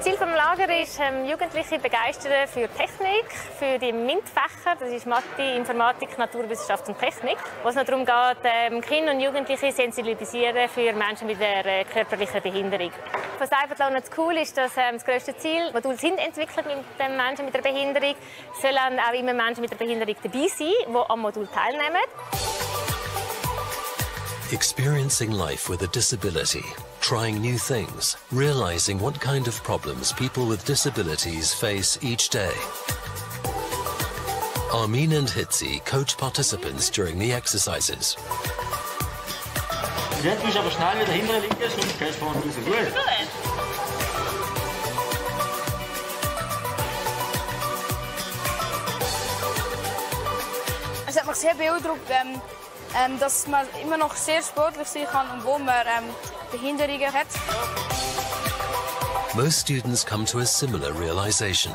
Speaker 10: Ziel vom Lager ist, Jugendliche begeistern für Technik, für die MINT-Fächer, das ist Mathe, Informatik, Naturwissenschaft und Technik, wo es noch darum geht, Kinder und Jugendliche sensibilisieren für Menschen mit einer körperlichen Behinderung. Was CYBATHLON jetzt cool ist, dass das grösste Ziel, Module sind entwickelt mit den Menschen mit einer Behinderung, sollen auch immer Menschen mit einer Behinderung dabei sein, die am Modul teilnehmen.
Speaker 2: Experiencing life with a disability, trying new things, realizing what kind of problems people with disabilities face each day. Armin and Hitzi coach participants during the exercises.
Speaker 22: Jetzt musst du aber schnell wieder hinten liegen, sonst gehst du vorne raus. Gut.
Speaker 5: Es hat mich sehr beeindruckt, dass man immer noch sehr sportlich sein kann, obwohl man Behinderungen hat.
Speaker 2: Most students come to a similar realization.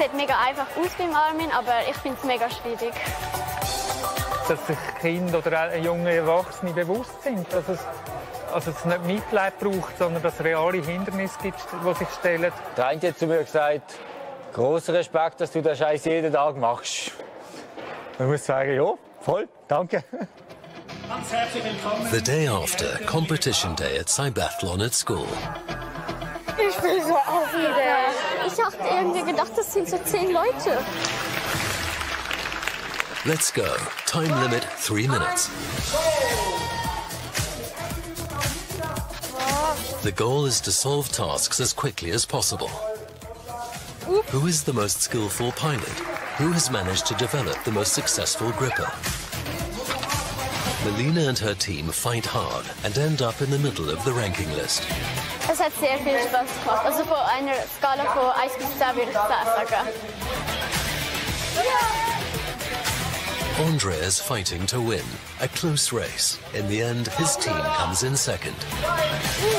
Speaker 8: sieht mega einfach aus beim Armin, aber ich finde es mega schwierig.
Speaker 3: Dass sich Kinder oder junge Erwachsene bewusst sind, dass es nicht Mitleid braucht, sondern dass es reale Hindernisse gibt, die sich stellen.
Speaker 21: Der eine hat zu mir gesagt, großer Respekt, dass du den Scheiß jeden Tag machst. Ich muss sagen, ja, voll, danke.
Speaker 2: The day after, competition day at CYBATHLON at school.
Speaker 8: Ich will so aufgeregt. Ich habe irgendwie gedacht, das sind so 10 Leute.
Speaker 2: Let's go. Time limit 3 minutes. The goal is to solve tasks as quickly as possible. Who is the most skillful pilot? Who has managed to develop the most successful gripper? Melina and her team fight hard and end up in the middle of the ranking list.
Speaker 8: Es hat sehr viel Spaß gemacht. Also von einer Skala von 1 bis 10 würde ich 10 sagen.
Speaker 2: Andre is fighting to win. A close race. In the end, his team comes in second.
Speaker 5: Ich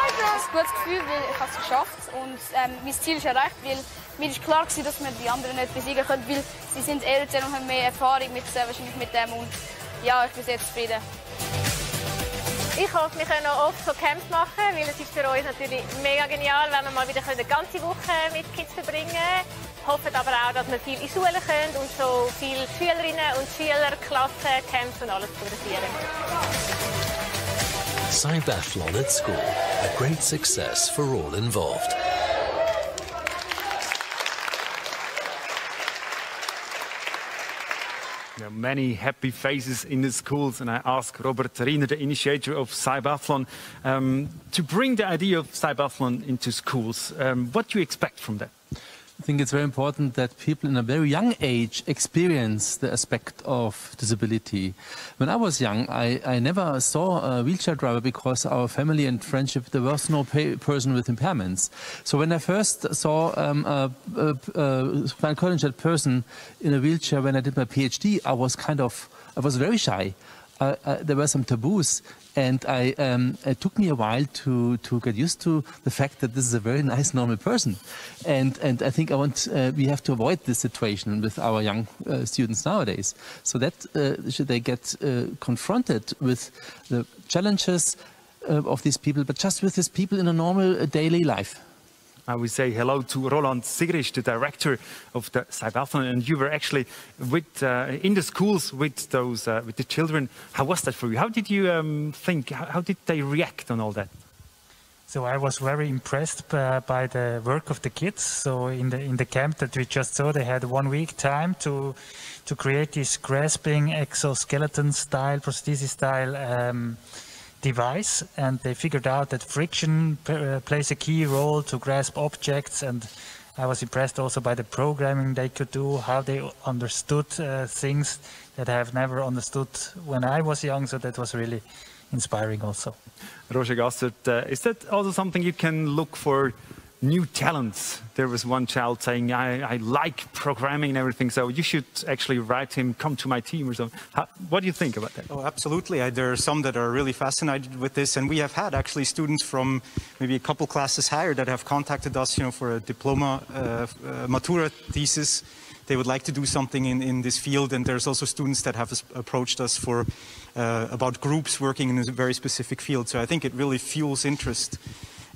Speaker 5: habe ein gutes Gefühl, weil ich es geschafft habe und mein Ziel ist erreicht, weil mir ist klar war, dass wir die anderen nicht besiegen können, weil sie sind älter und haben mehr Erfahrung wahrscheinlich mit dem und ja, ich bin sehr zufrieden.
Speaker 10: Ich hoffe, wir können noch oft so Camps machen, weil es ist für uns natürlich mega genial, wenn wir mal wieder eine ganze Woche mit Kids verbringen können. Wir hoffen aber auch, dass wir viel in Schulen können und so viele Schülerinnen und Schüler, Klassen, Camps und alles durchführen.
Speaker 2: CYBATHLON at school. A great success for all involved.
Speaker 1: There are many happy faces in the schools, and I asked Robert Riener, the initiator of CYBATHLON, to bring the idea of CYBATHLON into schools. What do you expect from that?
Speaker 11: I think it's very important that people in a very young age experience the aspect of disability. When I was young, I never saw a wheelchair driver because our family and friendship, there was no person with impairments. So when I first saw a spinal cord injured person in a wheelchair when I did my PhD, I was very shy. There were some taboos, and it took me a while to get used to the fact that this is a very nice, normal person. And I think we have to avoid this situation with our young students nowadays, so that they get confronted with the challenges of these people, but just with these people in a normal daily life.
Speaker 1: I will say hello to Roland Sigrist, the director of the CYBATHLON, and you were actually in the schools with the children. How was that for you? How did you think? How did they react on all that?
Speaker 23: So I was very impressed by the work of the kids. So in the camp that we just saw, they had 1 week time to create this grasping exoskeleton style, prosthesis style device, and they figured out that friction plays a key role to grasp objects, and I was impressed also by the programming they could do, how they understood things that I have never understood when I was young, so that was really inspiring also.
Speaker 1: Roger Gassert, is that also something you can look for new talents? There was one child saying, I like programming and everything, so you should actually write him, come to my team or something. What do you think about that?
Speaker 12: Oh, absolutely. There are some that are really fascinated with this, and we have had actually students from maybe a couple classes higher that have contacted us, for a diploma, matura thesis. They would like to do something in this field, and there's also students that have approached us for about groups working in a very specific field. So I think it really fuels interest,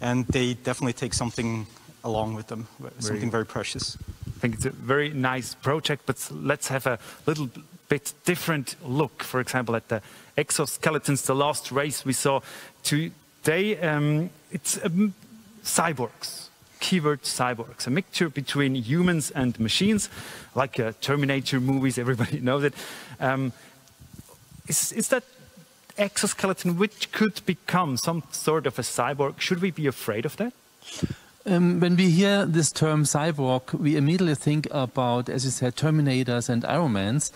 Speaker 12: and they definitely take something along with them, something very precious.
Speaker 1: I think it's a very nice project, but let's have a little bit different look, for example, at the exoskeletons, the last race we saw today. It's cyborgs, keyword cyborgs, a mixture between humans and machines, like Terminator movies, everybody knows it. Is that exoskeleton which could become some sort of a cyborg? Should we be afraid of that?
Speaker 11: When we hear this term cyborg, we immediately think about, as you said, Terminators and Iron Mans,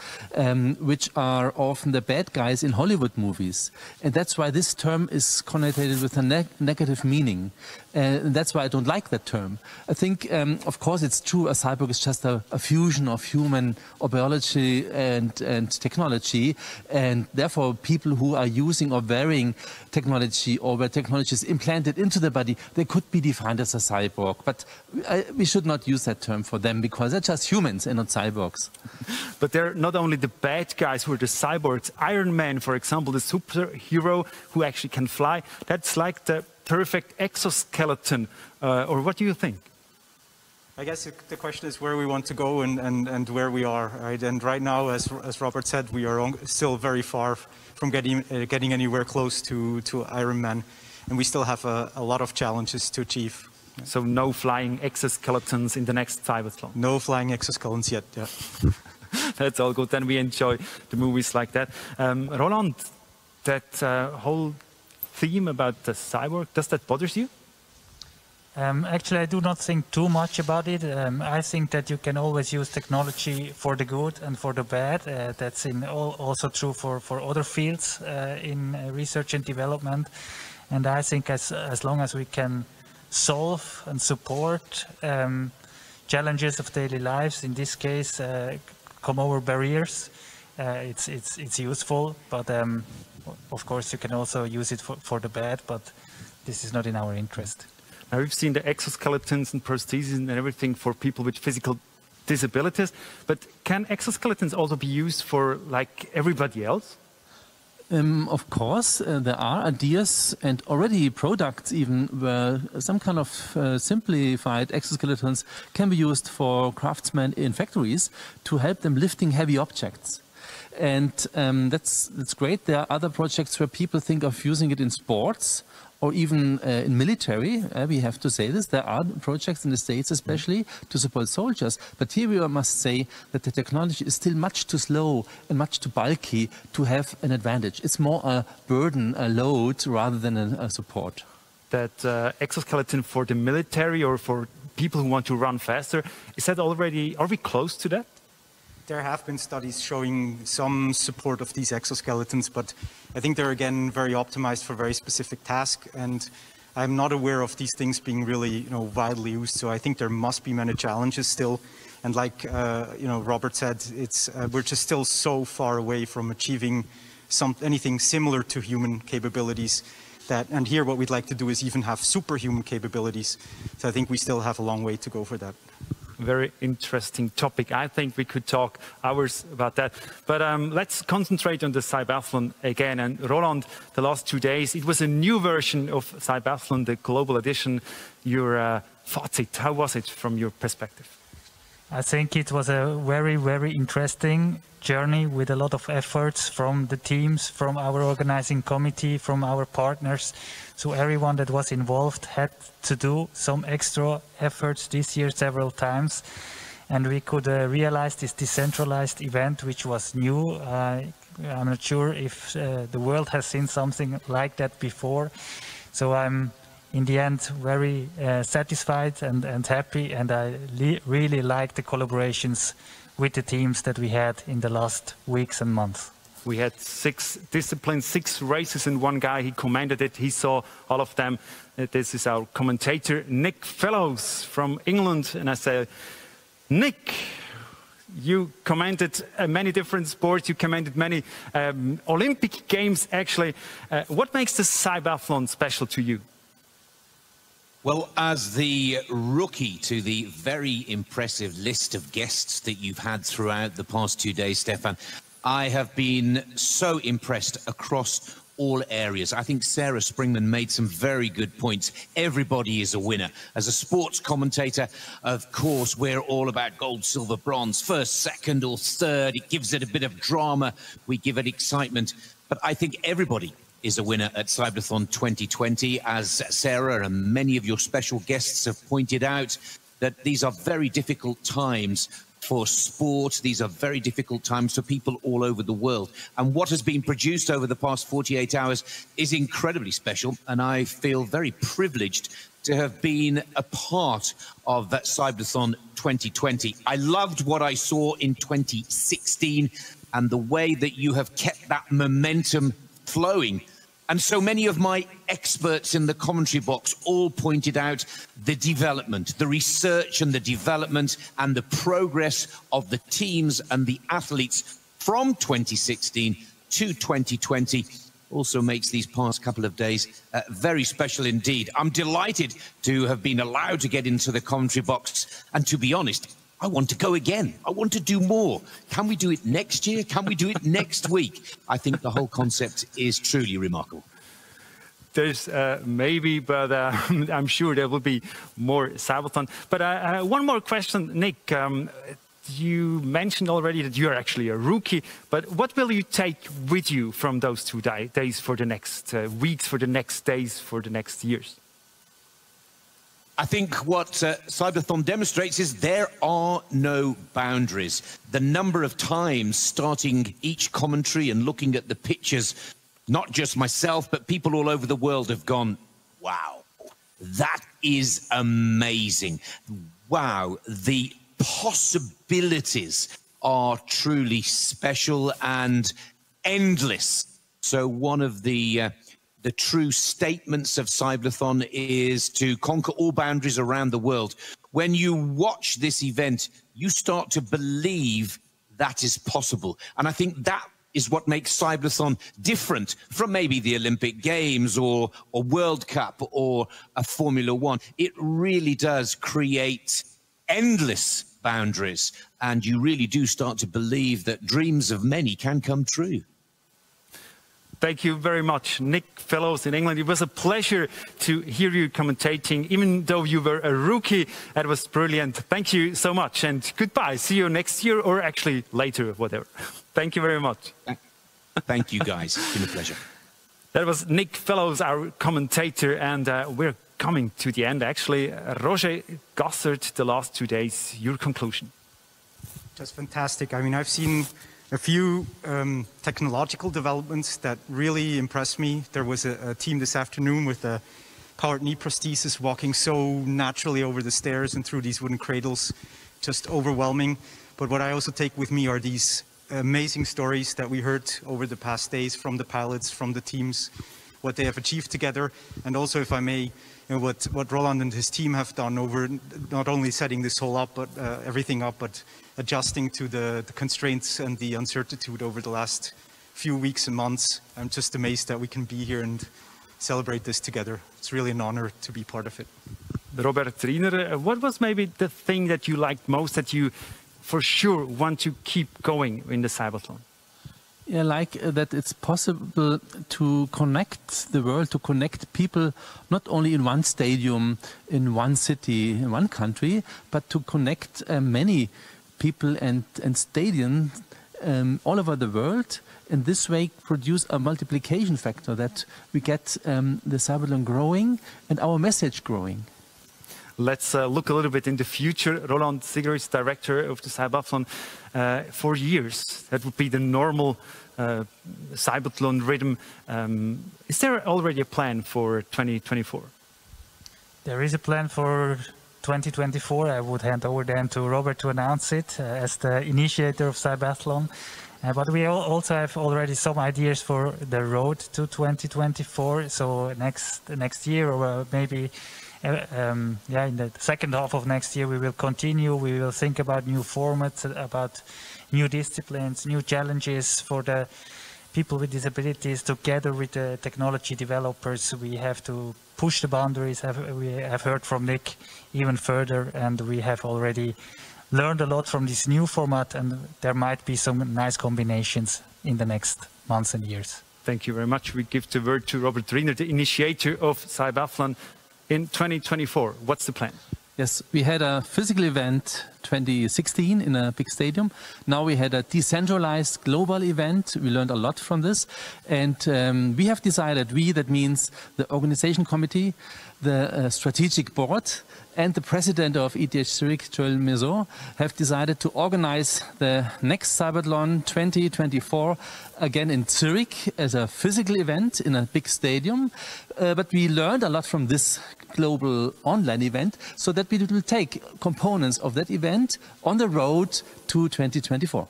Speaker 11: which are often the bad guys in Hollywood movies. And that's why this term is connotated with a negative meaning. And that's why I don't like that term. I think, of course, it's true, a cyborg is just a fusion of human biology and technology. And therefore, people who are using or wearing technology or where technology is implanted into the body, they could be defined as a cyborg. But we should not use that term for them because they're just humans and not cyborgs.
Speaker 1: But they're not only the bad guys who are the cyborgs. Iron Man, for example, the superhero who actually can fly, that's like the perfect exoskeleton. Or what do you think?
Speaker 12: I guess the question is where we want to go and where we are, right? And right now, as Robert said, we are still very far from getting anywhere close to Iron Man. And we still have a lot of challenges to achieve.
Speaker 1: So no flying exoskeletons in the next CYBATHLON?
Speaker 12: No flying exoskeletons yet, yeah.
Speaker 1: That's all good. Then we enjoy the movies like that. Roland, that whole theme about the cyborg, does that bother you?
Speaker 23: Actually, I do not think too much about it. I think that you can always use technology for the good and for the bad. That's also true for other fields in research and development. And I think as long as we can solve and support challenges of daily lives, in this case, come over barriers, it's useful. But of course, you can also use it for the bad, but this is not in our interest.
Speaker 1: Now, we've seen the exoskeletons and prostheses and everything for people with physical disabilities, but can exoskeletons also be used for like everybody else?
Speaker 11: Of course, there are ideas and already products even where some kind of simplified exoskeletons can be used for craftsmen in factories to help them lifting heavy objects. And that's great. There are other projects where people think of using it in sports or even in military. We have to say this. There are projects in the States especially to support soldiers. But here we must say that the technology is still much too slow and much too bulky to have an advantage. It's more a burden, a load, rather than a support.
Speaker 1: That exoskeleton for the military or for people who want to run faster, is that already, are we close to that?
Speaker 12: There have been studies showing some support of these exoskeletons, but I think they're again very optimized for very specific tasks, and I'm not aware of these things being really, widely used. So I think there must be many challenges still, and like Robert said, we're just still so far away from achieving anything similar to human capabilities. And here what we'd like to do is even have superhuman capabilities. So I think we still have a long way to go for that.
Speaker 1: Very interesting topic. I think we could talk hours about that. But let's concentrate on the CYBATHLON again. And Roland, the last 2 days, it was a new version of CYBATHLON, the global edition. Your thoughts, how was it from your perspective?
Speaker 23: I think it was a very, very interesting journey with a lot of efforts from the teams, from our organizing committee, from our partners. So everyone that was involved had to do some extra efforts this year several times. And we could realize this decentralized event, which was new. I'm not sure if the world has seen something like that before. So I'm, in the end, very satisfied and happy. And I really like the collaborations with the teams that we had in the last weeks and months.
Speaker 1: We had 6 disciplines, 6 races, and one guy, he commented it, he saw all of them. This is our commentator, Nick Fellows from England. And I say, Nick, you commented many different sports, you commented many Olympic Games, actually. What makes the CYBATHLON special to you?
Speaker 4: Well, as the rookie to the very impressive list of guests that you've had throughout the past 2 days, Stefan, I have been so impressed across all areas. I think Sarah Springman made some very good points. Everybody is a winner. As a sports commentator, of course, we're all about gold, silver, bronze, first, second or third. It gives it a bit of drama. We give it excitement. But I think everybody is a winner at CYBATHLON 2020, as Sarah and many of your special guests have pointed out, that these are very difficult times for sport. These are very difficult times for people all over the world. And what has been produced over the past 48 hours is incredibly special. And I feel very privileged to have been a part of that CYBATHLON 2020. I loved what I saw in 2016 and the way that you have kept that momentum flowing And so many of my experts in the commentary box all pointed out the development, the research and the development and the progress of the teams and the athletes from 2016 to 2020 also makes these past couple of days very special indeed. I'm delighted to have been allowed to get into the commentary box, and to be honest, I want to go again. I want to do more. Can we do it next year? Can we do it next week? I think the whole concept is truly remarkable.
Speaker 1: There's maybe, but I'm sure there will be more CYBATHLON. But one more question, Nick. You mentioned already that you're actually a rookie, but what will you take with you from those 2 days for the next weeks, for the next days, for the next years?
Speaker 4: I think what CYBATHLON demonstrates is there are no boundaries. The number of times starting each commentary and looking at the pictures, not just myself, but people all over the world have gone, wow, that is amazing. Wow, the possibilities are truly special and endless. So one of the true statements of CYBATHLON is to conquer all boundaries around the world. When you watch this event, you start to believe that is possible. And I think that is what makes CYBATHLON different from maybe the Olympic Games or World Cup or a Formula One. It really does create endless boundaries, and you really do start to believe that dreams of many can come true.
Speaker 1: Thank you very much, Nick Fellows in England. It was a pleasure to hear you commentating, even though you were a rookie. That was brilliant. Thank you so much, and goodbye. See you next year, or actually later, whatever. Thank you very much.
Speaker 4: Thank you, guys. It's been a pleasure.
Speaker 1: That was Nick Fellows, our commentator, and we're coming to the end, actually. Roger Gassert, the last 2 days, your conclusion.
Speaker 12: Just fantastic. I mean, I've seen a few technological developments that really impressed me. There was a team this afternoon with a powered knee prosthesis walking so naturally over the stairs and through these wooden cradles, just overwhelming. But what I also take with me are these amazing stories that we heard over the past days from the pilots, from the teams, what they have achieved together, and also, if I may, what Roland and his team have done over not only setting this whole up, but everything up, but adjusting to the constraints and the uncertainty over the last few weeks and months. I'm just amazed that we can be here and celebrate this together. It's really an honor to be part of it.
Speaker 1: Robert Riener, what was maybe the thing that you liked most, that you for sure want to keep going in the CYBATHLON?
Speaker 11: Yeah, like that it's possible to connect the world, to connect people, not only in one stadium, in one city, in one country, but to connect many people and stadiums all over the world. And this way produce a multiplication factor that we get the CYBATHLON growing and our message growing.
Speaker 1: Let's look a little bit in the future. Roland Siggeris, director of the CYBATHLON, 4 years. That would be the normal CYBATHLON rhythm. Is there already a plan for 2024?
Speaker 23: There is a plan for 2024. I would hand over then to Robert to announce it as the initiator of CYBATHLON. But we also have already some ideas for the road to 2024. So next year, or maybe in the second half of next year, we will continue. We will think about new formats, about new disciplines, new challenges for the people with disabilities. Together with the technology developers, we have to push the boundaries. We have heard from Nick even further, and we have already learned a lot from this new format, and there might be some nice combinations in the next months and years.
Speaker 1: Thank you very much. We give the word to Robert Riener, the initiator of CYBATHLON. In 2024, what's the plan?
Speaker 11: Yes, we had a physical event 2016 in a big stadium. Now we had a decentralized global event. We learned a lot from this. And we have decided, that means the organization committee, the strategic board, and the president of ETH Zurich, Joel Maison, have decided to organize the next CYBATHLON 2024 again in Zurich as a physical event in a big stadium. But we learned a lot from this global online event, so that we will take components of that event on the road to 2024.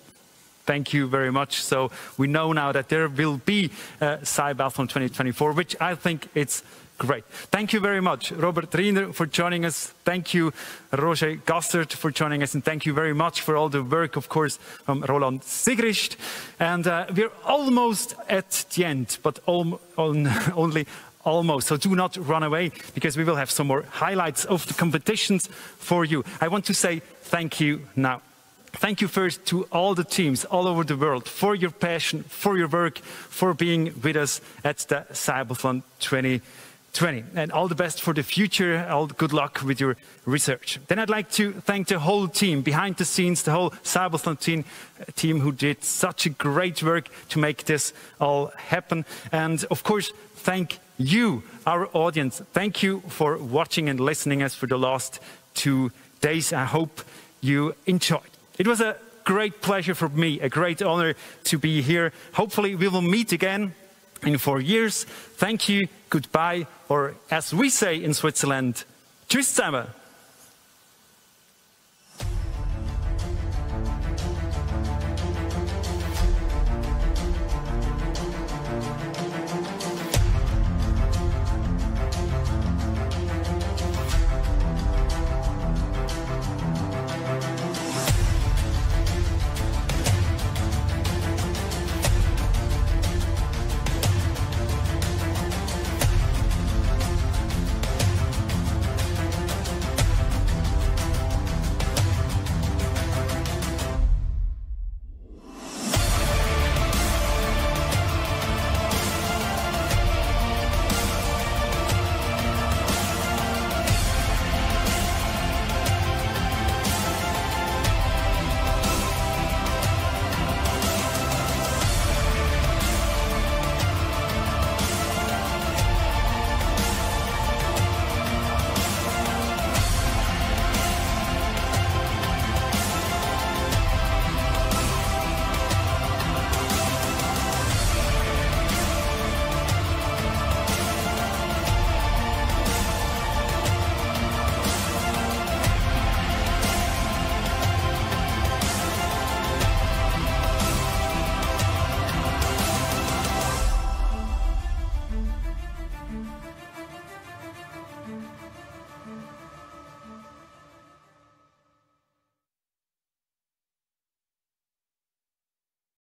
Speaker 1: Thank you very much. So we know now that there will be CYBATHLON 2024, which I think it's great. Thank you very much, Robert Riener, for joining us. Thank you, Roger Gassert, for joining us. And thank you very much for all the work, of course, from Roland Sigrist. And we're almost at the end, but only almost. So do not run away, because we will have some more highlights of the competitions for you. I want to say thank you now. Thank you first to all the teams all over the world for your passion, for your work, for being with us at the CYBATHLON 2020. And all the best for the future. All good luck with your research. Then I'd like to thank the whole team behind the scenes, the whole CYBATHLON team who did such a great work to make this all happen. And of course, thank you, our audience. Thank you for watching and listening us for the last 2 days. I hope you enjoyed. It was a great pleasure for me, a great honor to be here. Hopefully we will meet again in 4 years. Thank you, goodbye, or as we say in Switzerland, tschüss zusammen.